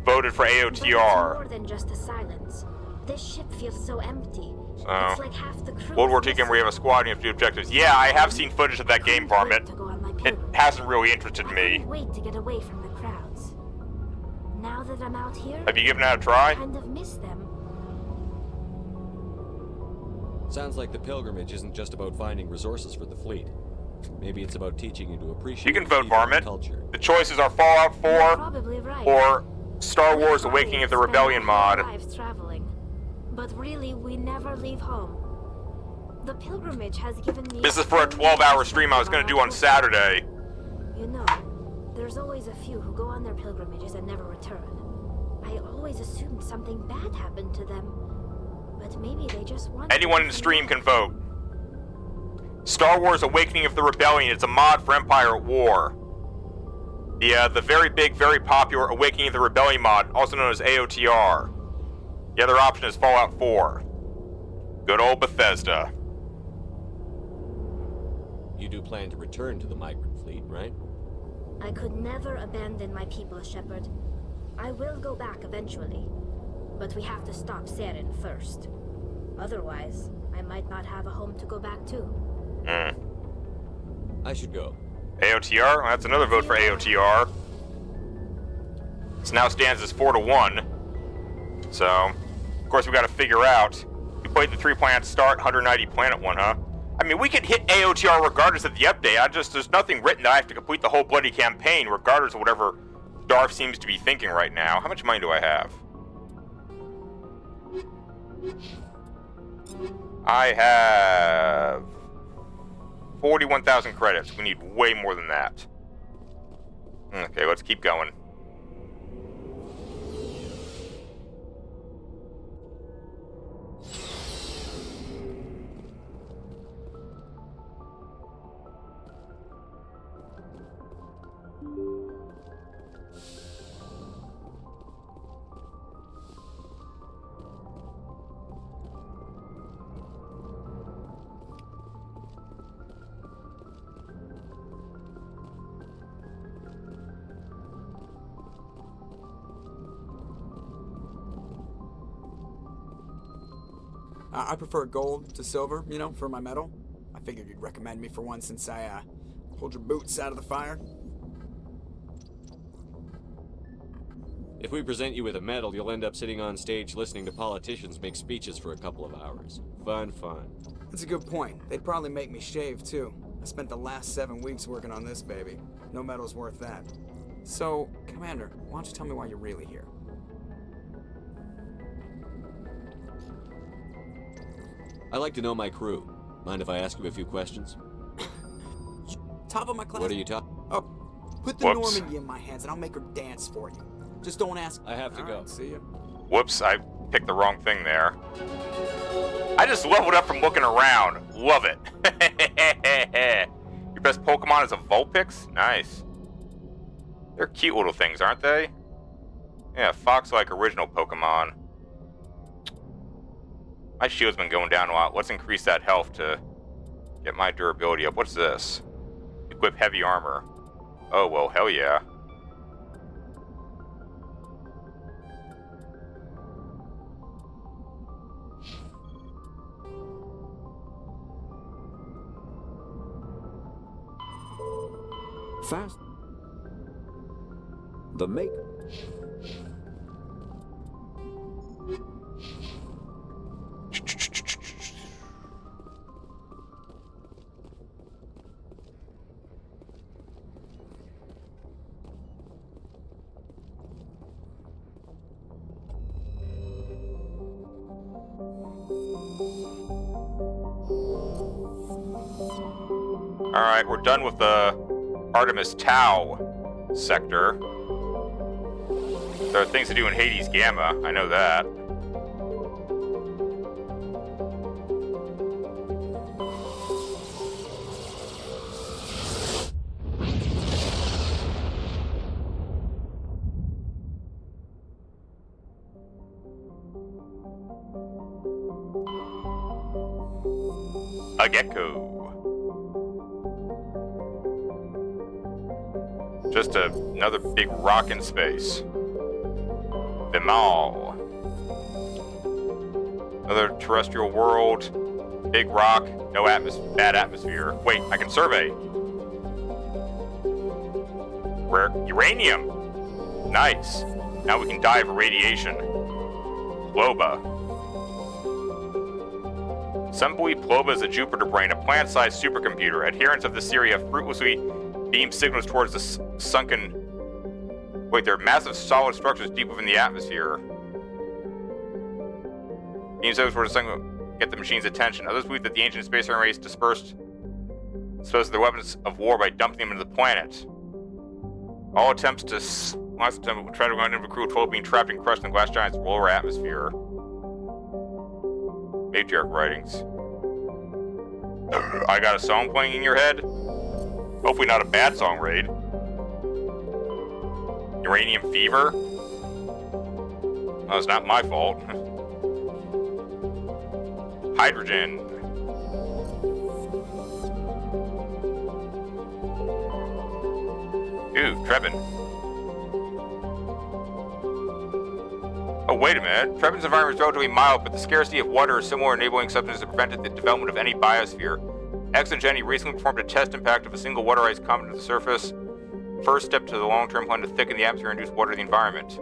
voted for AOTR. More than just the silence. This ship feels so empty. So, it's like half the crew. World War II game where you have a squad and you have to do objectives. Yeah, I have seen footage of that game, Varmint. It hasn't really interested me. Wait to get away from the crowds. Now that I'm out here, Have you given it a try? I kind of miss them. Sounds like the pilgrimage isn't just about finding resources for the fleet. Maybe it's about teaching you to appreciate You can vote, Varmint. Varmint. The choices are Fallout 4 Probably right. or Star Wars Awakening of the Rebellion mod. Lives traveling. But really, we never leave home. The pilgrimage has given me... This is for a 12-hour stream I was going to do on Saturday. You know, there's always a few who go on their pilgrimages and never return. I always assumed something bad happened to them. But maybe they just want... Anyone in the stream can vote. Star Wars Awakening of the Rebellion. It's a mod for Empire at War. The very big, very popular Awakening of the Rebellion mod, also known as AOTR. The other option is Fallout 4. Good old Bethesda. You do plan to return to the migrant fleet, right? I could never abandon my people, Shepard. I will go back eventually. But we have to stop Saren first. Otherwise, I might not have a home to go back to. I should go. AOTR? Well, that's another vote for AOTR. This now stands as 4-1. So, of course, we got to figure out. We played the 3-planet start, 190 planet one, huh? I mean, we could hit AOTR regardless of the update. There's nothing written that I have to complete the whole bloody campaign, regardless of whatever Darth seems to be thinking right now. How much money do I have? I have 41,000 credits. We need way more than that. Okay, let's keep going. I prefer gold to silver, you know, for my metal. I figured you'd recommend me for one since I, pulled your boots out of the fire. If we present you with a medal, you'll end up sitting on stage listening to politicians make speeches for a couple of hours. Fun. That's a good point. They'd probably make me shave, too. I spent the last 7 weeks working on this baby. No medal's worth that. So, Commander, why don't you tell me why you're really here? I like to know my crew. Mind if I ask you a few questions? Top of my class. What are you talking? Oh, put the Normandy in my hands and I'll make her dance for you. Just don't ask. I have to go. Right, see you. Whoops, I picked the wrong thing there. I just leveled up from looking around. Love it. Your best Pokemon is a Vulpix? Nice. They're cute little things, aren't they? Yeah, fox-like original Pokemon. My shield's been going down a lot. Let's increase that health to get my durability up. What's this? Equip heavy armor. Oh, well, hell yeah. Fast. The make. Alright, we're done with the Artemis Tau sector. There are things to do in Hades Gamma, I know that. A gecko. Just another big rock in space. Vimal. Another terrestrial world. Big rock. No bad atmosphere. Wait, I can survey. Rare uranium. Nice. Now we can dive for radiation. Ploba. Some believe Ploba is a Jupiter brain, a plant-sized supercomputer. Adherents of this theory have fruitlessly beamed signals towards the sunken... Wait, there are massive solid structures deep within the atmosphere. Teams those were to get the machine's attention. Others believe that the ancient space race disposed of their weapons of war by dumping them into the planet. All attempts to last attempt try to run into a crew of 12 being trapped and crushed in the glass giant's lower atmosphere. Matriarch writings. I got a song playing in your head? Hopefully not a bad song, Raid. Uranium fever? Oh, it's not my fault. Hydrogen. Ooh, Trebin. Oh, wait a minute. Trebin's environment is relatively mild, but the scarcity of water or similar enabling substances prevented the development of any biosphere. Exogeny recently performed a test impact of a single water ice comet to the surface. First step to the long-term plan to thicken the atmosphere and induce water to the environment.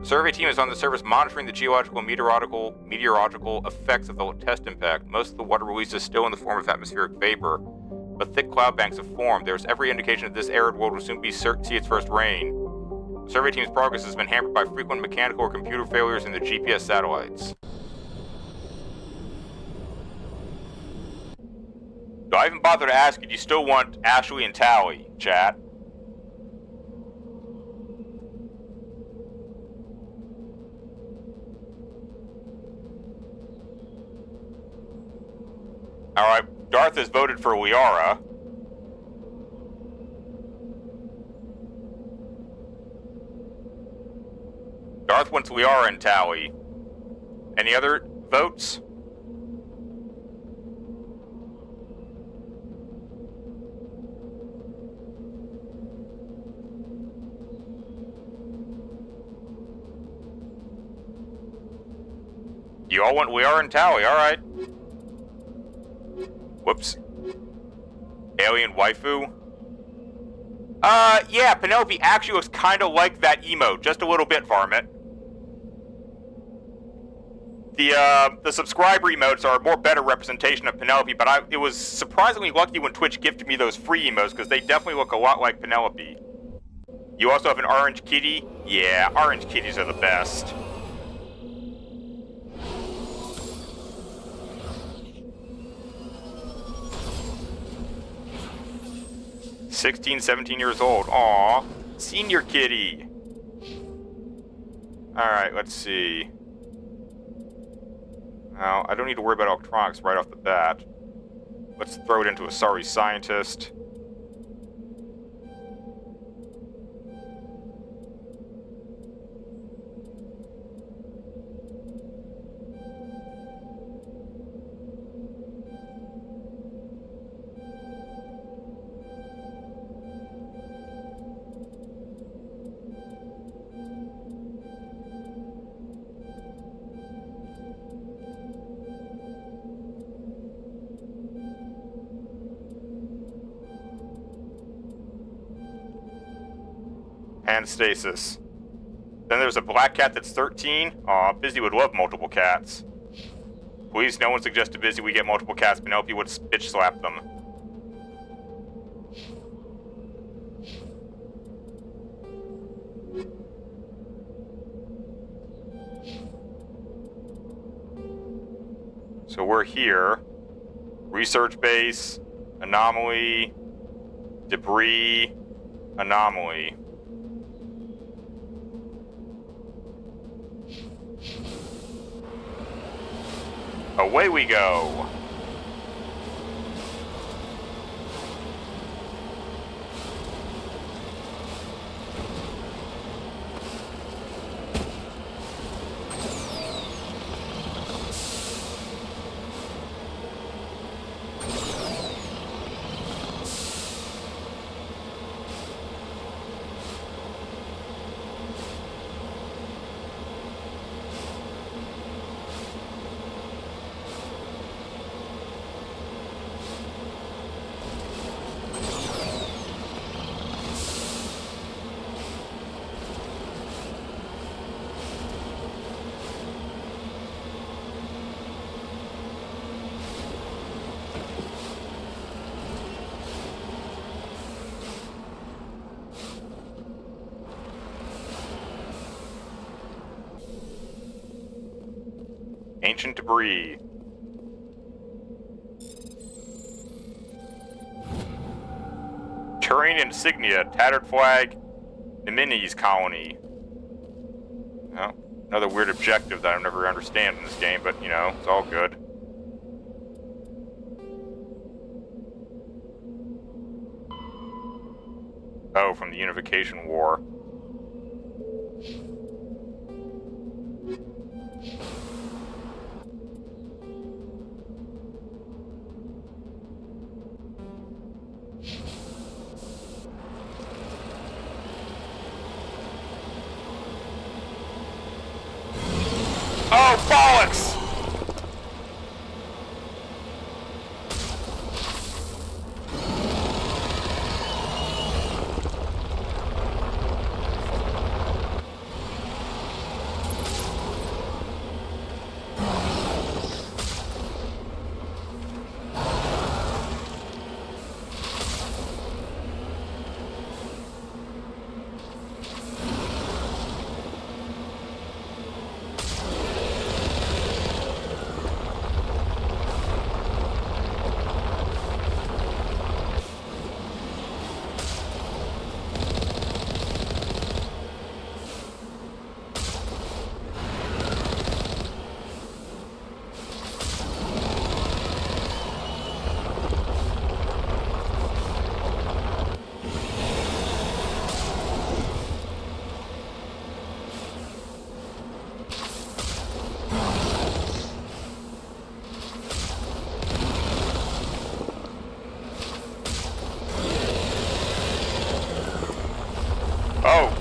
The survey team is on the surface monitoring the geological and meteorological effects of the test impact. Most of the water release is still in the form of atmospheric vapor, but thick cloud banks have formed. There is every indication that this arid world will soon see its first rain. The survey team's progress has been hampered by frequent mechanical or computer failures in the GPS satellites. Do I even bother to ask you, do you still want Ashley and Tally, chat? Alright, Darth has voted for Liara. Darth wants Liara and Tally. Any other votes? You all want Liara and Tally, alright. Whoops. Alien waifu? Yeah, Penelope actually looks kind of like that emote, just a little bit, Varmint. The subscriber emotes are a more better representation of Penelope, but it was surprisingly lucky when Twitch gifted me those free emotes, because they definitely look a lot like Penelope. You also have an orange kitty? Yeah, orange kitties are the best. "16, 17 years old. Aww. Senior kitty. Alright, let's see. Now, I don't need to worry about electronics right off the bat. Let's throw it into a sorry scientist. And stasis. Then there's a black cat that's 13. Aw, Busy would love multiple cats. Please, no one suggest to Busy we get multiple cats. Penelope would bitch slap them. So we're here. Research base, anomaly, debris, anomaly. Away we go. Ancient debris. Turian insignia, tattered flag, Neminis colony. Well, another weird objective that I never understand in this game, but you know, it's all good. Oh, from the Unification War. Oh, bollocks! Oh.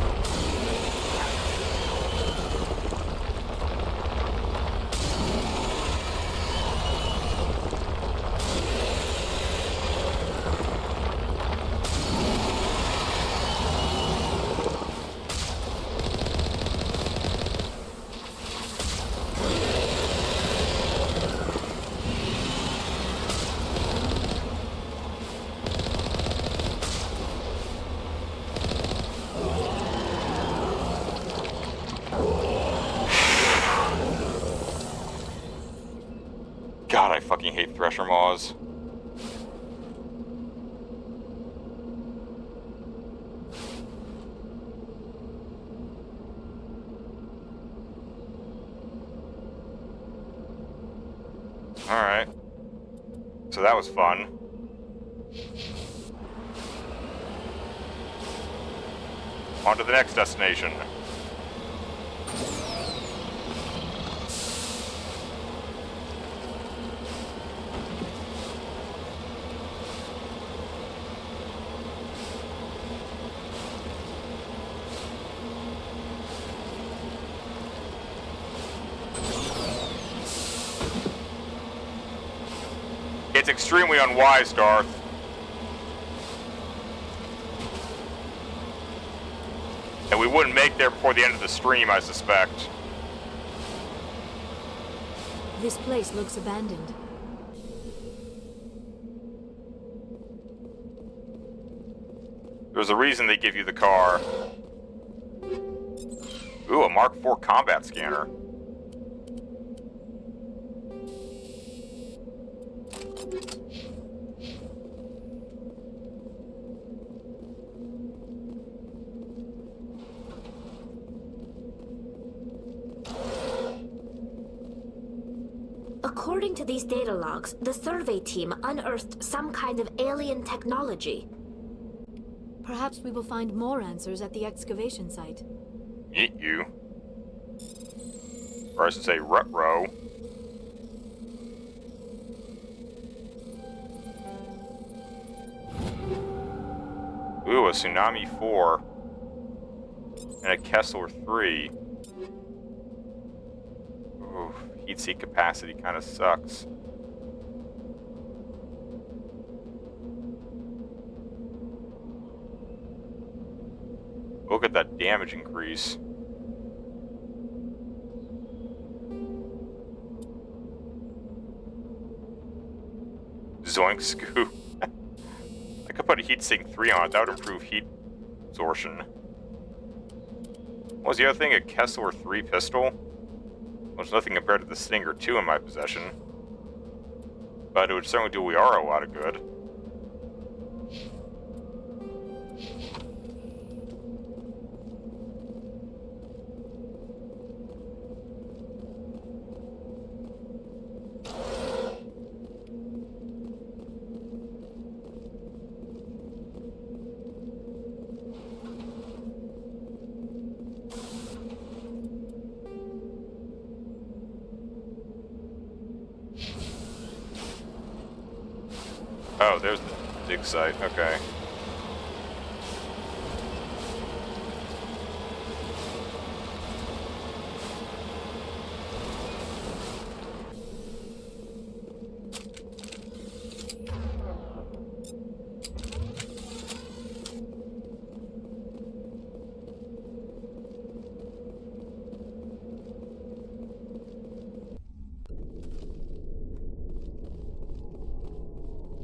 God, I fucking hate Thresher Maws. Alright. So that was fun. On to the next destination. It's extremely unwise, Darth. And we wouldn't make there before the end of the stream, I suspect. This place looks abandoned. There's a reason they give you the car. Ooh, a Mark IV combat scanner. According to these data logs, the survey team unearthed some kind of alien technology. Perhaps we will find more answers at the excavation site. Yeet you. Or I should say, rut-row. Ooh, a Tsunami 4. And a Kessler 3. Ooh, heat seek capacity kind of sucks. Look at that damage increase. Zoink Scoop. I could put a heatsink 3 on it. That would improve heat absorption. What was the other thing? A Kessler 3 pistol? Well, there's nothing compared to the Stinger 2 in my possession. But it would certainly do Liara a lot of good. Oh, there's the dig site. Okay.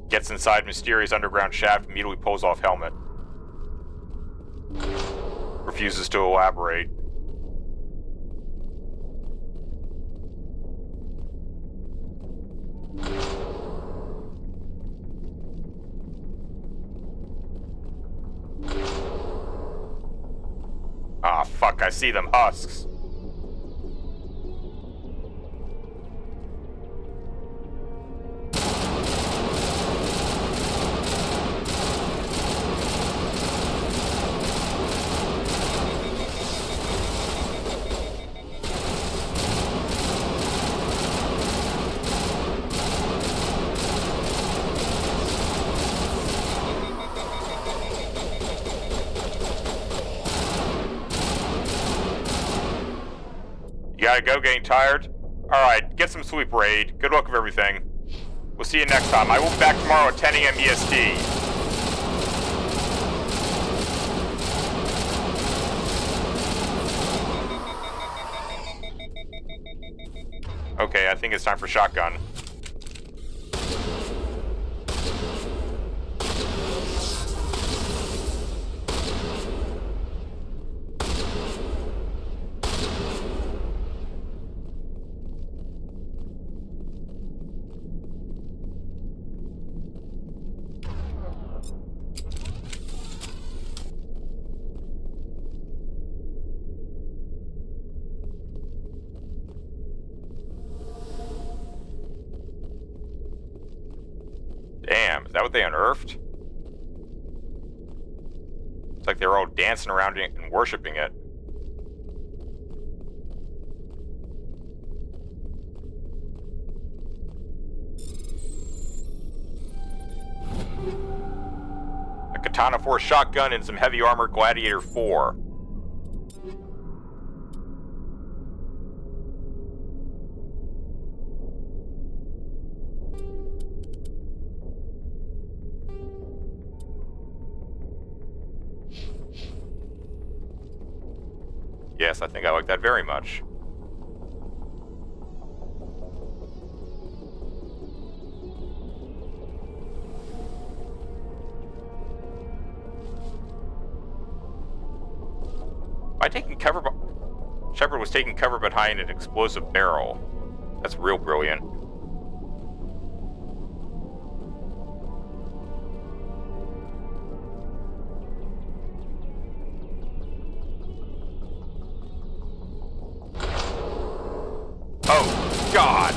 Gets inside mysterious underground shaft, immediately pulls off helmet. Refuses to elaborate. Ah, fuck, I see them husks. You gotta go, getting tired? Alright, get some sleep, Raid. Good luck with everything. We'll see you next time. I will be back tomorrow at 10 a.m. EST. Okay, I think it's time for shotgun. Damn, is that what they unearthed? It's like they were all dancing around it and worshipping it. A Katana 4 shotgun and some heavy armor Gladiator 4. Yes, I think I like that very much. By taking cover, Shepard was taking cover behind an explosive barrel. That's real brilliant. Oh, God!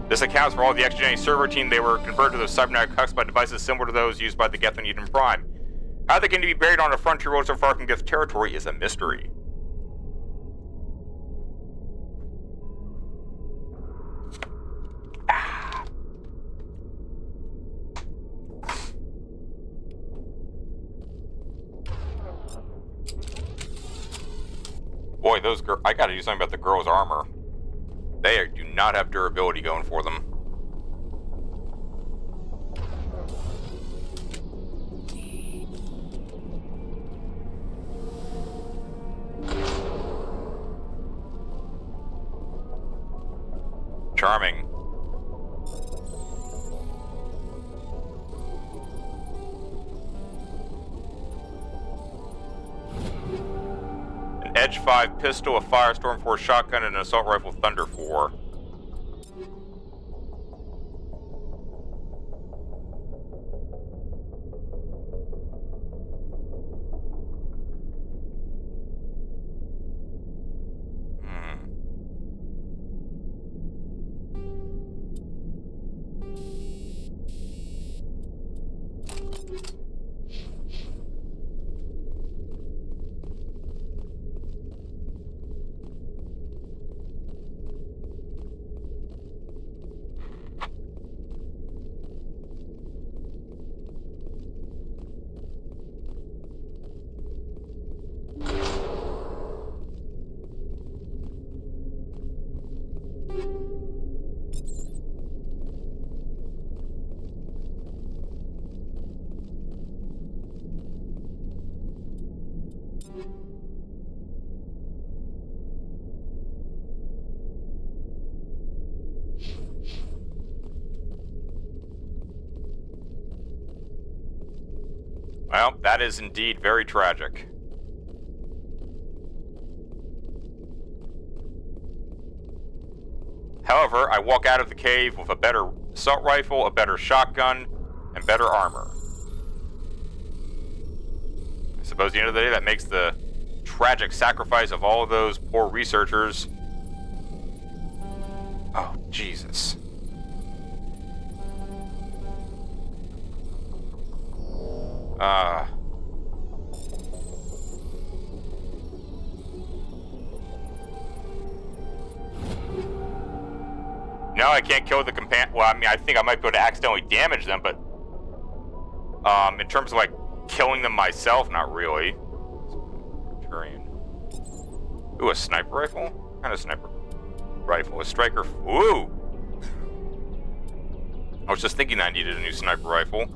This accounts for all the XJ server team. They were converted to those cybernetic hucks by devices similar to those used by the Geth and Eden Prime. How they can be buried on a frontier road so far from Geth territory is a mystery. Boy, those I gotta do something about the girls' armor. They do not have durability going for them. Charming. An Edge 5 pistol, a Firestorm 4 shotgun, and an assault rifle Thunder 4. Well, that is indeed very tragic. However, I walk out of the cave with a better assault rifle, a better shotgun, and better armor. I suppose at the end of the day, that makes the tragic sacrifice of all of those poor researchers. Oh, Jesus. No, I can't kill the companion. Well, I mean, I think I might be able to accidentally damage them, but in terms of like killing them myself, not really. Ooh, a sniper rifle? What kind of sniper rifle? A striker? Ooh! I was just thinking that I needed a new sniper rifle.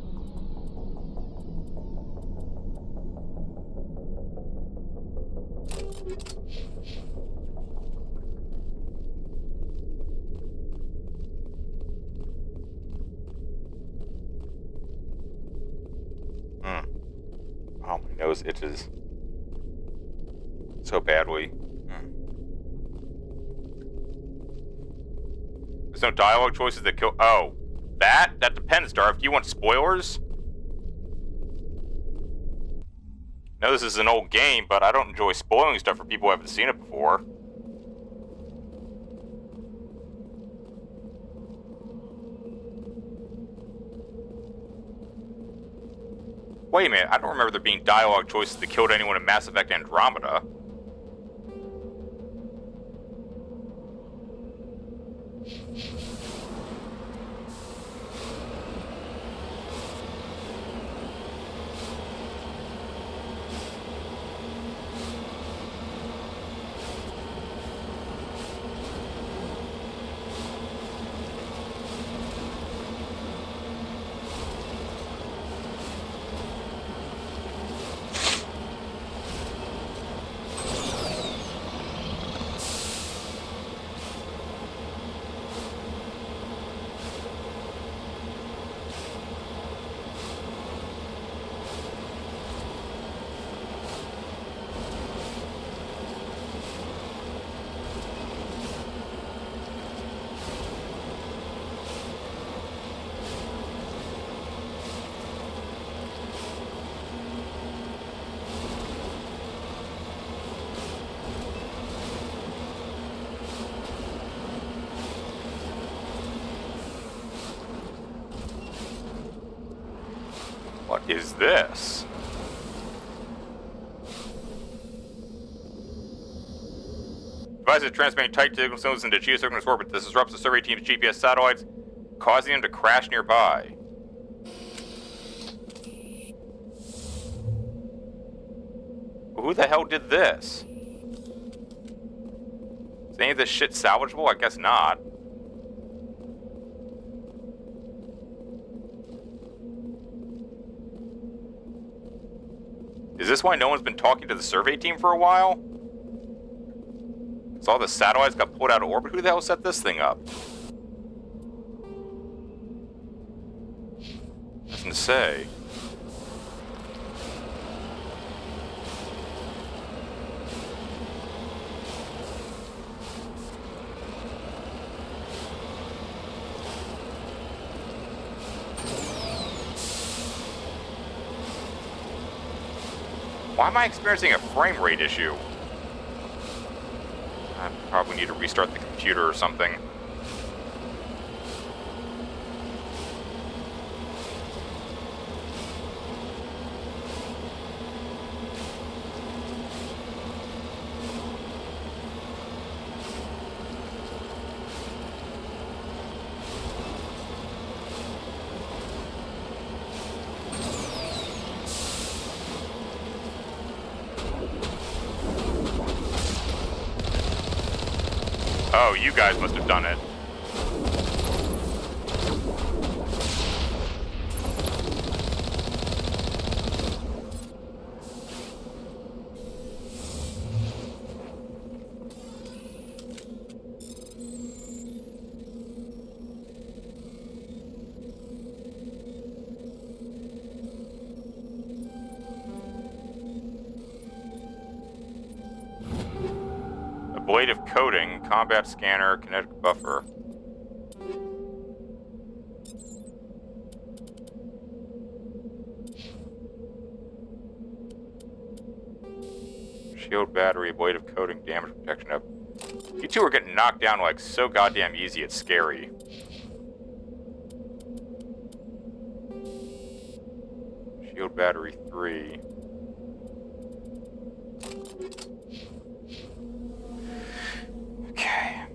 Oh, my nose itches so badly. There's no dialogue choices that kill. Oh, that depends, Darth. Do you want spoilers? No, this is an old game, but I don't enjoy spoiling stuff for people who haven't seen it before. Wait a minute, I don't remember there being dialogue choices that killed anyone in Mass Effect Andromeda. What is this? Devices transmitting tight signals into geosynchronous orbit. This disrupts the survey team's GPS satellites, causing them to crash nearby. Who the hell did this? Is any of this shit salvageable? I guess not. Is this why no one's been talking to the survey team for a while? So all the satellites got pulled out of orbit? Who the hell set this thing up? Doesn't say. Why am I experiencing a frame rate issue? I probably need to restart the computer or something. Oh, you guys must have done it. Ablative coating, combat scanner, kinetic buffer. Shield battery, ablative coating, damage protection up. You two are getting knocked down like so goddamn easy, it's scary. Shield battery 3. Okay.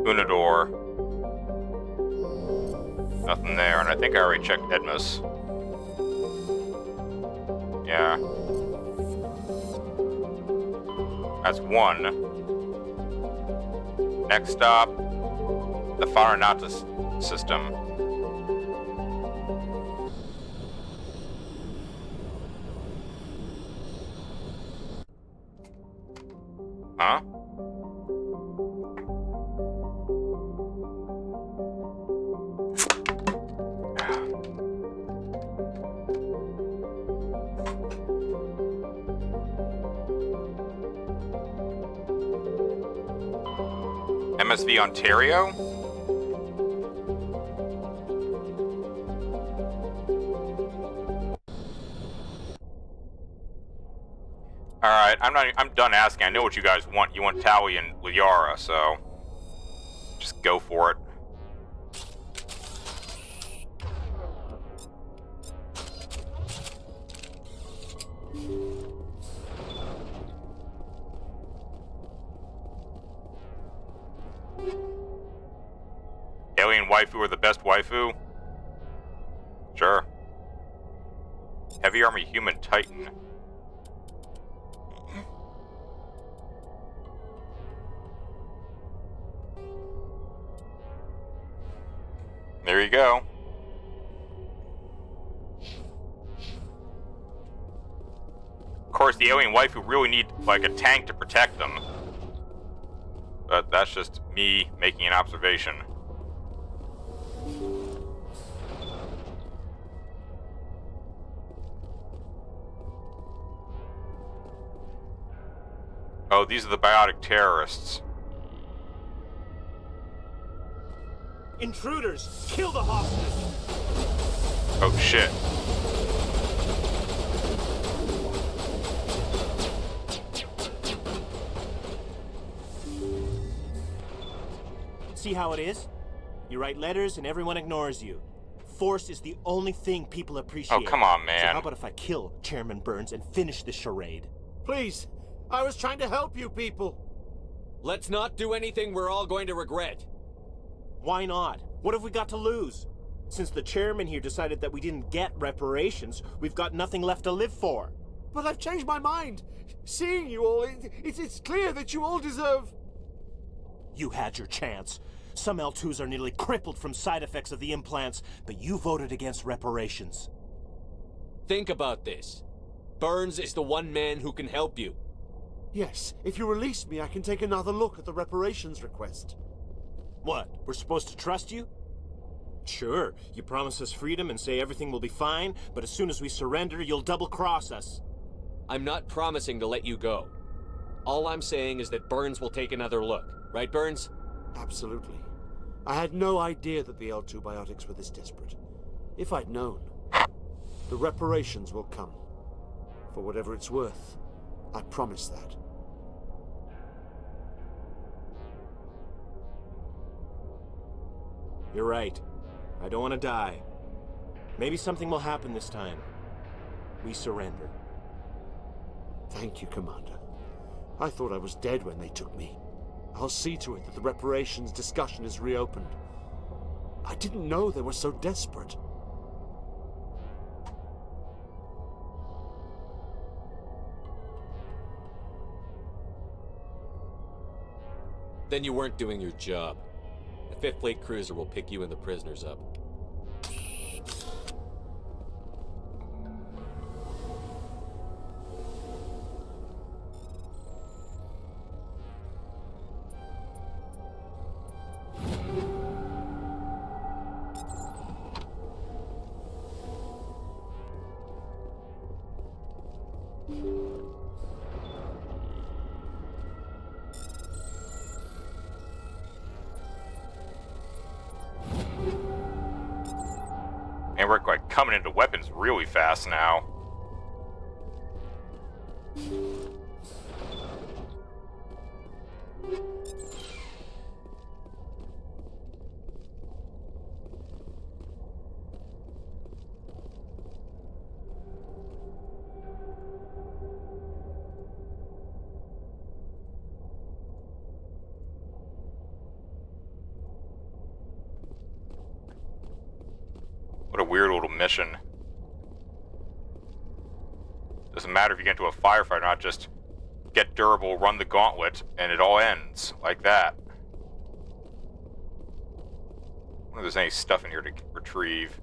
Unador. Nothing there, and I think I already checked Edmus. Yeah. That's one. Next stop, the Faranatas system. Huh? MSV Ontario? Alright, I'm done asking. I know what you guys want. You want Taui and Liara, so just go for it. Alien waifu or the best waifu? Sure. Heavy Army Human Titan. There you go. Of course, the alien waifu really need, like, a tank to protect them. But that's just me making an observation. Oh, these are the biotic terrorists. Intruders! Kill the hostage! Oh, shit. See how it is? You write letters and everyone ignores you. Force is the only thing people appreciate. Oh, come on, man. So how about if I kill Chairman Burns and finish this charade? Please, I was trying to help you people. Let's not do anything we're all going to regret. Why not? What have we got to lose? Since the chairman here decided that we didn't get reparations, we've got nothing left to live for. But I've changed my mind. Seeing you all, it's clear that you all deserve... You had your chance. Some L2s are nearly crippled from side effects of the implants, but you voted against reparations. Think about this. Burns is the one man who can help you. Yes, if you release me, I can take another look at the reparations request. What, we're supposed to trust you? Sure, you promise us freedom and say everything will be fine, but as soon as we surrender, you'll double-cross us. I'm not promising to let you go. All I'm saying is that Burns will take another look. Right, Burns? Absolutely. I had no idea that the L2 biotics were this desperate. If I'd known, the reparations will come. For whatever it's worth, I promise that. You're right. I don't want to die. Maybe something will happen this time. We surrender. Thank you, Commander. I thought I was dead when they took me. I'll see to it that the reparations discussion is reopened. I didn't know they were so desperate. Then you weren't doing your job. The 5th Fleet cruiser will pick you and the prisoners up. And we're like coming into weapons really fast now. What a weird little mission. Doesn't matter if you get into a firefight or not, just get durable, run the gauntlet, and it all ends like that. I wonder if there's any stuff in here to retrieve.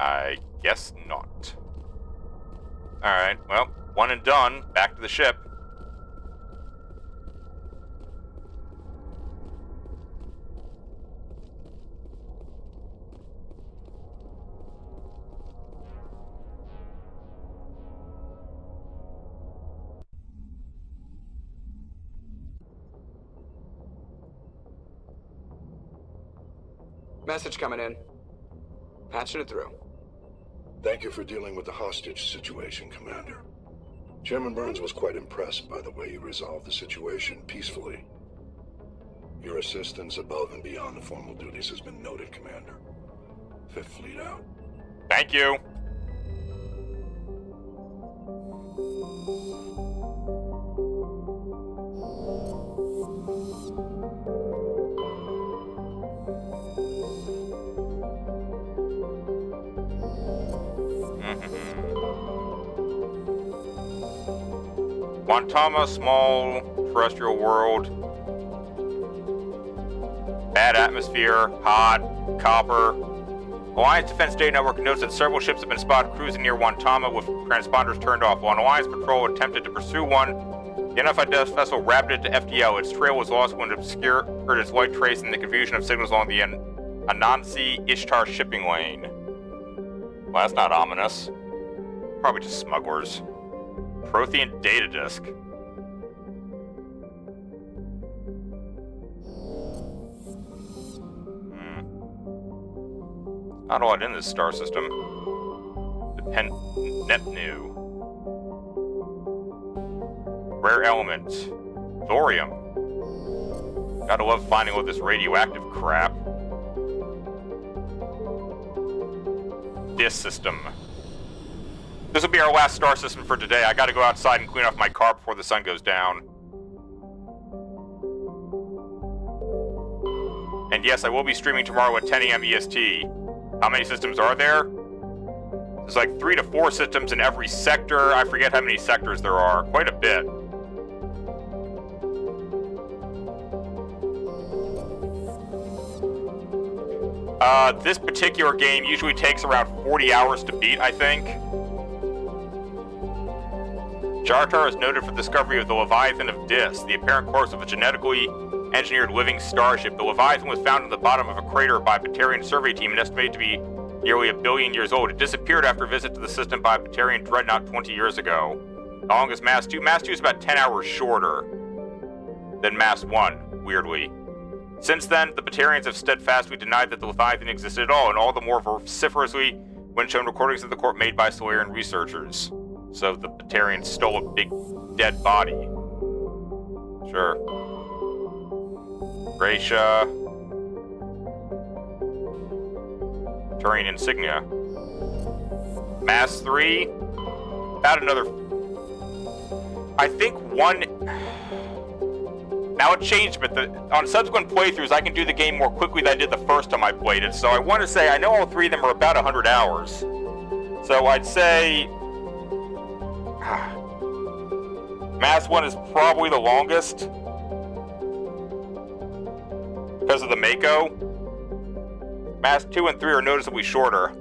I guess not. Alright, well, one and done. Back to the ship. Message coming in. Patching it through. Thank you for dealing with the hostage situation, Commander. Chairman Burns was quite impressed by the way you resolved the situation peacefully. Your assistance above and beyond the formal duties has been noted, Commander. 5th Fleet out. Thank you. Guantama, small terrestrial world. Bad atmosphere, hot, copper. Alliance Defense Data Network notes that several ships have been spotted cruising near Guantama with transponders turned off. While an Alliance patrol attempted to pursue one, The unidentified vessel wrapped into FDL. Its trail was lost when it obscured its white trace in the confusion of signals along the Anansi Ishtar shipping lane. Well, that's not ominous. Probably just smugglers. Prothean data disk. Not a lot in this star system. Neptune. Rare element. Thorium. Gotta love finding all this radioactive crap. This system. This will be our last star system for today. I gotta go outside and clean off my car before the sun goes down. And yes, I will be streaming tomorrow at 10 a.m. EST. How many systems are there? There's like 3 to 4 systems in every sector. I forget how many sectors there are. Quite a bit. This particular game usually takes around 40 hours to beat, I think. Jartar is noted for the discovery of the Leviathan of Dis, the apparent corpse of a genetically engineered living starship. The Leviathan was found in the bottom of a crater by a Batarian survey team and estimated to be nearly 1 billion years old. It disappeared after a visit to the system by a Batarian dreadnought 20 years ago. How long is Mass 2? Mass 2 is about 10 hours shorter than Mass 1, weirdly. Since then, the Batarians have steadfastly denied that the Leviathan existed at all, and all the more vociferously when shown recordings of the corpse made by Solarian researchers. So the Batarians stole a big dead body. Sure. Gracia. Turian insignia. Mass 3. About another... I think one... Now it changed, but on subsequent playthroughs, I can do the game more quickly than I did the first time I played it. So I want to say, I know all 3 of them are about 100 hours. So I'd say... Mass 1 is probably the longest. Because of the Mako. Mass 2 and 3 are noticeably shorter.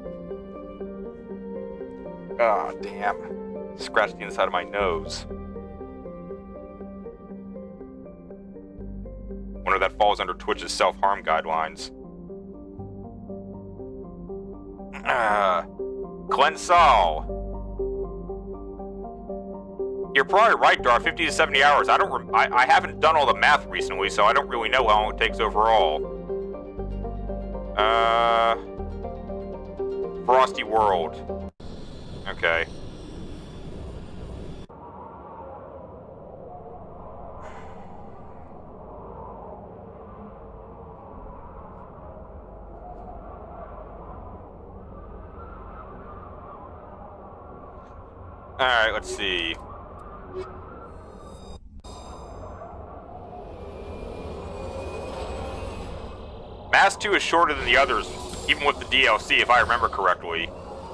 Ah, damn. Scratched the inside of my nose. Wonder that falls under Twitch's self-harm guidelines. Clensal. You're probably right, Dar. 50 to 70 hours. I haven't done all the math recently, so I don't really know how long it takes overall. Frosty World. Okay. Alright, let's see. Mass 2 is shorter than the others, even with the DLC, if I remember correctly.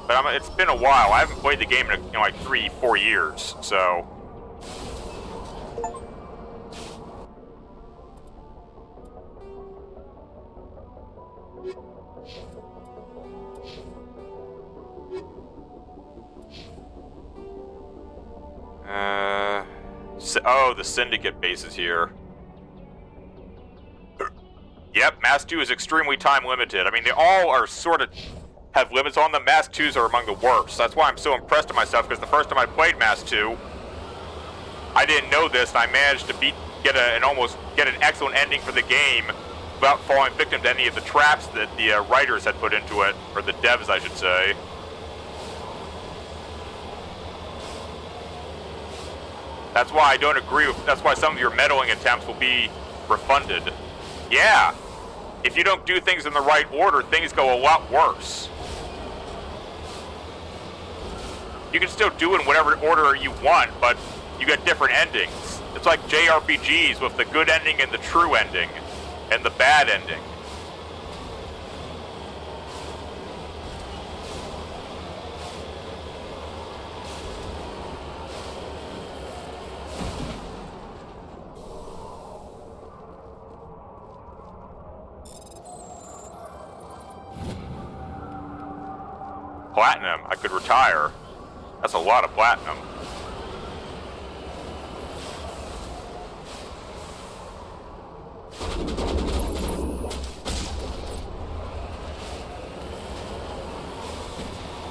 But it's been a while. I haven't played the game in like 3-4 years, so... Oh, the Syndicate base is here. Yep, Mass 2 is extremely time limited. I mean, they all are sort of have limits on them. Mass 2s are among the worst. That's why I'm so impressed with myself, because the first time I played Mass 2, I didn't know this, and I managed to get an excellent ending for the game without falling victim to any of the traps that the writers had put into it, or the devs, I should say. That's why I don't agree with, that's why some of your meddling attempts will be refunded. Yeah, if you don't do things in the right order, things go a lot worse. You can still do it in whatever order you want, but you get different endings. It's like JRPGs with the good ending and the true ending, and the bad ending. Platinum, I could retire. That's a lot of platinum.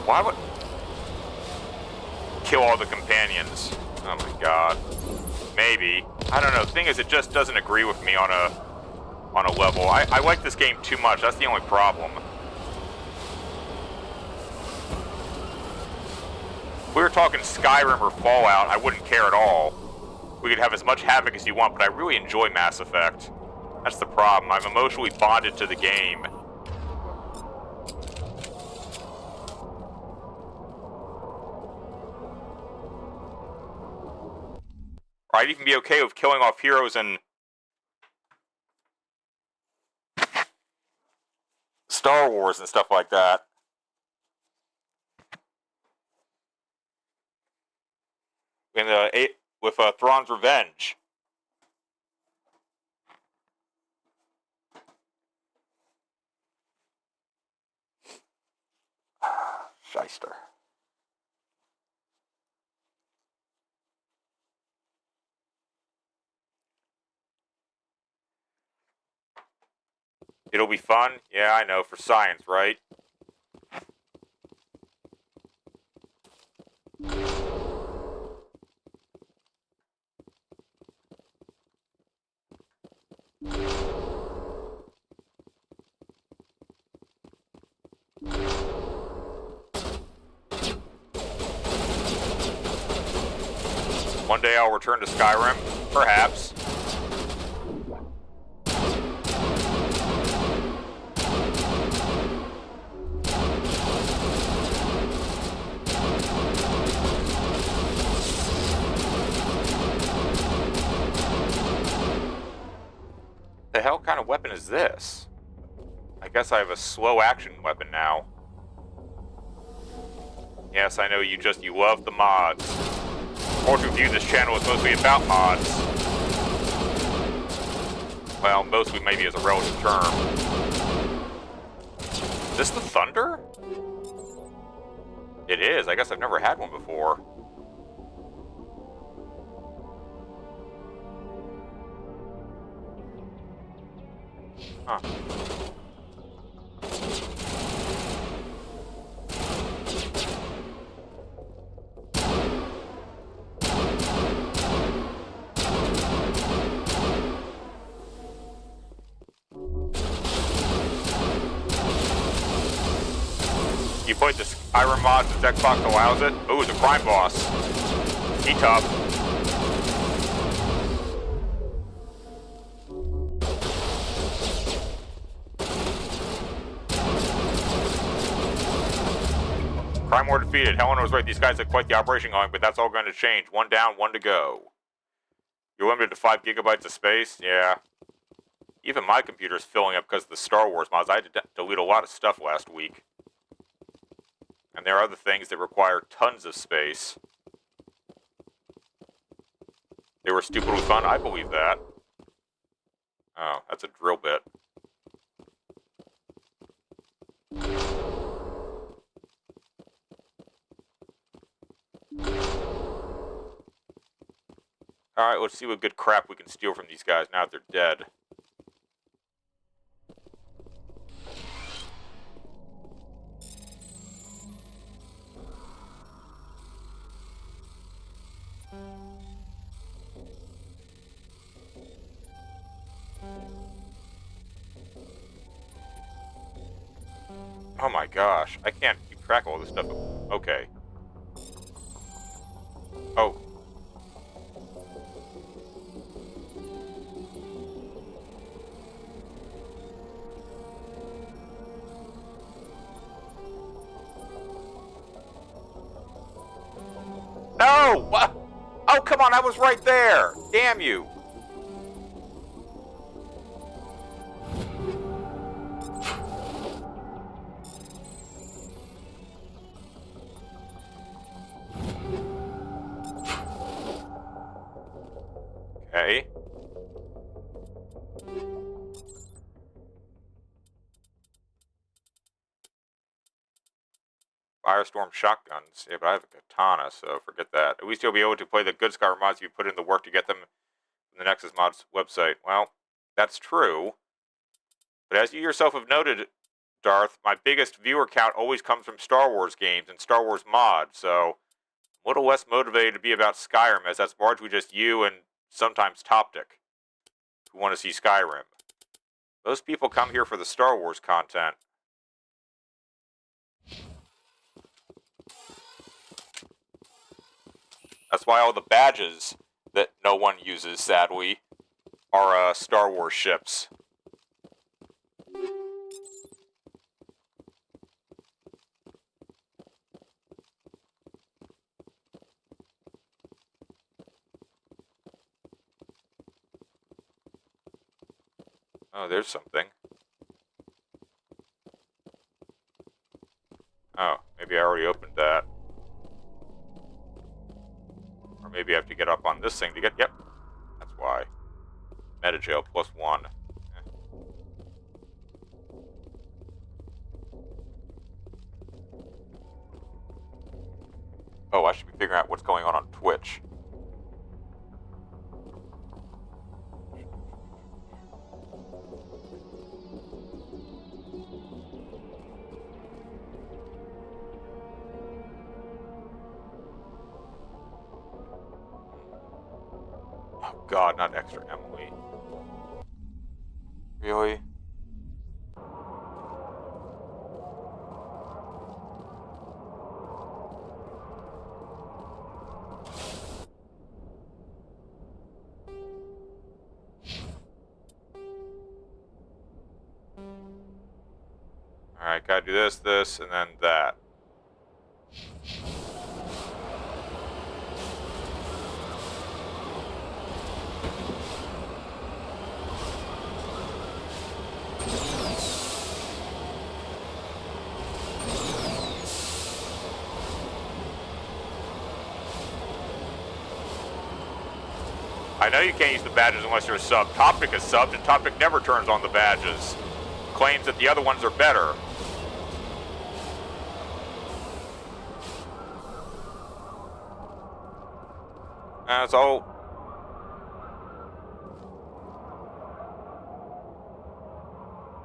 Why would... Kill all the companions. Oh my god. Maybe. I don't know. The thing is, it just doesn't agree with me on a level. I like this game too much. That's the only problem. If we were talking Skyrim or Fallout, I wouldn't care at all. We could have as much havoc as you want, but I really enjoy Mass Effect. That's the problem. I'm emotionally bonded to the game. I'd even be okay with killing off heroes in Star Wars and stuff like that. With Thrawn's Revenge. Shyster. It'll be fun? Yeah, I know, for science, right? One day I'll return to Skyrim, perhaps. The hell kind of weapon is this? I guess I have a slow action weapon now. Yes, I know you love the mods. Or to view this channel is mostly about mods. Well, mostly maybe as a relative term. Is this the Thunder? It is. I guess I've never had one before. Huh. You played the Skyrim mod since Xbox allows it? Ooh, it's a crime boss. He tough. Crime War defeated. Helena was right. These guys had quite the operation going, but that's all going to change. One down, one to go. You're limited to 5 gigabytes of space? Yeah. Even my computer's filling up because of the Star Wars mods. I had to delete a lot of stuff last week. And there are other things that require tons of space. They were stupidly fun. I believe that. Oh, that's a drill bit. Alright, let's see what good crap we can steal from these guys now that they're dead. Oh my gosh, I can't keep track of all this stuff. Okay. Oh. No! What? Oh, come on, I was right there! Damn you! Okay. Firestorm shotguns. Yeah, but I have a katana, so forget that. At least you'll be able to play the good Skyrim mods if you put in the work to get them from the Nexus Mods website. Well, that's true. But as you yourself have noted, Darth, my biggest viewer count always comes from Star Wars games and Star Wars mods, so I'm a little less motivated to be about Skyrim, as that's largely just you and sometimes Toptic who want to see Skyrim. Most people come here for the Star Wars content. That's why all the badges that no one uses, sadly, are Star Wars ships. Oh, there's something. Oh, maybe I already opened that. Or maybe I have to get up on this thing to get... Yep, that's why. Metajail +1. Oh, I should be figuring out what's going on Twitch. God, not extra Emily. Really? Alright, gotta do this, and then that. I know you can't use the badges unless you're a sub. Toptic is subbed, and Toptic never turns on the badges. Claims that the other ones are better. That's all.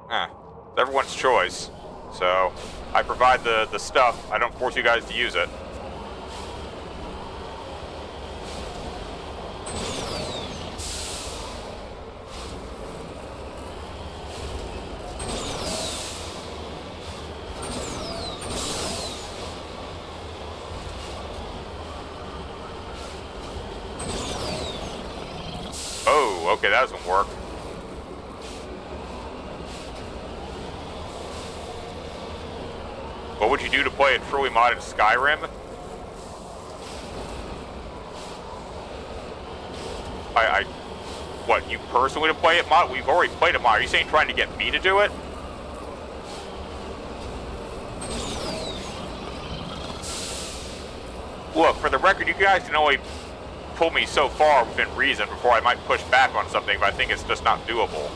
It's everyone's choice. So, I provide the stuff. I don't force you guys to use it. Okay, that doesn't work. What would you do to play a truly modded Skyrim? What, you personally to play it mod? We've already played it mod. Are you saying trying to get me to do it? Look, for the record, you guys can only pull me so far within reason before I might push back on something, but I think it's just not doable.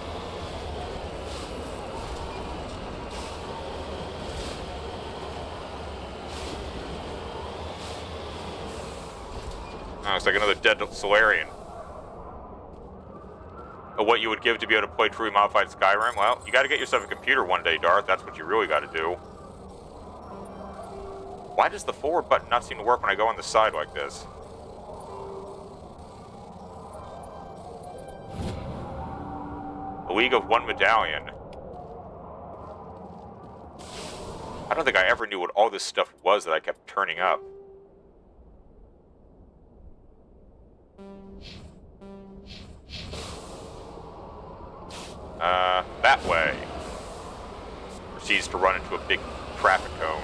Oh, it's like another dead Solarian. What you would give to be able to play truly modified Skyrim? Well, you gotta get yourself a computer one day, Darth. That's what you really gotta do. Why does the forward button not seem to work when I go on the side like this? A League of One Medallion. I don't think I ever knew what all this stuff was that I kept turning up. That way. Proceeds to run into a big traffic cone.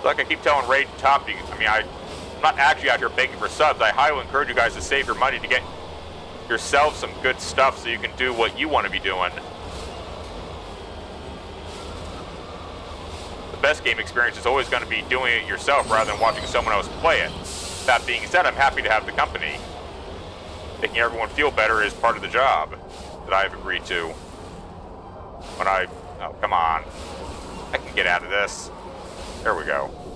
Like I keep telling Raid and Top, I mean, I'm not actually out here begging for subs. I highly encourage you guys to save your money to get yourself some good stuff so you can do what you want to be doing. The best game experience is always going to be doing it yourself rather than watching someone else play it. That being said, I'm happy to have the company. Making everyone feel better is part of the job that I've agreed to. When oh, come on. I can get out of this. There we go.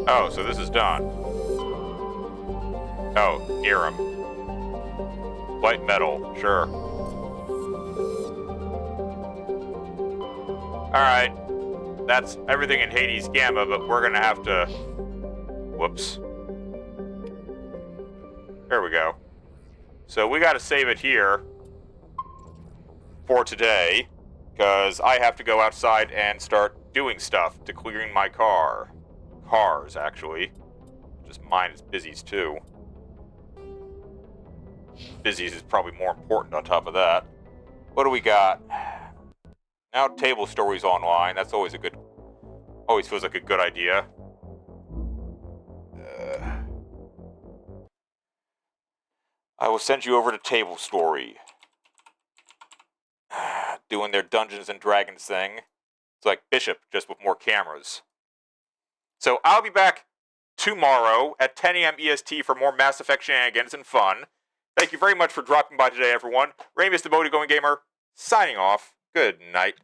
Oh, so this is done. Oh, near him. White metal, sure. Alright. That's everything in Hades Gamma, but we're gonna have to... Whoops. There we go. So we gotta save it here for today, because I have to go outside and start doing stuff to clearing my car. Cars, actually. Just mine is Busy's, too. Busy's is probably more important on top of that. What do we got? Now table stories online. That's always a good... Always feels like a good idea. I will send you over to Table Story. Doing their Dungeons and Dragons thing. It's like Bishop, just with more cameras. So I'll be back tomorrow at 10 a.m. EST for more Mass Effect shenanigans and fun. Thank you very much for dropping by today, everyone. Ramus the Boaty Going Gamer, signing off. Good night.